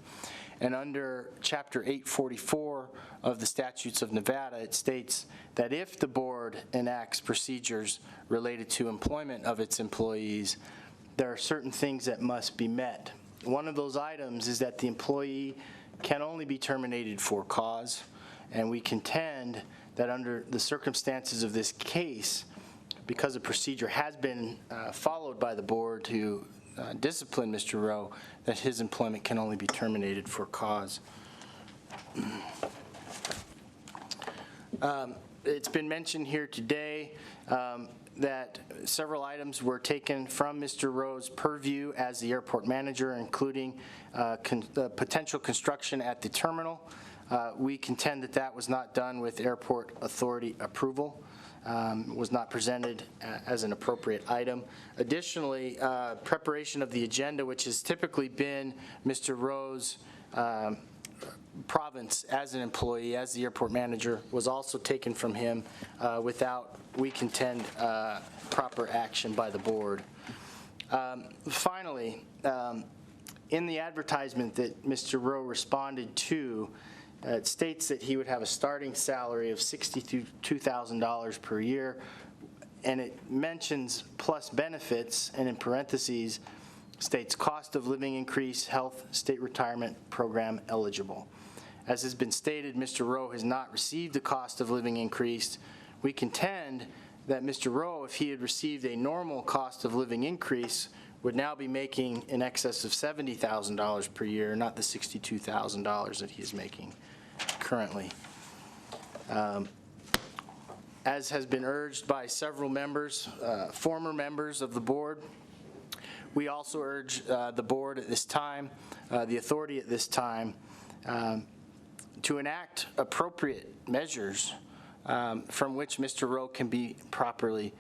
And under Chapter 844 of the Statutes of Nevada, it states that if the board enacts procedures related to employment of its employees, there are certain things that must be met. One of those items is that the employee can only be terminated for cause, and we contend that under the circumstances of this case, because a procedure has been followed by the board to discipline Mr. Rowe, that his employment can only be terminated for cause. It's been mentioned here today that several items were taken from Mr. Rowe's purview as the airport manager, including potential construction at the terminal. We contend that that was not done with airport authority approval, was not presented as an appropriate item. Additionally, preparation of the agenda, which has typically been Mr. Rowe's province as an employee, as the airport manager, was also taken from him without, we contend, proper action by the board. Finally, in the advertisement that Mr. Rowe responded to, it states that he would have a starting salary of $62,000 per year, and it mentions plus benefits, and in parentheses states cost of living increase, health, state retirement program eligible. As has been stated, Mr. Rowe has not received the cost of living increase. We contend that Mr. Rowe, if he had received a normal cost of living increase, would now be making in excess of $70,000 per year, not the $62,000 that he is making currently. As has been urged by several members, former members of the board, we also urge the board at this time, the authority at this time, to enact appropriate measures from which Mr. Rowe can be properly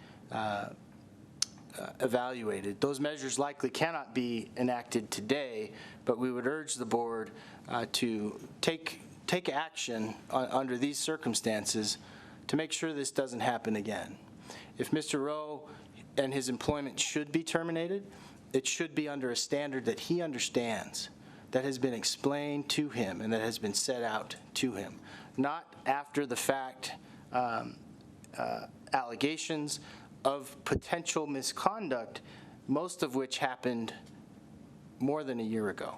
evaluated. Those measures likely cannot be enacted today, but we would urge the board to take action under these circumstances to make sure this doesn't happen again. If Mr. Rowe and his employment should be terminated, it should be under a standard that he understands, that has been explained to him and that has been set out to him, not after the fact allegations of potential misconduct, most of which happened more than a year ago,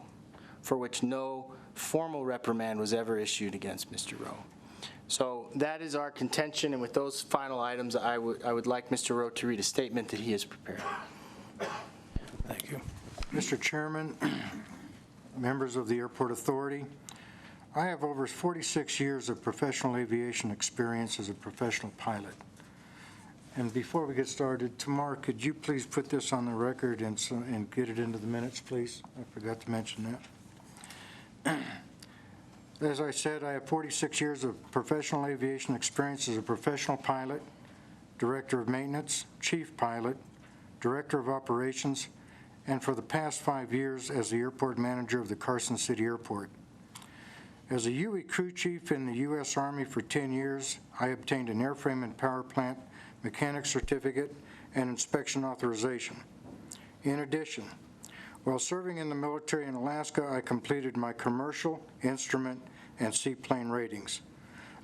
for which no formal reprimand was ever issued against Mr. Rowe. So that is our contention, and with those final items, I would like Mr. Rowe to read a statement that he has prepared. Thank you. Mr. Chairman, members of the Airport Authority, I have over 46 years of professional aviation experience as a professional pilot. And before we get started, Tamar, could you please put this on the record and get it into the minutes, please? I forgot to mention that. As I said, I have 46 years of professional aviation experience as a professional pilot, director of maintenance, chief pilot, director of operations, and for the past 5 years as the airport manager of the Carson City Airport. As a UE crew chief in the U.S. Army for 10 years, I obtained an airframe and power plant mechanic certificate and inspection authorization. In addition, while serving in the military in Alaska, I completed my commercial, instrument, and seaplane ratings.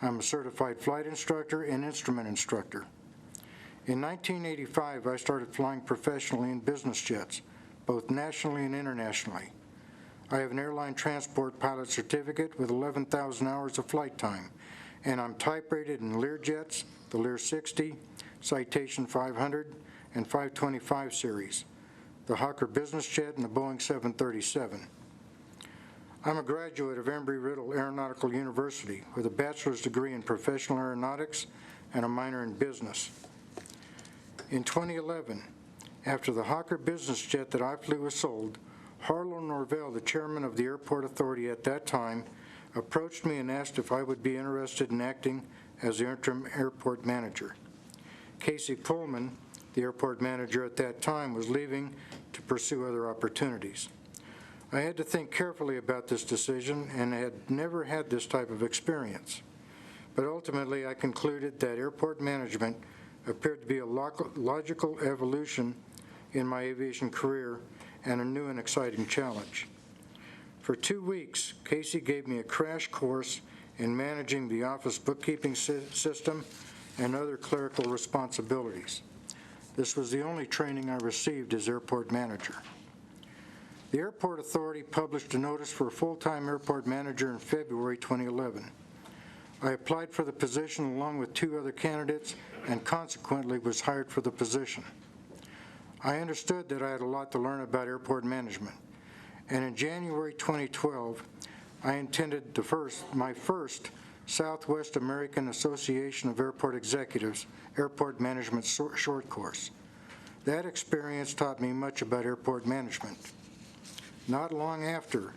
I'm a certified flight instructor and instrument instructor. In 1985, I started flying professionally in business jets, both nationally and internationally. I have an airline transport pilot certificate with 11,000 hours of flight time, and I'm type rated in Learjets, the Lear 60, Citation 500, and 525 series, the Hawker business jet, and the Boeing 737. I'm a graduate of Embry-Riddle Aeronautical University with a bachelor's degree in professional aeronautics and a minor in business. In 2011, After the Hawker business jet that I flew was sold, Harlow Norvell, the chairman of the airport authority at that time, approached me and asked if I would be interested in acting as the interim airport manager. Casey Pullman, the airport manager at that time, was leaving to pursue other opportunities. I had to think carefully about this decision and had never had this type of experience. But ultimately, I concluded that airport management appeared to be a logical evolution in my aviation career and a new and exciting challenge. For 2 weeks, Casey gave me a crash course in managing the office bookkeeping system and other clerical responsibilities. This was the only training I received as airport manager. The Airport Authority published a notice for a full-time airport manager in February 2011. I applied for the position along with 2 other candidates and consequently was hired for the position. I understood that I had a lot to learn about airport management, and in January 2012, I attended my first Southwest American Association of Airport Executives Airport Management short course. That experience taught me much about airport management. Not long after,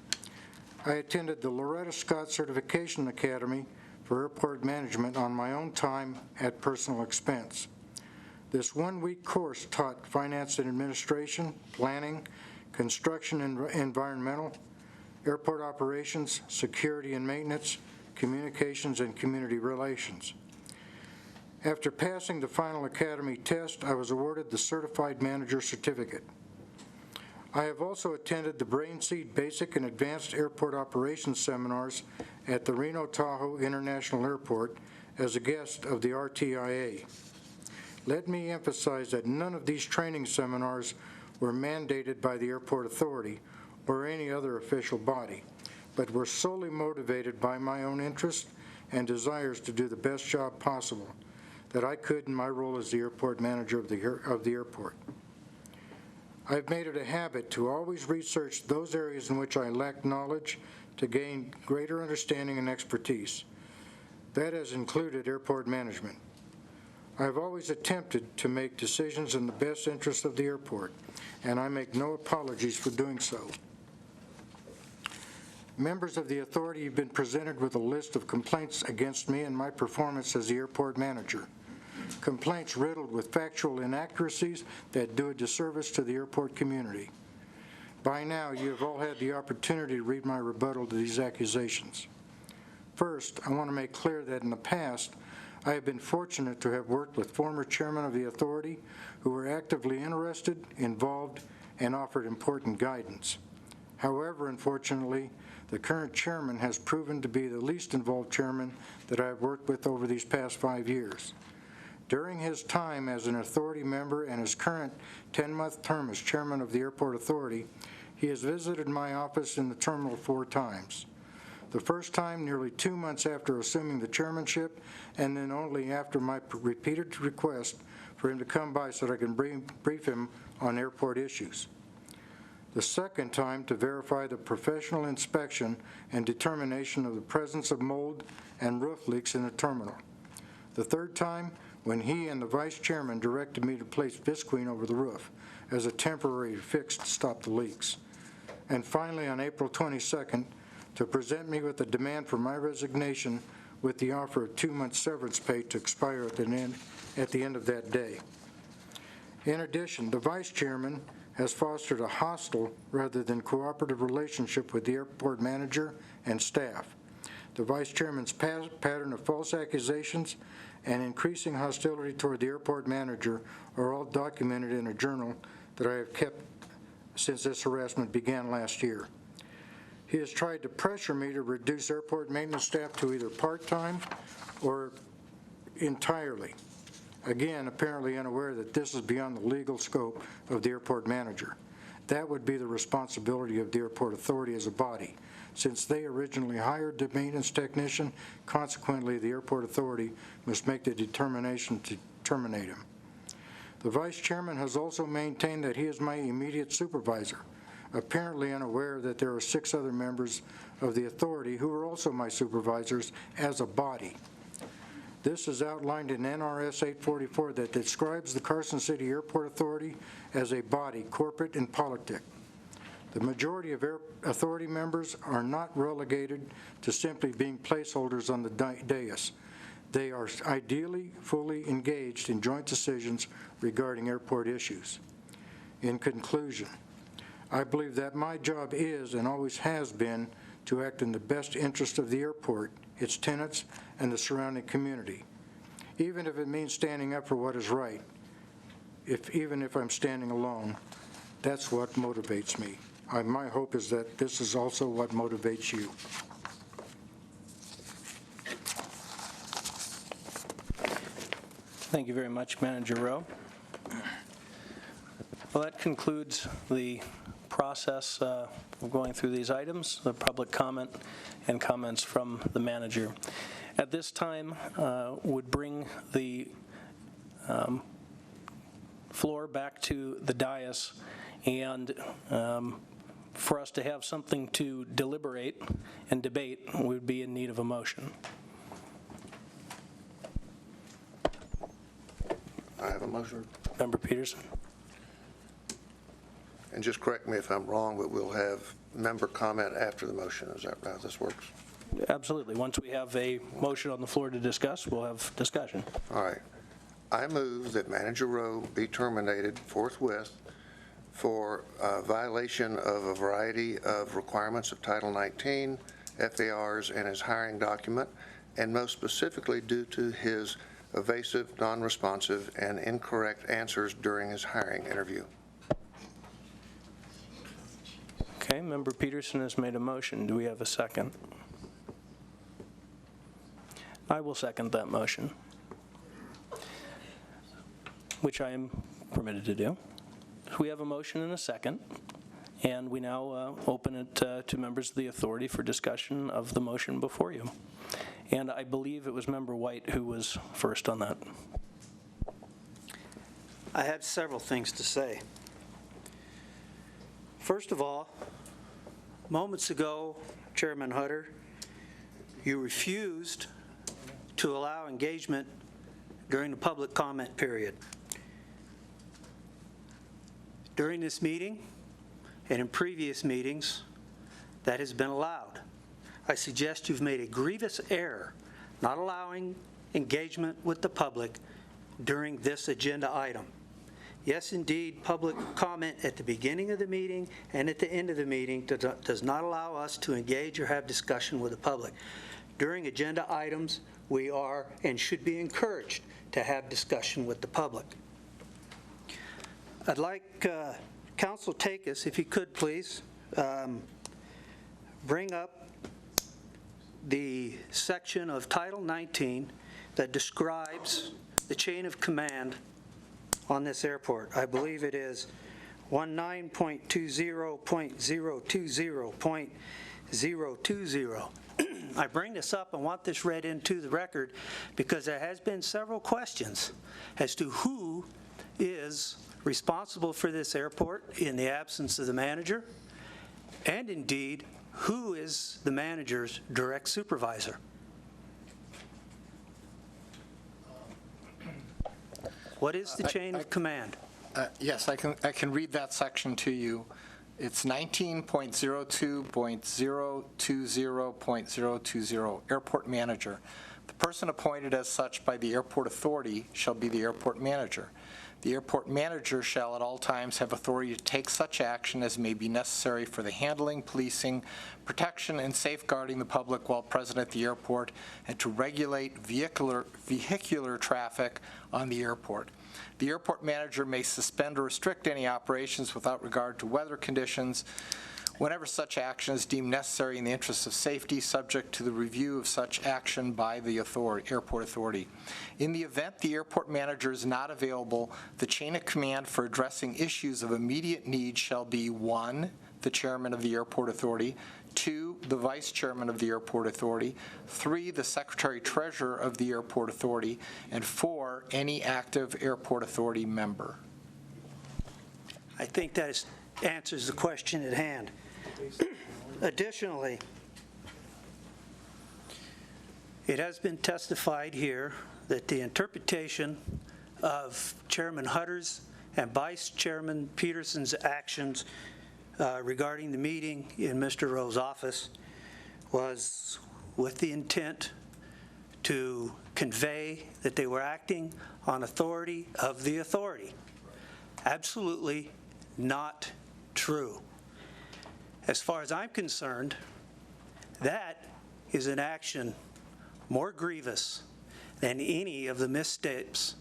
I attended the Loretta Scott Certification Academy for Airport Management on my own time at personal expense. This 1-week course taught finance and administration, planning, construction and environmental, airport operations, security and maintenance, communications, and community relations. After passing the final academy test, I was awarded the Certified Manager Certificate. I have also attended the Brain Seed Basic and Advanced Airport Operations seminars at the Reno Tahoe International Airport as a guest of the RTIA. Let me emphasize that none of these training seminars were mandated by the Airport Authority or any other official body, but were solely motivated by my own interests and desires to do the best job possible that I could in my role as the airport manager of the airport. I've made it a habit to always research those areas in which I lack knowledge to gain greater understanding and expertise. That has included airport management. I've always attempted to make decisions in the best interest of the airport, and I make no apologies for doing so. Members of the authority have been presented with a list of complaints against me and my performance as the airport manager. Complaints riddled with factual inaccuracies that do a disservice to the airport community. By now, you have all had the opportunity to read my rebuttal to these accusations. First, I want to make clear that in the past, I have been fortunate to have worked with former chairmen of the authority who were actively interested, involved, and offered important guidance. However, unfortunately, the current chairman has proven to be the least involved chairman that I have worked with over these past 5 years. During his time as an authority member and his current 10-month term as chairman of the Airport Authority, he has visited my office in the terminal 4 times. The first time nearly 2 months after assuming the chairmanship, and then only after my repeated request for him to come by so that I can brief him on airport issues. The second time to verify the professional inspection and determination of the presence of mold and roof leaks in the terminal. The third time, when he and the vice chairman directed me to place visqueen over the roof as a temporary fix to stop the leaks. And finally, on April 22nd, to present me with a demand for my resignation with the offer of 2 months severance pay to expire at the end of that day. In addition, the vice chairman has fostered a hostile rather than cooperative relationship with the airport manager and staff. The vice chairman's pattern of false accusations and increasing hostility toward the airport manager are all documented in a journal that I have kept since this harassment began last year. He has tried to pressure me to reduce airport maintenance staff to either part-time or entirely. Again, apparently unaware that this is beyond the legal scope of the airport manager. That would be the responsibility of the Airport Authority as a body. Since they originally hired the maintenance technician, consequently, the Airport Authority must make the determination to terminate him. The vice chairman has also maintained that he is my immediate supervisor, apparently unaware that there are 6 other members of the authority who are also my supervisors as a body. This is outlined in NRS 844 that describes the Carson City Airport Authority as a body, corporate and politic. The majority of authority members are not relegated to simply being placeholders on the dais. They are ideally fully engaged in joint decisions regarding airport issues. In conclusion, I believe that my job is and always has been to act in the best interest of the airport, its tenants, and the surrounding community, even if it means standing up for what is right. Even if I'm standing alone, that's what motivates me. My hope is that this is also what motivates you. Thank you very much, Manager Rowe. Well, that concludes the process of going through these items, the public comment and comments from the manager. At this time, would bring the floor back to the dais, and for us to have something to deliberate and debate, we would be in need of a motion. I have a motion. Member Peterson. And just correct me if I'm wrong, but we'll have member comment after the motion. Is that how this works? Absolutely. Once we have a motion on the floor to discuss, we'll have discussion. All right. I move that Manager Rowe be terminated forthwith for violation of a variety of requirements of Title 19, FARs, and his hiring document, and most specifically due to his evasive, non-responsive, and incorrect answers during his hiring interview. Okay, Member Peterson has made a motion. Do we have a second? I will second that motion, which I am permitted to do. We have a motion and a second, and we now open it to members of the authority for discussion of the motion before you. And I believe it was Member White who was first on that. I have several things to say. First of all, moments ago, Chairman Hutter, you refused to allow engagement during the public comment period. During this meeting and in previous meetings, that has been allowed. I suggest you've made a grievous error not allowing engagement with the public during this agenda item. Yes, indeed, public comment at the beginning of the meeting and at the end of the meeting does not allow us to engage or have discussion with the public. During agenda items, we are and should be encouraged to have discussion with the public. I'd like Council Takis, if you could please, bring up the section of Title 19 that describes the chain of command on this airport. I believe it is 19.20.020.020. I bring this up and want this read into the record because there has been several questions as to who is responsible for this airport in the absence of the manager, and indeed, who is the manager's direct supervisor. What is the chain of command? Yes, I can read that section to you. It's 19.02.020.020, airport manager. The person appointed as such by the airport authority shall be the airport manager. The airport manager shall at all times have authority to take such action as may be necessary for the handling, policing, protection, and safeguarding the public while present at the airport, and to regulate vehicular traffic on the airport. The airport manager may suspend or restrict any operations without regard to weather conditions whenever such action is deemed necessary in the interest of safety, subject to the review of such action by the airport authority. In the event the airport manager is not available, the chain of command for addressing issues of immediate need shall be 1, the chairman of the airport authority, 2, the vice chairman of the airport authority, 3, the secretary-treasurer of the airport authority, and 4, any active airport authority member. I think that answers the question at hand. Additionally, It has been testified here that the interpretation of Chairman Hutter's and Vice Chairman Peterson's actions regarding the meeting in Mr. Rowe's office was with the intent to convey that they were acting on authority of the authority. Absolutely not true. As far as I'm concerned, that is an action more grievous than any of the missteps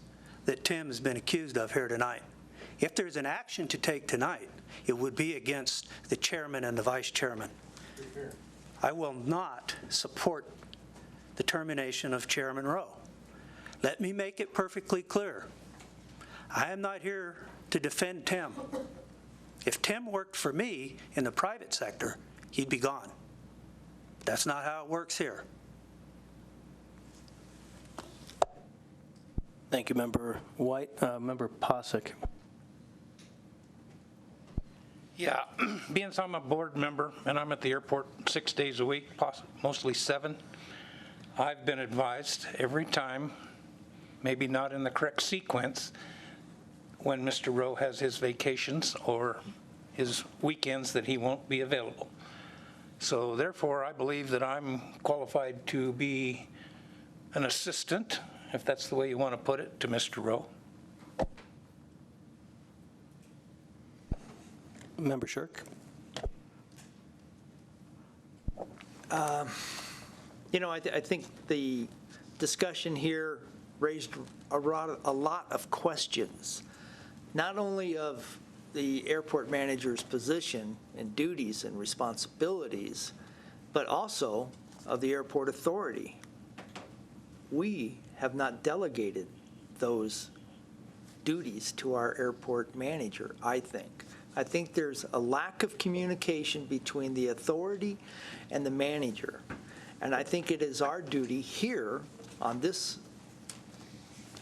that Tim has been accused of here tonight. If there's an action to take tonight, it would be against the chairman and the vice chairman. I will not support the termination of Chairman Rowe. Let me make it perfectly clear. I am not here to defend Tim. If Tim worked for me in the private sector, he'd be gone. That's not how it works here. Thank you, Member White. Member Posick. Yeah, being I'm a board member and I'm at the airport 6 days a week, mostly 7, I've been advised every time, maybe not in the correct sequence, when Mr. Rowe has his vacations or his weekends that he won't be available. So therefore, I believe that I'm qualified to be an assistant, if that's the way you want to put it, to Mr. Rowe. Member Shirk. You know, I think the discussion here raised a lot of questions, not only of the airport manager's position and duties and responsibilities, but also of the airport authority. We have not delegated those duties to our airport manager, I think. I think there's a lack of communication between the authority and the manager. And I think it is our duty here on this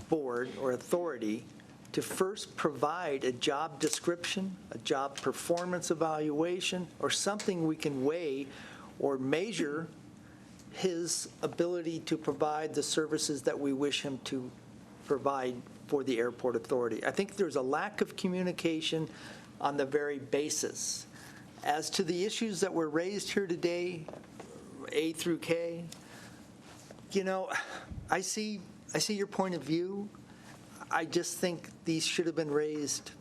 board or authority to first provide a job description, a job performance evaluation, or something we can weigh or measure his ability to provide the services that we wish him to provide for the airport authority. I think there's a lack of communication on the very basis. As to the issues that were raised here today, A through K, you know, I see your point of view. I just think these should have been raised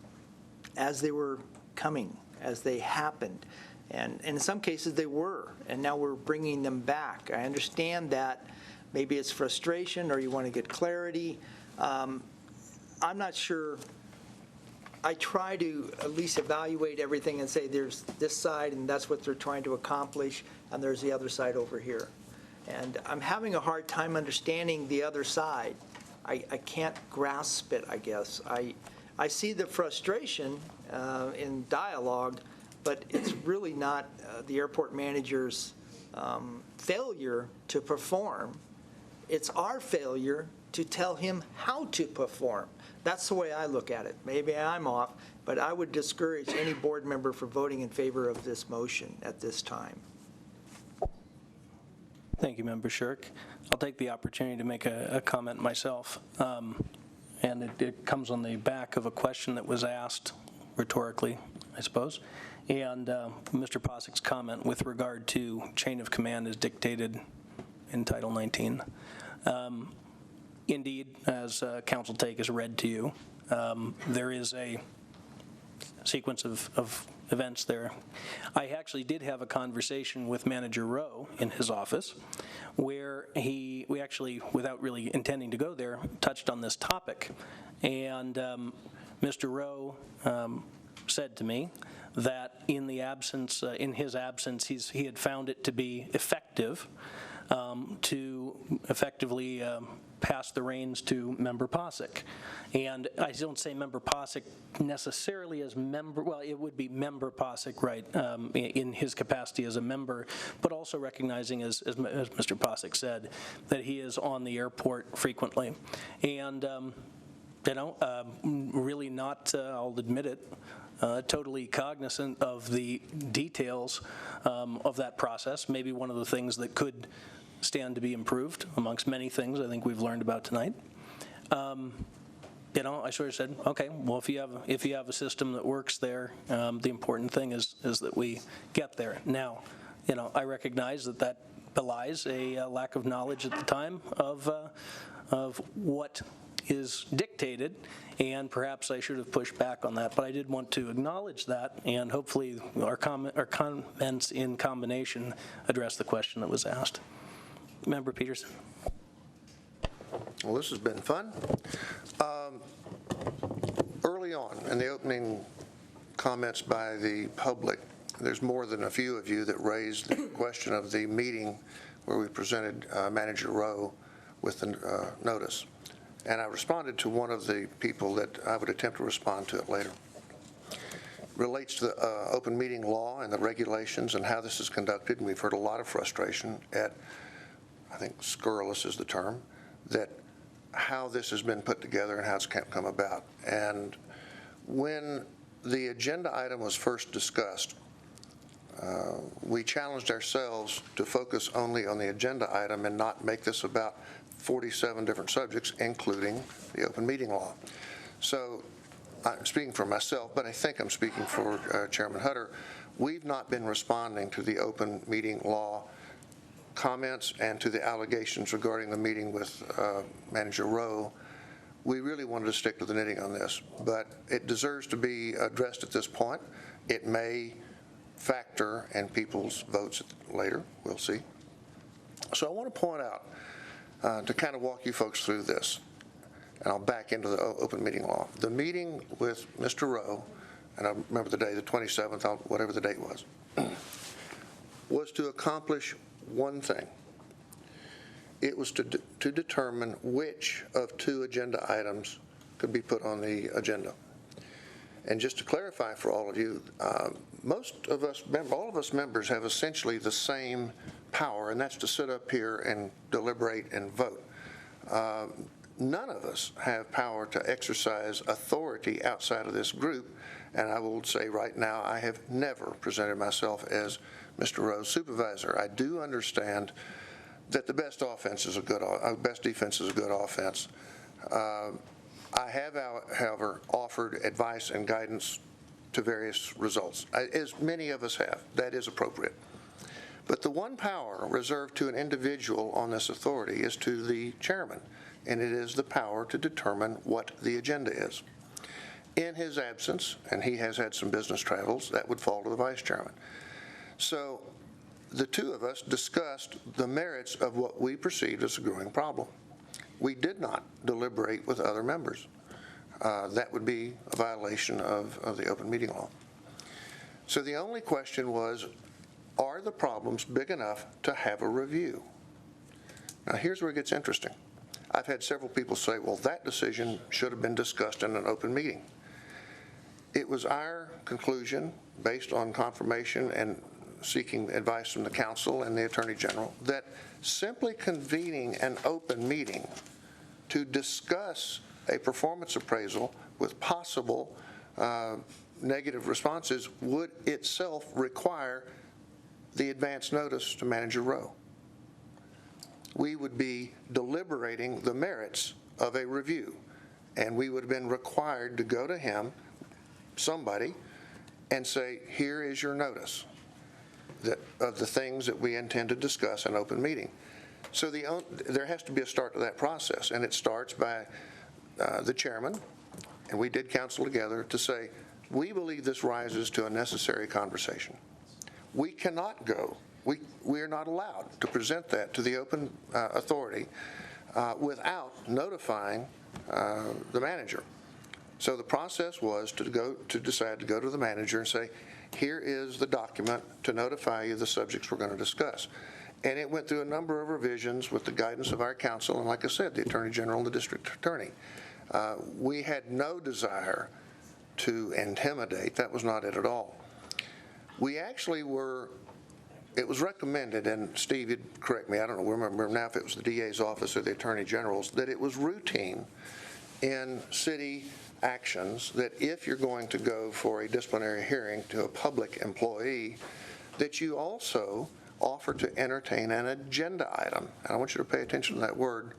as they were coming, as they happened. And in some cases they were, and now we're bringing them back. I understand that maybe it's frustration or you want to get clarity. I'm not sure. I try to at least evaluate everything and say there's this side and that's what they're trying to accomplish, and there's the other side over here. And I'm having a hard time understanding the other side. I can't grasp it, I guess. I see the frustration in dialogue, but it's really not the airport manager's failure to perform. It's our failure to tell him how to perform. That's the way I look at it. Maybe I'm off, but I would discourage any board member from voting in favor of this motion at this time. Thank you, Member Shirk. I'll take the opportunity to make a comment myself. And it comes on the back of a question that was asked rhetorically, I suppose. And Mr. Posick's comment with regard to chain of command is dictated in Title 19. Indeed, as Council Take has read to you, there is a sequence of events there. I actually did have a conversation with Manager Rowe in his office where we actually, without really intending to go there, touched on this topic. And Mr. Rowe said to me that in his absence, he had found it to be effective to effectively pass the reins to Member Posick. And I don't say Member Posick necessarily as member, well, it would be Member Posick, right, in his capacity as a member, but also recognizing, as Mr. Posick said, that he is on the airport frequently. And, really not, I'll admit it, totally cognizant of the details of that process. Maybe one of the things that could stand to be improved amongst many things I think we've learned about tonight. You know, I sort of said, okay, well, if you have a system that works there, the important thing is that we get there. Now, you know, I recognize that belies a lack of knowledge at the time of what is dictated, and perhaps I should have pushed back on that, but I did want to acknowledge that, and hopefully our comments in combination address the question that was asked. Member Peterson. Well, this has been fun. Early on in the opening comments by the public, there's more than a few of you that raised the question of the meeting where we presented Manager Rowe with the notice. And I responded to one of the people that I would attempt to respond to it later. Relates to the open meeting law and the regulations and how this is conducted. And we've heard a lot of frustration at, I think scurrilous is the term, that how this has been put together and how it's come about. And when the agenda item was first discussed, we challenged ourselves to focus only on the agenda item and not make this about 47 different subjects, including the open meeting law. So I'm speaking for myself, but I think I'm speaking for Chairman Hutter. We've not been responding to the open meeting law comments and to the allegations regarding the meeting with Manager Rowe. We really wanted to stick to the knitting on this, but it deserves to be addressed at this point. It may factor in people's votes later. We'll see. So I want to point out, to kind of walk you folks through this, and I'll back into the open meeting law. The meeting with Mr. Rowe, and I remember the day, the 27th, whatever the date was to accomplish one thing. It was to determine which of two agenda items could be put on the agenda. And just to clarify for all of you, all of us members have essentially the same power, and that's to sit up here and deliberate and vote. None of us have power to exercise authority outside of this group, and I will say right now, I have never presented myself as Mr. Rowe's supervisor. I do understand that the best defense is a good offense. I have, however, offered advice and guidance to various results, as many of us have. That is appropriate. But the one power reserved to an individual on this authority is to the chairman, and it is the power to determine what the agenda is. In his absence, and he has had some business travels, that would fall to the vice chairman. So the two of us discussed the merits of what we perceived as a growing problem. We did not deliberate with other members. That would be a violation of the open meeting law. So the only question was, are the problems big enough to have a review? Now here's where it gets interesting. I've had several people say, well, that decision should have been discussed in an open meeting. It was our conclusion, based on confirmation and seeking advice from the council and the Attorney General, that simply convening an open meeting to discuss a performance appraisal with possible negative responses would itself require the advance notice to Manager Rowe. We would be deliberating the merits of a review, and we would have been required to go to him, somebody, and say, here is your notice of the things that we intend to discuss in open meeting. So there has to be a start to that process, and it starts by the chairman, and we did counsel together to say, we believe this rises to a necessary conversation. We cannot go, we are not allowed to present that to the open authority without notifying the manager. So the process was to decide to go to the manager and say, here is the document to notify you the subjects we're going to discuss. And it went through a number of revisions with the guidance of our counsel, and like I said, the Attorney General and the District Attorney. We had no desire to intimidate. That was not it at all. We actually were, it was recommended, and Steve, you'd correct me, I don't remember now if it was the DA's office or the Attorney General's, that it was routine in city actions that if you're going to go for a disciplinary hearing to a public employee, that you also offer to entertain an agenda item, and I want you to pay attention to that word,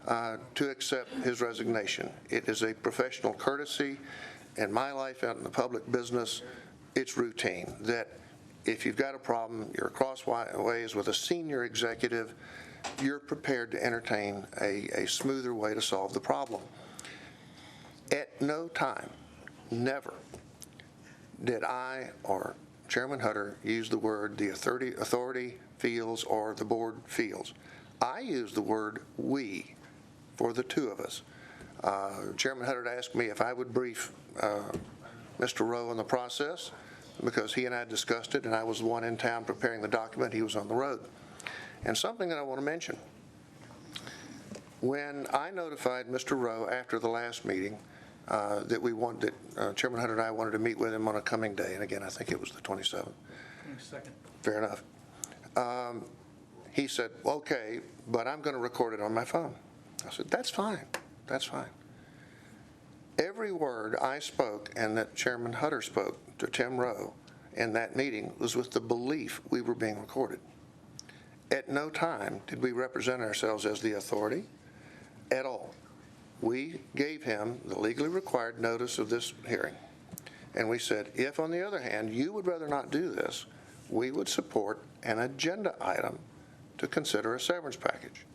to accept his resignation. It is a professional courtesy. In my life out in the public business, it's routine that if you've got a problem, you're crossways with a senior executive, you're prepared to entertain a smoother way to solve the problem. At no time, never, did I or Chairman Hutter use the word the authority feels or the board feels. I used the word we for the two of us. Chairman Hutter asked me if I would brief Mr. Rowe on the process because he and I discussed it, and I was the one in town preparing the document. He was on the road. And something that I want to mention, when I notified Mr. Rowe after the last meeting that Chairman Hutter and I wanted to meet with him on a coming day, and again, I think it was the 27th. 22nd. Fair enough. He said, okay, but I'm going to record it on my phone. I said, that's fine. That's fine. Every word I spoke and that Chairman Hutter spoke to Tim Rowe in that meeting was with the belief we were being recorded. At no time did we represent ourselves as the authority at all. We gave him the legally required notice of this hearing. And we said, if on the other hand you would rather not do this, we would support an agenda item to consider a severance package.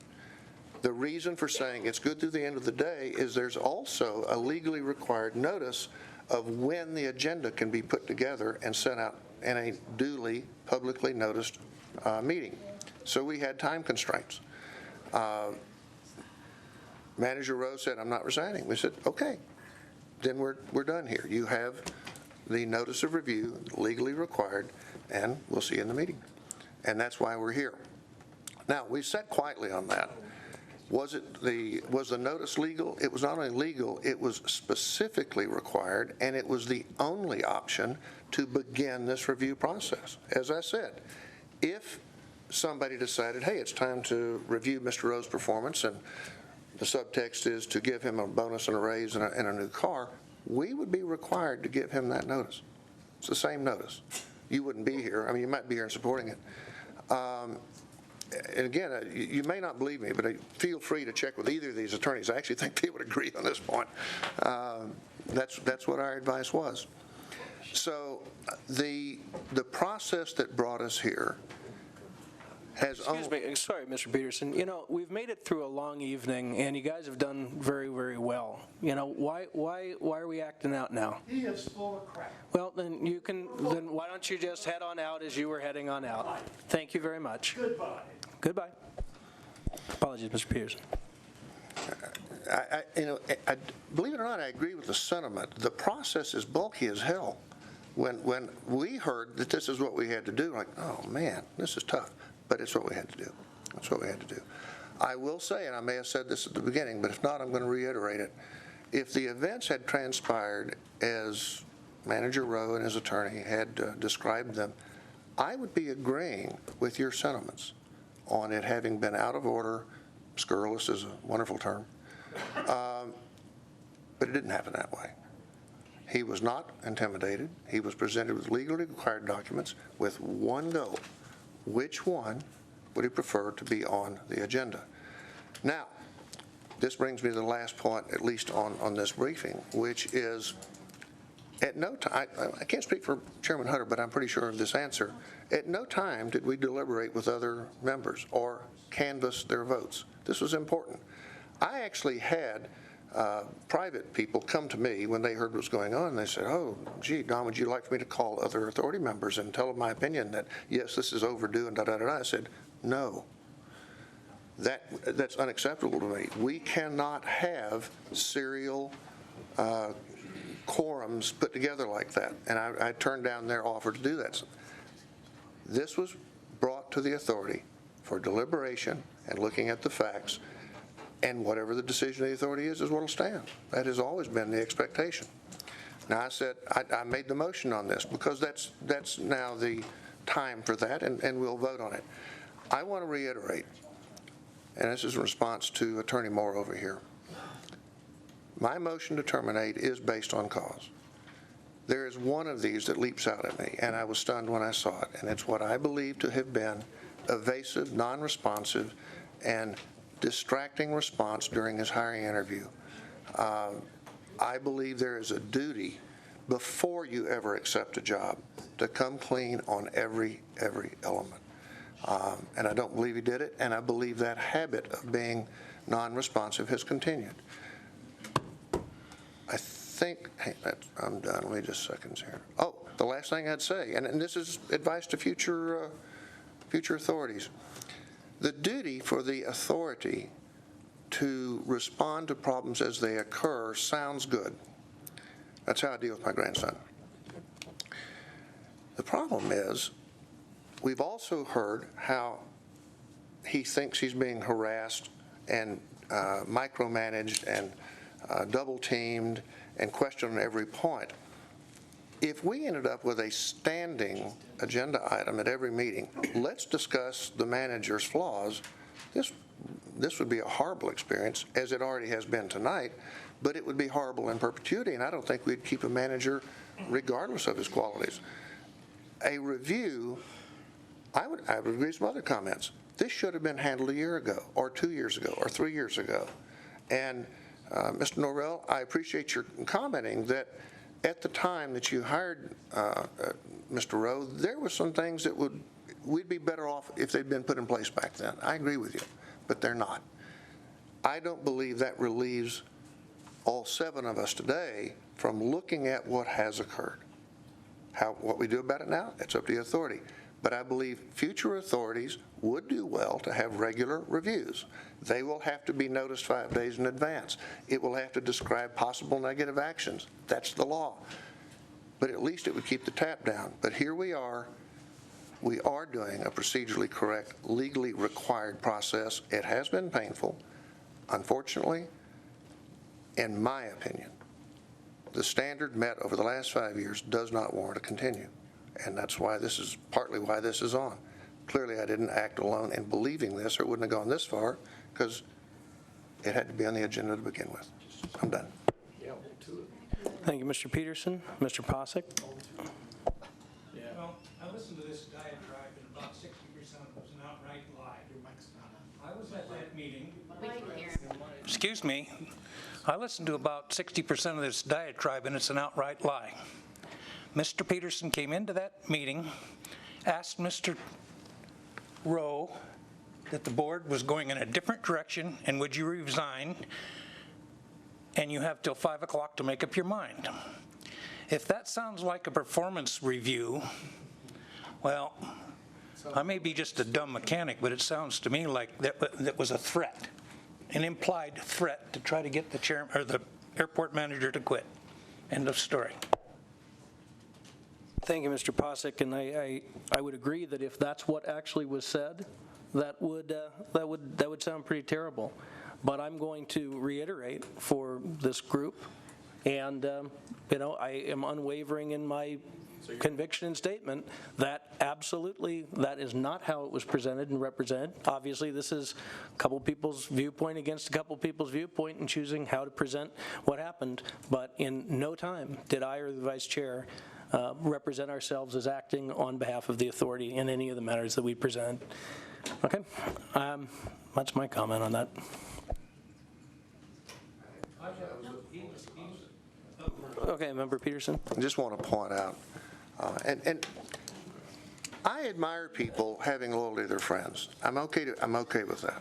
The reason for saying it's good through the end of the day is there's also a legally required notice of when the agenda can be put together and sent out in a duly publicly noticed meeting. So we had time constraints. Manager Rowe said, I'm not resigning. We said, okay, then we're done here. You have the notice of review legally required, and we'll see you in the meeting. And that's why we're here. Now, we sat quietly on that. Was the notice legal? It was not only legal, it was specifically required, and it was the only option to begin this review process. As I said, if somebody decided, hey, it's time to review Mr. Rowe's performance, and the subtext is to give him a bonus and a raise and a new car, we would be required to give him that notice. It's the same notice. You wouldn't be here. I mean, you might be here and supporting it. And again, you may not believe me, but feel free to check with either of these attorneys. I actually think they would agree on this point. That's what our advice was. So the process that brought us here has... Excuse me, sorry, Mr. Peterson. You know, we've made it through a long evening, and you guys have done very, very well. You know, why are we acting out now? He is full of crap. Well, then why don't you just head on out as you were heading on out? Thank you very much. Goodbye. Goodbye. Apologies, Mr. Peterson. Believe it or not, I agree with the sentiment. The process is bulky as hell. When we heard that this is what we had to do, like, oh man, this is tough, but it's what we had to do. That's what we had to do. I will say, and I may have said this at the beginning, but if not, I'm going to reiterate it. If the events had transpired as Manager Rowe and his attorney had described them, I would be agreeing with your sentiments on it having been out of order. Scurrilous is a wonderful term. But it didn't happen that way. He was not intimidated. He was presented with legally required documents with one goal. Which one would he prefer to be on the agenda? Now, this brings me to the last point, at least on this briefing, which is at no time, I can't speak for Chairman Hutter, but I'm pretty sure of this answer. At no time did we deliberate with other members or canvass their votes. This was important. I actually had private people come to me when they heard what was going on, and they said, oh, gee, Don, would you like for me to call other authority members and tell them my opinion that, yes, this is overdue and da-da-da-da? I said, no. That's unacceptable to me. We cannot have serial quorums put together like that, and I turned down their offer to do that. This was brought to the authority for deliberation and looking at the facts, and whatever the decision of the authority is what will stand. That has always been the expectation. Now, I said, I made the motion on this because that's now the time for that, and we'll vote on it. I want to reiterate, and this is in response to Attorney Moore over here. My motion to terminate is based on cause. There is one of these that leaps out at me, and I was stunned when I saw it, and it's what I believe to have been evasive, non-responsive, and distracting response during his hiring interview. I believe there is a duty before you ever accept a job to come clean on every element. And I don't believe he did it, and I believe that habit of being non-responsive has continued. I think, hey, I'm done. Wait just seconds here. Oh, the last thing I'd say, and this is advice to future authorities. The duty for the authority to respond to problems as they occur sounds good. That's how I deal with my grandson. The problem is, we've also heard how he thinks he's being harassed and micromanaged and double-teamed and questioned on every point. If we ended up with a standing agenda item at every meeting, let's discuss the manager's flaws, this would be a horrible experience, as it already has been tonight, but it would be horrible in perpetuity, and I don't think we'd keep a manager regardless of his qualities. A review, I would agree with some other comments. This should have been handled a year ago, or 2 years ago, or 3 years ago. And Mr. Norrell, I appreciate your commenting that at the time that you hired Mr. Rowe, there were some things that we'd be better off if they'd been put in place back then. I agree with you, but they're not. I don't believe that relieves all 7 of us today from looking at what has occurred. What we do about it now, it's up to the authority. But I believe future authorities would do well to have regular reviews. They will have to be noticed 5 days in advance. It will have to describe possible negative actions. That's the law. But at least it would keep the tap down. But here we are doing a procedurally correct, legally required process. It has been painful. Unfortunately, in my opinion, the standard met over the last 5 years does not warrant a continue. And that's why partly why this is on. Clearly, I didn't act alone in believing this, or it wouldn't have gone this far, because it had to be on the agenda to begin with. I'm done. Thank you, Mr. Peterson. Mr. Posick? Well, I listened to this diatribe, and about 60% of it was an outright lie. I was at that meeting. Excuse me. I listened to about 60% of this diatribe, and it's an outright lie. Mr. Peterson came into that meeting, asked Mr. Rowe that the board was going in a different direction, and would you resign, and you have till 5 o'clock to make up your mind. If that sounds like a performance review, well, I may be just a dumb mechanic, but it sounds to me like that was a threat, an implied threat to try to get the chairman or the airport manager to quit. End of story. Thank you, Mr. Posick, and I would agree that if that's what actually was said, that would sound pretty terrible. But I'm going to reiterate for this group, and I am unwavering in my conviction and statement that absolutely that is not how it was presented and represented. Obviously, this is a couple people's viewpoint against a couple people's viewpoint in choosing how to present what happened. But in no time did I or the vice chair represent ourselves as acting on behalf of the authority in any of the matters that we presented. Okay, that's my comment on that. Okay, Member Peterson. I just want to point out, and I admire people having loyalty to their friends. I'm okay with that.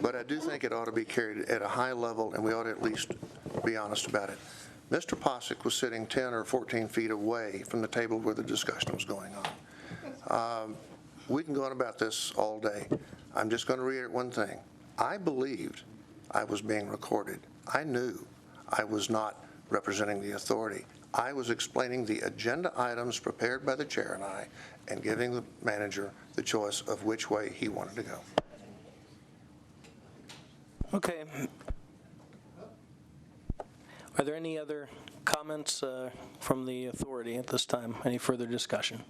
But I do think it ought to be carried at a high level, and we ought to at least be honest about it. Mr. Posick was sitting 10 or 14 feet away from the table where the discussion was going on. We can go on about this all day. I'm just going to reiterate one thing. I believed I was being recorded. I knew I was not representing the authority. I was explaining the agenda items prepared by the chair and I, and giving the manager the choice of which way he wanted to go. Okay. Are there any other comments from the authority at this time? Any further discussion?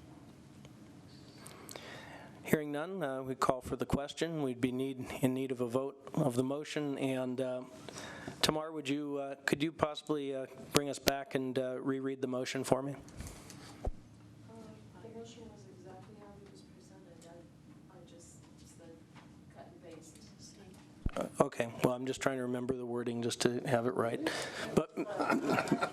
Hearing none, we call for the question. We'd be in need of a vote of the motion. And Tamar, could you possibly bring us back and reread the motion for me? The motion was exactly how it was presented. I just Okay, well, I'm just trying to remember the wording just to have it right. But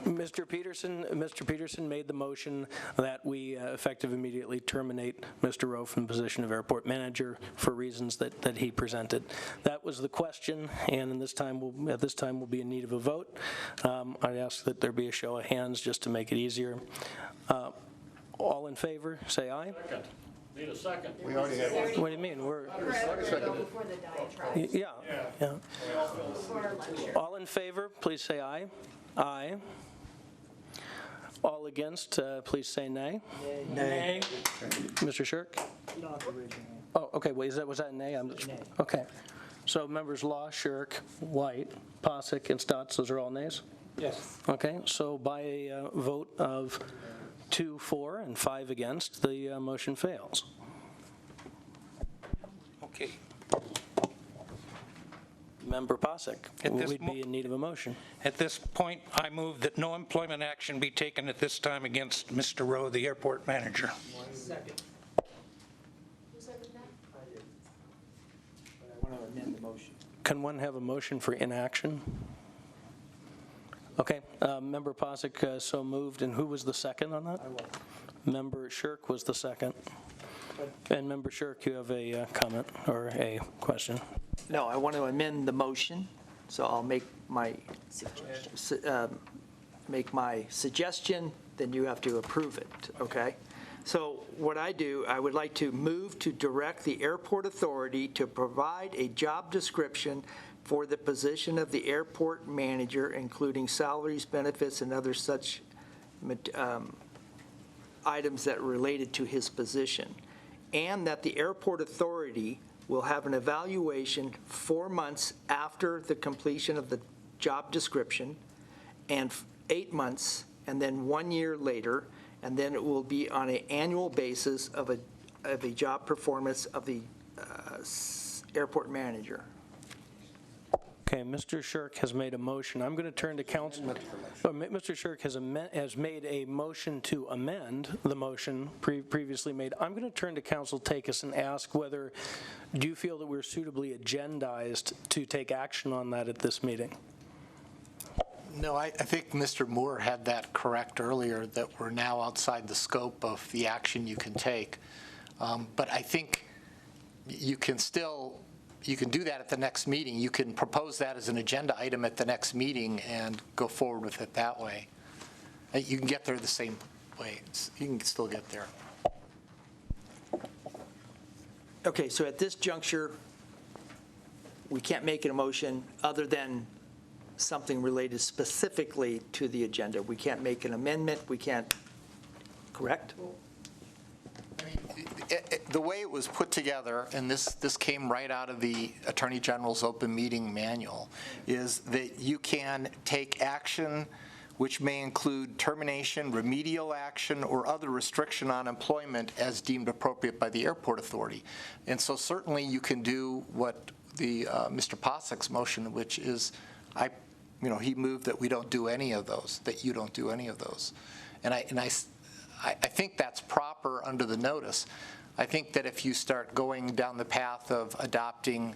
Mr. Peterson made the motion that we effective immediately terminate Mr. Rowe from the position of airport manager for reasons that he presented. That was the question, and at this time we'll be in need of a vote. I'd ask that there be a show of hands just to make it easier. All in favor, say aye. Second. Need a second. We already have one. What do you mean? Yeah. All in favor, please say aye. Aye. All against, please say nay. Nay. Mr. Shirk? You don't have to raise your hand. Oh, okay, wait, was that a nay? Okay. So members Law, Shirk, White, Posick, and Stotts, those are all nays? Yes. Okay, so by a vote of 2 for and 5 against, the motion fails. Okay. Member Posick, we'd be in need of a motion. At this point, I move that no employment action be taken at this time against Mr. Rowe, the airport manager. Second. Who seconded that? I did. But I want to amend the motion. Can one have a motion for inaction? Okay, Member Posick so moved, and who was the second on that? I was. Member Shirk was the second. And Member Shirk, you have a comment or a question? No, I want to amend the motion, so I'll make my suggestion, then you have to approve it, okay? So what I do, I would like to move to direct the airport authority to provide a job description for the position of the airport manager, including salaries, benefits, and other such items that are related to his position, and that the airport authority will have an evaluation 4 months after the completion of the job description, and 8 months, and then 1 year later, and then it will be on an annual basis of a job performance of the airport manager. Okay, Mr. Shirk has made a motion. I'm going to turn to council. Mr. Shirk has made a motion to amend the motion previously made. I'm going to turn to Council Takis and ask whether, do you feel that we're suitably agendized to take action on that at this meeting? No, I think Mr. Moore had that correct earlier, that we're now outside the scope of the action you can take. But I think you can do that at the next meeting. You can propose that as an agenda item at the next meeting and go forward with it that way. You can get there the same way. You can still get there. Okay, so at this juncture, we can't make an motion other than something related specifically to the agenda. We can't make an amendment, we can't, correct? The way it was put together, and this came right out of the Attorney General's open meeting manual, is that you can take action which may include termination, remedial action, or other restriction on employment as deemed appropriate by the airport authority. And so certainly you can do what the Mr. Posick's motion, which is, he moved that we don't do any of those, that you don't do any of those. And I think that's proper under the notice. I think that if you start going down the path of adopting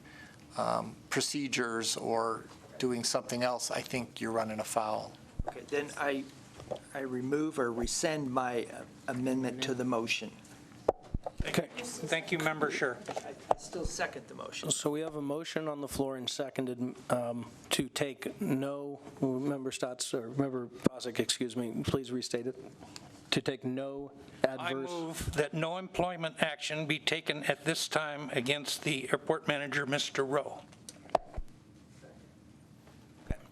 procedures or doing something else, I think you're running afoul. Okay, then I remove or rescind my amendment to the motion. Okay. Thank you, Member Shirk. I still second the motion. So we have a motion on the floor and seconded to take no, Member Stotts, or Member Posick, excuse me, please restate it. To take no adverse. I move that no employment action be taken at this time against the airport manager, Mr. Rowe.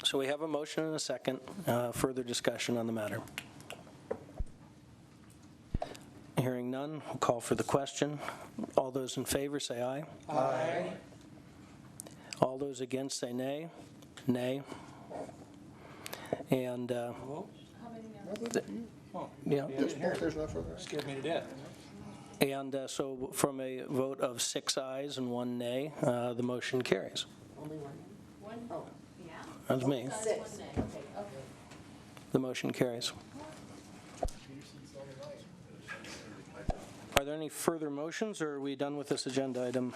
So we have a motion and a second. Further discussion on the matter. Hearing none, we'll call for the question. All those in favor say aye. Aye. All those against say nay. Nay. And yeah. There's no further. Scared me to death. And so from a vote of 6 ayes and 1 nay, the motion carries. Only one? Oh, yeah. That's me. 6. Okay. The motion carries. Are there any further motions, or are we done with this agenda item?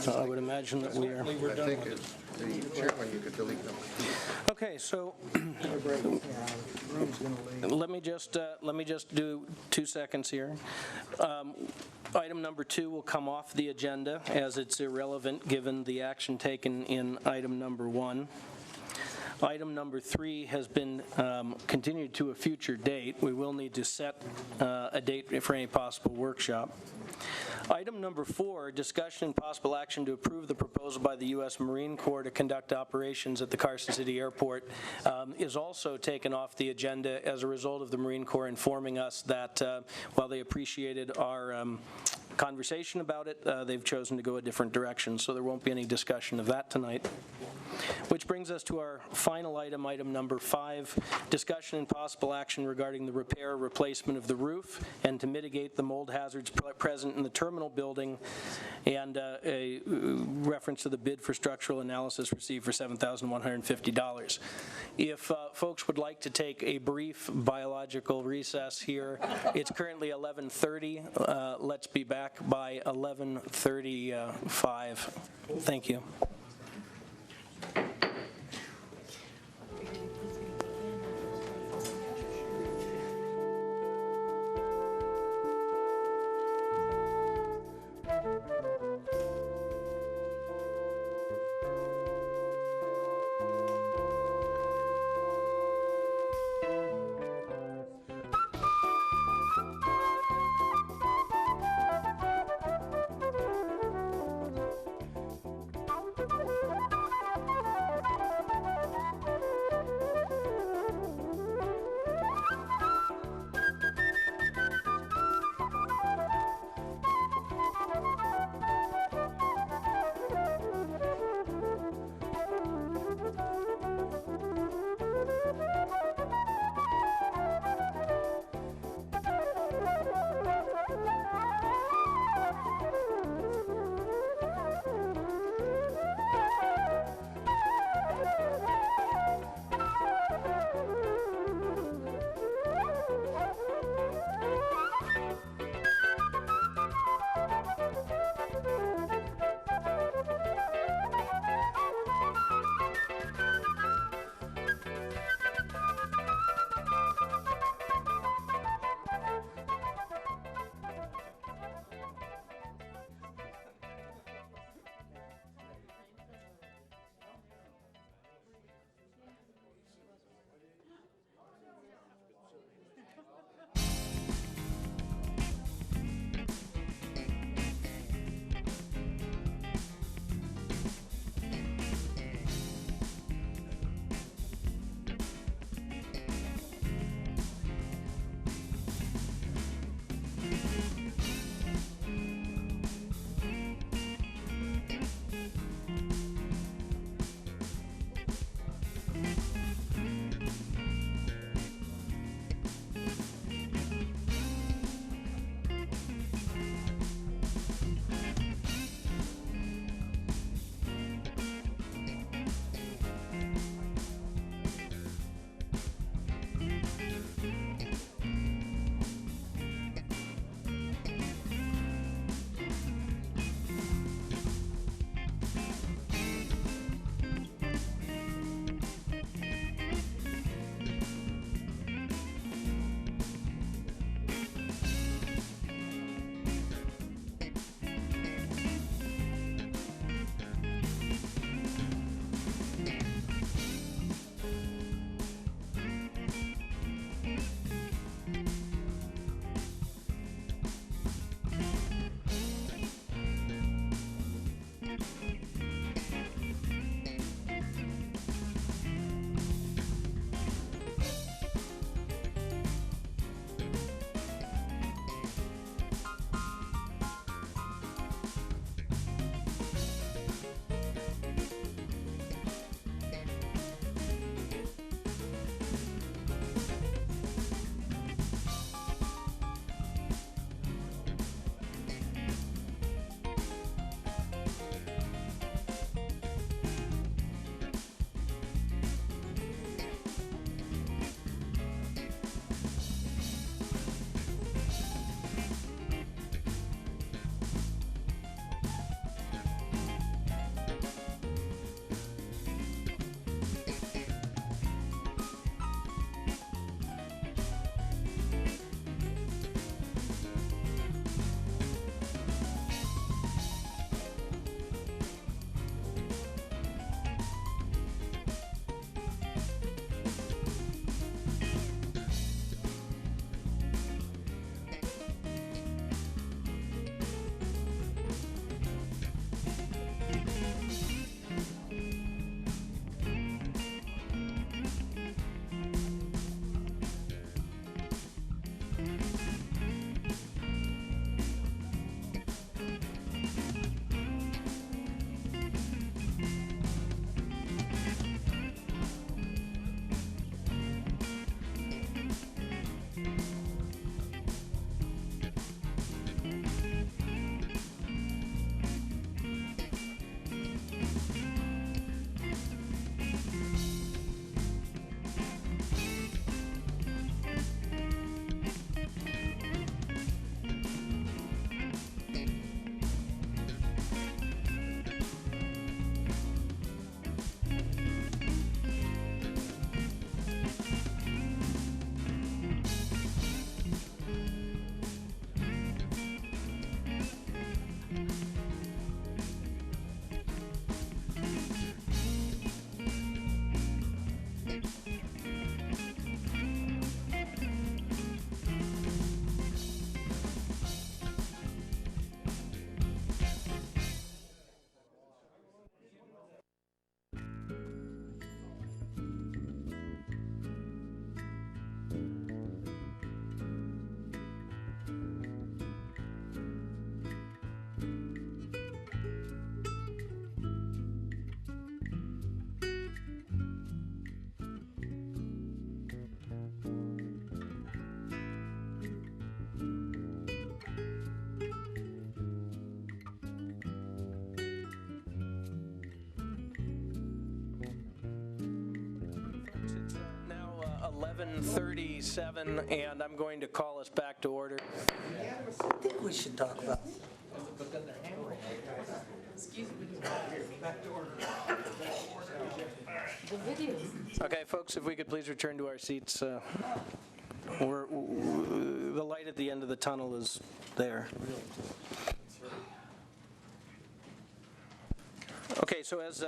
I would imagine that we are. We're done with it. the chairman, you could delete number 2. Okay, so let me just do 2 seconds here. Item number 2 will come off the agenda as it's irrelevant given the action taken in item number 1. Item number 3 has been continued to a future date. We will need to set a date for any possible workshop. Item number 4, discussion and possible action to approve the proposal by the U.S. Marine Corps to conduct operations at the Carson City Airport is also taken off the agenda as a result of the Marine Corps informing us that while they appreciated our conversation about it, they've chosen to go a different direction, so there won't be any discussion of that tonight. Which brings us to our final item, item number 5, discussion and possible action regarding the repair or replacement of the roof and to mitigate the mold hazards present in the terminal building, and a reference to the bid for structural analysis received for $7,150. If folks would like to take a brief biological recess here, it's currently 11:30. Let's be back by 11:35. Thank you. 11:37, and I'm going to call us back to order. I think we should talk about. Excuse me. Back to order. The videos. Okay, folks, if we could please return to our seats. The light at the end of the tunnel is there. Okay, so as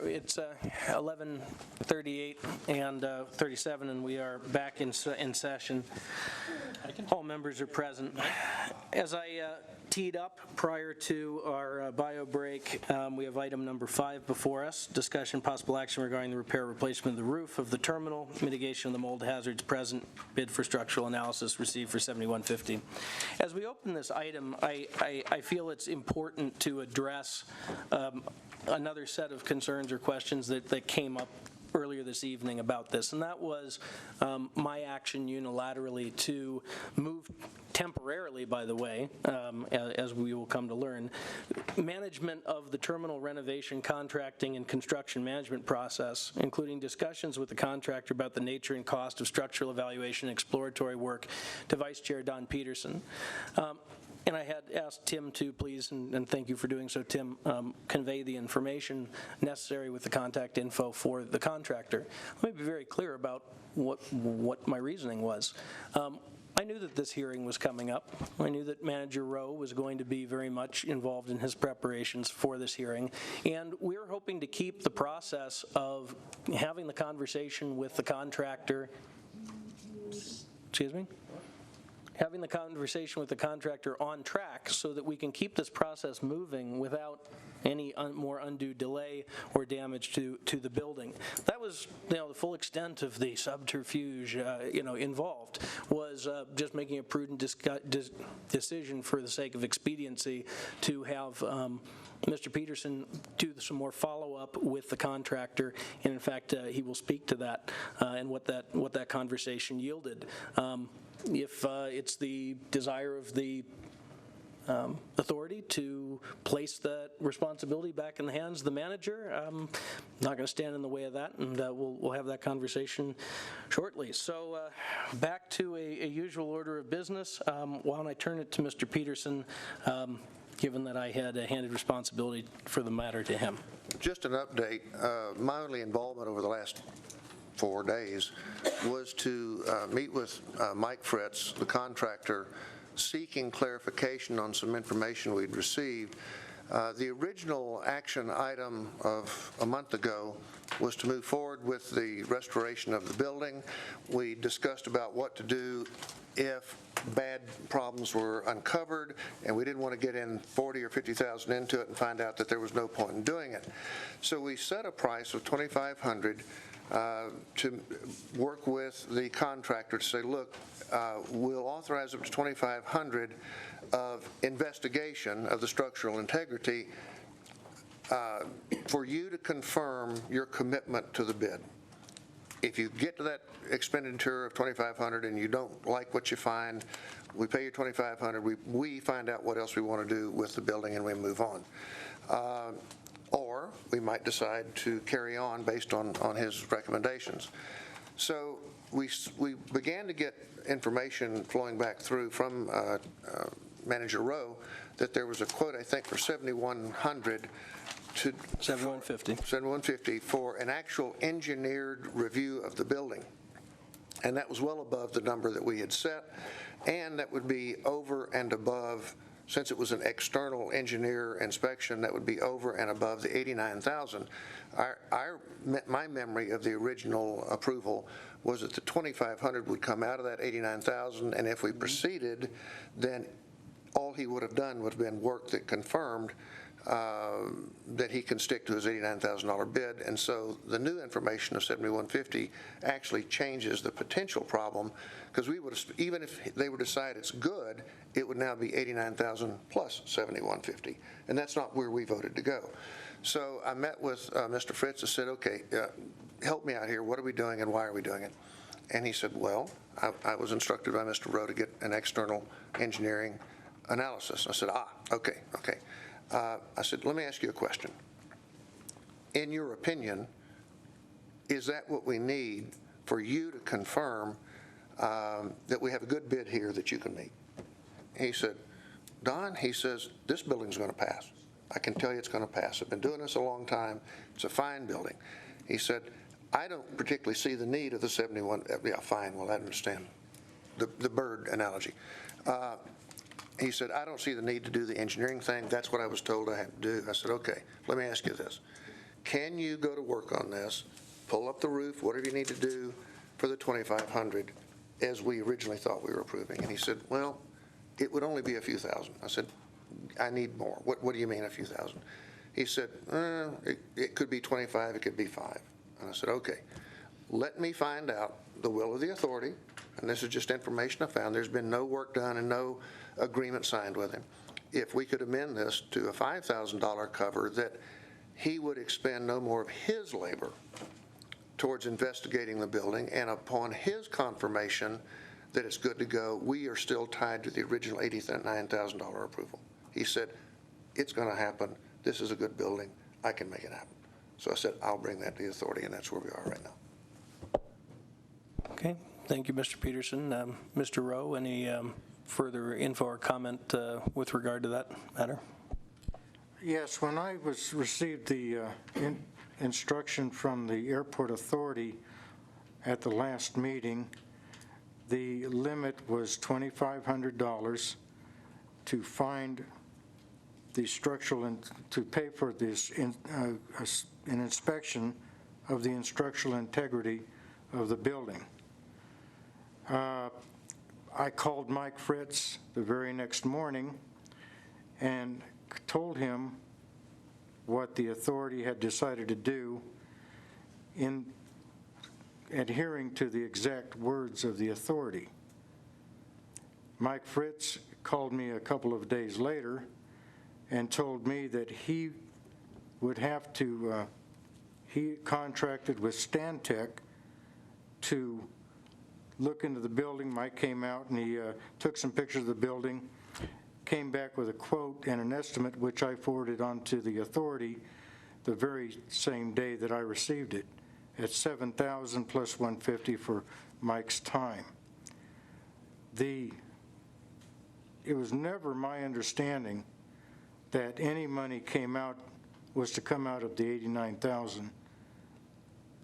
it's 11:38 and 37, and we are back in session. All members are present. As I teed up prior to our bio break, we have item number 5 before us, discussion possible action regarding the repair replacement of the roof of the terminal, mitigation of the mold hazards present, bid for structural analysis received for $71.50. As we open this item, I feel it's important to address another set of concerns or questions that came up earlier this evening about this, and that was my action unilaterally to move temporarily, by the way, as we will come to learn, management of the terminal renovation, contracting, and construction management process, including discussions with the contractor about the nature and cost of structural evaluation and exploratory work, to Vice Chair Don Peterson. And I had asked Tim to please, and thank you for doing so, Tim, convey the information necessary with the contact info for the contractor. Let me be very clear about what my reasoning was. I knew that this hearing was coming up. I knew that Manager Rowe was going to be very much involved in his preparations for this hearing, and we were hoping to keep the process of having the conversation with the contractor, having the conversation with the contractor on track so that we can keep this process moving without any more undue delay or damage to the building. That was, the full extent of the subterfuge, involved, was just making a prudent decision for the sake of expediency to have Mr. Peterson do some more follow-up with the contractor, and in fact, he will speak to that and what that conversation yielded. If it's the desire of the authority to place that responsibility back in the hands of the manager, I'm not going to stand in the way of that, and we'll have that conversation shortly. So back to a usual order of business. Why don't I turn it to Mr. Peterson, given that I had handed responsibility for the matter to him. Just an update. My only involvement over the last 4 days was to meet with Mike Fritz, the contractor, seeking clarification on some information we'd received. The original action item of a month ago was to move forward with the restoration of the building. We discussed about what to do if bad problems were uncovered, and we didn't want to get in 40 or 50,000 into it and find out that there was no point in doing it. So we set a price of $2,500 to work with the contractor to say, look, we'll authorize up to $2,500 of investigation of the structural integrity for you to confirm your commitment to the bid. If you get to that expenditure of $2,500 and you don't like what you find, we pay you $2,500. We find out what else we want to do with the building and we move on. Or we might decide to carry on based on his recommendations. So we began to get information flowing back through from Manager Rowe that there was a quote, I think, for $7,100 to $7,150 for an actual engineered review of the building. And that was well above the number that we had set, and that would be over and above, since it was an external engineer inspection, that would be over and above the $89,000. My memory of the original approval was that the $2,500 would come out of that $89,000, and if we proceeded, then all he would have done would have been work that confirmed that he can stick to his $89,000 bid. And so the new information of $7,150 actually changes the potential problem, because we would have, even if they would decide it's good, it would now be $89,000 plus $7,150, and that's not where we voted to go. So I met with Mr. Fritz and said, okay, help me out here. What are we doing and why are we doing it? And he said, well, I was instructed by Mr. Rowe to get an external engineering analysis. I said, okay. I said, let me ask you a question. In your opinion, is that what we need for you to confirm that we have a good bid here that you can meet. He said, Don, he says, this building's going to pass. I can tell you it's going to pass. I've been doing this a long time. It's a fine building. He said, I don't particularly see the need of the 71. Yeah, fine. Well, I understand the bird analogy. He said, I don't see the need to do the engineering thing. That's what I was told I had to do. I said, okay, let me ask you this. Can you go to work on this, pull up the roof, whatever you need to do for the $2,500 as we originally thought we were approving? And he said, well, it would only be a few thousand. I said, I need more. What do you mean a few thousand? He said, it could be 25, it could be 5. And I said, okay, let me find out the will of the authority, and this is just information I found. There's been no work done and no agreement signed with him. If we could amend this to a $5,000 cover, that he would expend no more of his labor towards investigating the building, and upon his confirmation that it's good to go, we are still tied to the original $89,000 approval. He said, it's going to happen. This is a good building. I can make it happen. So I said, I'll bring that to the authority, and that's where we are right now. Okay, thank you, Mr. Peterson. Mr. Rowe, any further info or comment with regard to that matter? Yes, when I received the instruction from the airport authority at the last meeting, the limit was $2,500 to find the structural and to pay for this an inspection of the structural integrity of the building. I called Mike Fritz the very next morning and told him what the authority had decided to do in adhering to the exact words of the authority. Mike Fritz called me a couple of days later and told me that he would have to, he contracted with Stantec to look into the building. Mike came out and he took some pictures of the building, came back with a quote and an estimate, which I forwarded on to the authority the very same day that I received it, at $7,000 plus $150 for Mike's time. It was never my understanding that any money was to come out of the $89,000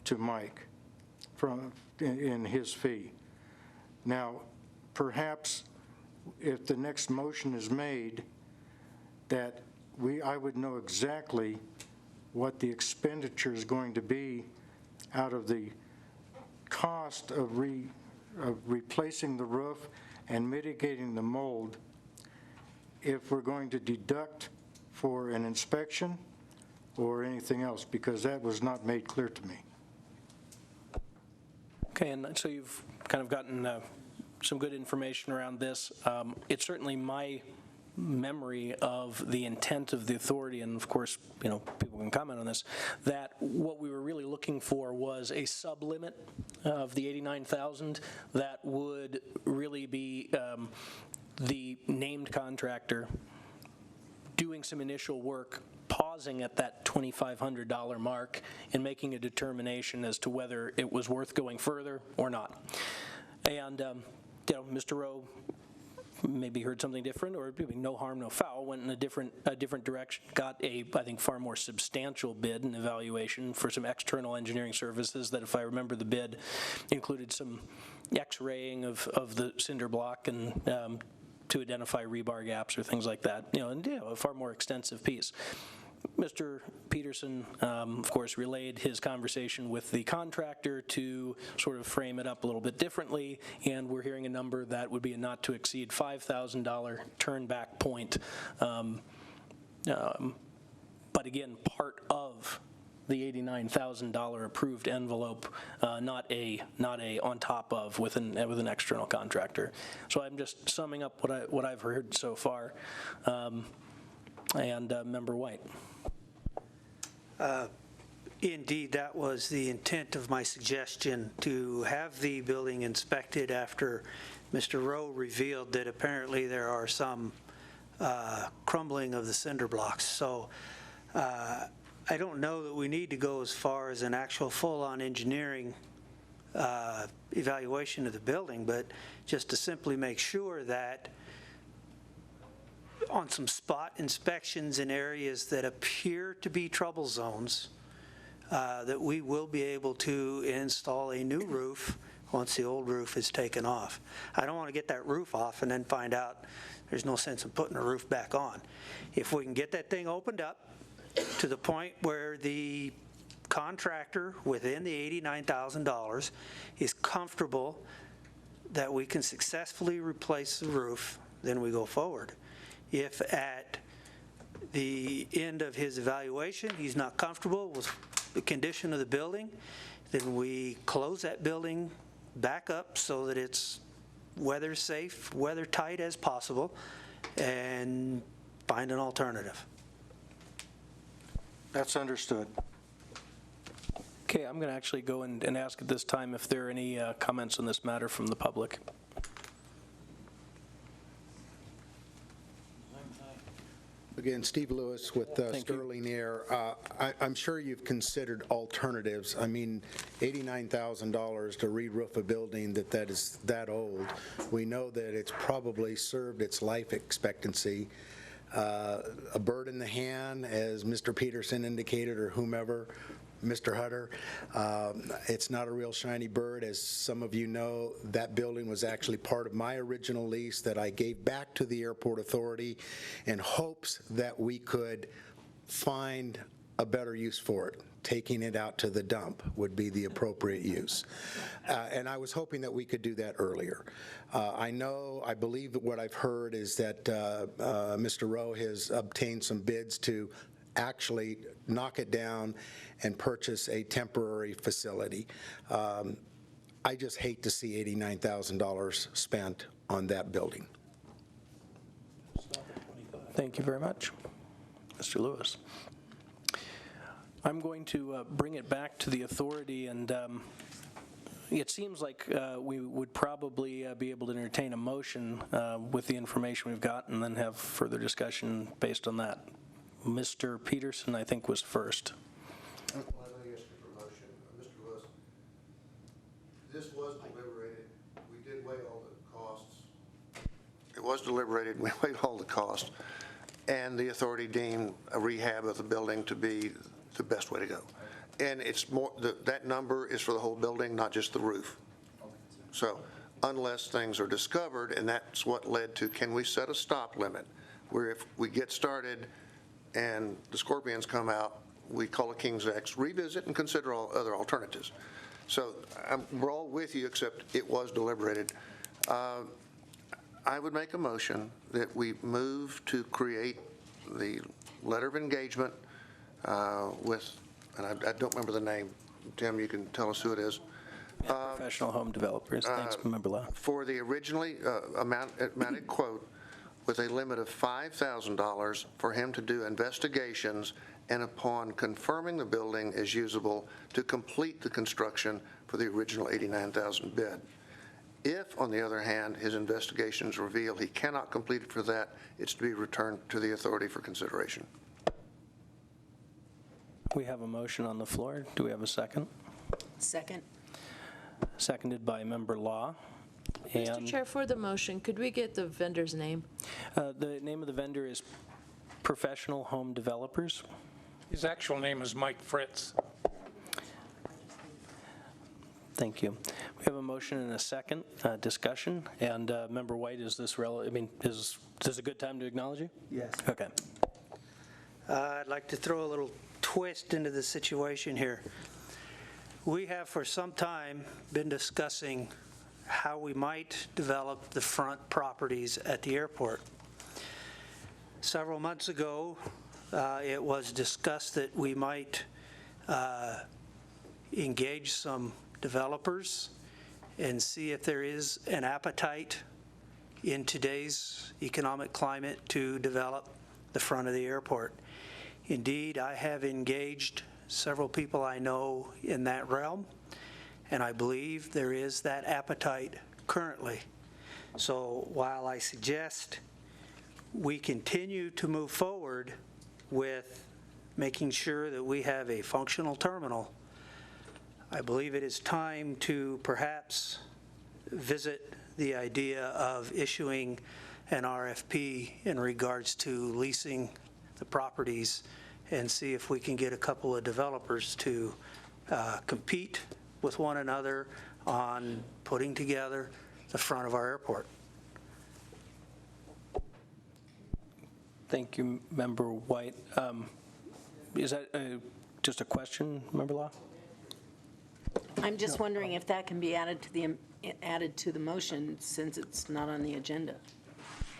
to Mike in his fee. Now, perhaps if the next motion is made, that I would know exactly what the expenditure is going to be out of the cost of replacing the roof and mitigating the mold, if we're going to deduct for an inspection or anything else, because that was not made clear to me. Okay, and so you've kind of gotten some good information around this. It's certainly my memory of the intent of the authority, and of course, people can comment on this, that what we were really looking for was a sublimit of the $89,000 that would really be the named contractor doing some initial work, pausing at that $2,500 mark and making a determination as to whether it was worth going further or not. And Mr. Rowe maybe heard something different, or no harm, no foul, went in a different direction, got I think, far more substantial bid and evaluation for some external engineering services that, if I remember the bid, included some X-raying of the cinder block and to identify rebar gaps or things like that, and a far more extensive piece. Mr. Peterson, of course, relayed his conversation with the contractor to sort of frame it up a little bit differently, and we're hearing a number that would be a not to exceed $5,000 turn back point. But again, part of the $89,000 approved envelope, not a on top of with an external contractor. So I'm just summing up what I've heard so far. And Member White. Indeed, that was the intent of my suggestion, to have the building inspected after Mr. Rowe revealed that apparently there are some crumbling of the cinder blocks. So I don't know that we need to go as far as an actual full-on engineering evaluation of the building, but just to simply make sure that on some spot inspections in areas that appear to be trouble zones, that we will be able to install a new roof once the old roof is taken off. I don't want to get that roof off and then find out there's no sense in putting the roof back on. If we can get that thing opened up to the point where the contractor within the $89,000 is comfortable that we can successfully replace the roof, then we go forward. If at the end of his evaluation he's not comfortable with the condition of the building, then we close that building back up so that it's weather safe, weather tight as possible, and find an alternative. That's understood. Okay, I'm going to actually go and ask at this time if there are any comments on this matter from the public. Again, Steve Lewis with Sterling Air. I'm sure you've considered alternatives. I mean, $89,000 to re-roof a building that is that old. We know that it's probably served its life expectancy. A bird in the hand, as Mr. Peterson indicated, or whomever, Mr. Hutter. It's not a real shiny bird. As some of you know, that building was actually part of my original lease that I gave back to the Airport Authority in hopes that we could find a better use for it. Taking it out to the dump would be the appropriate use. And I was hoping that we could do that earlier. I believe that what I've heard is that Mr. Rowe has obtained some bids to actually knock it down and purchase a temporary facility. I just hate to see $89,000 spent on that building. Thank you very much, Mr. Lewis. I'm going to bring it back to the authority, and it seems like we would probably be able to entertain a motion with the information we've got and then have further discussion based on that. Mr. Peterson, I think, was first. Well, let me ask you for a motion. Mr. Lewis, this was deliberated. We did weigh all the costs. It was deliberated. We weighed all the costs. And the authority deemed a rehab of the building to be the best way to go. And it's more, that number is for the whole building, not just the roof. So unless things are discovered, and that's what led to, can we set a stop limit where if we get started and the scorpions come out, we call a King's X, revisit and consider all other alternatives. So we're all with you, except it was deliberated. I would make a motion that we move to create the letter of engagement with, and I don't remember the name. Tim, you can tell us who it is. Professional Home Developers. Thanks, Member Law. For the originally amounted quote, with a limit of $5,000 for him to do investigations, and upon confirming the building is usable, to complete the construction for the original $89,000 bid. If, on the other hand, his investigations reveal he cannot complete it for that, it's to be returned to the authority for consideration. We have a motion on the floor. Do we have a second? Second. Seconded by Member Law. Mr. Chair, for the motion, could we get the vendor's name? The name of the vendor is Professional Home Developers. His actual name is Mike Fritz. Thank you. We have a motion and a second discussion. And Member White, is this is this a good time to acknowledge you? Yes. Okay. I'd like to throw a little twist into the situation here. We have for some time been discussing how we might develop the front properties at the airport. Several months ago, it was discussed that we might engage some developers and see if there is an appetite in today's economic climate to develop the front of the airport. Indeed, I have engaged several people I know in that realm, and I believe there is that appetite currently. So while I suggest we continue to move forward with making sure that we have a functional terminal, I believe it is time to perhaps visit the idea of issuing an RFP in regards to leasing the properties and see if we can get a couple of developers to compete with one another on putting together the front of our airport. Thank you, Member White. Is that just a question, Member Law? I'm just wondering if that can be added to the motion since it's not on the agenda.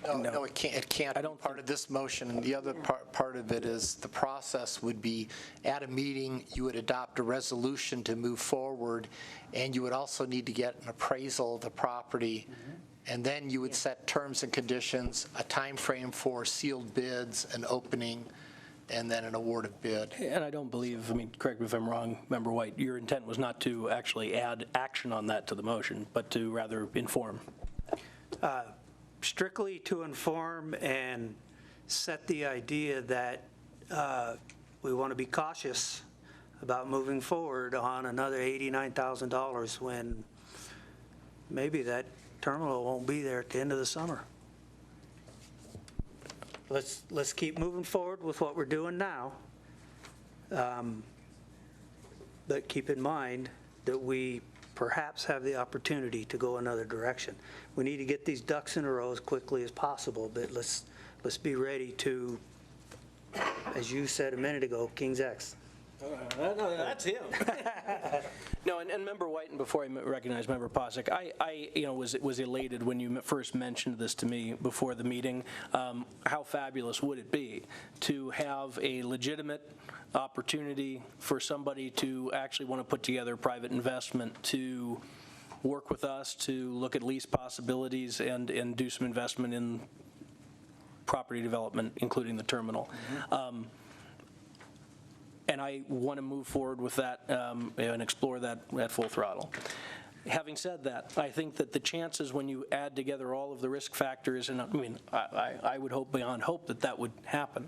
No, it can't. It can't. I don't part of this motion. And the other part of it is the process would be at a meeting, you would adopt a resolution to move forward, and you would also need to get an appraisal of the property, and then you would set terms and conditions, a time frame for sealed bids, an opening, and then an award of bid. And I don't believe, I mean, correct me if I'm wrong, Member White, your intent was not to actually add action on that to the motion, but to rather inform. Strictly to inform and set the idea that we want to be cautious about moving forward on another $89,000 when maybe that terminal won't be there at the end of the summer. Let's keep moving forward with what we're doing now. But keep in mind that we perhaps have the opportunity to go another direction. We need to get these ducks in a row as quickly as possible, but let's be ready to, as you said a minute ago, King's X. No, that's him. No, and Member White, and before I recognize Member Posick, I was elated when you first mentioned this to me before the meeting. How fabulous would it be to have a legitimate opportunity for somebody to actually want to put together private investment to work with us to look at lease possibilities and do some investment in property development, including the terminal. And I want to move forward with that and explore that at full throttle. Having said that, I think that the chances when you add together all of the risk factors, and I mean, I would hope beyond hope that that would happen.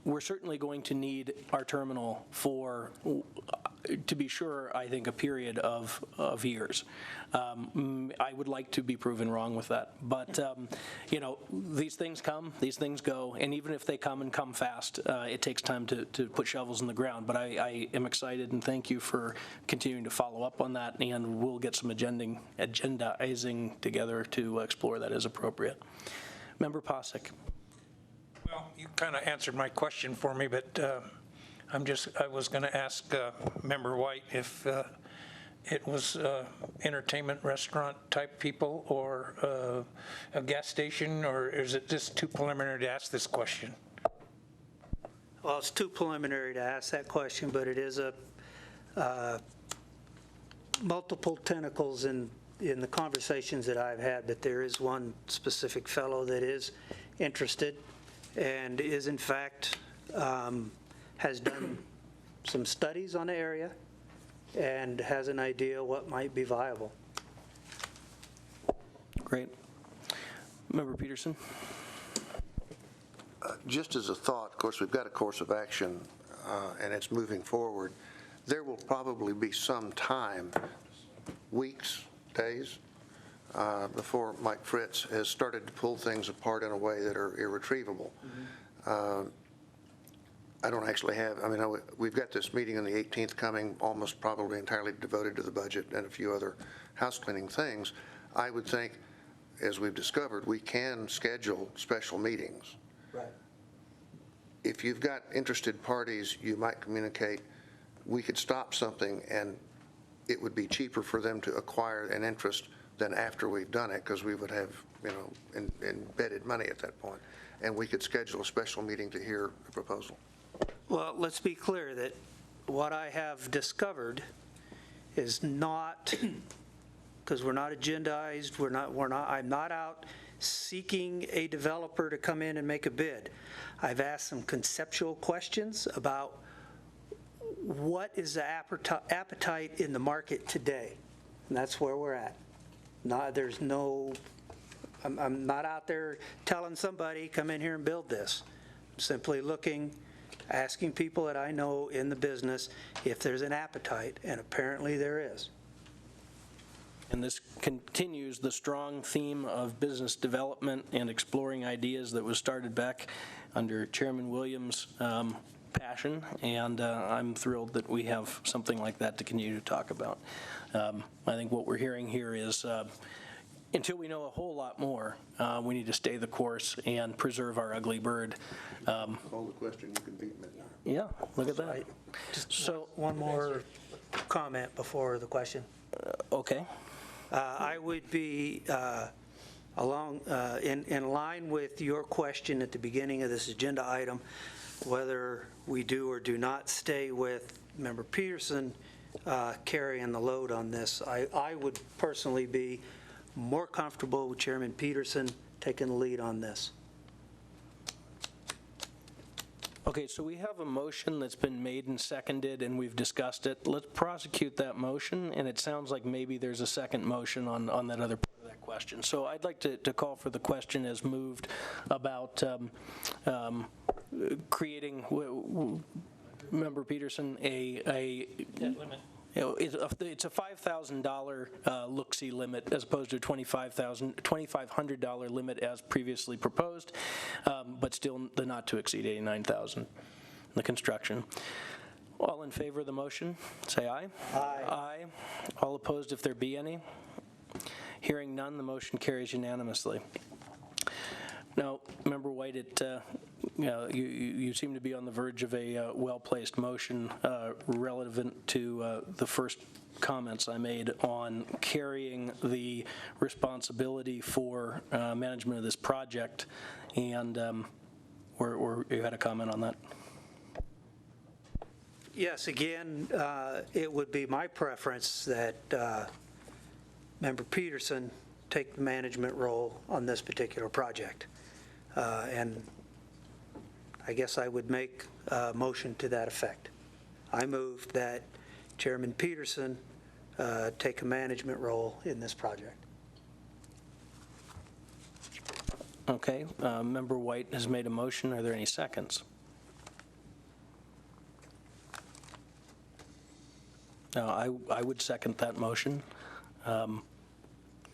We're certainly going to need our terminal for, to be sure, I think, a period of years. I would like to be proven wrong with that. But, these things come, these things go, and even if they come and come fast, it takes time to put shovels in the ground. But I am excited, and thank you for continuing to follow up on that, and we'll get some agendizing together to explore that as appropriate. Member Posick. Well, you kind of answered my question for me, but I was going to ask Member White if it was entertainment restaurant type people or a gas station, or is it just too preliminary to ask this question? Well, it's too preliminary to ask that question, but it is a multiple tentacles in the conversations that I've had, but there is one specific fellow that is interested and is in fact has done some studies on the area and has an idea what might be viable. Great. Member Peterson. Just as a thought, of course, we've got a course of action and it's moving forward. There will probably be some time, weeks, days, before Mike Fritz has started to pull things apart in a way that are irretrievable. I don't actually have, we've got this meeting on the 18th coming, almost probably entirely devoted to the budget and a few other house cleaning things. I would think, as we've discovered, we can schedule special meetings. Right. If you've got interested parties, you might communicate, we could stop something and it would be cheaper for them to acquire an interest than after we've done it, because we would have, embedded money at that point. And we could schedule a special meeting to hear the proposal. Well, let's be clear that what I have discovered is not, because we're not agendized, I'm not out seeking a developer to come in and make a bid. I've asked some conceptual questions about what is the appetite in the market today, and that's where we're at. I'm not out there telling somebody, come in here and build this. I'm simply looking asking people that I know in the business if there's an appetite, and apparently there is. And this continues the strong theme of business development and exploring ideas that was started back under Chairman Williams' passion, and I'm thrilled that we have something like that to continue to talk about. I think what we're hearing here is until we know a whole lot more, we need to stay the course and preserve our ugly bird. Call the question, you can beat me. Yeah, look at that. So one more comment before the question. Okay. I would be in line with your question at the beginning of this agenda item, whether we do or do not stay with Member Peterson carrying the load on this. I would personally be more comfortable with Chairman Peterson taking the lead on this. Okay, so we have a motion that's been made and seconded, and we've discussed it. Let's prosecute that motion, and it sounds like maybe there's a second motion on that other part of that question. So I'd like to call for the question as moved about creating, Member Peterson, a limit. It's a $5,000 look-see limit as opposed to a $2,500 limit as previously proposed, but still the not to exceed $89,000 in the construction. All in favor of the motion, say aye. Aye. Aye. All opposed if there be any. Hearing none, the motion carries unanimously. Now, Member White, you seem to be on the verge of a well-placed motion relevant to the first comments I made on carrying the responsibility for management of this project, and you had a comment on that? Yes, again, it would be my preference that Member Peterson take the management role on this particular project. And I guess I would make a motion to that effect. I move that Chairman Peterson take a management role in this project. Okay, Member White has made a motion. Are there any seconds? I would second that motion, and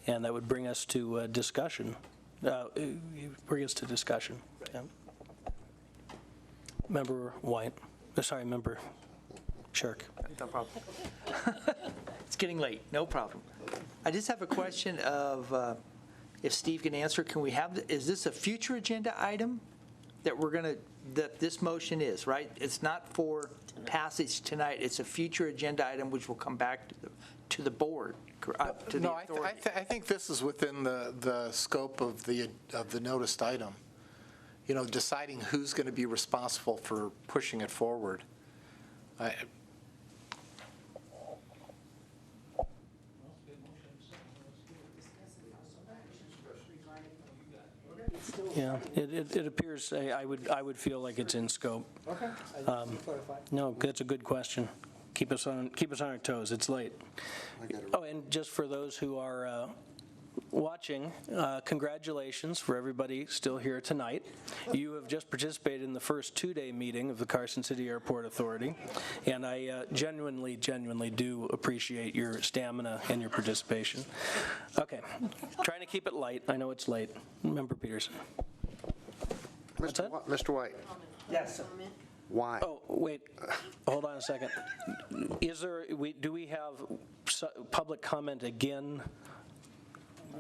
that would bring us to discussion. Bring us to discussion. Yeah. Member White, sorry, Member Shirk. No problem. It's getting late, no problem. I just have a question of, if Steve can answer, can we have, is this a future agenda item that that this motion is, right? It's not for passage tonight, it's a future agenda item which will come back to the board. No, I think this is within the scope of the noticed item. You know, deciding who's going to be responsible for pushing it forward. Yeah, it appears, I would feel like it's in scope. Okay. No, that's a good question. Keep us on our toes. It's late. Oh, and just for those who are watching, congratulations for everybody still here tonight. You have just participated in the first two-day meeting of the Carson City Airport Authority, and I genuinely do appreciate your stamina and your participation. Okay, trying to keep it light. I know it's late. Member Peterson. Mr. White. Yes, sir. Why? Oh, wait, hold on a second. Do we have public comment again?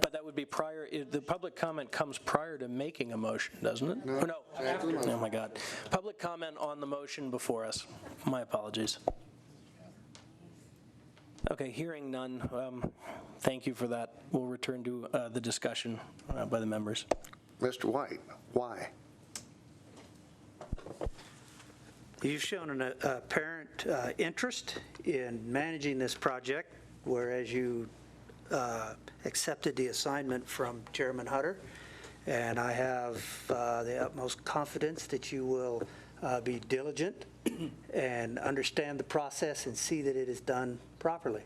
But that would be prior, the public comment comes prior to making a motion, doesn't it? No. Oh my God. Public comment on the motion before us. My apologies. Okay, hearing none, thank you for that. We'll return to the discussion by the members. Mr. White, why? You've shown an apparent interest in managing this project, whereas you accepted the assignment from Chairman Hutter, and I have the utmost confidence that you will be diligent and understand the process and see that it is done properly.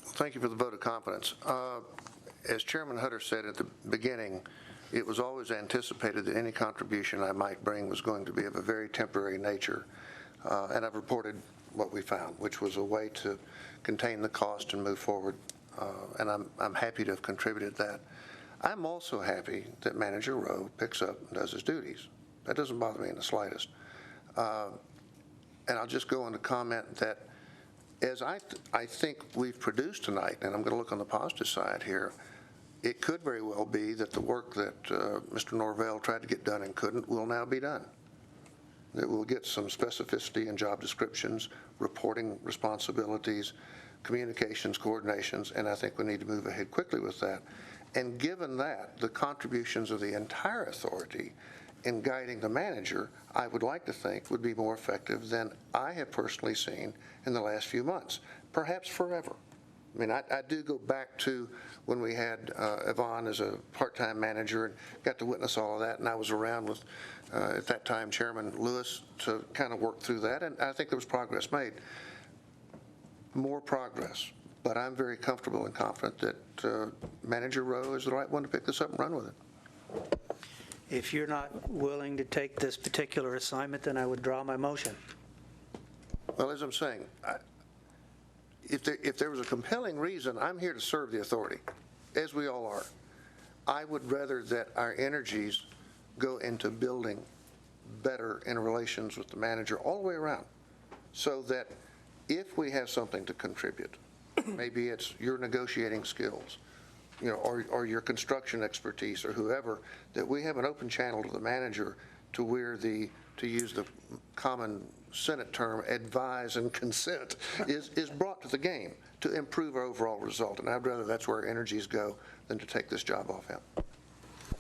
Thank you for the vote of confidence. As Chairman Hutter said at the beginning, it was always anticipated that any contribution I might bring was going to be of a very temporary nature. And I've reported what we found, which was a way to contain the cost and move forward. And I'm happy to have contributed that. I'm also happy that Manager Rowe picks up and does his duties. That doesn't bother me in the slightest. And I'll just go on to comment that as I think we've produced tonight, and I'm going to look on the positive side here, it could very well be that the work that Mr. Norvell tried to get done and couldn't will now be done. That we'll get some specificity in job descriptions, reporting responsibilities, communications, coordinations, and I think we need to move ahead quickly with that. And given that, the contributions of the entire authority in guiding the manager, I would like to think would be more effective than I have personally seen in the last few months, perhaps forever. I mean, I do go back to when we had Yvonne as a part-time manager and got to witness all of that, and I was around with, at that time, Chairman Lewis to kind of work through that, and I think there was progress made. More progress, but I'm very comfortable and confident that Manager Rowe is the right one to pick this up and run with it. If you're not willing to take this particular assignment, then I would draw my motion. Well, as I'm saying, if there was a compelling reason, I'm here to serve the authority, as we all are. I would rather that our energies go into building better interrelations with the manager all the way around, so that if we have something to contribute, maybe it's your negotiating skills, you know, or your construction expertise or whoever, that we have an open channel to the manager to where to use the common Senate term, advise and consent, is brought to the game to improve our overall result. And I'd rather that's where our energies go than to take this job off him.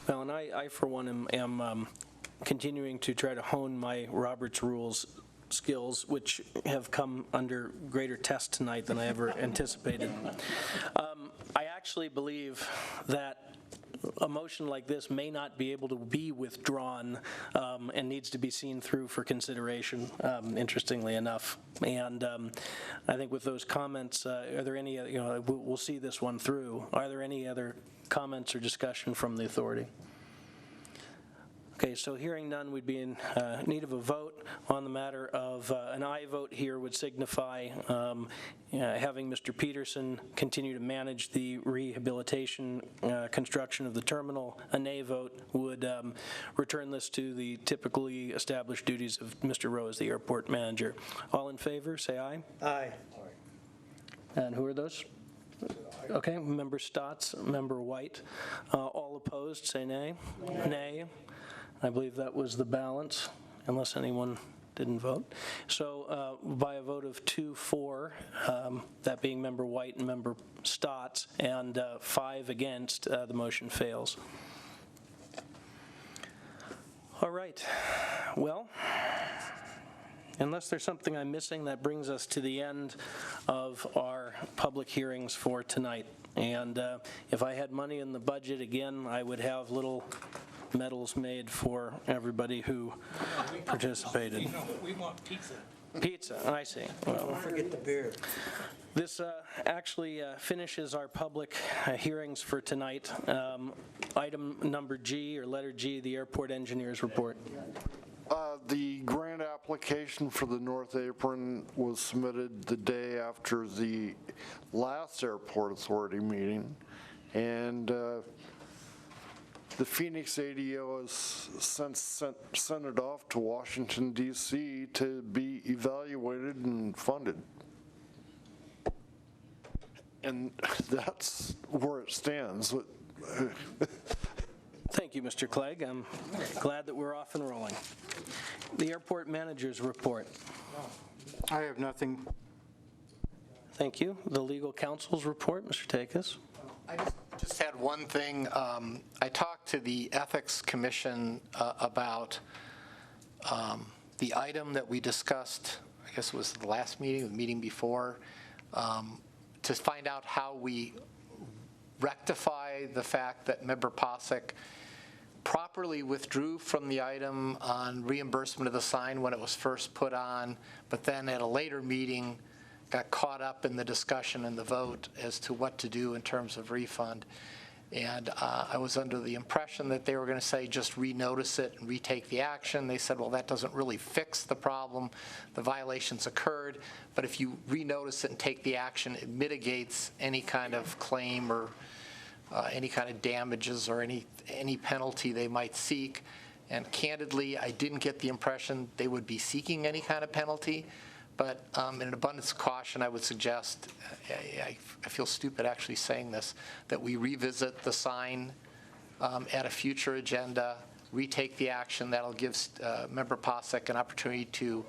Well, and I for one, am continuing to try to hone my Roberts Rules skills, which have come under greater test tonight than I ever anticipated. I actually believe that a motion like this may not be able to be withdrawn and needs to be seen through for consideration, interestingly enough. And I think with those comments, are there any, we'll see this one through. Are there any other comments or discussion from the authority? Okay, so hearing none, we'd be in need of a vote on the matter of an aye vote here would signify having Mr. Peterson continue to manage the rehabilitation construction of the terminal. A nay vote would return this to the typically established duties of Mr. Rowe as the airport manager. All in favor, say aye. Aye. And who are those? Okay, Member Stotts, Member White. All opposed, say nay. Nay. I believe that was the balance, unless anyone didn't vote. So by a vote of 2-4, that being Member White and Member Stotts, and 5 against, the motion fails. All right. Well, unless there's something I'm missing, that brings us to the end of our public hearings for tonight. And if I had money in the budget, again, I would have little medals made for everybody who participated. We want pizza. Pizza, I see. Well, Don't forget the beer. this actually finishes our public hearings for tonight. Item number G, or letter G, the airport engineer's report. The grant application for the North Apron was submitted the day after the last Airport Authority meeting, and the Phoenix ADO has since sent it off to Washington, D.C. to be evaluated and funded. And that's where it stands. Thank you, Mr. Clegg. I'm glad that we're off and rolling. The airport manager's report. I have nothing. Thank you. The legal counsel's report, Mr. Takis. I just had one thing. I talked to the Ethics Commission about the item that we discussed, I guess it was the last meeting, the meeting before, to find out how we rectify the fact that Member Posick properly withdrew from the item on reimbursement of the sign when it was first put on, but then at a later meeting got caught up in the discussion and the vote as to what to do in terms of refund. And I was under the impression that they were going to say just renotice it and retake the action. They said, well, that doesn't really fix the problem. The violations occurred, but if you renotice it and take the action, it mitigates any kind of claim or any kind of damages or any penalty they might seek. And candidly, I didn't get the impression they would be seeking any kind of penalty. But in an abundance of caution, I would suggest, I feel stupid actually saying this, that we revisit the sign at a future agenda, retake the action. That'll give Member Posek an opportunity to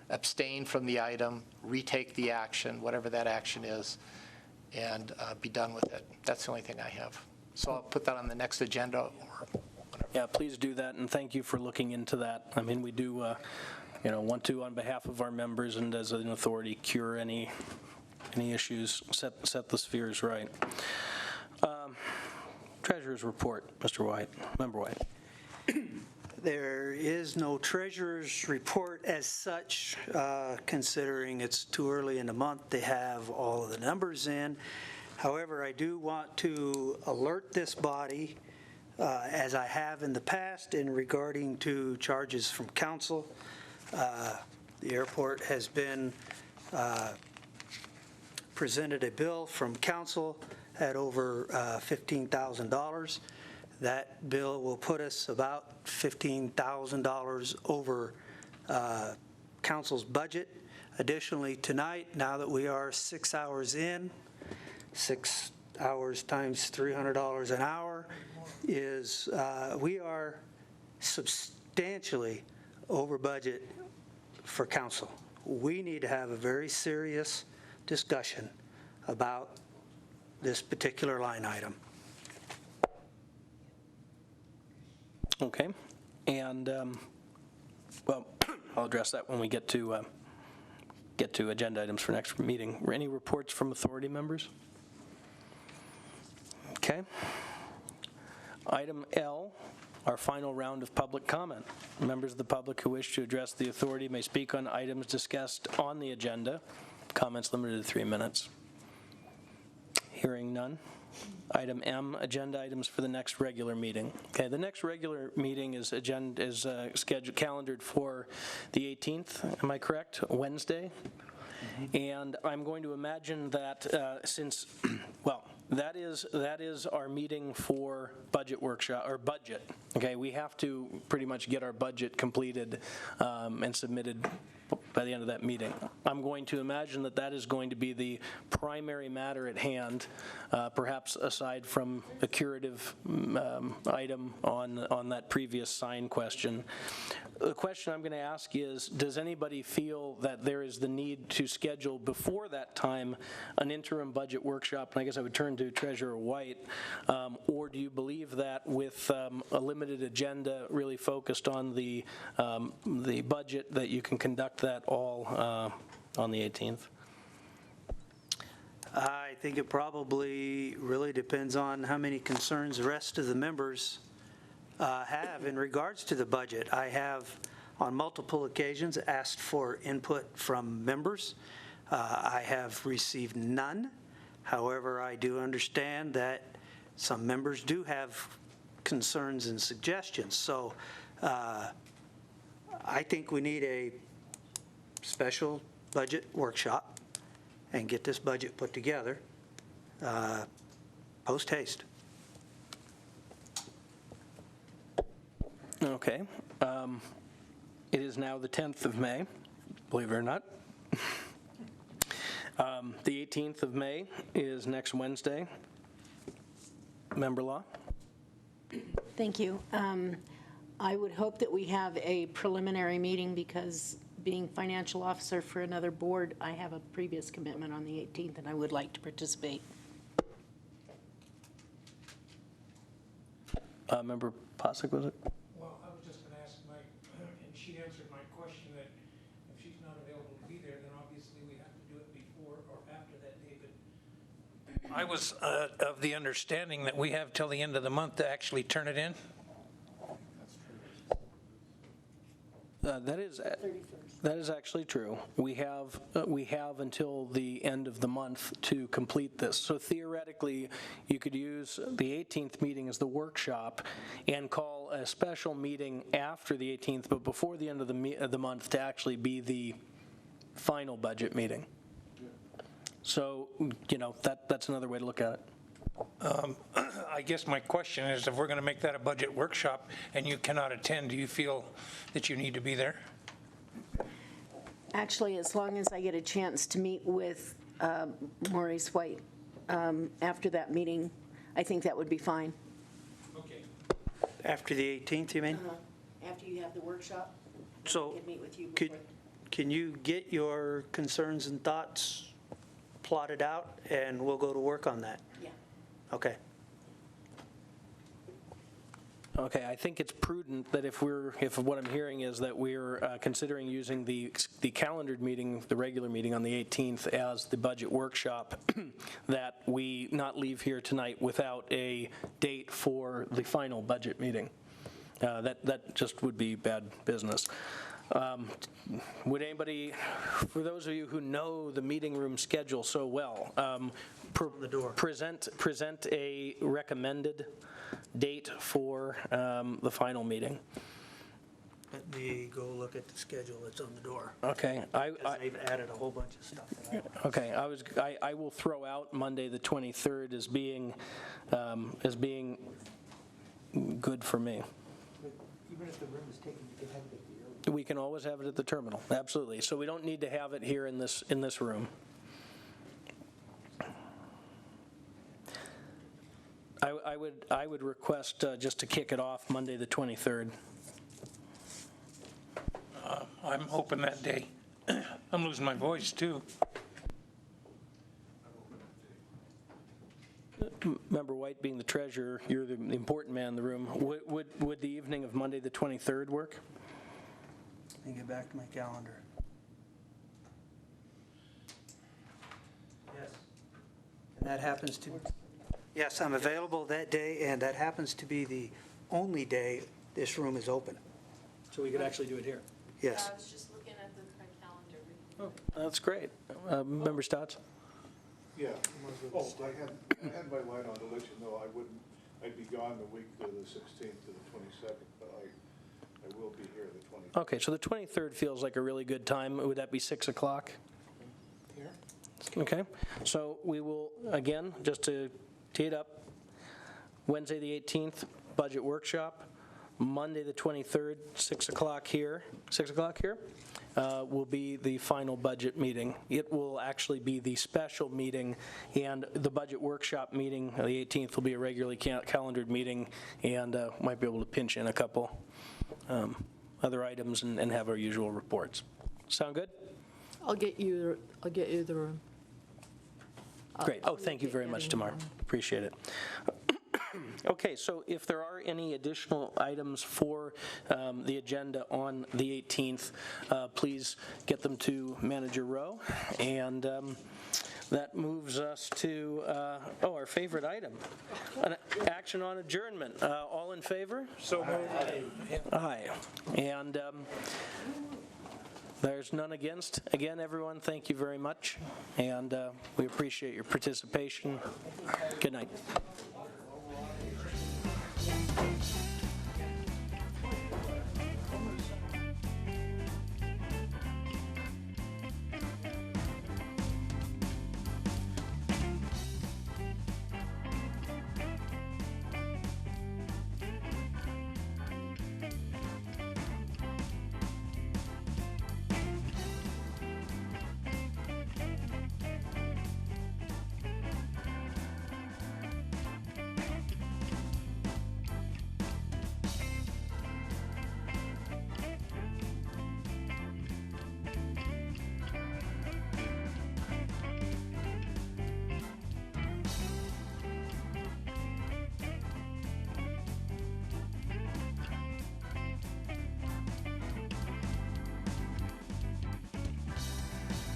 abstain from the item, retake the action, whatever that action is, and be done with it. That's the only thing I have. So I'll put that on the next agenda. Or whatever. Yeah, please do that, and thank you for looking into that. I mean, we do want to, on behalf of our members and as an authority, cure any issues, set the spheres right. Treasurer's report, Mr. White, Member White. There is no treasurer's report as such, considering it's too early in the month to have all of the numbers in. However, I do want to alert this body, as I have in the past, in regarding to charges from council. The airport has been presented a bill from council at over $15,000. That bill will put us about $15,000 over council's budget. Additionally, tonight, now that we are 6 hours in, 6 hours times $300 an hour is, we are substantially over budget for council. We need to have a very serious discussion about this particular line item. Okay, and well, I'll address that when we get to agenda items for next meeting. Any reports from authority members? Okay. Item L, our final round of public comment. Members of the public who wish to address the authority may speak on items discussed on the agenda. Comments limited to 3 minutes. Hearing none. Item M, agenda items for the next regular meeting. Okay, the next regular meeting is scheduled, calendared for the 18th. Am I correct? Wednesday. And I'm going to imagine that since, well, that is our meeting for budget workshop, or budget. Okay, we have to pretty much get our budget completed and submitted by the end of that meeting. I'm going to imagine that that is going to be the primary matter at hand, perhaps aside from a curative item on that previous sign question. The question I'm going to ask is, does anybody feel that there is the need to schedule before that time an interim budget workshop? And I guess I would turn to Treasurer White. Or do you believe that with a limited agenda really focused on the budget, that you can conduct that all on the 18th? I think it probably really depends on how many concerns the rest of the members have in regards to the budget. I have on multiple occasions asked for input from members. I have received none. However, I do understand that some members do have concerns and suggestions. So I think we need a special budget workshop and get this budget put together post haste. Okay. It is now the 10th of May, believe it or not. The 18th of May is next Wednesday. Member Law? Thank you. I would hope that we have a preliminary meeting because being financial officer for another board, I have a previous commitment on the 18th and I would like to participate. Member Posek, was it? Well, I was just going to ask Mike, and she answered my question that if she's not available to be there, then obviously we have to do it before or after that, David. I was of the understanding that we have till the end of the month to actually turn it in. That is actually true. We have until the end of the month to complete this. So theoretically, you could use the 18th meeting as the workshop and call a special meeting after the 18th, but before the end of the month to actually be the final budget meeting. So, that's another way to look at it. I guess my question is, if we're going to make that a budget workshop and you cannot attend, do you feel that you need to be there? Actually, as long as I get a chance to meet with Maurice White after that meeting, I think that would be fine. Okay. After the 18th, you mean? After you have the workshop, So I could meet with you could, before. can you get your concerns and thoughts plotted out, and we'll go to work on that? Yeah. Okay. Okay, I think it's prudent that if what I'm hearing is that we're considering using the calendared meeting, the regular meeting on the 18th as the budget workshop, that we not leave here tonight without a date for the final budget meeting. That just would be bad business. Would anybody, for those of you who know the meeting room schedule so well, present a recommended date for the final meeting? Let me go look at the schedule that's on the door. Okay. Because they've added a whole bunch of stuff. Okay. I will throw out Monday the 23rd as being good for me. Even if the room is taken, you can have it. We can always have it at the terminal, absolutely. So we don't need to have it here in this room. I would request just to kick it off Monday the 23rd. I'm open that day. I'm losing my voice, too. Member White, being the treasurer, you're the important man in the room. Would the evening of Monday the 23rd work? Let me get back to my calendar. Yes. And that happens to, yes, I'm available that day, and that happens to be the only day this room is open. So we could actually do it here? Yes. I was just looking at the calendar. Oh, that's great. Member Stotts? Yeah. I had my light on to let you know I'd be gone the week of the 16th to the 22nd, but I will be here the 23rd. Okay, so the 23rd feels like a really good time. Would that be 6 o'clock? Here? Okay, so we will, again, just to tee it up, Wednesday the 18th, budget workshop. Monday the 23rd, 6 o'clock here. 6 o'clock here will be the final budget meeting. It will actually be the special meeting, and the budget workshop meeting, the 18th, will be a regularly calendared meeting, and might be able to pinch in a couple other items and have our usual reports. Sound good? I'll get you the room. Great. Oh, thank you very much, Tamar. Appreciate it. Okay, so if there are any additional items for the agenda on the 18th, please get them to Manager Rowe. And that moves us to, our favorite item, an action on adjournment. All in favor? So moved. Aye. And there's none against. Again, everyone, thank you very much. And we appreciate your participation. Good night.